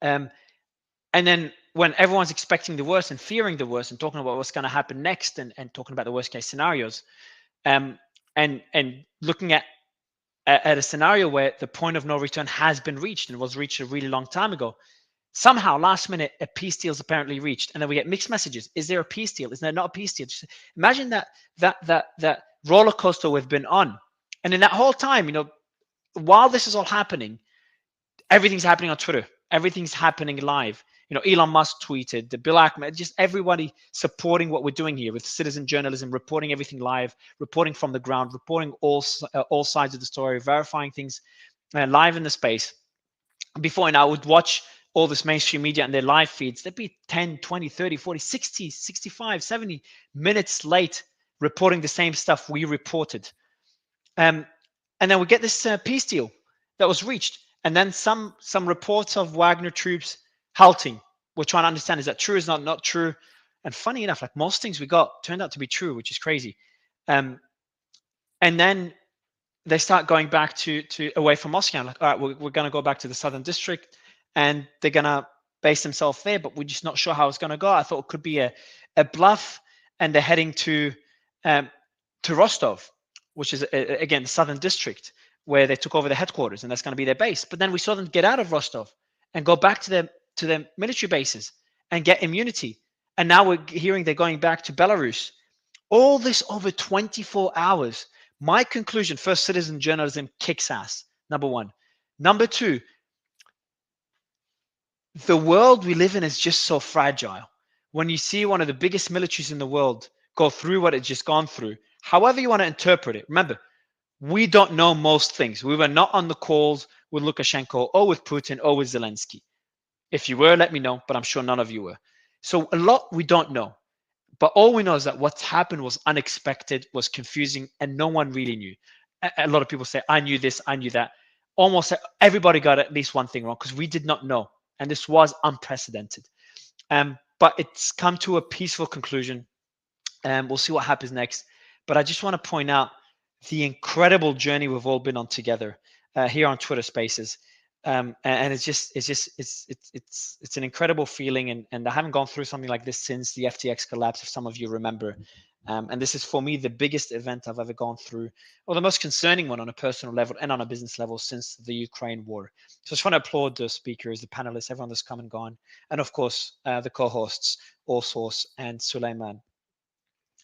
And then when everyone's expecting the worst and fearing the worst and talking about what's going to happen next and talking about the worst case scenarios, and looking at a scenario where the point of no return has been reached and was reached a really long time ago, somehow last minute a peace deal is apparently reached, and then we get mixed messages. Is there a peace deal? Is there not a peace deal? Just imagine that roller coaster we've been on, and in that whole time, while this is all happening, everything's happening on Twitter. Everything's happening live. Elon Musk tweeted, the Bill Ackman, just everybody supporting what we're doing here with citizen journalism, reporting everything live, reporting from the ground, reporting all sides of the story, verifying things live in the space. Before, and I would watch all this mainstream media and their live feeds. They'd be 10, 20, 30, 40, 60, 65, 70 minutes late reporting the same stuff we reported. And then we get this peace deal that was reached. And then some reports of Wagner troops halting. We're trying to understand, is that true? Is not true? And funny enough, like most things we got turned out to be true, which is crazy. And then they start going back to away from Moscow. I'm like, all right, we're going to go back to the southern district, and they're going to base themselves there, but we're just not sure how it's going to go. I thought it could be a bluff, and they're heading to Rostov, which is again the southern district, where they took over the headquarters, and that's going to be their base. But then we saw them get out of Rostov and go back to their military bases and get immunity. And now we're hearing they're going back to Belarus. All this over 24 hours. My conclusion, first, citizen journalism kicks ass, number one. Number two, the world we live in is just so fragile. When you see one of the biggest militaries in the world go through what it's just gone through, however you want to interpret it, remember, we don't know most things. We were not on the calls with Lukashenko or with Putin or with Zelensky. If you were, let me know, but I'm sure none of you were. So a lot we don't know. But all we know is that what's happened was unexpected, was confusing, and no one really knew. A lot of people say, I knew this, I knew that. Almost everybody got at least one thing wrong because we did not know. And this was unprecedented. But it's come to a peaceful conclusion. We'll see what happens next. But I just want to point out the incredible journey we've all been on together here on Twitter Spaces. And it's an incredible feeling, and I haven't gone through something like this since the FTX collapse, if some of you remember. And this is for me the biggest event I've ever gone through, or the most concerning one on a personal level and on a business level since the Ukraine war. So I just want to applaud the speakers, the panelists, everyone that's come and gone, and of course the co-hosts, All Source and Suleiman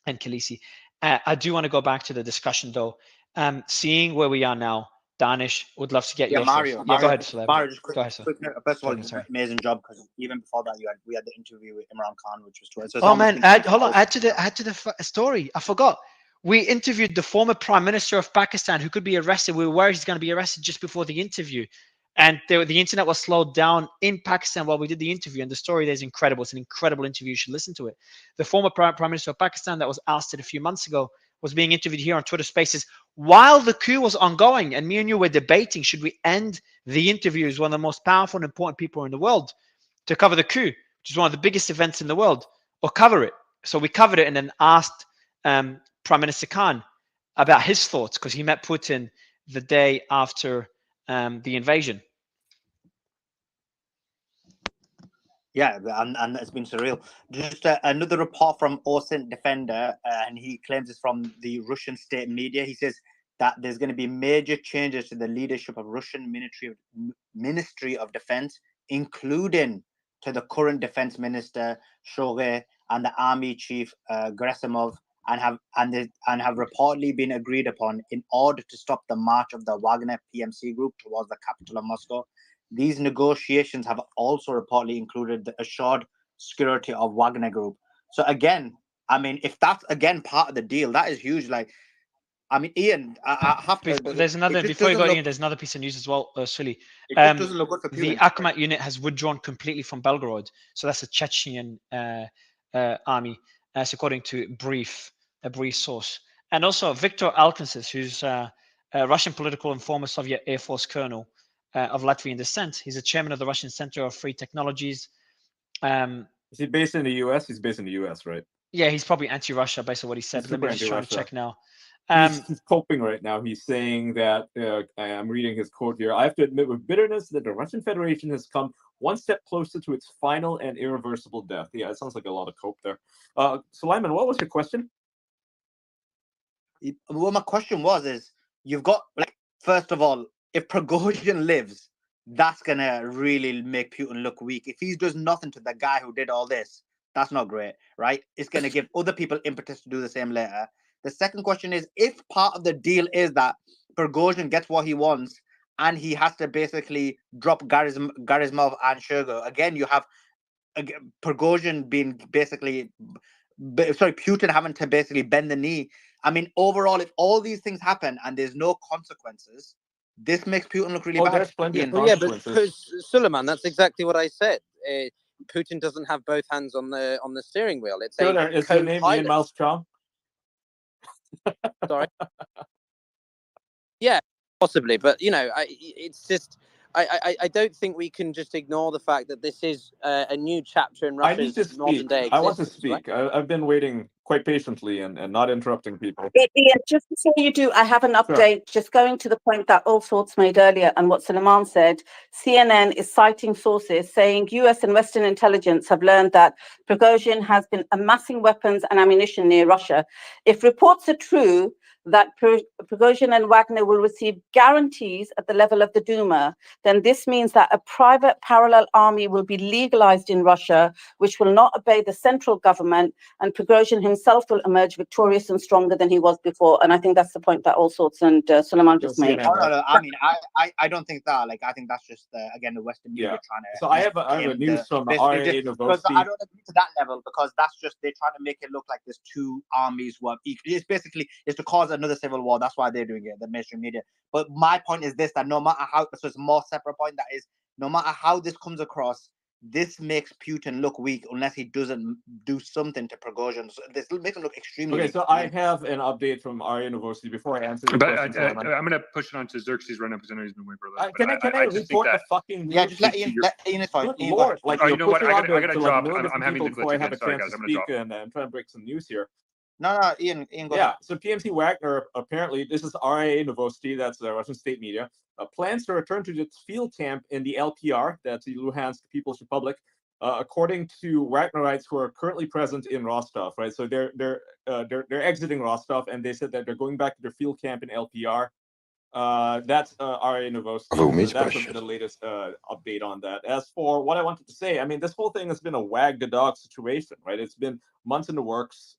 and Khaleesi. I do want to go back to the discussion though. Seeing where we are now, Danish, would love to get your Mario. Go ahead, Suleiman. Mario, just go ahead, sir. First of all, amazing job, because even before that, we had the interview with Imran Khan, which was 12. So oh man, add to the story. I forgot. We interviewed the former Prime Minister of Pakistan, who could be arrested. We were worried he's going to be arrested just before the interview, And the internet was slowed down in Pakistan while we did the interview. And the story there is incredible. It's an incredible interview. You should listen to it. The former Prime Minister of Pakistan that was ousted a few months ago was being interviewed here on Twitter Spaces while the coup was ongoing. And me and you were debating, should we end the interview as one of the most powerful and important people in the world to cover the coup, which is one of the biggest events in the world, or cover it? So we covered it and then asked Prime Minister Khan about his thoughts, because he met Putin the day after the invasion. Yeah, and it's been surreal. Just another report from Osin Defender, and he claims it's from the Russian state media. He says that there's going to be major changes to the leadership of Russian Ministry of Defense, including to the current defense minister Shoigu and the army chief Gerasimov, and have reportedly been agreed upon in order to stop the march of the Wagner PMC group towards the capital of Moscow. These negotiations have also reportedly included the assured security of Wagner Group. So again, I mean, if that's again part of the deal, that is huge. Like, I mean, Ian, I have to. There's another before you go, Ian. There's another piece of news as well, Sully. It just doesn't look good for the Putin. Akhmat unit has withdrawn completely from Belgorod, so that's a Chechen army, as according to a brief source. And also Viktor Alkansis, who's a Russian political and former Soviet Air Force colonel of Latvian descent. He's a chairman of the Russian Center of Free Technologies. Is he based in the U.S.? He's based in the U.S., right? Yeah, he's probably anti-Russia based on what he said. He's Let me super just try to anti-Russia. check now. He's coping right now. He's saying that, I'm reading his quote here, "I have to admit with bitterness that the Russian Federation has come one step closer to its final and irreversible death." Yeah, it sounds like a lot of cope there. Sulaiman, what was your question? Well, my question is, you've got, like, first of all, if Prigozhin lives, that's going to really make Putin look weak. If he does nothing to the guy who did all this, that's not great, right? It's going to give other people impetus to do the same later. The second question is, if part of the deal is that Prigozhin gets what he wants and he has to basically drop Gerasimov and Shoigu, again, you have Prigozhin being basically, Putin having to basically bend the knee. I mean, overall, if all these things happen and there's no consequences, this makes Putin look really bad. There's plenty of Well, yeah, but consequences. Suleiman, that's exactly what I said. Putin doesn't have both hands on the steering wheel. It's So a there, is your name Ian Mouse Chong? Sorry. Yeah, possibly, but it's just I don't think we can just ignore the fact that this is a new chapter in Russia's modern day existence. I want to speak. Right? I've been waiting quite patiently and not interrupting people. Ian, just before you do, I have an update. Sure. Just going to the point that All Sorts made earlier and what Suleiman said. CNN is citing sources saying US and Western intelligence have learned that Prigozhin has been amassing weapons and ammunition near Russia. If reports are true that Prigozhin and Wagner will receive guarantees at the level of the Duma, then this means that a private parallel army will be legalized in Russia, which will not obey the central government, and Prigozhin himself will emerge victorious and stronger than he was before. And I think that's the point that All Sorts and Suleiman just made. No. I mean, I don't think that. Like, I think that's just again the Western media trying to. So I have a news from RA University. I don't agree to that level, because that's just they're trying to make it look like there's two armies who are equal. It's basically to cause another civil war. That's why they're doing it, the mainstream media. But my point is this: that no matter how, so it's a more separate point. That is, no matter how this comes across, this makes Putin look weak unless he doesn't do something to Prigozhin. So this makes him look extremely weak. So I have an update from RA University before I answer the question. I'm going to push it on to Xerxes right now because I know he's been waiting for a little bit. Can I report the fucking news? Yeah, just let Ian is fine. Good Lord. Like, you know what? I got to drop. Like, I'm having to before I have a Sorry, chance guys. to speak, and I'm trying to break some news here. No, Ian, go ahead. So PMC Wagner, apparently, this is RA Novosti, that's the Russian state media, plans to return to its field camp in the LPR, that's the Luhansk People's Republic, according to Wagnerites who are currently present in Rostov, right? So they're exiting Rostov, and they said that they're going back to their field camp in LPR. That's RA Novosti. So that's the latest update on that. As for what I wanted to say, I mean, this whole thing has been a wag the dog situation, right? It's been months in the works.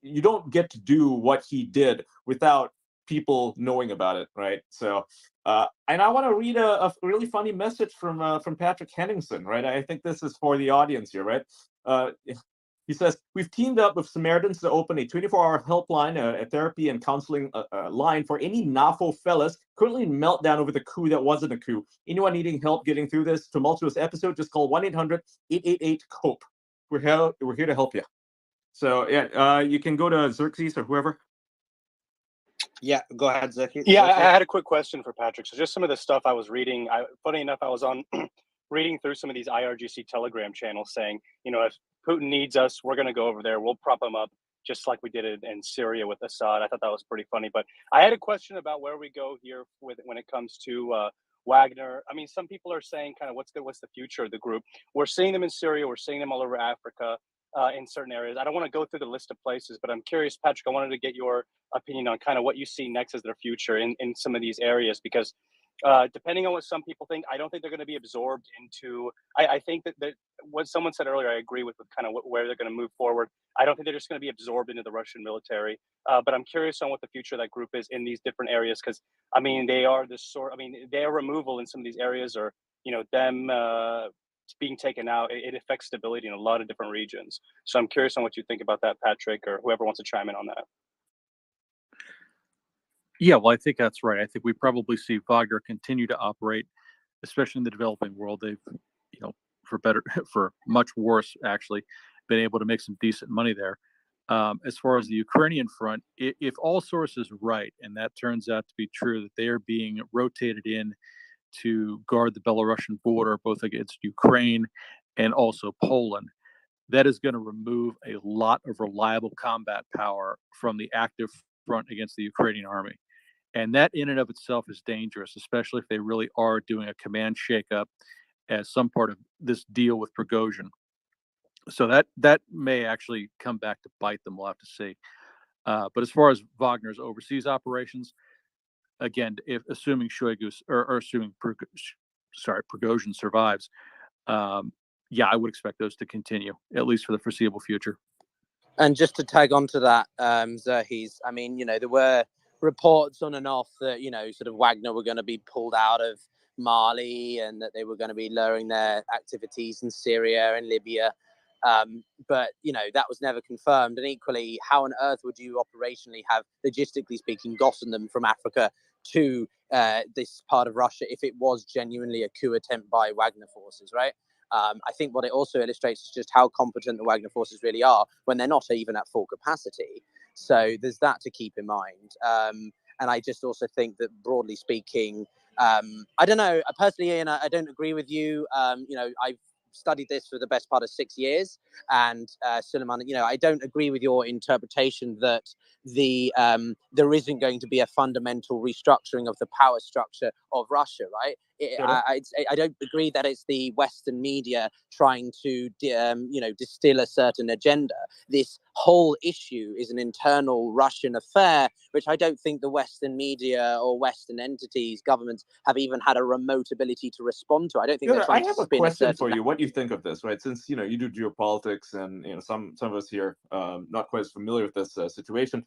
You don't get to do what he did without people knowing about it, right? So, and I want to read a really funny message from Patrick Henningsen, right? I think this is for the audience here, right? He says, we've teamed up with Samaritans to open a 24-hour helpline, a therapy and counseling line for any NAFO fellas currently in meltdown over the coup that wasn't a coup. Anyone needing help getting through this tumultuous episode, just call 1-800-888-COPE. We're here to help you. So, yeah, you can go to Xerxes or whoever. Yeah, go ahead, Zeki. Yeah, I had a quick question for Patrick. So just some of the stuff I was reading, funny enough, I was on reading through some of these IRGC Telegram channels saying, if Putin needs us, we're going to go over there. We'll prop him up just like we did it in Syria with Assad. I thought that was pretty funny. But I had a question about where we go here when it comes to Wagner. I mean, some people are saying kind of what's the future of the group. We're seeing them in Syria. We're seeing them all over Africa. In certain areas. I don't want to go through the list of places, but I'm curious, Patrick, I wanted to get your opinion on kind of what you see next as their future in some of these areas, because depending on what some people think, I don't think they're going to be absorbed into, I think that what someone said earlier, I agree with kind of where they're going to move forward. I don't think they're just going to be absorbed into the Russian military, but I'm curious on what the future of that group is in these different areas, because, I mean, their removal in some of these areas, or, them being taken out, it affects stability in a lot of different regions. So I'm curious on what you think about that, Patrick, or whoever wants to chime in on that. Yeah, well, I think that's right. I think we probably see Wagner continue to operate, especially in the developing world. They've, for much worse, actually, been able to make some decent money there. As far as the Ukrainian front, if all sources are right, and that turns out to be true, that they are being rotated in to guard the Belarusian border, both against Ukraine and also Poland, that is going to remove a lot of reliable combat power from the active front against the Ukrainian army. And that in and of itself is dangerous, especially if they really are doing a command shakeup as some part of this deal with Prigozhin. So that may actually come back to bite them. We'll have to see. But as far as Wagner's overseas operations, again, assuming Shoigu or assuming Prigozhin survives, yeah, I would expect those to continue, at least for the foreseeable future. And just to tag on to that, Zerhis, I mean, there were reports on and off that, sort of Wagner were going to be pulled out of Mali and that they were going to be lowering their activities in Syria and Libya. But, that was never confirmed. And equally, how on earth would you operationally have, logistically speaking, gotten them from Africa to this part of Russia if it was genuinely a coup attempt by Wagner forces, right? I think what it also illustrates is just how competent the Wagner forces really are when they're not even at full capacity. So there's that to keep in mind. And I just also think that, broadly speaking, I don't know, personally, Ian, I don't agree with you. I've studied this for the best part of 6 years, and Suleiman, I don't agree with your interpretation that there isn't going to be a fundamental restructuring of the power structure of Russia, right? I don't agree that it's the Western media trying to distill a certain agenda. This whole issue is an internal Russian affair, which I don't think the Western media or Western entities, governments, have even had a remote ability to respond to. I don't think they're trying to spin a question for you. What do you think of this, right? Since you do geopolitics, and some of us here not quite as familiar with this situation.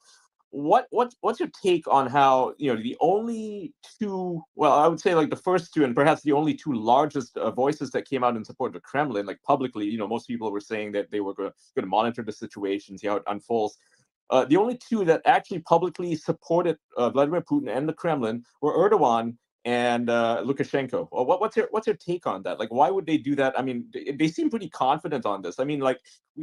What's your take on how the only two, well, I would say like the first two and perhaps the only two largest voices that came out in support of the Kremlin, like publicly, most people were saying that they were going to monitor the situation, see how it unfolds. The only two that actually publicly supported Vladimir Putin and the Kremlin were Erdogan and Lukashenko. What's your take on that? Like, why would they do that? I mean, they seem pretty confident on this. I mean, like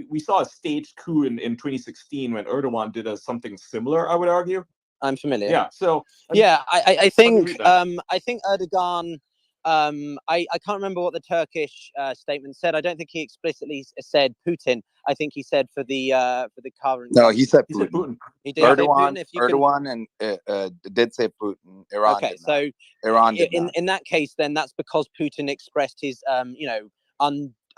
we saw a staged coup in 2016 when Erdogan did something similar, I would argue. I'm familiar. Yeah. So yeah, I think Erdogan. I can't remember what the Turkish statement said. I don't think he explicitly said Putin. I think he said for the current. No, he said Putin. He said Putin. He did Erdogan, say Putin. Erdogan and did say Putin. Iran. Okay, so Iran did not. In that case, then that's because Putin expressed his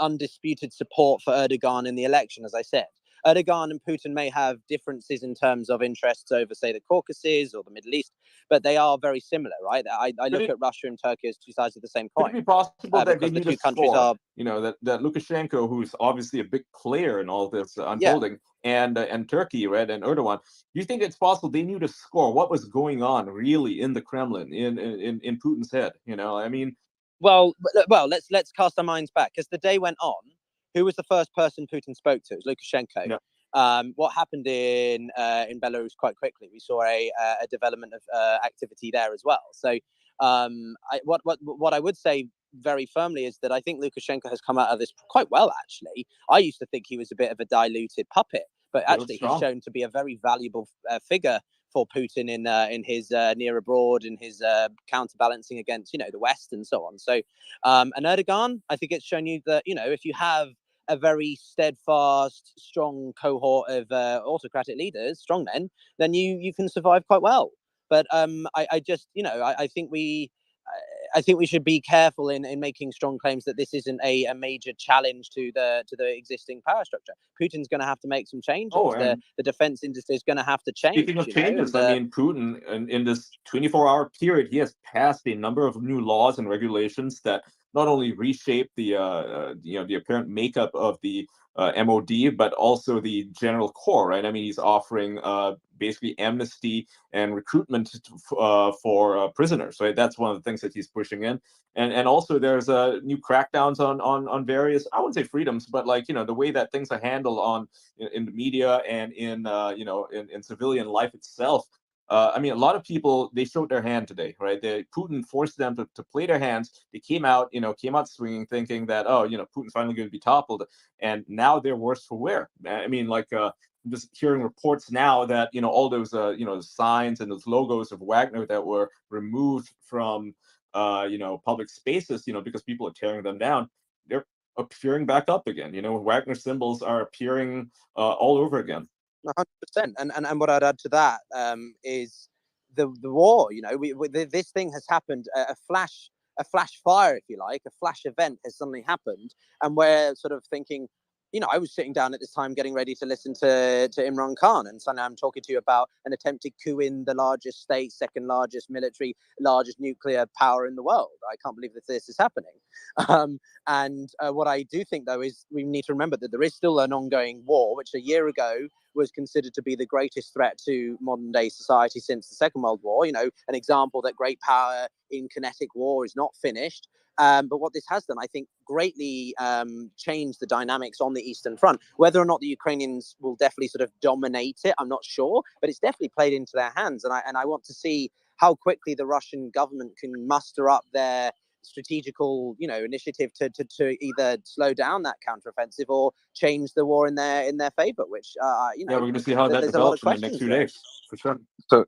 undisputed support for Erdogan in the election, as I said. Erdogan and Putin may have differences in terms of interests over, say, the Caucasus or the Middle East, but they are very similar, right? I look at Russia and Turkey as two sides of the same coin. Could it be possible that they need two a countries score? are, that Lukashenko, who's obviously a big player in all this unfolding, and Turkey, right, and Erdogan. Do you think it's possible they knew to score what was going on really in the Kremlin, in Putin's head? I mean. Well, let's cast our minds back. As the day went on, who was the first person Putin spoke to? It was Lukashenko. Yeah. What happened in Belarus quite quickly? We saw a development of activity there as well. So what I would say very firmly is that I think Lukashenko has come out of this quite well, actually. I used to think he was a bit of a diluted puppet, but actually he's shown to be a very valuable figure for Putin in his near abroad, in his counterbalancing against, the West and so on. So, and Erdogan, I think it's shown you that, if you have a very steadfast, strong cohort of autocratic leaders, strongmen, then you can survive quite well. But I just, I think we should be careful in making strong claims that this isn't a major challenge to the existing power structure. Putin's going to have to make some changes. The defense industry is going to have to change. Speaking of changes, I mean, Putin in this 24-hour period, he has passed a number of new laws and regulations that not only reshape the the apparent makeup of the MOD, but also the general core, right? I mean, he's offering basically amnesty and recruitment for prisoners, right? That's one of the things that he's pushing in, and also there's new crackdowns on various, I wouldn't say freedoms, but like the way that things are handled in the media and in in civilian life itself. I mean, a lot of people, they showed their hand today, right? Putin forced them to play their hands. They came out swinging, thinking that, Putin's finally going to be toppled, and now they're worse for wear. I mean, like just hearing reports now that all those signs and those logos of Wagner that were removed from public spaces, because people are tearing them down, they're appearing back up again. Wagner symbols are appearing all over again. 100%. And what I'd add to that is the war. This thing has happened, a flash fire, if you like, a flash event has suddenly happened, and we're sort of thinking, I was sitting down at this time getting ready to listen to Imran Khan, and suddenly I'm talking to you about an attempted coup in the largest state, second largest military, largest nuclear power in the world. I can't believe that this is happening. And what I do think, though, is we need to remember that there is still an ongoing war, which a year ago was considered to be the greatest threat to modern day society since the Second World War. An example that great power in kinetic war is not finished. But what this has done, I think, greatly changed the dynamics on the Eastern Front. Whether or not the Ukrainians will definitely sort of dominate it, I'm not sure, but it's definitely played into their hands. And I want to see how quickly the Russian government can muster up their strategical, initiative to either slow down that counteroffensive or change the war in their favor. Which, we're going to see how that develops in the next few days, for sure. So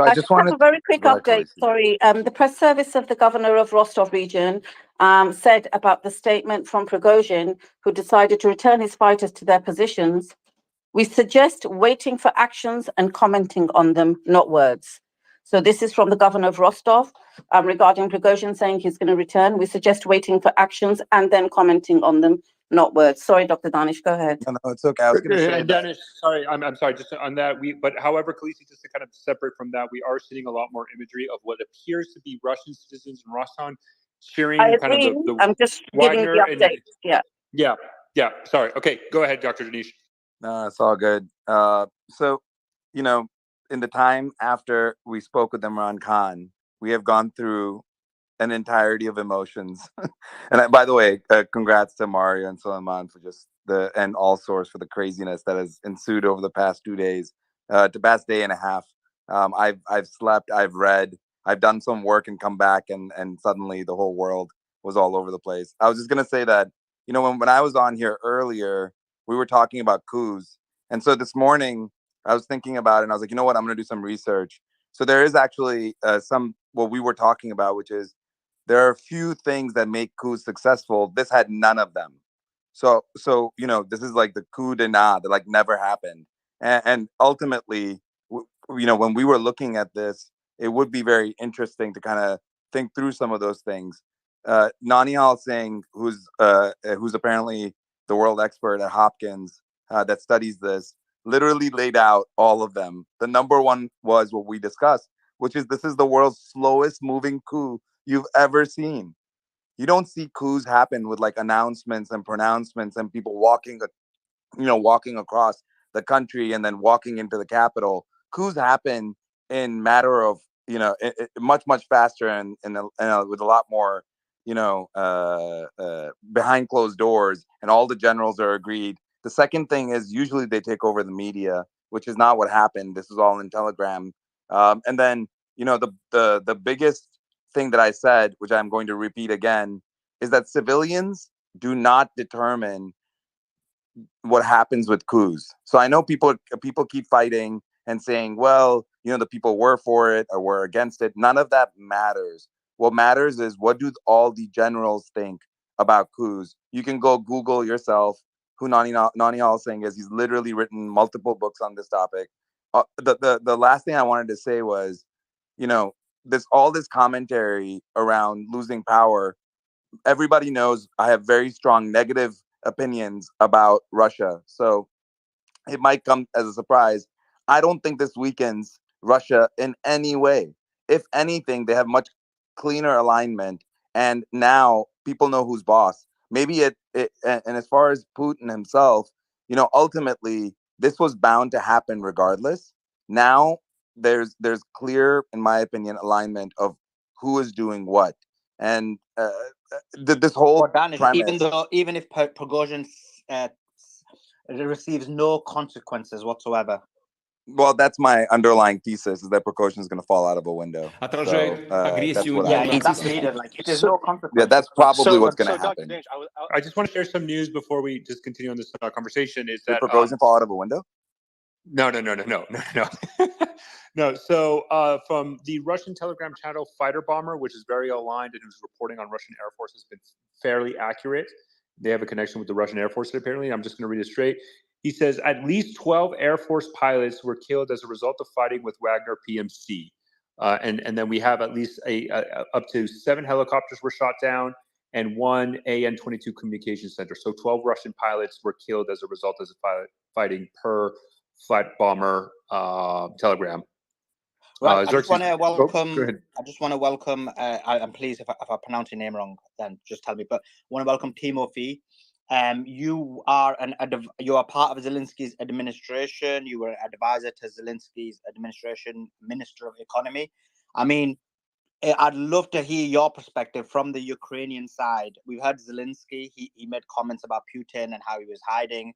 I just wanted have a very quick go ahead, update. Sorry, the press service of the governor of Rostov region said about the statement from Prigozhin, who decided to return his fighters to their positions. We suggest waiting for actions and commenting on them, not words. So this is from the governor of Rostov regarding Prigozhin saying he's going to return. We suggest waiting for actions and then commenting on them, not words. Sorry, Dr. Danish, go ahead. No, it's okay. I was going to say and Dennis, sorry, I'm sorry. Just on that, but however, Khaleesi, just to kind of separate from that, we are seeing a lot more imagery of what appears to be Russian citizens in Roston cheering kind of the I'm just Wagner giving the update. Yeah. Sorry. Okay, go ahead, Dr. Danish. No, it's all good. So, in the time after we spoke with Imran Khan, we have gone through an entirety of emotions. And by the way, congrats to Mario and Suleiman for just and all source for the craziness that has ensued over the past 2 days, the past day and a half. I've slept, I've read, I've done some work and come back, and suddenly the whole world was all over the place. I was just gonna say that, when I was on here earlier, we were talking about coups, and so this morning I was thinking about it, and I was like, you know what, I'm gonna do some research. So there is actually what we were talking about, which is there are a few things that make coups successful. This had none of them. So this is like the coup de nada that like never happened. And ultimately, when we were looking at this, it would be very interesting to kind of think through some of those things. Nanihal Singh, who's apparently the world expert at Hopkins that studies this, literally laid out all of them. The number one was what we discussed, which is this is the world's slowest moving coup you've ever seen. You don't see coups happen with like announcements and pronouncements and people walking across the country and then walking into the Capitol. Coups happen in matter of much faster and with a lot more behind closed doors, and all the generals are agreed. The second thing is usually they take over the media, which is not what happened. This is all in Telegram. And then, the biggest thing that I said, which I'm going to repeat again, is that civilians do not determine what happens with coups. So I know people keep fighting and saying, well, the people were for it or were against it. None of that matters. What matters is, what do all the generals think about coups? You can go Google yourself who Nani Singh is. He's literally written multiple books on this topic. The last thing I wanted to say was, this commentary around losing power. Everybody knows I have very strong negative opinions about Russia. So it might come as a surprise. I don't think this weakens Russia in any way. If anything, they have much cleaner alignment. And now people know who's boss. Maybe and as far as Putin himself, ultimately this was bound to happen regardless. Now there's clear, in my opinion, alignment of who is doing what. And this whole Danish, premise, even if Prigozhin receives no consequences whatsoever. well, that's my underlying thesis, is that Prigozhin is going to fall out of a window. That's what That's needed. Like, if there's no consequences. Yeah, that's probably what's going to Dr. happen. Danish, I just want to share some news before we just continue on this conversation. Is Did that Prigozhin fall out of a window? No. No. So from the Russian Telegram channel, Fighter Bomber, which is very aligned and who's reporting on Russian Air Force, has been fairly accurate. They have a connection with the Russian Air Force, apparently. I'm just going to read it straight. He says at least 12 Air Force pilots were killed as a result of fighting with Wagner PMC. And then we have at least up to 7 helicopters were shot down and 1 AN-22 communication center. So 12 Russian pilots were killed as a result of fighting per Flight Bomber Telegram. Right, I just want to welcome. Go ahead. I just want to welcome. I'm pleased if I pronounce your name wrong, then just tell me. But I want to welcome Timothy. You are part of Zelensky's administration. You were an advisor to Zelensky's administration, Minister of Economy. I mean, I'd love to hear your perspective from the Ukrainian side. We've heard Zelensky. He made comments about Putin and how he was hiding.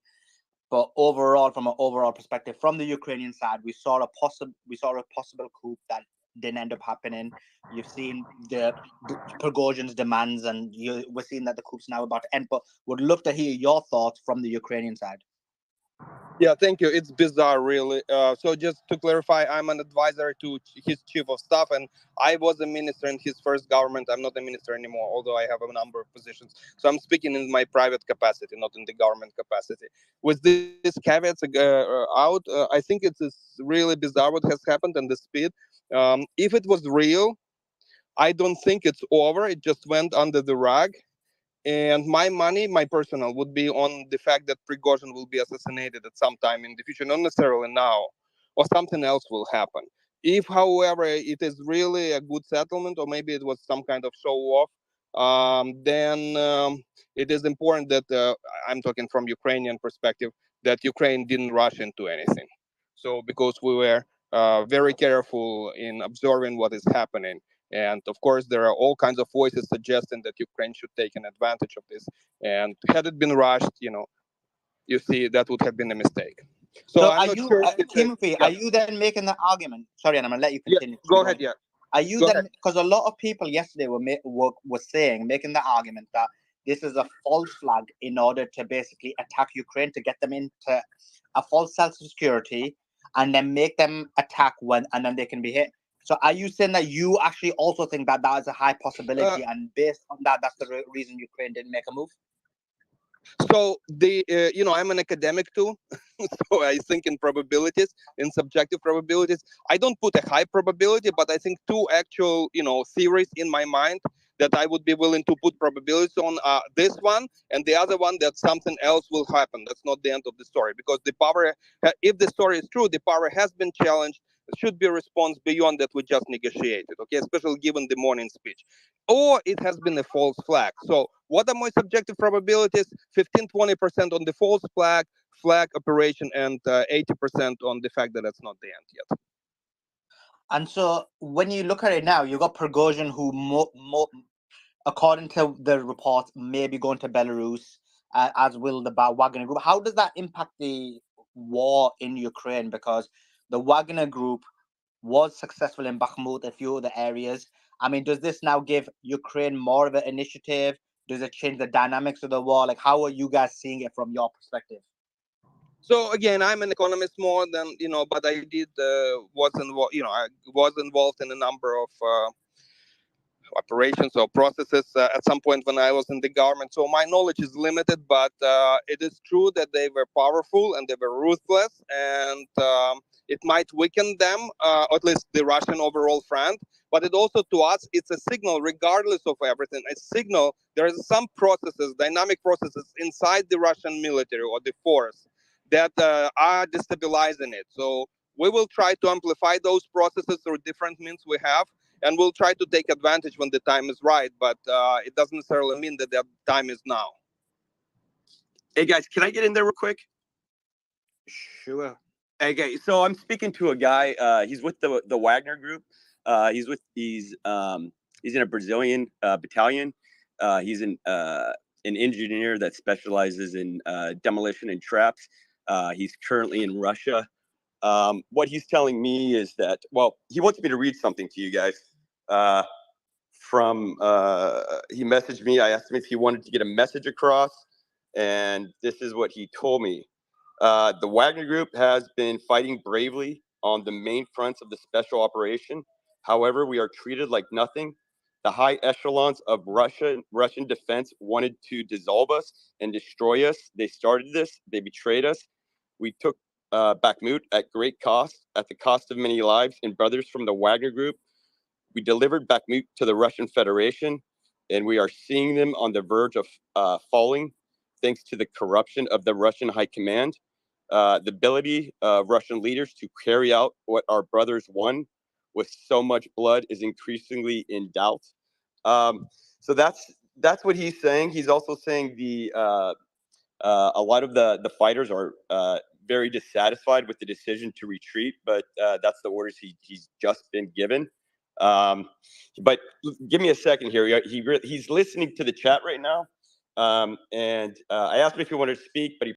But overall, from an overall perspective, from the Ukrainian side, we saw a possible coup that didn't end up happening. You've seen the Prigozhin's demands, and we're seeing that the coup's now about to end. But would love to hear your thoughts from the Ukrainian side. Yeah, thank you. It's bizarre, really. So just to clarify, I'm an advisor to his chief of staff, and I was a minister in his first government. I'm not a minister anymore, although I have a number of positions. So I'm speaking in my private capacity, not in the government capacity. With this caveats out, I think it's really bizarre what has happened and the speed. If it was real, I don't think it's over. It just went under the rug. And my money, my personal, would be on the fact that Prigozhin will be assassinated at some time in the future, not necessarily now, or something else will happen. If, however, it is really a good settlement, or maybe it was some kind of show off, then it is important that, I'm talking from Ukrainian perspective, that Ukraine didn't rush into anything. So because we were very careful in observing what is happening. And of course, there are all kinds of voices suggesting that Ukraine should take an advantage of this. And had it been rushed, you see, that would have been a mistake. So I'm not sure. Timothy, are you then making the argument? Sorry, and I'm gonna let you continue. Yeah, go ahead. Yeah. Are you then, because a lot of people yesterday were making the argument that this is a false flag in order to basically attack Ukraine, to get them into a false sense of security, and then make them attack and then they can be hit. So are you saying that you actually also think that that is a high possibility, and based on that, that's the reason Ukraine didn't make a move? So I'm an academic too, so I think in probabilities, in subjective probabilities. I don't put a high probability, but I think 2 actual, theories in my mind that I would be willing to put probabilities on. This one and the other one, that something else will happen. That's not the end of the story, because the power, if the story is true, the power has been challenged. Should be a response beyond that we just negotiated, okay, especially given the morning speech. Or it has been a false flag. So what are my subjective probabilities? 15-20% on the false flag operation, and 80% on the fact that it's not the end yet. And so when you look at it now, you've got Prigozhin, who according to the reports, maybe going to Belarus, as will the Wagner group. How does that impact the war in Ukraine? Because the Wagner group was successful in Bakhmut, a few other areas. I mean, does this now give Ukraine more of an initiative? Does it change the dynamics of the war? Like, how are you guys seeing it from your perspective? So again, I'm an economist more than, but I was involved in a number of operations or processes at some point when I was in the government. So my knowledge is limited, but it is true that they were powerful and they were ruthless, and it might weaken them, or at least the Russian overall front. But it also, to us, it's a signal, regardless of everything, a signal. There is some processes, dynamic processes inside the Russian military or the force that are destabilizing it. So we will try to amplify those processes through different means we have, and we'll try to take advantage when the time is right. But it doesn't necessarily mean that the time is now. Hey guys, can I get in there real quick? Sure. Okay, so I'm speaking to a guy. He's with the Wagner group. He's in a Brazilian battalion. He's an engineer that specializes in demolition and traps. He's currently in Russia. What he's telling me is that, well, he wants me to read something to you guys. He messaged me. I asked him if he wanted to get a message across, and this is what he told me. The Wagner Group has been fighting bravely on the main fronts of the special operation. However, we are treated like nothing. The high echelons of Russian defense wanted to dissolve us and destroy us. They started this. They betrayed us. We took Bakhmut at great cost, at the cost of many lives and brothers from the Wagner Group. We delivered Bakhmut to the Russian Federation, and we are seeing them on the verge of falling, thanks to the corruption of the Russian high command. The ability of Russian leaders to carry out what our brothers won with so much blood is increasingly in doubt. So that's what he's saying. He's also saying a lot of the fighters are very dissatisfied with the decision to retreat, but that's the orders he's just been given. But give me a second here. He's listening to the chat right now. And I asked him if he wanted to speak, but he